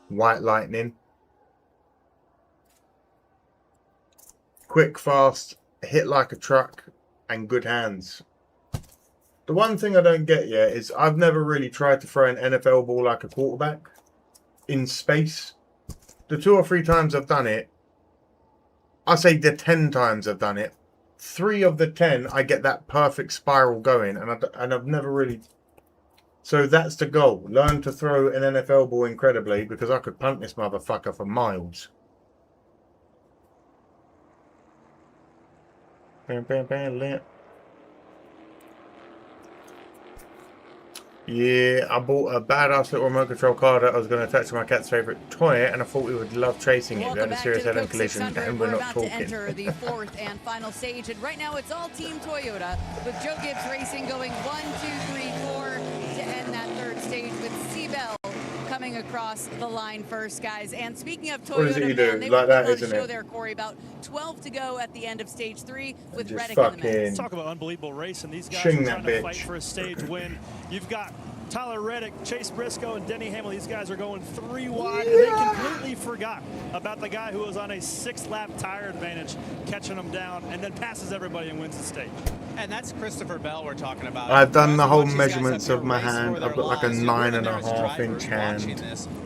White lightning. Quick, fast, hit like a truck, and good hands. The one thing I don't get yet is I've never really tried to throw an NFL ball like a quarterback in space. The 2 or 3 times I've done it, I say the 10 times I've done it, 3 of the 10 I get that perfect spiral going, and I've never really. So that's the goal. Learn to throw an NFL ball incredibly, because I could punt this motherfucker for miles. Bam, bam, bam, lit. Yeah, I bought a badass little remote control car that I was going to attach to my cat's favourite toy, and I thought we would love chasing it. We had a serious head-on collision, and we're not talking. To enter the 4th and final stage, and right now it's all Team Toyota, with Joe Gibbs Racing going 1, 2, 3, 4 to end that 3rd stage, with Seabell coming across the line first, guys. And speaking of Toyota, man, they were putting on a show there, Corey. About 12 to go at the end of stage 3 with Reddick in the mix. Talk about unbelievable race, and these guys are trying to fight for a stage win. You've got Tyler Reddick, Chase Briscoe, and Denny Hamlin. These guys are going 3 wide, and they completely forgot about the guy who was on a 6-lap tire advantage, catching them down, and then passes everybody and wins the stage. And that's Christopher Bell we're talking about. I've done the whole measurements of my hand. I've got like a 9.5-inch hand.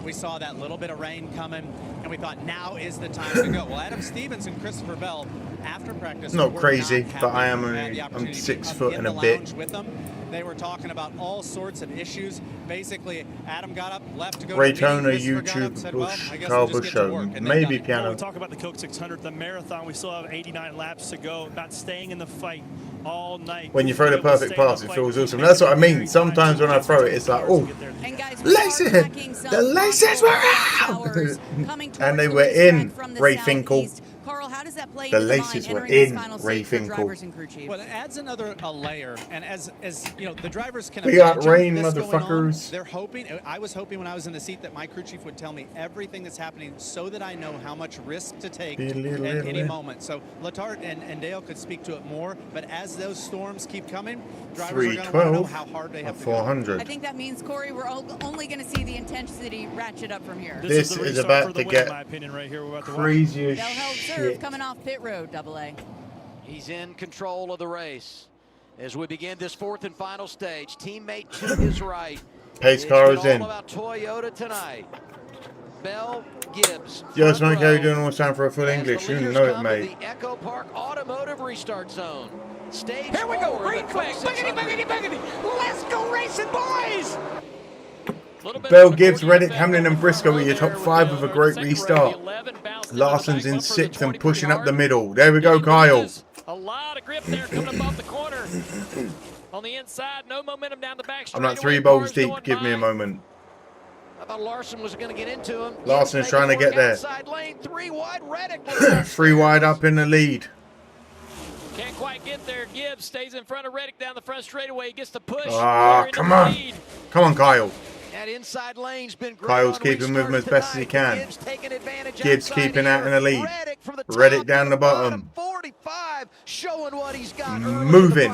We saw that little bit of rain coming, and we thought now is the time to go. Well, Adam Stevens and Christopher Bell, after practice, not crazy, but I'm 6 foot and a bit. With them. They were talking about all sorts of issues. Basically, Adam got up, left to go Raytona, to YouTube, Busch, Carl Busch show, maybe piano. We talk about the Coke 600, the marathon. We still have 89 laps to go. About staying in the fight all night. When you throw the perfect pass, it feels awesome. That's what I mean. Sometimes when I throw it, it's like, oh, laces! The laces were out! And they were in Ray Finkel. Carl, how does that play the into laces the were mind in final Ray stage for Finkel. drivers and crew chiefs? Well, it adds another layer, and as you know, the drivers can. We got rain, this motherfuckers. They're hoping. I was hoping when I was in the seat that my crew chief would tell me everything that's happening, so that I know how much risk to take at any moment. So Letarte and Dale could speak to it more. But as those storms keep coming, drivers are going to want to know how hard they have to 400. go. I think that means, Corey, we're only going to see the intensity ratchet up from here. This is about to get crazy as shit. Coming off pit road, AA. He's in control of the race as we begin this 4th and final stage. Teammate to his right. Pace car is in. All about Toyota tonight. Bell, Gibbs. Yo, Smoke, how you doing? All time for a full English. You know it, mate. The Echo Park Automotive Restart Zone. Stage Here we go. Green flag. Boogity, boogity, boogity. Let's go racing, boys. Bell, Gibbs, Reddick, Hamlin and Briscoe are your top 5 with a great restart. Larson's in 6th and pushing up the middle. There we go, Kyle. A lot of grip there coming up off the corner. On the inside, no momentum down the back. I'm like 3 bowls deep. Give me a moment. I thought Larson was going to get into him. Larson's trying to get there. Lane, 3 wide, Reddick 3 wide up in the lead. Can't quite get there. Gibbs stays in front of Reddick down the front straightaway. He gets the push. Ah, come on. Come on, Kyle. That inside lane's been great. Kyle's keeping moving as best as he can. Gibbs keeping out in the lead. Reddick down the bottom. 45, showing what he's got moving.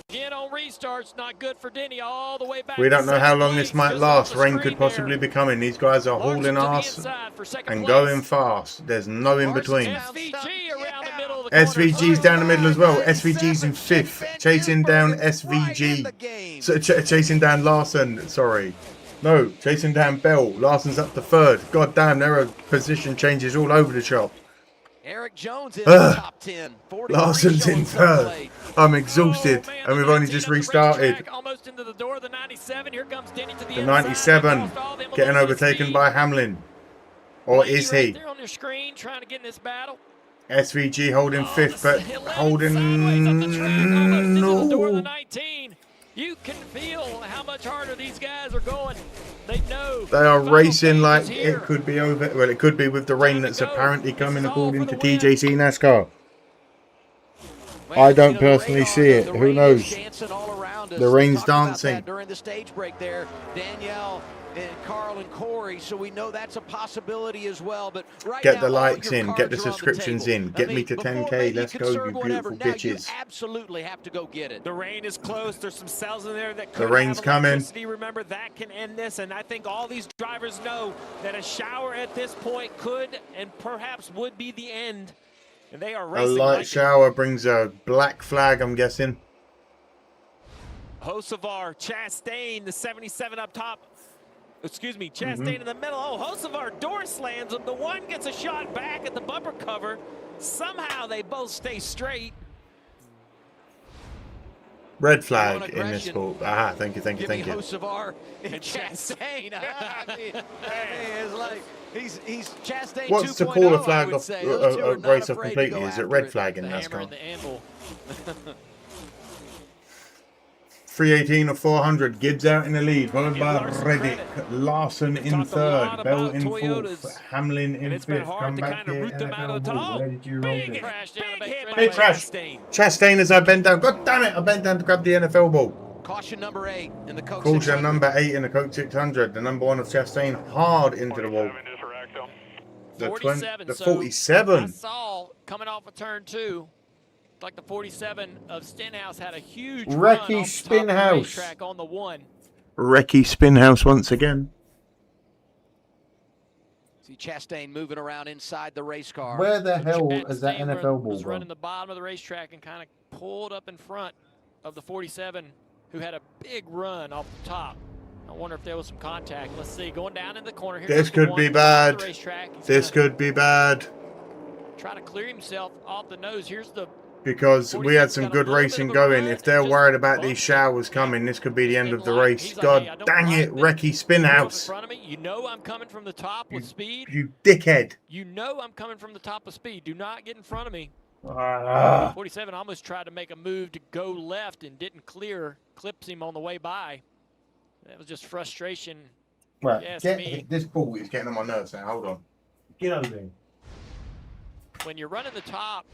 Again on restarts, not good for Denny all the way back. We don't know how long this might last. Rain could possibly be coming. These guys are hauling ass and going fast. There's no in between. SVG's down the middle as well. SVG's in 5th, chasing down SVG. So, chasing down Larson. Sorry. No, chasing down Bell. Larson's up to 3rd. God damn, there are position changes all over the shop. Eric Jones in the top 10. Larson's in 3rd. I'm exhausted, and we've only just restarted. Almost into the door of the 97. Here comes Denny to the 97 getting overtaken by Hamlin. Or is he? There on your screen trying to get in this battle. SVG holding 5th, but holding no. You can feel how much harder these guys are going. They know. They are racing like it could be over. Well, it could be with the rain that's apparently coming according to TJC Nascar. I don't personally see it. Who knows? The rain's dancing. During the stage break there, Danielle and Carl and Corey, so we know that's a possibility as well. But right get now, the likes in, get the subscriptions in, get me to 10K. Let's go, you beautiful bitches. You absolutely have to go get it. The rain is close. There's some cells in there that could the rain's coming. Remember, that can end this, and I think all these drivers know that a shower at this point could and perhaps would be the end. And they are racing. A light shower brings a black flag, I'm guessing. Hocevar, Chastain, the 77 up top. Excuse me, Chastain in the middle. Oh, Hocevar door slams him. The one gets a shot back at the bumper cover. Somehow they both stay straight. Red flag in this sport. Aha, thank you. Hocevar and Chastain. I mean, it's like he's Chastain. What's to call a flag off a race off completely? Is it red flag in NASCAR? 318 or 400. Gibbs out in the lead, followed by Reddick. Larson in 3rd. Bell in 4th. Hamlin in 5th. Come back here. NFL ball. Where did you roll it? Big crash. Chastain as I bend down. God damn it! I bent down to grab the NFL ball. Caution number 8 in the Coke 600. Caution number 8 in the Coke 600. The number 1 of Chastain hard into the wall. The 47. I saw coming off of turn 2. Like the 47 of Stenhouse had a huge Recky Spinhouse track on the 1. Recky Spinhouse once again. See Chastain moving around inside the race car. Where the hell is that NFL ball was running the bottom of the racetrack and kind of pulled up in front of the 47 who had a big run off the top. I wonder if there was some contact. Let's see. Going down in the corner here. This could be bad. This could be bad. Try to clear himself off the nose. Here's the because we had some good racing going. If they're worried about these showers coming, this could be the end of the race. God dang it, Recky Spinhouse. You know I'm coming from the top with speed. You dickhead. You know I'm coming from the top of speed. Do not get in front of me. 47 almost tried to make a move to go left and didn't clear. Clips him on the way by. That was just frustration. Right, this ball is getting on my nerves now. Hold on. Get over there. When you're running the top,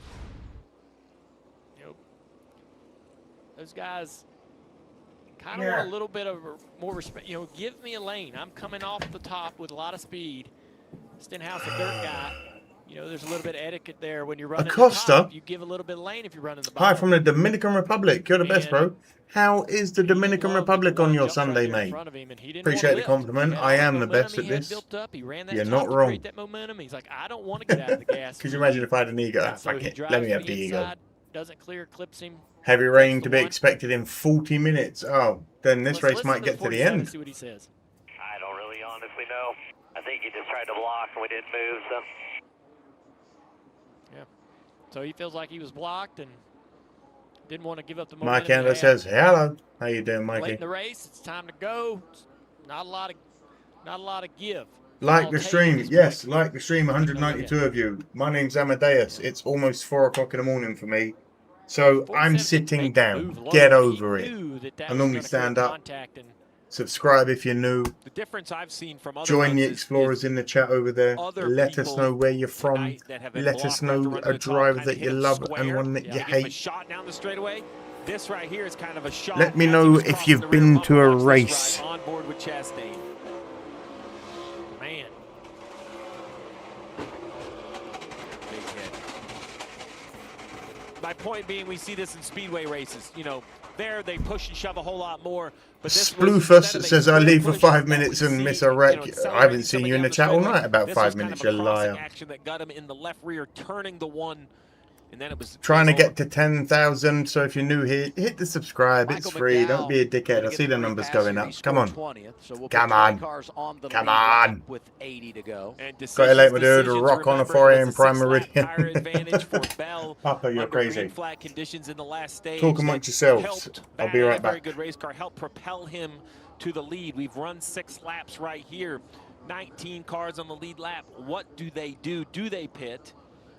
those guys kind of want a little bit of more respect. Give me a lane. I'm coming off the top with a lot of speed. Stenhouse, a dirt guy. There's a little bit of etiquette there when you're running Acosta. the top. You give a little bit of lane if you're running the bottom. Hi from the Dominican Republic. You're the best, bro. How is the Dominican Republic on your Sunday, mate? Appreciate the compliment. I am the best at this. You're not wrong. That momentum. He's like, I don't want to get out of the gas. Could you imagine if I had an ego? Fuck it. Let me have the ego. Doesn't clear, clips him. Heavy rain to be expected in 40 minutes. Oh, then this race might get to the end. See what he says. I don't really honestly know. I think he just tried to block and we didn't move. So. Yeah. So he feels like he was blocked and didn't want to give up the momentum. momentum. Mike Ender says, hello. How you doing, Mikey? Late in the race, it's time to go. Not a lot of Not a lot of give. Like All the take stream. at this Yes, point. like the stream. 192 of you. My name's Amadeus. It's almost 4 o'clock in the morning for me. So I'm sitting down. Get over it. I normally stand up. Subscribe if you're new. The difference I've seen from other Join the runs Explorers in the chat over there. Let us know where you're from. Let us know a driver that you love and one that you hate. Shot down the straightaway. This right here is kind of a shot. Let me know if you've been to a race. On board with Chastain. Man. Big hit. My point being, we see this in speedway races. You know, there they push and shove a whole lot more. But this Sploofus says I leave for 5 minutes and miss a wreck. I haven't seen you in the chat all night about 5 minutes, you liar. Action that got him in the left rear, turning the one, and then it was trying to get to 10,000. So if you're new here, hit the subscribe. It's free. Don't be a dickhead. I see the numbers going up. Come on. Come on. Come on. With 80 to go. Got it late, my dude. Rock on a 4 a.m. prime meridian. Papa, you're crazy. Flat conditions in the last stage. Talk amongst yourselves. I'll be right back. Very good race car helped propel him to the lead. We've run 6 laps right here. 19 cars on the lead lap. What do they do? Do they pit?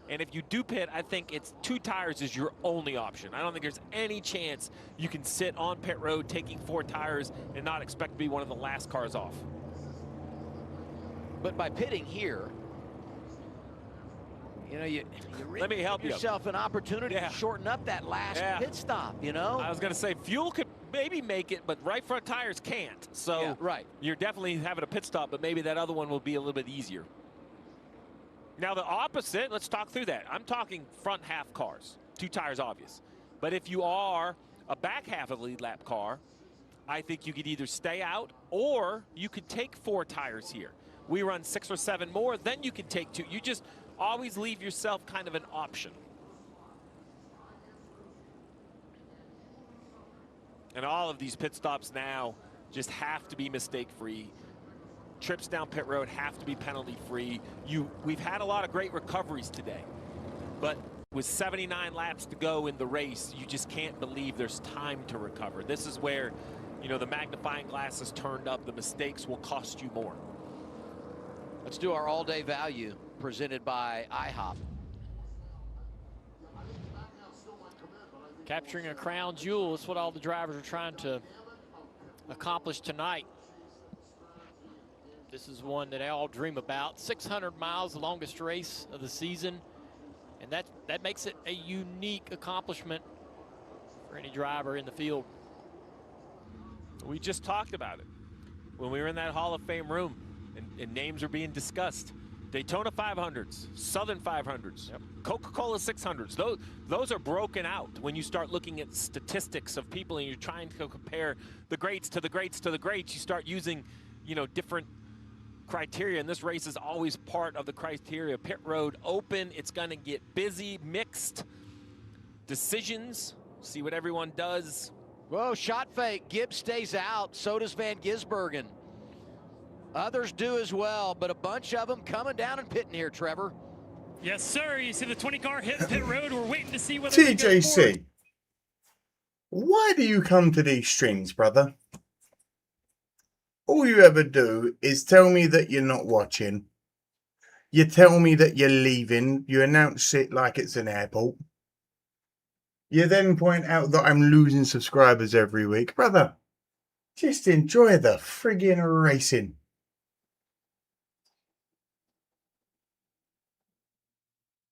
And if you do pit, I think it's 2 tires is your only option. I don't think there's any chance you can sit on pit road taking 4 tires and not expect to be one of the last cars off. But by pitting here, you know, you let me help yourself an opportunity to shorten up that last pit stop, you know? I was going to say fuel could maybe make it, but right front tires can't. So right. You're definitely having a pit stop, but maybe that other one will be a little bit easier. Now the opposite, let's talk through that. I'm talking front half cars, 2 tires obvious. But if you are a back half of a lead lap car, I think you could either stay out or you could take 4 tires here. We run 6 or 7 more, then you can take 2. You just always leave yourself kind of an option. And all of these pit stops now just have to be mistake-free. Trips down pit road have to be penalty-free. We've had a lot of great recoveries today, but with 79 laps to go in the race, you just can't believe there's time to recover. This is where, you know, the magnifying glass is turned up. The mistakes will cost you more. Let's do our all-day value presented by IHOP. Capturing a crown jewel is what all the drivers are trying to accomplish tonight. This is one that they all dream about. 600 miles, the longest race of the season. And that makes it a unique accomplishment for any driver in the field. We just talked about it when we were in that Hall of Fame room and names are being discussed. Daytona 500s, Southern 500s, Coca-Cola 600s. Those are broken out when you start looking at statistics of people and you're trying to compare the greats to the greats to the greats. You start using, you know, different criteria, and this race is always part of the criteria. Pit road open, it's going to get busy, mixed decisions, see what everyone does. Whoa, shot fake. Gibbs stays out, so does Van Gisbergen. Others do as well, but a bunch of them coming down and pitting here, Trevor. Yes, sir. You see the 20 car hit pit road. We're waiting to see whether TJC, why do you come to these streams, brother? All you ever do is tell me that you're not watching. You tell me that you're leaving. You announce it like it's an airport. You then point out that I'm losing subscribers every week. Brother, just enjoy the friggin' racing.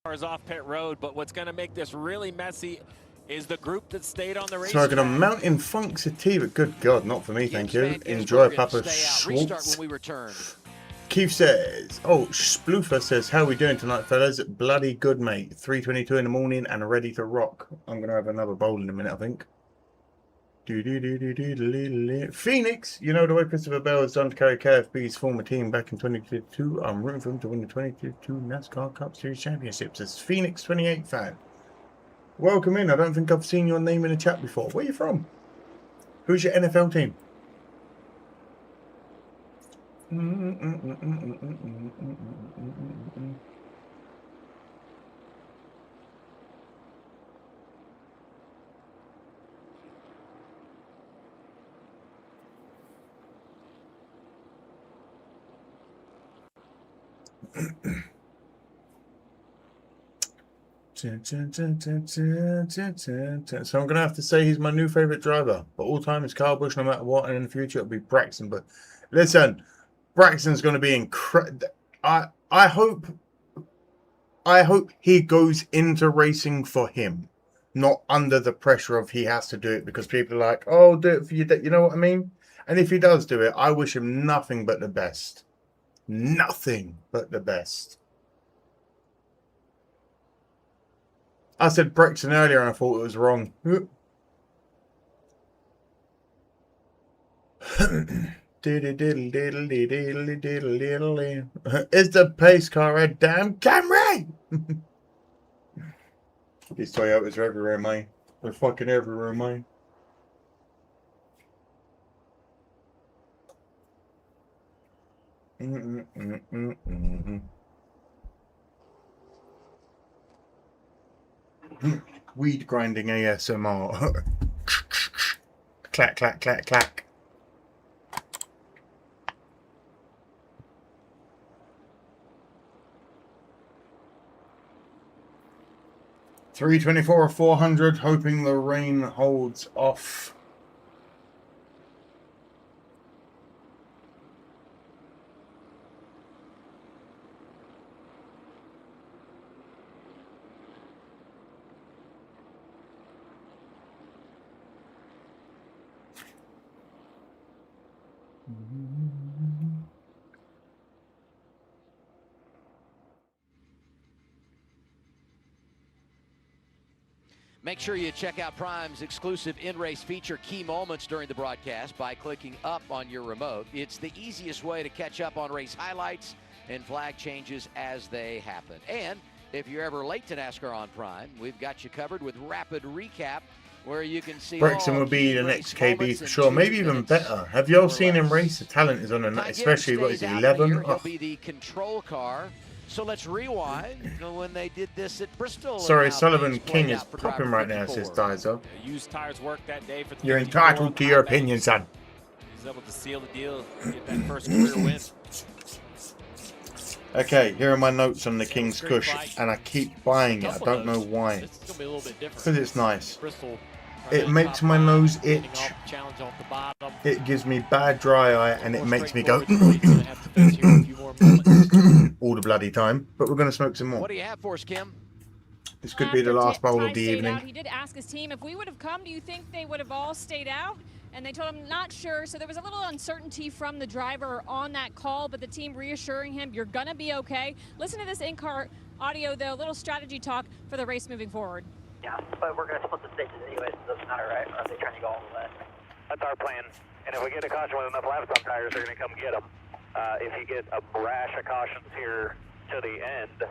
Cars off pit road, but what's going to make this really messy is the group that stayed on the race. So I'm going to Mountain Funk Sativa. Good God, not for me, thank you. Enjoy, Papa Schwartz. When we return. Keith says, oh, Sploofer says, how are we doing tonight, fellas? Bloody good, mate. 3:22 in the morning and ready to rock. I'm going to have another bowl in a minute, I think. Phoenix, you know the way Christopher Bell has done to carry KFB's former team back in 2022. I'm rooting for him to win the 2022 Nascar Cup Series Championships. It's Phoenix 28 fan. Welcome in. I don't think I've seen your name in the chat before. Where are you from? Who's your NFL team? So I'm gonna have to say he's my new favorite driver, but all time is Kyle Busch, no matter what, and in the future it'll be Braxton. But listen, Braxton's gonna be incredible. I hope he goes into racing for him, not under the pressure of he has to do it because people are like, oh, do it for you. You know what I mean? And if he does do it, I wish him nothing but the best. Nothing but the best. I said Braxton earlier and I thought it was wrong. Is the pace car a damn Camry? These Toyotas are everywhere, mate. They're fucking everywhere, mate. Weed grinding ASMR. Clack, clack, clack, clack. .324 or 400, hoping the rain holds off. Make sure you check out Prime's exclusive in-race feature, Key Moments, during the broadcast by clicking up on your remote. It's the easiest way to catch up on race highlights and flag changes as they happen. And if you're ever late to NASCAR on Prime, we've got you covered with rapid recap where you can see Braxton will be the next KB for sure, maybe even better. Have you all seen him race? The talent is on a night, especially what is he, 11? He'll be the control car. So let's rewind when they did this at Bristol. Sorry, Sullivan King is popping right now, says Dizer. Used tires work that day for the You're entitled to your opinion, son. He's able to seal the deal, get that first career win. Okay, here are my notes on the King's Kush, and I keep buying it. I don't know why. Because it's nice. It makes my nose itch. It gives me bad dry eye, and it makes me go all the bloody time. But we're going to smoke some more. What do you have for us, Kim? This could be the last bowl of the evening. He did ask his team if we would have come, do you think they would have all stayed out? And they told him not sure. So there was a little uncertainty from the driver on that call, but the team reassuring him, you're going to be okay. Listen to this in-car audio, though, a little strategy talk for the race moving forward. Yeah, but we're going to split the stages anyway, so it doesn't matter, right? Or are they trying to go all the way? That's our plan. And if we get a caution with enough laps on tires, they're going to come get them. If you get a rash of cautions here to the end,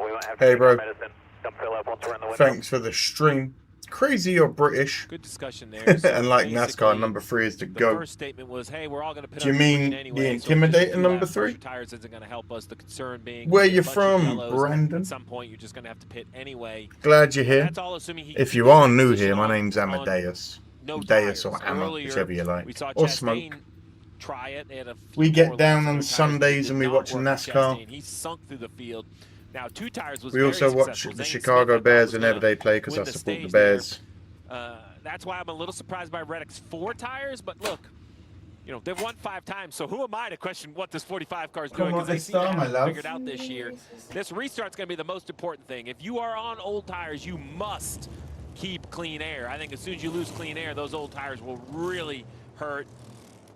we won't have to take our medicine. Come fill up once we're in the window. Thanks for the stream. Crazy you're British. Good discussion there. So and like NASCAR, number 3 is the GOAT. The first statement was, hey, we're all going to put Do you mean the intimidating number 3? Tires isn't going to help us. The concern being where you from, Brandon? At some point, you're just going to have to pit anyway. Glad you're here. That's all assuming he if you are new here, my name's Amadeus. Deus or Amma, whichever you like. Or Smoke. Try it. We get down on Sundays and we watch NASCAR. He sunk through the field. Now, 2 tires was we also watch the Chicago Bears whenever they play because I support the Bears. That's why I'm a little surprised by Reddick's 4 tires. But look, you know, they've won 5 times. So who am I to question what this 45 car is doing? Because they seem to have it figured out this year. This restart's going to be the most important thing. If you are on old tires, you must keep clean air. I think as soon as you lose clean air, those old tires will really hurt.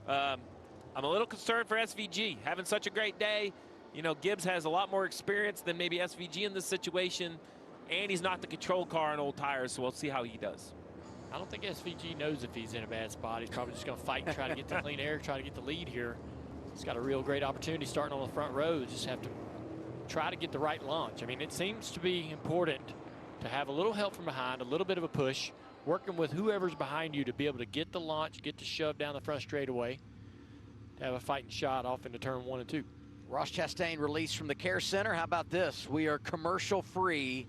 I'm a little concerned for SVG. Having such a great day. You know, Gibbs has a lot more experience than maybe SVG in this situation, and he's not the control car on old tires, so we'll see how he does. I don't think SVG knows if he's in a bad spot. He's probably just going to fight and try to get the clean air, try to get the lead here. He's got a real great opportunity starting on the front row. Just have to try to get the right launch. I mean, it seems to be important to have a little help from behind, a little bit of a push, working with whoever's behind you to be able to get the launch, get the shove down the front straightaway, to have a fighting shot off into turn 1 and 2. Ross Chastain released from the care center. How about this? We are commercial free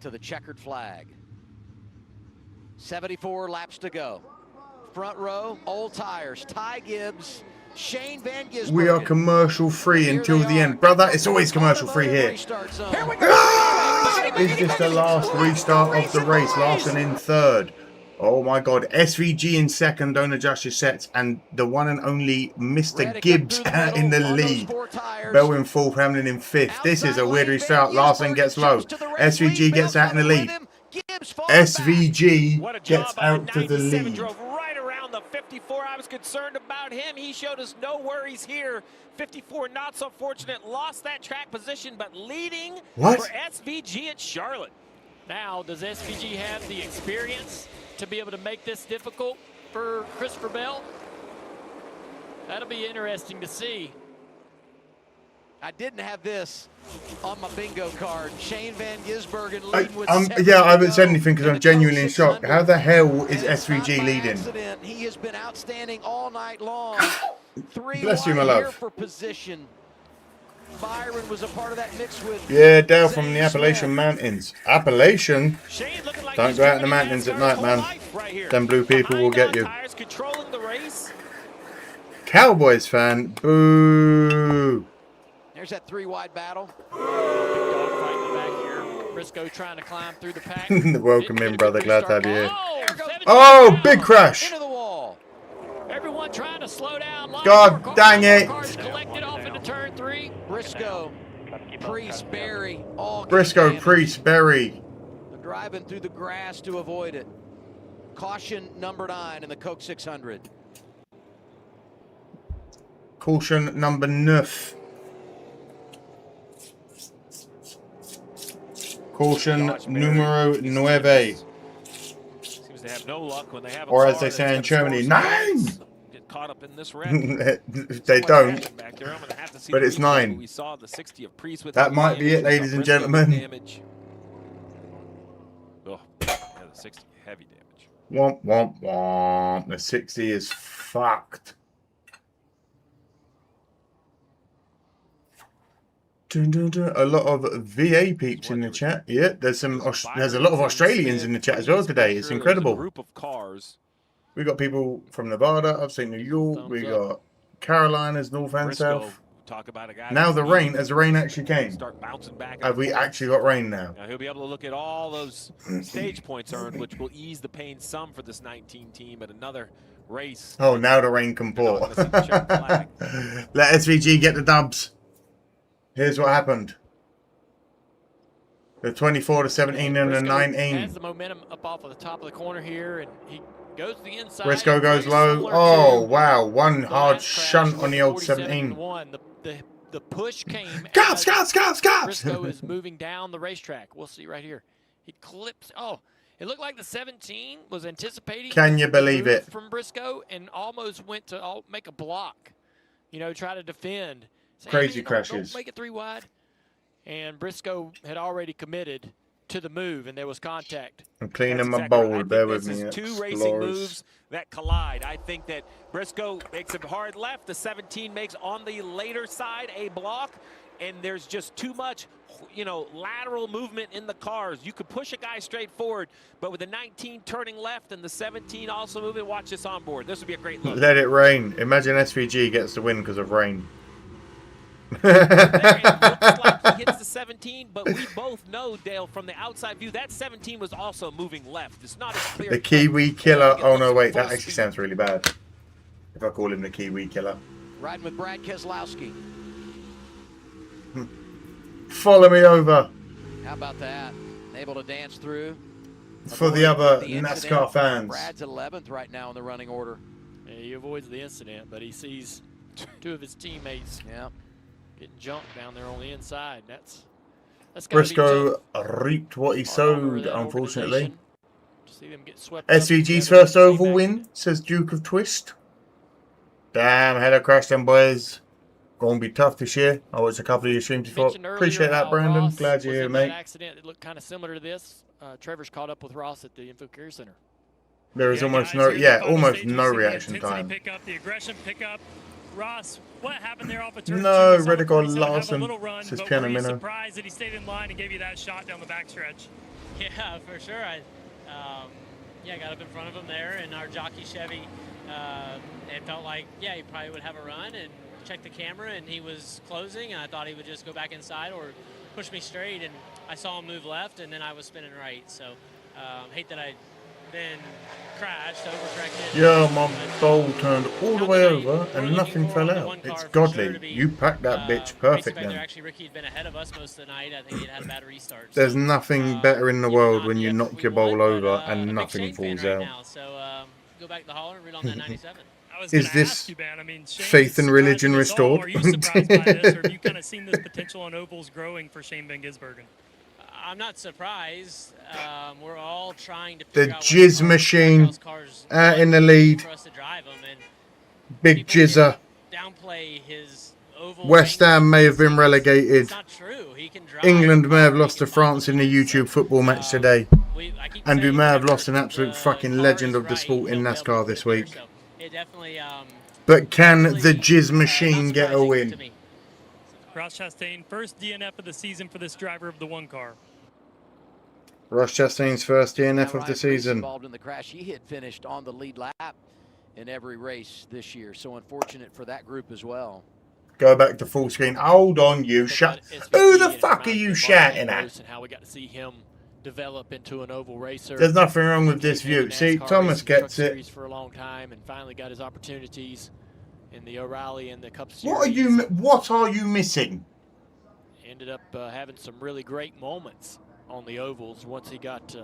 to the checkered flag. 74 laps to go. Front row, old tires. Ty Gibbs Shane Van Gisbergen. We are commercial free until the end. Brother, it's always commercial free here. Is this the last restart of the race? Larson in third. Oh my God. SVG in second. Don't adjust your sets. And the one and only Mr. Gibbs in the lead. Bell in fourth. Hamlin in fifth. This is a weird restart. Larson gets low. SVG gets out in the lead. SVG gets out to the lead. Right around the 54. I was concerned about him. He showed us no worries here. 54, not so fortunate. Lost that track position, but leading for SVG at Charlotte. Now, does SVG have the experience to be able to make this difficult for Christopher Bell? That'll be interesting to see. I didn't have this on my bingo card. Shane Van Gisbergen leading with yeah, I haven't said anything because I'm genuinely in shock. How the hell is SVG leading? He has been outstanding all night long. Bless you, my love. For position. Byron was a part of that mix with. Yeah, Dale from the Appalachian Mountains. Appalachian? Don't go out in the mountains at night, man. Them blue people will get you. Cowboys fan, boo. There's that 3-wide battle. Big dog fighting back here. Briscoe trying to climb through the pack. Welcome in, brother. Glad to have you here. Oh, big crash. Into the wall. Everyone trying to slow down. God dang it. Collected off into turn 3. Briscoe, Priest, Berry, all Briscoe, Priest, Berry. They're driving through the grass to avoid it. Caution number 9 in the Coke 600. Caution number 9. Caution numero 9. Seems to have no luck when they have a or as they say in Germany, 9! Get caught up in this wreck. They don't, but it's 9. We saw the 60 of Priest with that might be it, ladies and gentlemen. Oh, yeah, the 60 heavy damage. Womp, womp, womp. The 60 is fucked. Dun, dun, dun. A lot of VA peeps in the chat. Yeah, there's a lot of Australians in the chat as well today. It's incredible. Group of cars. We got people from Nevada, upstate New York. We got Carolinas, North and South. Talk about a guy now the rain, as the rain actually came. Start bouncing back. Have we actually got rain now? Now he'll be able to look at all those stage points earned, which will ease the pain some for this 19 team at another race. Oh, now the rain can pour. Let SVG get the dubs. Here's what happened. The 24 to 17 and the 19. Has the momentum up off of the top of the corner here, and he goes to the inside. Briscoe goes low. Oh, wow. One hard shunt on the old 17. The push came. Cops! Briscoe is moving down the racetrack. We'll see right here. He clips. Oh, it looked like the 17 was anticipating. Can you believe it? From Briscoe and almost went to make a block. You know, try to defend. Crazy crashes. Don't make it 3 wide. And Briscoe had already committed to the move, and there was contact. I'm cleaning my bowl. Bear with me. This is 2 racing moves that collide. I think that Briscoe makes a hard left. The 17 makes on the later side a block, and there's just too much, you know, lateral movement in the cars. You could push a guy straight forward, but with the 19 turning left and the 17 also moving, watch this on board. This would be a great look. Let it rain. Imagine SVG gets the win because of rain. It looks like he hits the 17, but we both know, Dale, from the outside view, that 17 was also moving left. It's not as clear. The Kiwi Killer. Oh, no, wait. That actually sounds really bad. If I call him the Kiwi Killer. Riding with Brad Keselowski. Follow me over. How about that? Able to dance through. For the other NASCAR fans. Brad's 11th right now in the running order. Yeah, he avoids the incident, but he sees 2 of his teammates getting jumped down there on the inside. That's Briscoe reaped what he sowed, unfortunately. See them get swept SVG's first oval win, says Duke of Twist. Damn, had a crash them boys. Gonna be tough this year. I watched a couple of your streams before. Appreciate that, Brandon. Ross Glad you're here, mate. Accident. It looked kind of similar to this. Trevor's caught up with Ross at the Info Care Center. There is almost no reaction time. Pick up the aggression, pick up Ross. What happened there off of turn 2? No, Redigal Larson. Says Piano Were you Minnow. surprised that he stayed in line and gave you that shot down the backstretch? Yeah, for sure. I got up in front of him there, and our jockey Chevy and felt like, yeah, he probably would have a run, and checked the camera, and he was closing, and I thought he would just go back inside or push me straight, and I saw him move left, and then I was spinning right. So hate that I then crashed, overcorrected. Yeah, my bowl turned all the way over and nothing fell out. It's godly. You packed that bitch perfect then. Actually, Ricky had been ahead of us most of the night. I think he'd had a bad restart. There's nothing better in the world when you knock your bowl over and nothing falls out. Now, so go back to the holler and read on that 97. Is this faith and religion restored? Are you surprised by this, or have you kind of seen this potential on ovals growing for Shane Van Gisbergen? I'm not surprised. We're all trying to The figure out jizz machine out in the lead. for us to drive them, and Big jizzer. downplay his oval. West Ham may have been relegated. It's not true. He can drive. England may have lost to France in the YouTube football match today. And we may have lost an absolute fucking legend of the sport in Nascar this week. It definitely. But can the jizz machine get a win? Ross Chastain, first DNF of the season for this driver of the one car. Ross Chastain's first DNF of the season. Involved in the crash, he had finished on the lead lap in every race this year, so unfortunate for that group as well. Go back to full screen. Hold on, you shut. Who the fuck are you shouting at? And how we got to see him develop into an oval racer. There's nothing wrong with this view. See, Thomas gets it. For a long time, and finally got his opportunities in the O'Reilly and the Cup Series. What are you missing? Ended up having some really great moments on the ovals once he got.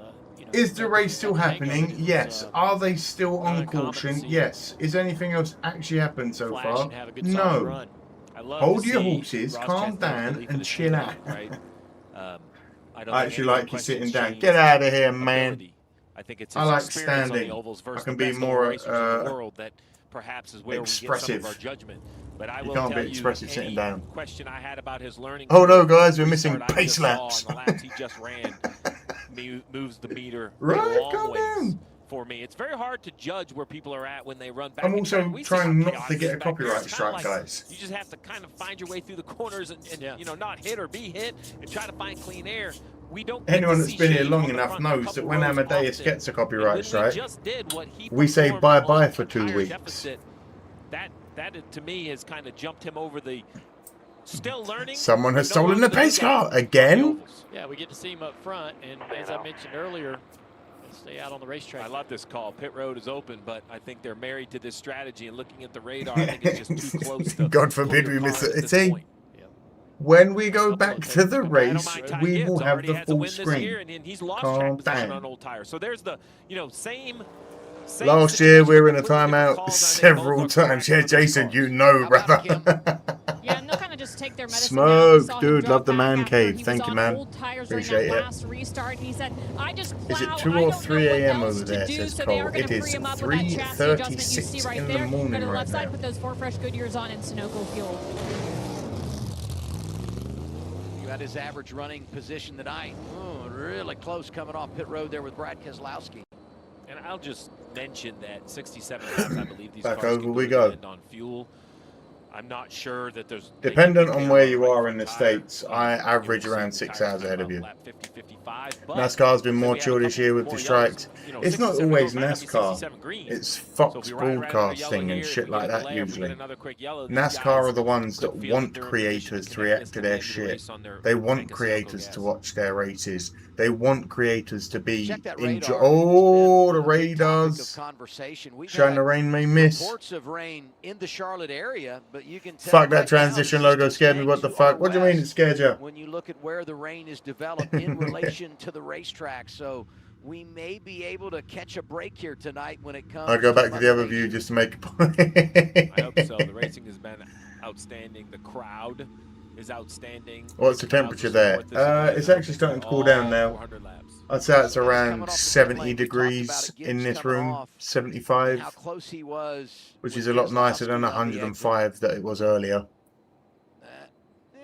Is the race still happening? Yes. Are they still on caution? Yes. Is anything else actually happened so far? No. Hold your horses, calm down, and chill out. I actually like you sitting down. Get out of here, man. I like standing. I can be more expressive. You can't be expressive sitting down. Question I had about his learning. Oh no, guys, we're missing pace laps. The laps he just ran moves the meter Right, a long calm ways down. for me. It's very hard to judge where people are at when they run back. I'm also We see trying how not to chaos get is a back there. copyright It's kinda strike, like guys. You just have to kind of find your way through the corners and you know, not hit or be hit and try to find clean air. We don't. Anyone that's been here long enough knows that when Amadeus gets a copyright strike, we say bye-bye for 2 weeks. That to me has kind of jumped him over the still learning. Someone has stolen the pace car again. Yeah, we get to see him up front, and as I mentioned earlier, stay out on the racetrack. I love this call. Pit road is open, but I think they're married to this strategy and looking at the radar. I think it's just too close to. God forbid we miss it. See, when we go back to the race, we will have the full screen. And he's lost Calm track position down. on old tires. So there's the same Last year we were in a timeout several times. Yeah, Jason, you know, brother. Yeah, and they'll kind of just take their medicine. Smoke, dude, love the man cave. Thank you, man. Appreciate it. Last restart. He said, I just Is it 2 or 3 a.m. over there, says Cole? It is 3:36 in the morning Go to the right left side, now. put those 4 fresh Goodyears on and Sunoco fuel. You had his average running position tonight. Oh, really close coming off pit road there with Brad Keselowski. And I'll just mention that 67 laps, I believe these Back cars over can we go go. on fuel. I'm not sure that there's Dependent on where you are in the States, I average around 6 hours ahead of you. NASCAR's been more chill this year with the strikes. It's not always NASCAR. It's Fox Broadcasting and shit like that usually. NASCAR are the ones that want creators to react to their shit. They want creators to watch their races. They want creators to be enjoy. Oh, the radars. Showing the rain may miss. Reports of rain in the Charlotte area, but you can tell Fuck that right transition now, logo scared me. What the fuck? What do you mean it scared you? when you look at where the rain is developed in relation to the racetrack. So we may be able to catch a break here tonight when it comes. I'll go back to the other view just to make a point. I hope so. The racing has been outstanding. The crowd is outstanding. What's the temperature there? It's actually starting to cool down now. I'd say it's around 70 degrees in this room, 75, How close he was, which is a lot nicer than 105 that it was earlier.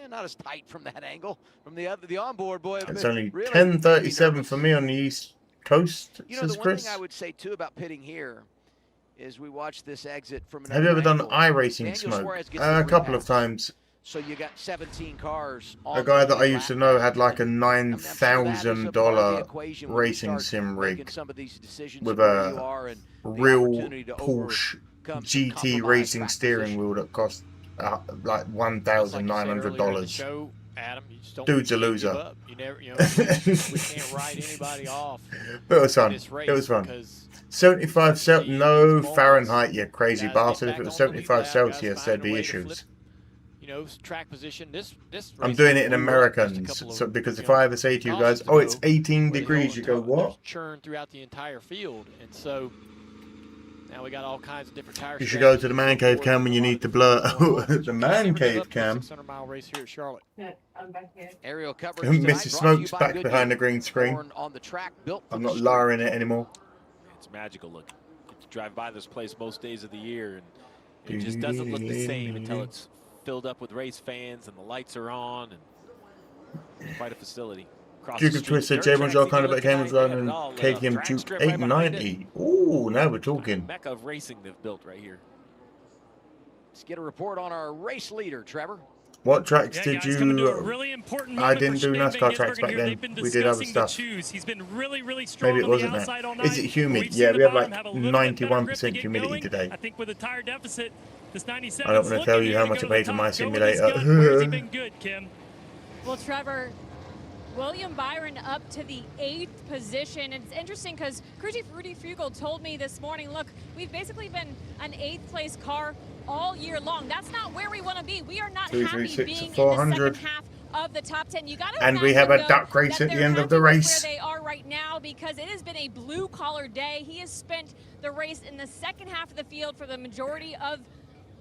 not as tight from that angle. From the onboard, boy. It's only 10:37 for me on the East Coast, You know, says the one Chris. thing I would say, too, about pitting here is we watch this exit from Have you ever done angle. iRacing Daniel smoke? Suarez gets A the couple of repass. times. So you got 17 cars. A guy that I used to know had like a $9,000 racing sim rig with a real Porsche GT racing steering wheel that cost like $1,900. Dude's a loser. We can't write anybody off. But it was fun. It was fun. 75 no Fahrenheit, you crazy bastard. If it was 75 Celsius, there'd be issues. Track position. This I'm doing it in Americans, so because if I ever say to you guys, "Oh, it's 18 degrees," you go, "What?" Churn throughout the entire field, and so now we got all kinds of different tires. You should go to the man cave cam when you need to blur. The man cave cam. 600-mile race here at Charlotte. Aerial coverage. Mr. Smoke's back behind the green screen. I'm not lowering it anymore. It's magical looking. You get to drive by this place most days of the year, and it just doesn't look the same until it's filled up with race fans and the lights are on, and quite a facility. Duke of Twister, J1's all kind of about Cambridge Road and KTM Duke 890. Ooh, now we're talking. Mecca of racing they've built right here. Let's get a report on our race leader, Trevor. What tracks did you? Really important I didn't do NASCAR tracks back then. We did other stuff. He's been really strong. Maybe it wasn't that. Is it humid? Yeah, we have like 91% humidity today. I think with a tire deficit, this 97. I don't want to tell you how much I paid for my simulator. Where's he been good, Kim? Well, Trevor, William Byron up to the 8th position. It's interesting because crew chief Rudy Fugel told me this morning, look, we've basically been an 8th place car all year long. That's not where we want to be. We are not happy being in the second half of the top 10. You got to and we have a duck race at the end of the race. Where they are right now, because it has been a blue-collar day. He has spent the race in the second half of the field for the majority of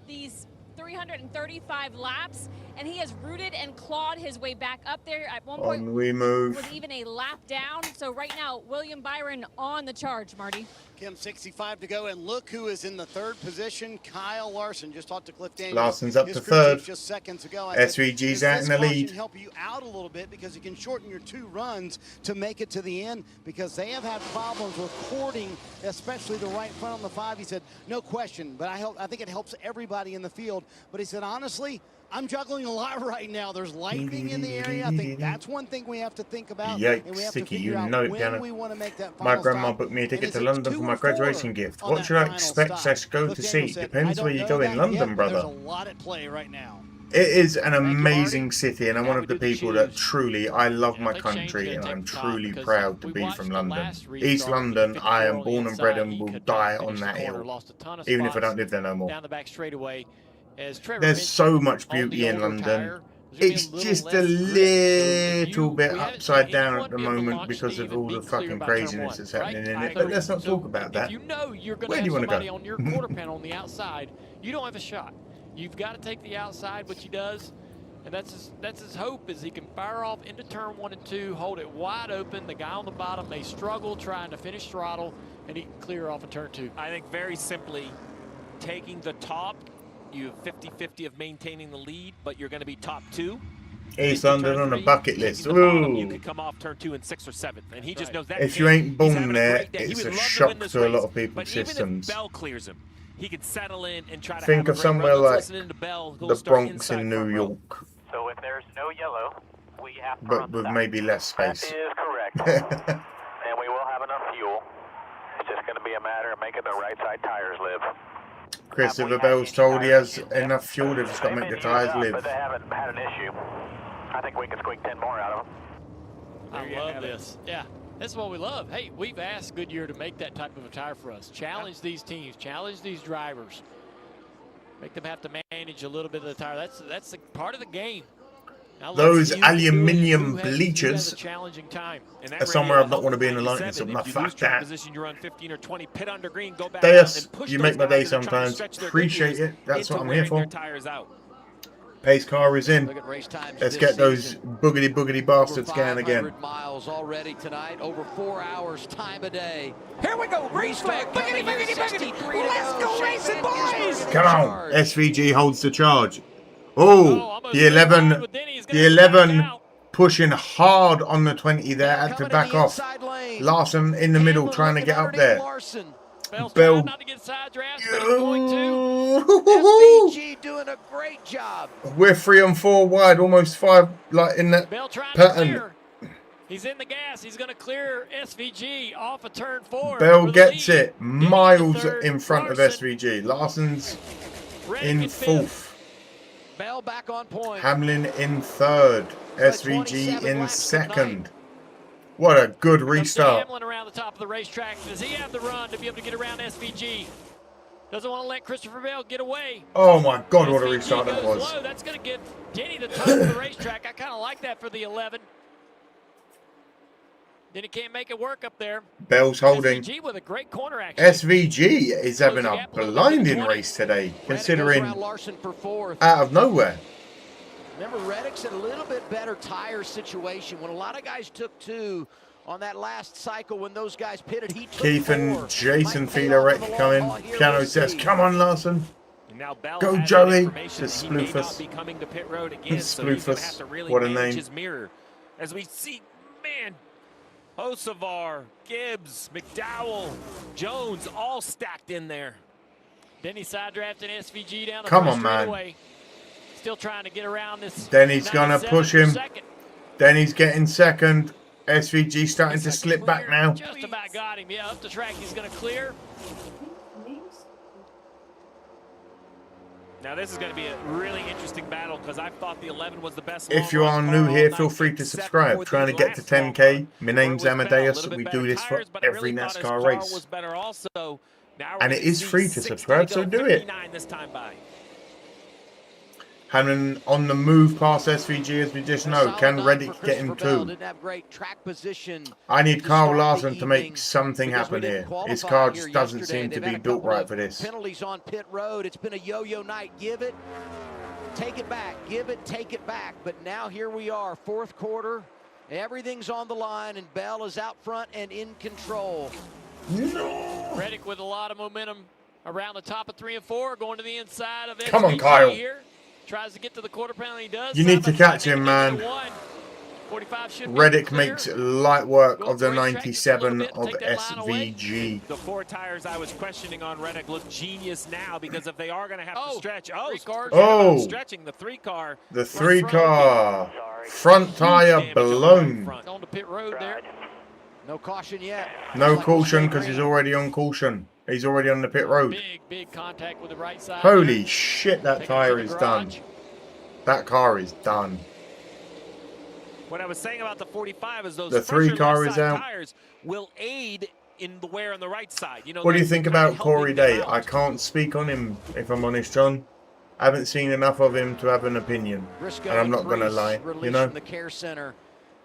these 335 laps, and he has rooted and clawed his way back up there. At one point, we move. Was even a lap down. So right now, William Byron on the charge, Marty. Kim, 65 to go, and look who is in the 3rd position. Kyle Larson. Just talked to Cliff Daniels. Larson's up to 3rd. Just seconds ago. SVG's out in the lead. Help you out a little bit because you can shorten your 2 runs to make it to the end, because they have had problems with cording, especially the right front on the 5. He said, no question, but I think it helps everybody in the field. But he said, honestly, I'm juggling a lot right now. There's lightning in the area. I think that's one thing we have to think about. Yikes, and we have Sicky, to you figure out know it, when we want to make that My final grandma stop. booked me a ticket to And London for my graduation gift. What should I expect / go to see? Depends where you go in London, brother. There's a lot at play right now. It is an amazing city, and I'm one of the people that truly, I love my country, and I'm truly proud to be from London. East London, I am born and bred and will die on that hill, even if I don't live there no more. Down the back straightaway. There's so much beauty in London. It's just a little bit upside down at the moment because of all the fucking craziness that's happening in it. But let's not talk about that. If you know you're going Where to do have you want to somebody go? on your quarter panel on the outside, you don't have a shot. You've got to take the outside, which he does, and that's his hope, is he can fire off into turn 1 and 2, hold it wide open. The guy on the bottom may struggle trying to finish throttle, and he can clear off in turn 2. I think very simply, taking the top, you have 50-50 of maintaining the lead, but you're going to be top 2. East London on a bucket list. Bottom, you can come off turn 2 in 6th or 7th, and he just knows that. If you ain't born there, it's a shock to a lot of people's systems. Even if Bell clears him, he can settle in and try to Think have of a great somewhere run. like The Bronx in New York, So if there's no yellow, we have to but with maybe less space. That is correct. And we will have enough fuel. It's just going to be a matter of making the right side tires live. Christopher Bell's told he has enough fuel, they've just got to make the tyres But live. they haven't had an issue. I think we can squeak 10 more out of them. I love this. Yeah, this is what we love. Hey, we've asked Goodyear to make that type of a tire for us. Challenge these teams, challenge these drivers. Make them have to manage a little bit of the tire. That's a part of the game. Those aluminium bleachers challenging time. are somewhere I don't want to be in the lightning, so my fuck that. Position, you run 15 or 20, pit under green, go back Deus, out and you make my day sometimes. Appreciate it. That's what I'm here for. Tires out. Pace car is in. Let's get those boogity bastards going again. Miles already tonight, over 4 hours time a day. Here we go, race flag, boogity. Let's go racing, boys! Come on, SVG holds the charge. Oh, the 11 pushing hard on the 20 there, had to back off. Larson in the middle trying to get up there. Bell. Not to get side drafts, but he's going to. SVG doing a great job. We're 3 on 4 wide, almost 5, like in that Bell trying pattern. to clear. He's in the gas. He's going to clear SVG off of turn 4. Bell gets it miles in front of SVG. Larson's in 4th. Bell back on point. Hamlin in 3rd. SVG in 2nd. What a good restart. Hamlin around the top of the racetrack. Does he have the run to be able to get around SVG? Doesn't want to let Christopher Bell get away. Oh my God, what a restart that was. Low. That's going to get Denny the top of the racetrack. I kind of like that for the 11. Then he can't make it work up there. Bell's holding. SVG with a great corner action. SVG is having a blinding race today, considering out of nowhere. Remember, Reddick's in a little bit better tire situation. When a lot of guys took 2 on that last cycle when those guys pitted, he took Keith 4. and Jason Fedorek coming. Piano says, come on, Larson. Now Bell Go, has Joey. information Just he may Sploofus. not be coming to pit road again, so he's going to have to really What a manage name. his mirror. As we see, man, Hocevar, Gibbs, McDowell, Jones, all stacked in there. Denny side drafting SVG down the Come on, man. straightaway. Still trying to get around this. Denny's going to push him. Second. Denny's getting 2nd. SVG starting to slip back now. Just about got him. Yeah, up the track. He's going to clear. Now this is going to be a really interesting battle because I thought the 11 was the best. If you are new here, feel free to subscribe. Trying to get to 10k. My name's Amadeus. We do this for every NASCAR race. And it is free to subscribe, so do it. Hamlin on the move past SVG, as we just know. Can Reddick get him too? I need Kyle Larson to make something happen here. His car just doesn't seem to be built right for this. Penalties on pit road. It's been a yo-yo night. Give it, take it back. Give it, take it back. But now here we are, 4th quarter. Everything's on the line, and Bell is out front and in control. No. Reddick with a lot of momentum around the top of 3 and 4, going to the inside of SVG. Come on, Kyle. Here. Tries to get to the quarter panel. He does. You need to catch him, man. Reddick makes light work of the 97 of SVG. The 4 tires I was questioning on Reddick look genius now because if they are going to have to stretch, stretching the 3 car. The 3 car front tire blown. On the pit road there. No caution yet. No caution because he's already on caution. He's already on the pit road. Big contact with the right side. Holy shit, that tire is done. That car is done. What I was saying about the 45 is those the 3 car is out. Tires will aid in the wear on the right side. You know, what do you think about Corey Day? I can't speak on him, if I'm honest, John. I haven't seen enough of him to have an opinion. Briscoe and I'm not going to lie, you know. From the care center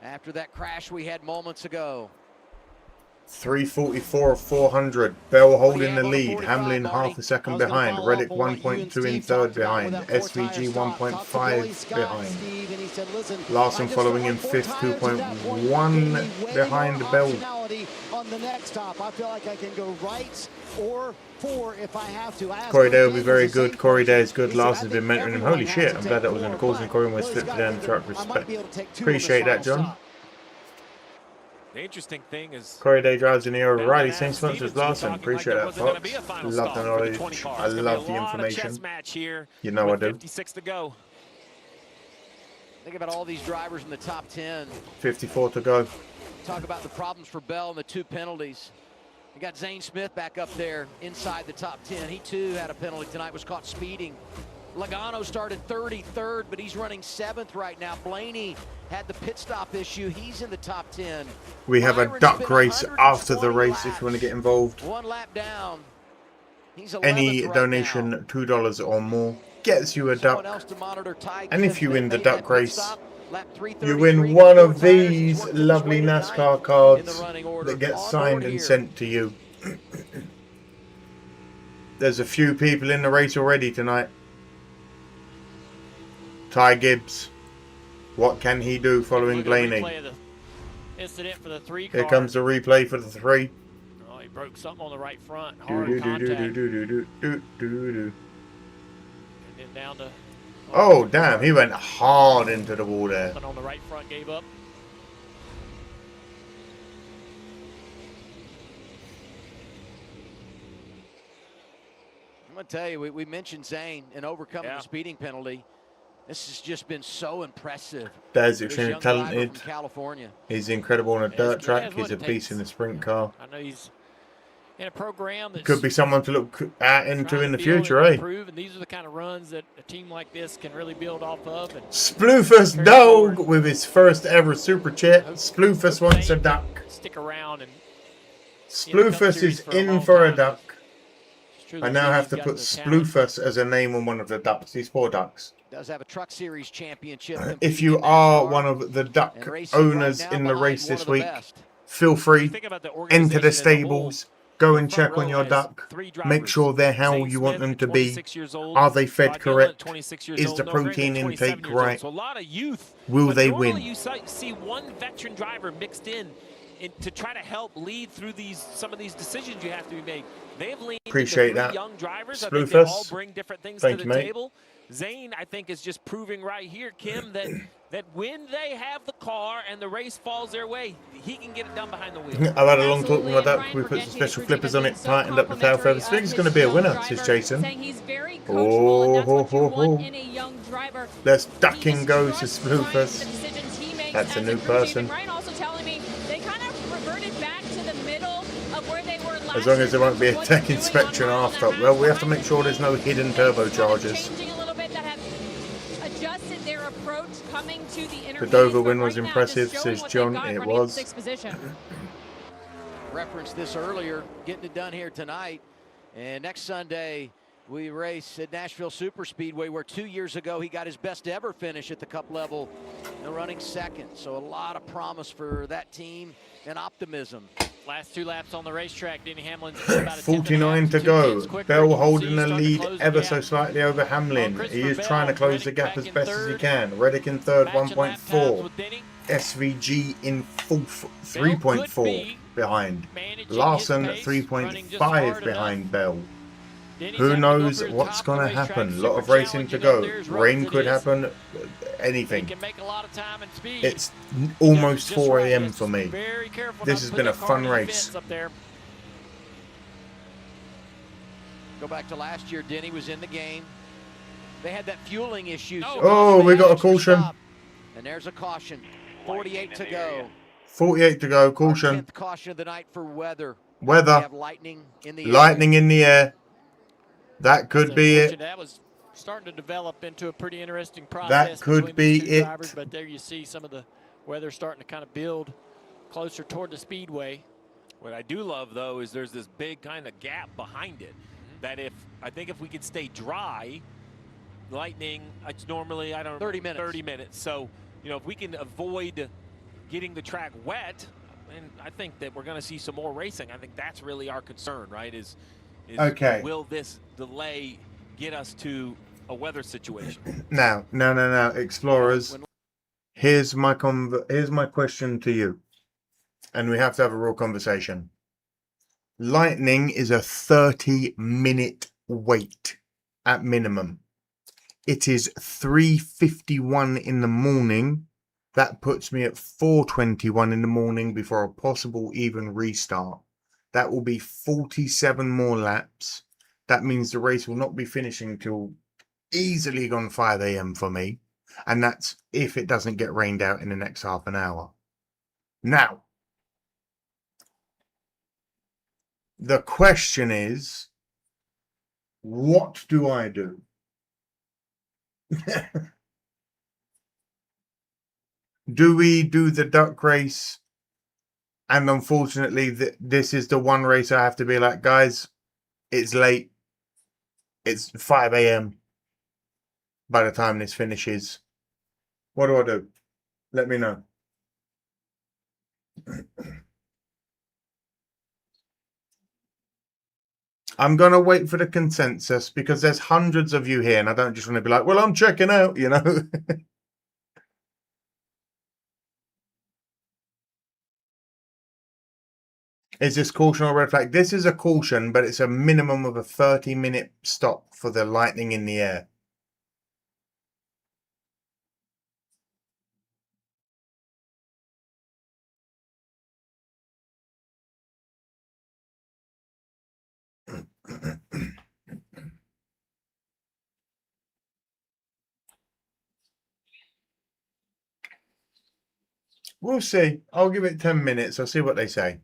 after that crash we had moments ago. 344 of 400. Bell holding the lead. Hamlin half a second behind. Reddick 1.2 in 3rd behind. SVG 1.5 behind. Larson following in 5th, 2.1 behind Bell. On the next stop, I feel like I can go right or 4 if I have to. Corey Day will be very good. Corey Day is good. Larson's been mentoring him. Holy shit, I'm glad that was in the course and Corey was flipped down the track. Respect. Appreciate that, John. The interesting thing is Corey Day drives in the O'Reilly, same sponsor as Larson. Appreciate that, Fox. Love the knowledge. I love the information. You know I do. 56 to go. Think about all these drivers in the top 10. 54 to go. Talk about the problems for Bell and the 2 penalties. We got Zane Smith back up there inside the top 10. He too had a penalty tonight, was caught speeding. Logano started 33rd, but he's running 7th right now. Blaney had the pit stop issue. He's in the top 10. We have a duck race after the race if you want to get involved. 1 lap down. He's any donation, right $2 or more, gets you a duck. And if you win the duck race, you win one of these lovely NASCAR cards that gets signed and sent to you. There's a few people in the race already tonight. Ty Gibbs, what can he do following Blaney? Incident for the 3 car. Here comes the replay for the 3. Oh, he broke something on the right front. Hard contact. And then down to. Oh damn! He went hard into the wall there. On the right front, gave up. I'm going to tell you, we mentioned Zane and overcoming the speeding penalty. This has just been so impressive. Dad's This extremely young driver talented. from California. He's incredible on a dirt he track. has what He's a it beast in takes. a sprint car. I know he's in a program that's Could be someone to look at into in the build future, and eh? improve, and these are the kind of runs that a team like this can really build off of. And Sploofus Dog with his first ever super chat. Sploofus wants a duck. stick around and Sploofus is in for a duck. I now have to put Sploofus as a name on one of the ducks. These 4 ducks. Does have a Truck Series championship. If you are one of the duck owners in the race this week, feel free, enter the stables, go and check on your duck, make sure they're how you want them to be. Are they fed correct? Is the protein intake right? So a lot of youth. Will they normally win? You see one veteran driver mixed in to try to help lead through some of these decisions you have to be made. They've leaned Appreciate into 3 that. young drivers. I think they all bring different things to the table. Zane, I think, is just proving right here, Kim, that when they have the car and the race falls their way, he can get it done behind the wheel. I've had a long talk with my duck. We put some special flippers on it, tightened up the tail feathers. I think it's going to be a winner, says Jason. Let's ducking go to Sploofus. That's a new person. As long as there won't be a tech inspection after. Well, we have to make sure there's no hidden turbochargers. The Dover win was impressive, says John. It was. Referenced this earlier, getting it done here tonight. And next Sunday, we race at Nashville Super Speedway, where 2 years ago he got his best ever finish at the Cup level, and running second. So a lot of promise for that team and optimism. Last 2 laps on the racetrack, Denny Hamlin's 49 to go. Bell holding the lead ever so slightly over Hamlin. He is trying to close the gap as best as he can. Reddick in third, 1.4. SVG in fourth, 3.4 behind. Larson 3.5 behind Bell. Who knows what's going to happen? A lot of racing to go. Rain could happen. Anything. It's almost 4 a.m. for me. This has been a fun race. Go back to last year. Denny was in the game. They had that fueling issue. Oh, we got a caution. And there's a caution. 48 to go. 48 to go. Caution. 10th caution of the night for weather. Weather. Lightning in the air. Lightning in the air. That could be it. That was starting to develop into a pretty interesting process. That could be it. Drivers, but there you see some of the weather starting to kind of build closer toward the speedway. What I do love, though, is there's this big kind of gap behind it. That I think if we could stay dry, Lightning, it's normally, 30 minutes. 30 minutes. So, if we can avoid getting the track wet, and I think that we're going to see some more racing. I think that's really our concern, right? Is okay. Will this delay get us to a weather situation? No, Explorers. Here's my question to you, and we have to have a real conversation. Lightning is a 30-minute wait at minimum. It is 3:51 in the morning. That puts me at 4:21 in the morning before a possible even restart. That will be 47 more laps. That means the race will not be finishing till easily gone 5 a.m. for me. And that's if it doesn't get rained out in the next half an hour. Now, the question is, what do I do? Do we do the duck race? And unfortunately, this is the one race I have to be like, guys, it's late. It's 5 a.m. by the time this finishes. What do I do? Let me know. I'm going to wait for the consensus because there's hundreds of you here and I don't just want to be like, well, I'm checking out, Is this caution or red flag? This is a caution, but it's a minimum of a 30-minute stop for the lightning in the air. We'll see. I'll give it 10 minutes. I'll see what they say.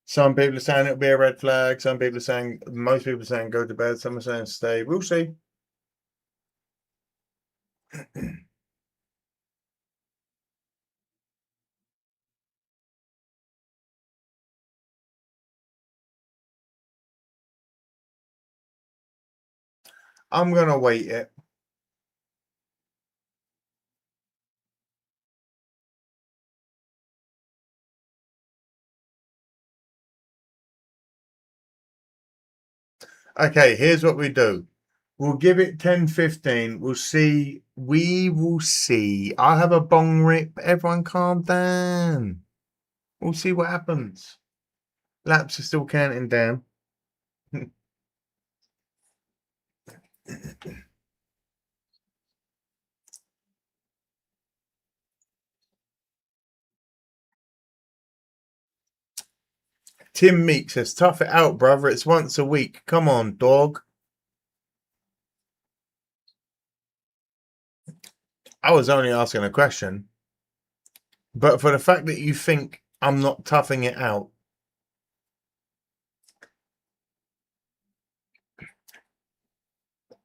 Some people are saying it'll be a red flag. Some people are saying, most people are saying go to bed. Some are saying stay. We'll see. I'm going to wait it. Okay, here's what we do. We'll give it 10:15. We'll see. We will see. I'll have a bong rip. Everyone calm down. We'll see what happens. Laps are still counting down. Tim Meek says, tough it out, brother. It's once a week. Come on, dog. I was only asking a question. But for the fact that you think I'm not toughing it out,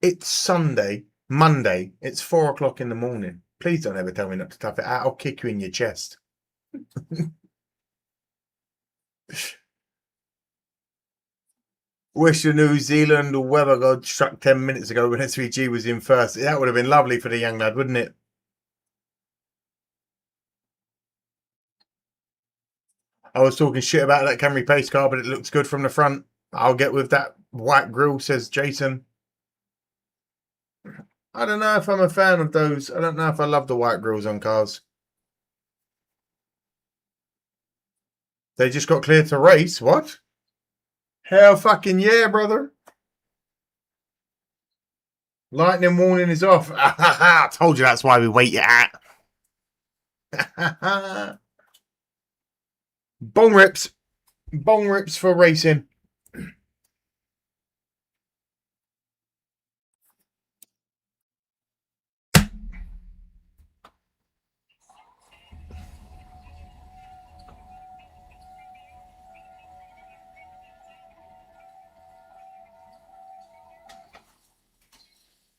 it's Sunday, Monday. It's 4 o'clock in the morning. Please don't ever tell me not to tough it out. I'll kick you in your chest. Wish the New Zealand weather god struck 10 minutes ago when SVG was in first. That would have been lovely for the young lad, wouldn't it? I was talking shit about that Camry pace car, but it looks good from the front. I'll get with that white grille, says Jason. I don't know if I'm a fan of those. I don't know if I love the white grills on cars. They just got cleared to race. What? Hell fucking yeah, brother. Lightning warning is off. I told you that's why we wait it out. Bong rips. Bong rips for racing.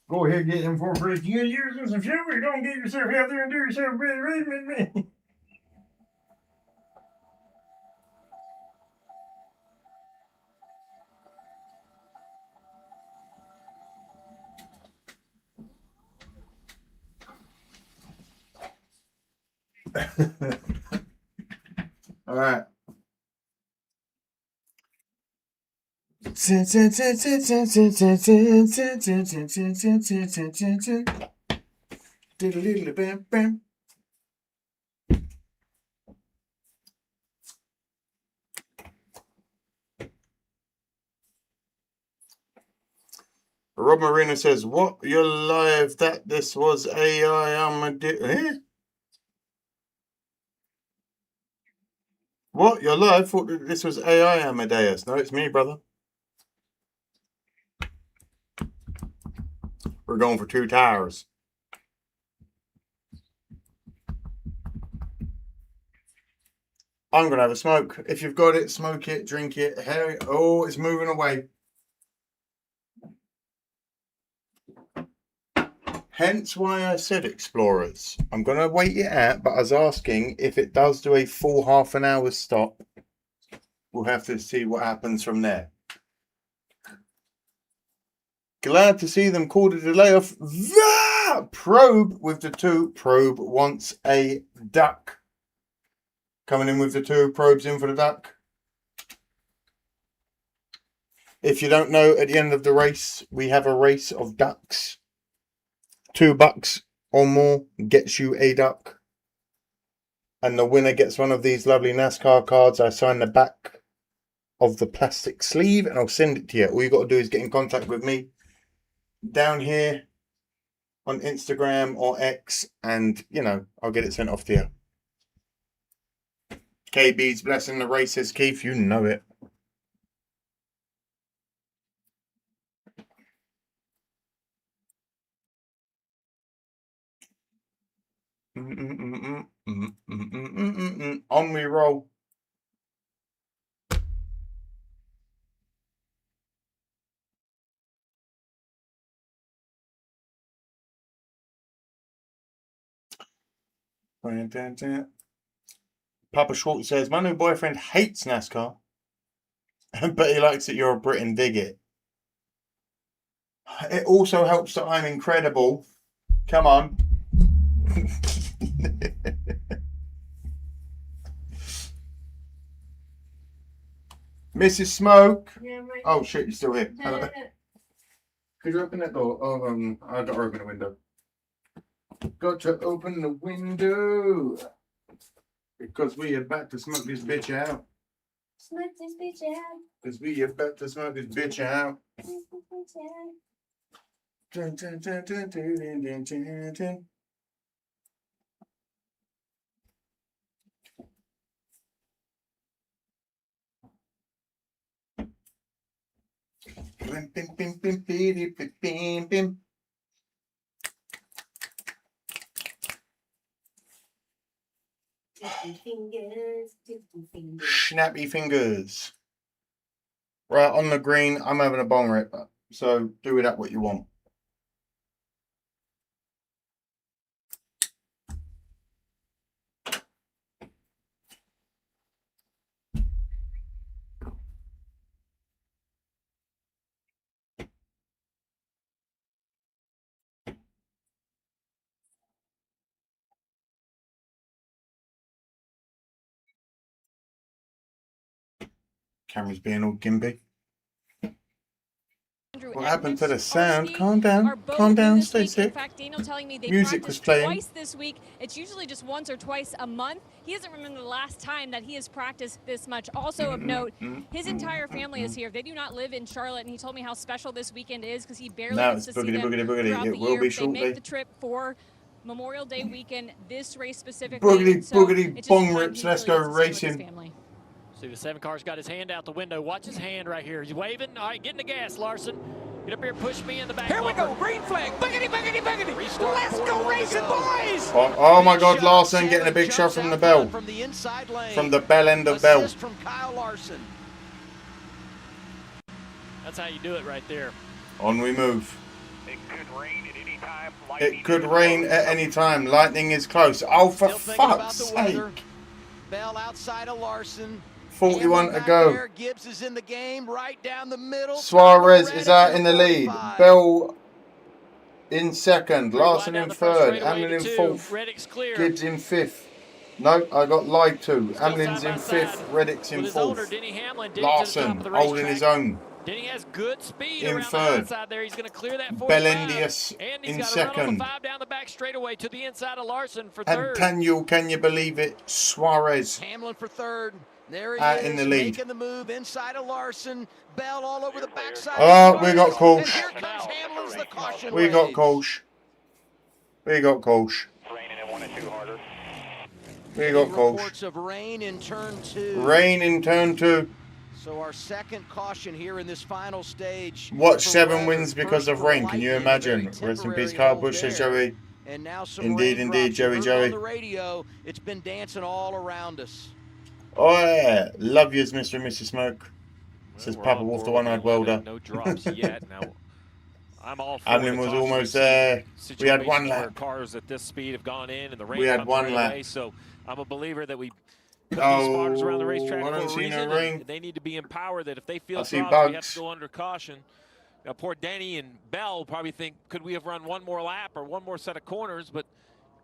Go ahead, get him for free. You use some sugar. Don't get yourself out there and do yourself really. All right. Rob Marino says, what? You're live that this was AI. What? You're live? Thought that this was AI Amadeus. No, it's me, brother. We're going for 2 tires. I'm going to have a smoke. If you've got it, smoke it, drink it. Hey, oh, it's moving away. Hence why I said Explorers. I'm going to wait it out, but I was asking if it does do a full half an hour stop. We'll have to see what happens from there. Glad to see them called a delay off. Probe with the 2. Probe wants a duck. Coming in with the 2. Probes in for the duck. If you don't know, at the end of the race, we have a race of ducks. $2 or more gets you a duck. And the winner gets one of these lovely NASCAR cards. I sign the back of the plastic sleeve and I'll send it to you. All you got to do is get in contact with me down here on Instagram or X, and you know, I'll get it sent off to you. KB's blessing the races, Keith, you know it. On we roll. Papa Schwartz says, my new boyfriend hates NASCAR, but he likes that you're a Brit and dig it. It also helps that I'm incredible. Come on. Mrs. Smoke. Yeah, right. Oh shit, you're still here. Hello. Could you open that door? Oh, I got to open the window. Got to open the window. Because we about to smoke this bitch out. Smoke this bitch out. Because we about to smoke this bitch out. Dun, dun, dun, dun, dun, dun, dun, dun, dun. Bim, bim, bim, bim, bim, bim, bim. Snappy fingers. Right, on the green, I'm having a bong rip. So do with that what you want. Camera's being all gimpy. What happened to the sound? Calm down, stay sick. In fact, Daniel telling me they Music was practiced playing. twice this week. It's usually just once or twice a month. He doesn't remember the last time that he has practiced this much. Also of note, his entire family is here. They do not live in Charlotte, and he told me how special this weekend is because he barely gets to see them throughout the year. They make the trip for Memorial Day weekend, this race specifically. Boogity bong rips, let's go racing. See, the 7 car's got his hand out the window. Watch his hand right here. He's waving. All right, get in the gas, Larson. Get up here, push me in the back. Here we go, green flag. Boogity, boogity, boogity. Let's go racing, boys. Oh my God, Larson getting a big shot from the bell. From the inside lane. From the bell end of bell. Assist from Kyle Larson. That's how you do it right there. On we move. It could rain at any time. It could rain at any time. Lightning is close. Oh, for fuck's sake. Bell outside of Larson. 41 to go. Gibbs is in the game right down the middle. Suarez is out in the lead. Bell in second. Larson in third. Hamlin in fourth. Gibbs in fifth. No, I got lied to. Hamlin's in fifth. Reddick's in fourth. Larson holding his own. Denny has good speed in around third. the outside there. He's going to clear that 45. Bellendius in second. 5 down the back straightaway to the inside of Larson for and third. Daniel, can you believe it? Suarez. Hamlin for third. There he out is, in the lead. making the move inside of Larson. Bell all over the backside. Oh, we got Kolsch. Here comes Hamlin's the caution We got raise. Kolsch. We got Kolsch. Raining in 1 and 2 harder. We got Kolsch. Reports of rain in turn 2. Rain in turn 2. So our second caution here in this final stage. Watch 7 wins because of rain. Can you imagine? Rest in peace, Kyle Busch, says Joey. And now some Indeed, Joey. On the radio, it's been dancing all around us. Oh yeah, love yous, Mr. and Mrs. Smoke. Says Papa Wolf, the one-eyed welder. No drops yet. Now, I'm all for Hamlin was almost there. We had 1 lap. Cars at this speed have gone in, and the rain. We had 1 lap. So I'm a believer that we put these spotters around the racetrack I don't for a see no reason. rain. They need to be empowered that if they feel I see drops, we have bugs. to go under caution. Now, poor Denny and Bell probably think, could we have run 1 more lap or 1 more set of corners? But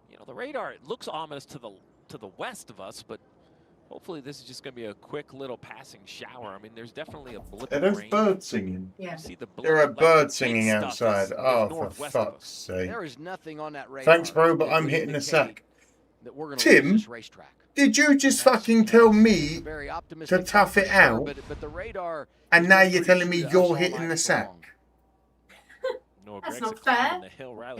you know, the radar, it looks ominous to the west of us, but hopefully this is just going to be a quick little passing shower. I mean, there's definitely a blip Are of those rain. birds singing? Yeah. See the blip, There are like birds the pink singing stuff outside. is Oh, for northwest of fuck's us. sake. There is nothing on that radar. Thanks, bro, but I'm hitting the sack. That we're gonna Tim, lose this racetrack. did you just fucking tell me Very to optimistic tough it out, but the radar and has now been you're pretty telling me true to you're us all hitting the night sack? long. That's not fair.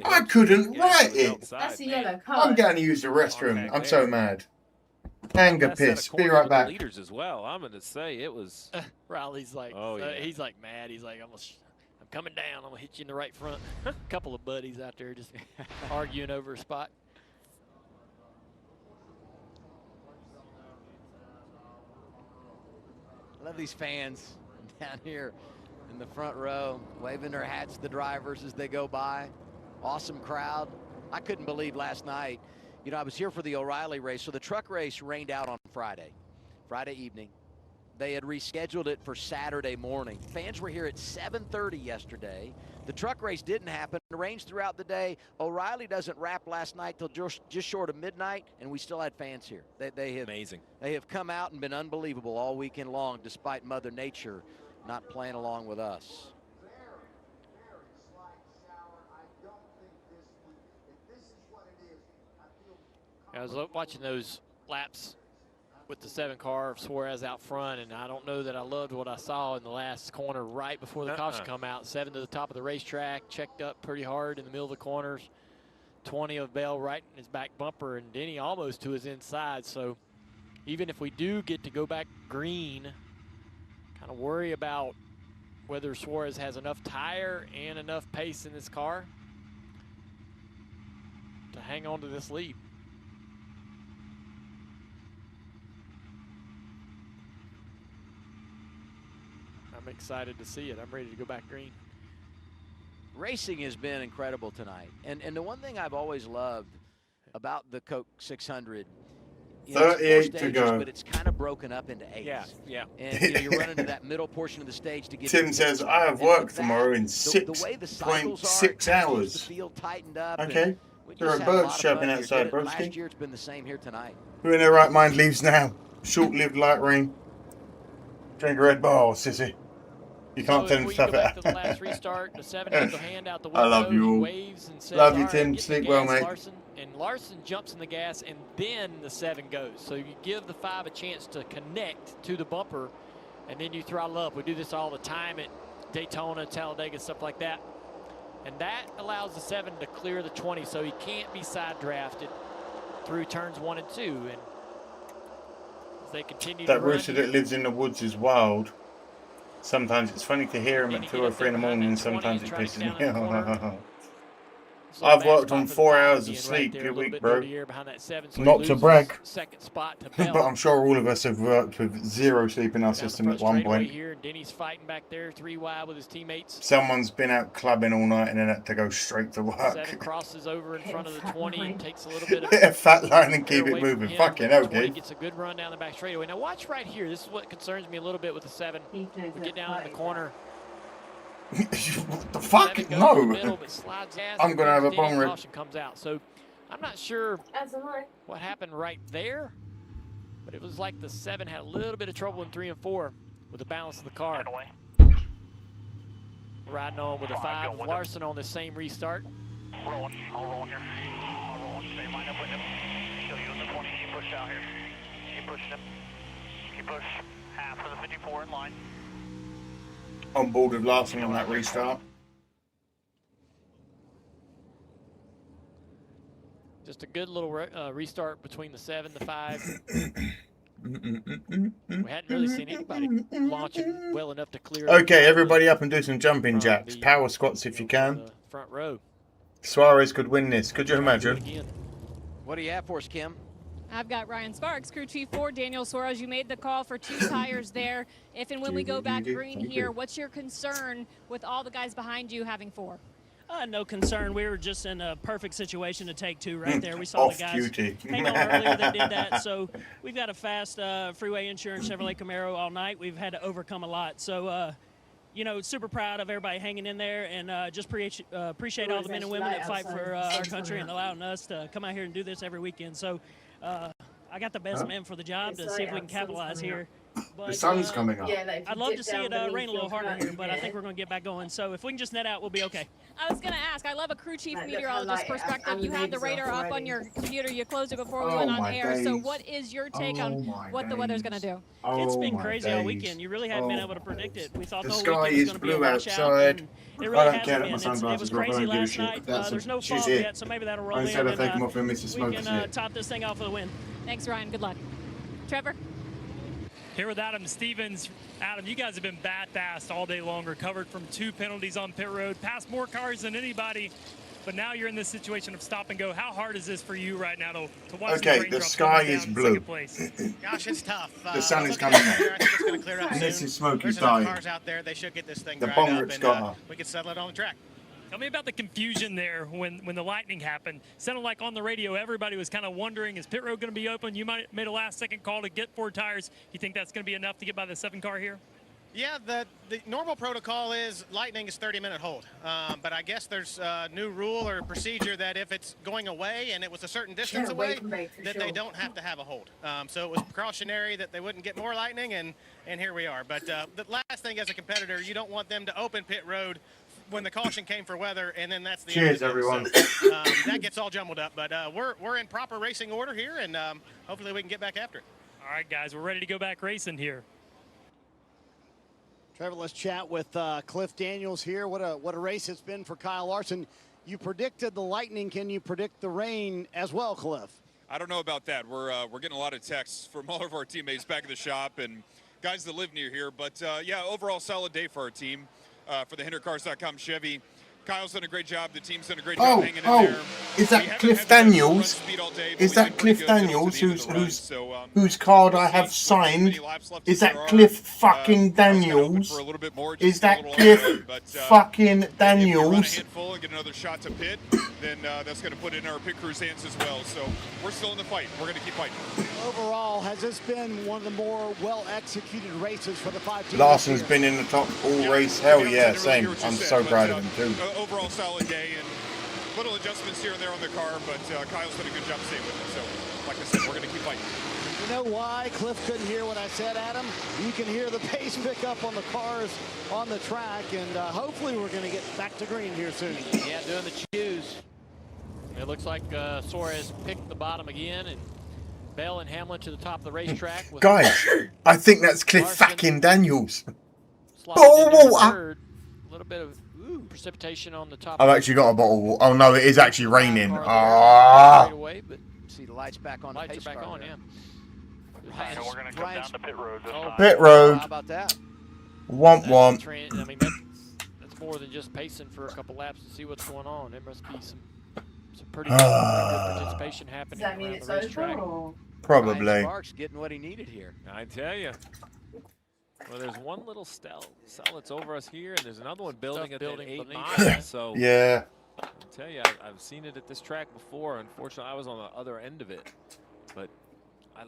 I couldn't write it. That's a yellow card. I'm going to use the restroom. I'm so mad. Anger Best set of piss. Be corners right with the back. leaders as well. I'm going to say it was. Riley's like, Oh, yeah. he's like mad. He's like, I'm coming down. I'm gonna hit you in the right front. A couple of buddies out there just arguing over a spot. Love these fans down here in the front row, waving their hats to the drivers as they go by. Awesome crowd. I couldn't believe last night. You know, I was here for the O'Reilly race. So the truck race rained out on Friday evening. They had rescheduled it for Saturday morning. Fans were here at 7:30 yesterday. The truck race didn't happen. It rains throughout the day. O'Reilly doesn't wrap last night till just short of midnight, and we still had fans here. They have amazing. They have come out and been unbelievable all weekend long, despite Mother Nature not playing along with us. I was watching those laps with the 7 car of Suarez out front, and I don't know that I loved what I saw in the last corner right before the caution come out. 7 to the top of the racetrack, checked up pretty hard in the middle of the corners. 20 of Bell right in his back bumper, and Denny almost to his inside. So even if we do get to go back green, kind of worry about whether Suarez has enough tire and enough pace in this car to hang on to this lead. I'm excited to see it. I'm ready to go back green. Racing has been incredible tonight. And the one thing I've always loved about the Coke 600, you know, 38 it's 4 to stages, go. but it's kind of broken up into 8. Yeah. And you know, you're running to that middle portion of the stage to get Tim to says, the I have and work with that, tomorrow in the way the cycles are, 6.6 it keeps the hours. field tightened up. Okay. And we There are just had a birds lot of chirping fun here. outside, Did it last broski. year, it's been the same here tonight. Who in their right mind leaves now? Short-lived light rain. Drink a Red Bull, sissy. You can't tell him we stuff go back it. to the last restart. The 7 has the hand out the window. I love you He all. waves and says, Love you, "All right, Tim. get in the Sleep well, gas, mate." Larson. And Larson jumps in the gas, and then the 7 goes. So you give the 5 a chance to connect to the bumper, and then you throttle up. We do this all the time at Daytona, Talladega, stuff like that. And that allows the 7 to clear the 20, so he can't be side drafted through turns 1 and 2. And as they continue That to run rooster that lives in the woods is wild. Sometimes it's funny to hear him at 2 or 3 in the morning, and sometimes it pisses me off. I've worked on 4 hours of sleep a week, bro. Not to brag, but I'm sure all of us have worked with 0 sleep in our system at one point. here. Denny's fighting back there, 3 wide with his teammates. Someone's been out clubbing all night and then had to go straight to work. 7 crosses over in front of the 20 and takes a little bit of Hit a fat line and keep air it away from moving. him. Fucking hell, 20 kid. gets a good run down the back straightaway. Now watch right here. This is what concerns me a little bit with the 7. We get down in the corner. What the fuck? 7 goes No. in the middle, but slides gas, I'm gonna have a Denny bong rip. caution comes out. So I'm not sure what happened right there, but it was like the 7 had a little bit of trouble in 3 and 4 with the balance of the car. Riding on with a 5. Larson on the same restart. Rolling. I'll roll here. I'll roll. Stay lined up with him. Show you in the 20. Keep pushing out here. Keep pushing him. Keep push. Half of the 54 in line. On board with Larson on that restart. Just a good little restart between the 7, the 5. We hadn't really seen anybody launching well enough to clear. Okay, everybody up and do some jumping jacks. Power squats if you can. Front row. Suarez could win this. Could you imagine? What do you have for us, Kim? I've got Ryan Sparks, crew chief for Daniel Suarez. You made the call for 2 tires there. If and when we go back green here, what's your concern with all the guys behind you having 4? No concern. We were just in a perfect situation to take 2 right there. We saw Off the guys duty. hang on earlier. They did that. So we've got a fast freeway insurance Chevrolet Camaro all night. We've had to overcome a lot. So, you know, super proud of everybody hanging in there, and just appreciate all the men and women that fight for our country and allowing us to come out here and do this every weekend. So I got the best men for the job to see if we can capitalize here. But, The sun's coming up. I'd love to see it rain a little harder here, but I think we're going to get back going. So if we can just net out, we'll be okay. I was going to ask, I love a crew chief meteorologist perspective. You had the radar up on your computer. You closed it before we went on air. So what is your take on what the weather's going to do? It's been crazy all weekend. You really haven't been able to predict it. We thought The the whole sky weekend was is going to be a blue washout. outside. It I really don't hasn't care that been. my It sunglasses was are crazy blue, last shit, night. but There's no she's fog here. yet, so maybe that'll roll in. Instead of and, taking them off and Mrs. we Smoker's can here. top this thing off with a win. Thanks, Ryan. Good luck. Trevor? Here with Adam Stevens. Adam, you guys have been bat fast all day long, recovered from 2 penalties on pit road, passed more cars than anybody. but now you're in this situation of stop and go. How hard is this for you right now to watch Okay, the sky is blue. Gosh, it's tough. The sun is coming I think it's going to clear up and this soon. is Smokey's There's enough dying. cars out there. They should get this thing The dried bomber up, it's and got. we can settle it on the track. Tell me about the confusion there when the lightning happened. Sounded like on the radio everybody was kind of wondering, is pit road going to be open? You might made a last-second call to get 4 tires. You think that's going to be enough to get by the 7 car here? Yeah, the normal protocol is lightning is 30-minute hold. But I guess there's a new rule or procedure that if it's going away and it was a certain distance away, that they don't have to have a hold. So it was precautionary that they wouldn't get more lightning, and here we are. But the last thing, as a competitor, you don't want them to open pit road when the caution came for weather, and then that's the end of Cheers, it. everyone. So, that gets all jumbled up. But we're in proper racing order here, and hopefully we can get back after it. All right, guys, we're ready to go back racing here. Trevor, let's chat with Cliff Daniels here. What a race it's been for Kyle Larson. You predicted the lightning. Can you predict the rain as well, Cliff? I don't know about that. We're getting a lot of texts from all of our teammates back at the shop and guys that live near here. But yeah, overall solid day for our team. For the HinderCars.com Chevy, Kyle's done a great job. The team's done a great job hanging in there. Is that Cliff Daniels? Is that Cliff Daniels whose card I have signed? Is that Cliff fucking Daniels? Is that Cliff fucking Daniels? And get another shot to pit, then that's going to put it in our pit crew's hands as well. So we're still in the fight. We're going to keep fighting. Overall, has this been one of the more well-executed races for the 5 teams? Larson's been in the top all race. Hell yeah, same. I'm so proud of him too. Overall solid day and little adjustments here and there on the car, but Kyle's done a good job staying with it. So, like I said, we're going to keep fighting. You know why Cliff couldn't hear what I said, Adam? You can hear the pace pick up on the cars on the track, and hopefully we're going to get back to green here soon. Yeah, doing the choose. It looks like Suarez picked the bottom again, and Bell and Hamlin to the top of the racetrack. Guys, I think that's Cliff fucking Daniels. A little bit of precipitation on the top. I've actually got a bottle of water. Oh no, it is actually raining. Ah. Away, but see the lights back on. Lights are back on, yeah. So we're going to come down to pit road this time. Pit road. How about that? Womp womp. I mean, that's more than just pacing for a couple laps to see what's going on. There must be some pretty good participation happening. Does that mean around it's the racetrack. over? Probably. Ryan Sparks getting what he needed here. I tell you. Well, there's one little cell that's over us here, and there's another one building at 8 miles. So yeah. I tell you, I've seen it at this track before. Unfortunately, I was on the other end of it. But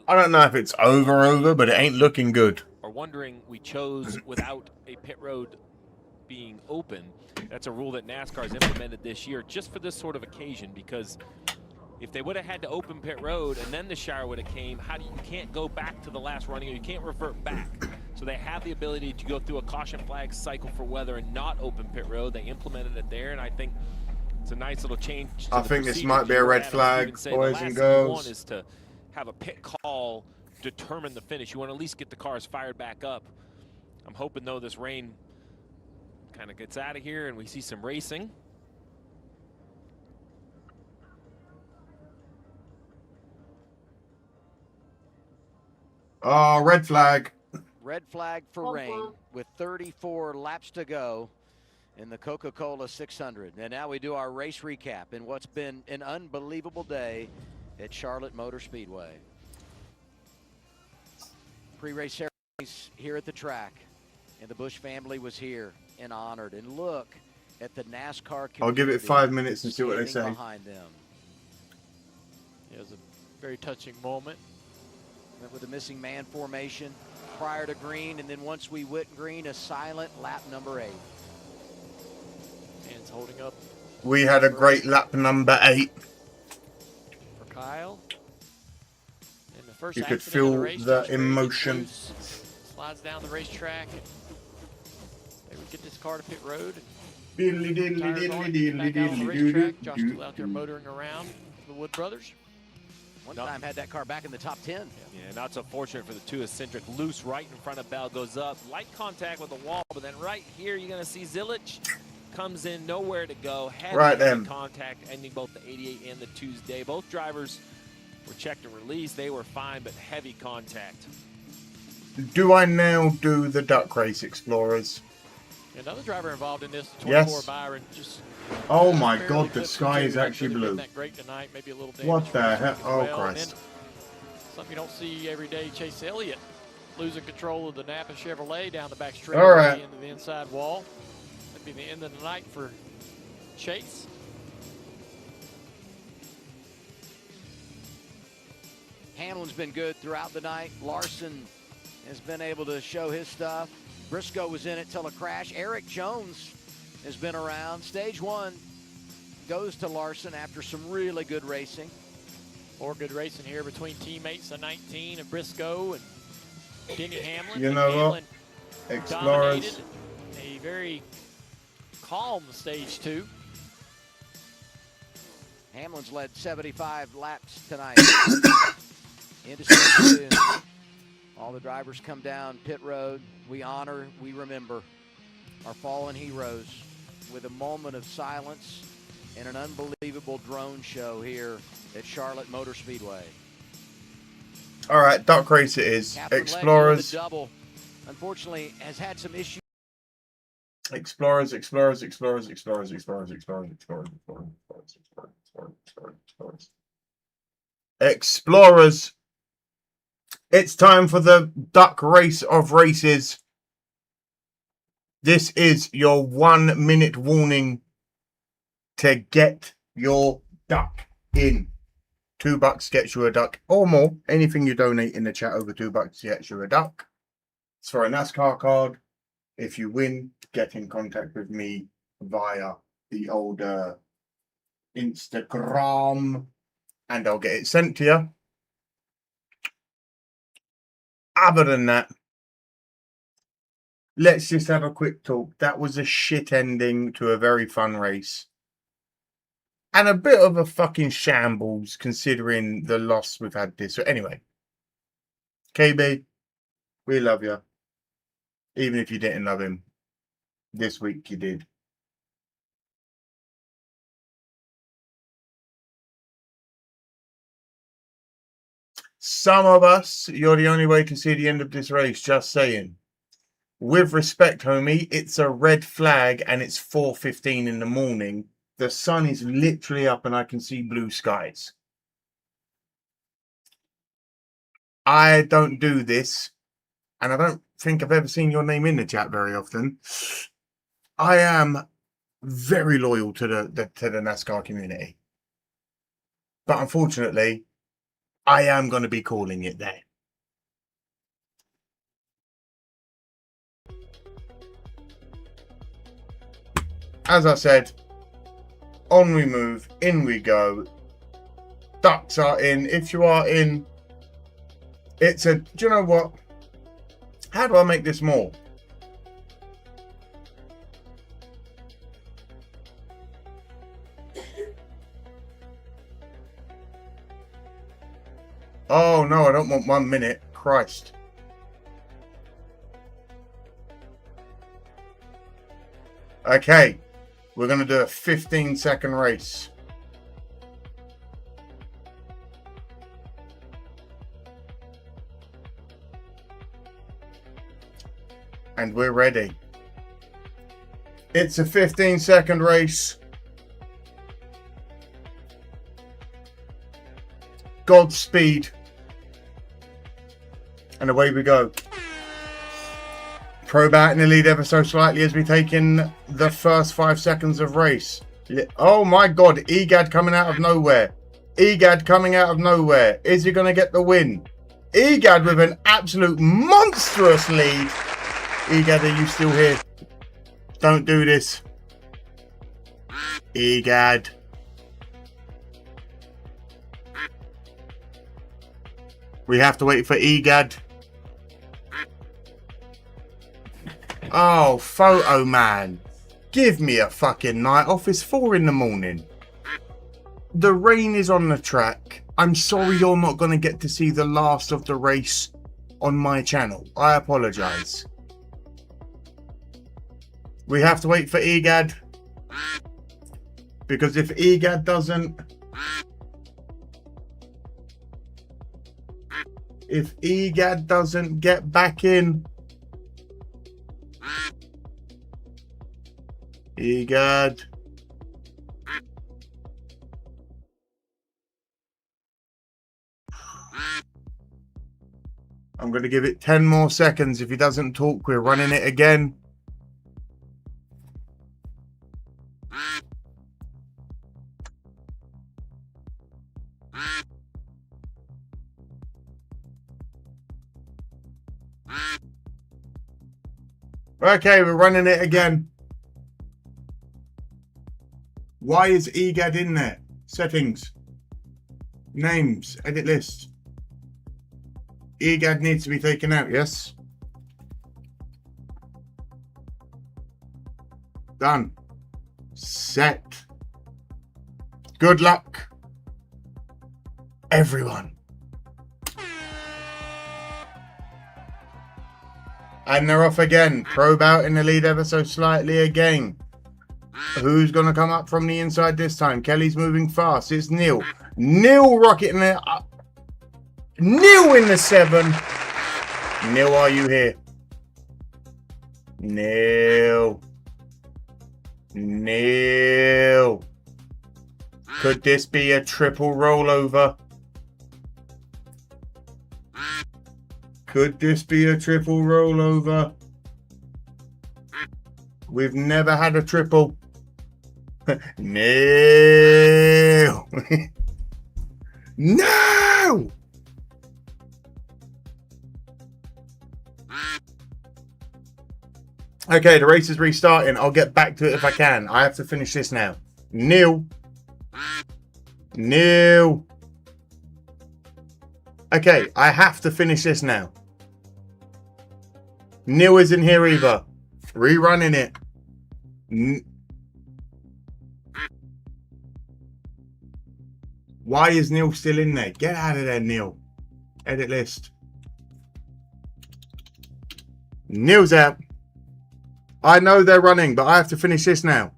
I don't know if it's over, but it ain't looking good. Are wondering we chose without a pit road being open. That's a rule that NASCAR has implemented this year just for this sort of occasion, because if they would have had to open pit road and then the shower would have came, you can't go back to the last running, or you can't revert back. So they have the ability to go through a caution flag cycle for weather and not open pit road. They implemented it there, and I think it's a nice little change. I think this might be a red flag, boys and girls. One is to have a pit call determine the finish. You want to at least get the cars fired back up. I'm hoping, though, this rain kind of gets out of here and we see some racing. Oh, red flag. Red flag for rain with 34 laps to go in the Coca-Cola 600. And now we do our race recap in what's been an unbelievable day at Charlotte Motor Speedway. Pre-race ceremonies here at the track, and the Busch family was here and honored. And look at the NASCAR community. I'll give it 5 minutes and see what they say. Behind them. It was a very touching moment. Went with the missing man formation prior to green, and then once we went green, a silent lap number 8. Hands holding up. We had a great lap number 8. For Kyle. And the first You could accident of feel race, the just very emotion. loose, slides down the racetrack. They would get this car to pit road. Diddly diddly Tires diddly on, diddly back out on the diddly racetrack. diddly Josh diddly. still out there motoring around the Wood brothers. One time had that car back in the top 10. Yeah, not so fortunate for the two eccentric. Loose right in front of Bell, goes up. Light contact with the wall, but then right here you're going to see Zilich comes in, nowhere to go. Heavy contact, ending both the 88 and the Tuesday. Both drivers were checked and released. They were fine, but heavy contact. Do I now do the duck race, Explorers? Another driver involved in this, 24 Byron. Just oh my God, the sky is actually blue. That great tonight, maybe a little What the hell? Oh, well. Christ. Something you don't see every day, Chase Elliott losing control of the Napa Chevrolet down the back straight into the inside wall. That'd be the end of the night for Chase. Hamlin's been good throughout the night. Larson has been able to show his stuff. Briscoe was in it till a crash. Eric Jones has been around. Stage 1 goes to Larson after some really good racing. More good racing here between teammates, the 19 of Briscoe and Denny Hamlin. You know what? Explorers. A very calm stage 2. Hamlin's led 75 laps tonight. Into stage 2. All the drivers come down pit road. We honor, we remember our fallen heroes with a moment of silence and an unbelievable drone show here at Charlotte Motor Speedway. All right, duck race it is. Catherine Explorers. Ledger, the double, unfortunately, has had some issues. Explorers. It's time for the duck race of races. This is your 1 minute warning to get your duck in. $2 gets you a duck or more. Anything you donate in the chat over $2 gets you a duck. It's for a NASCAR card. If you win, get in contact with me via the old Instagram and I'll get it sent to you. Other than that, let's just have a quick talk. That was a shit ending to a very fun race. And a bit of a fucking shambles considering the loss we've had this. So anyway, KB, we love you. Even if you didn't love him, this week you did. Some of us, you're the only way to see the end of this race, just saying. With respect, homie, it's a red flag and it's 4:15 in the morning. The sun is literally up and I can see blue skies. I don't do this, and I don't think I've ever seen your name in the chat very often. I am very loyal to the NASCAR community. But unfortunately, I am going to be calling it there. As I said, on we move, in we go. Ducks are in. If you are in, it's a, do you know what? How do I make this more? Oh no, I don't want 1 minute. Christ. Okay, we're going to do a 15-second race. And we're ready. It's a 15-second race. Godspeed. And away we go. Probe out in the lead ever so slightly as we take in the first 5 seconds of race. Oh my God, Egad coming out of nowhere. Egad coming out of nowhere. Is he going to get the win? Egad with an absolute monstrous lead. Egad, are you still here? Don't do this. Egad. We have to wait for Egad. Oh, photo man. Give me a fucking night off. It's 4 in the morning. The rain is on the track. I'm sorry you're not going to get to see the last of the race on my channel. I apologize. We have to wait for Egad. Because if Egad doesn't... If Egad doesn't get back in... Egad. I'm going to give it 10 more seconds. If he doesn't talk, we're running it again. Okay, we're running it again. Why is EGAD in there? Settings. Names. Edit list. EGAD needs to be taken out, yes? Done. Set. Good luck, everyone. And they're off again. Probe out in the lead ever so slightly again. Who's going to come up from the inside this time? Kelly's moving fast. It's Neil. Neil rocketing it up. Neil in the 7. Neil, are you here? Neil. Neil. Could this be a triple rollover? Could this be a triple rollover? We've never had a triple. No! No! Okay, the race is restarting. I'll get back to it if I can. I have to finish this now. Neil. Neil. Okay, I have to finish this now. Neil isn't here either. Rerunning it. Why is Neil still in there? Get out of there, Neil. Edit list. Neil's out. I know they're running, but I have to finish this now.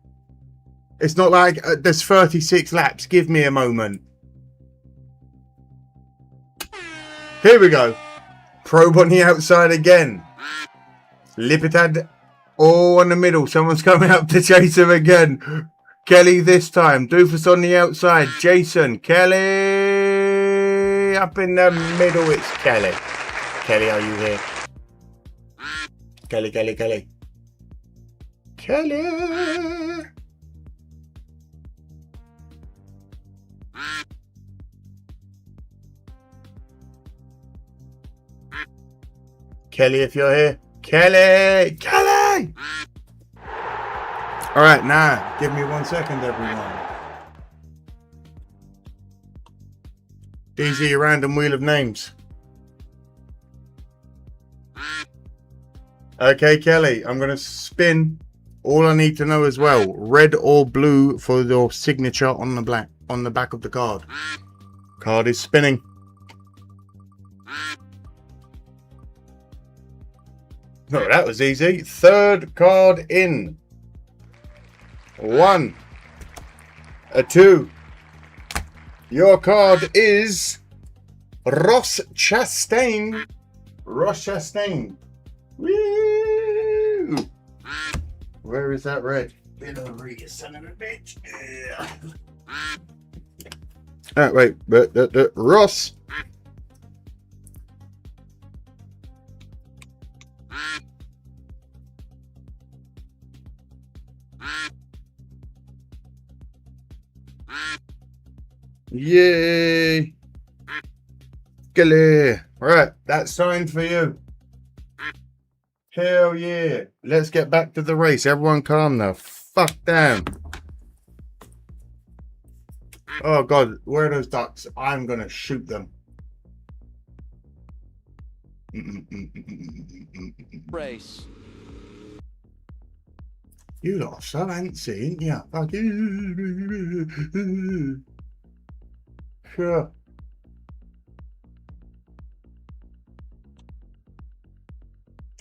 It's not like there's 36 laps. Give me a moment. Here we go. Probe on the outside again. Lipitad all in the middle. Someone's coming up to chase him again. Kelly this time. Doofus on the outside. Jason. Kelly. Up in the middle. It's Kelly. Kelly, are you here? Kelly, Kelly, Kelly. Kelly. Kelly, if you're here. Kelly! Kelly! Alright, now, give me 1 second, everyone. DZ, a random wheel of names. Okay, Kelly, I'm going to spin. All I need to know as well, red or blue for your signature on the back of the card. Card is spinning. No, that was easy. Third card in. 1. A 2. Your card is Ross Chastain. Ross Chastain. Woo! Where is that red? Get over here, son of a bitch. Oh, wait. Ross. Yay! Kelly! Right, that's signed for you. Hell yeah! Let's get back to the race. Everyone calm now. Fuck down. Oh god, where are those ducks? I'm gonna shoot them. Race. You lot are so antsy, ain't ya? Fuck you. Sure.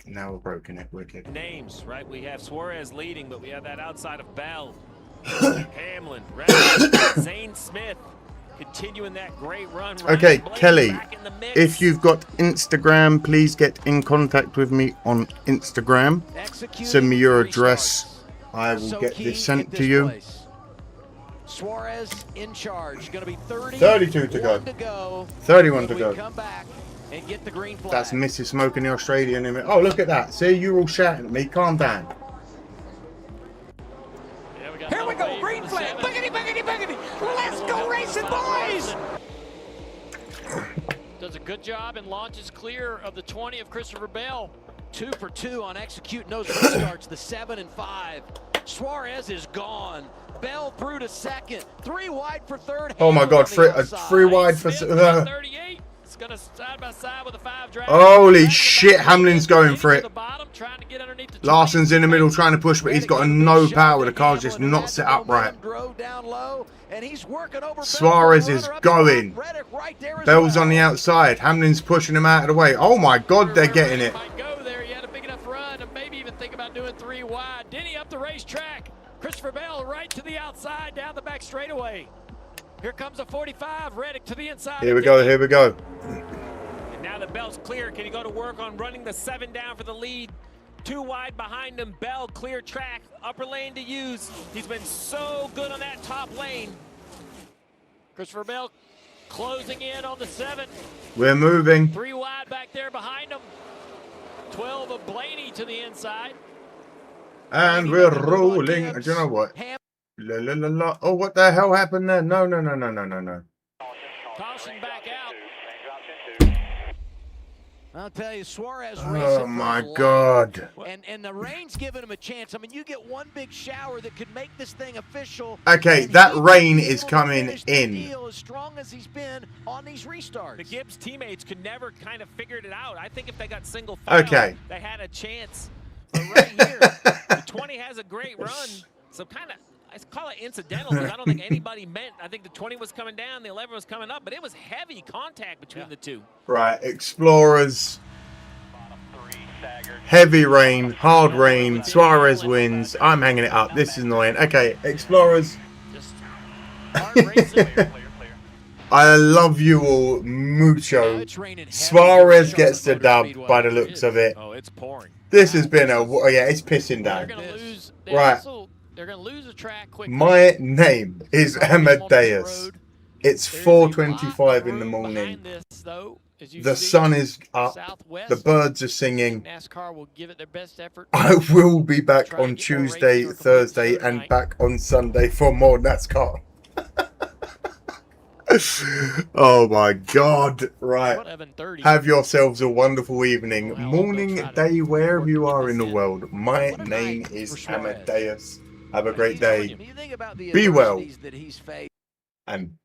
Now we're broken it wicked. Names, right? We have Suarez leading, but we have that outside of Bell. Hamlin, Reynolds, Zane Smith continuing that great run. Okay, Kelly, if you've got Instagram, please get in contact with me on Instagram. Send me your address I will so get key this sent at to this you. place. Suarez in charge. Going to be 32 to go. 31 to go. Come back and get the green flag. That's Mrs. Smoke and the Australian in it. Oh, look at that. See, you're all shouting at me. Calm down. Here we go, green flag. Boogity, boogity, boogity. Let's go racing, boys. Does a good job and launches clear of the 20 of Christopher Bell. 2 for 2 on executing those restarts, the 7 and 5. Suarez is gone. Bell through to second. 3 wide for third. Oh my God, three wide for... 38. It's going to side by side with a 5 drive. Holy shit, Hamlin's going for it. Larson's in the middle trying to push, but he's got no power. The car's just not set up right. Suarez is going. Bell's on the outside. Hamlin's pushing him out of the way. Oh my God, they're getting it. Go there. He had a big enough run and maybe even think about doing 3 wide. Denny up the racetrack. Christopher Bell right to the outside, down the back straightaway. Here comes a 45. Reddick to the inside. Here we go. Here we go. And now the Bell's clear. Can he go to work on running the 7 down for the lead? 2 wide behind him. Bell clear track. Upper lane to use. He's been so good on that top lane. Christopher Bell closing in on the 7. We're moving. 3 wide back there behind him. 12 of Blaney to the inside. And we're rolling. Do you know what? La, la, la, la. Oh, what the hell happened there? No. Caution back out. I'll tell you, Suarez racing. Oh my God. And the rain's giving him a chance. I mean, you get one big shower that could make this thing official. Okay, that rain is coming in. As strong as he's been on these restarts. The Gibbs teammates could never kind of figured it out. I think if they got single file, okay, they had a chance. But right here, the 20 has a great run. So kind of, I call it incidental because I don't think anybody meant. I think the 20 was coming down, the 11 was coming up, but it was heavy contact between the two. Right, Explorers. Heavy rain, hard rain. Suarez wins. I'm hanging it up. This is annoying. Okay, Explorers. I love you all mucho. Suarez gets the dub by the looks of it. Oh, it's pouring. This has been a... yeah, it's pissing down. Right. They're going to lose a track quickly. My name is Amadeus. It's 4:25 in the morning. The sun is up. The birds are singing. Nascar will give it their best effort. I will be back on Tuesday, Thursday, and back on Sunday for more NASCAR. Oh my God. Right. Have yourselves a wonderful evening, morning, day, wherever you are in the world. My name is Amadeus. Have a great day. Be well. And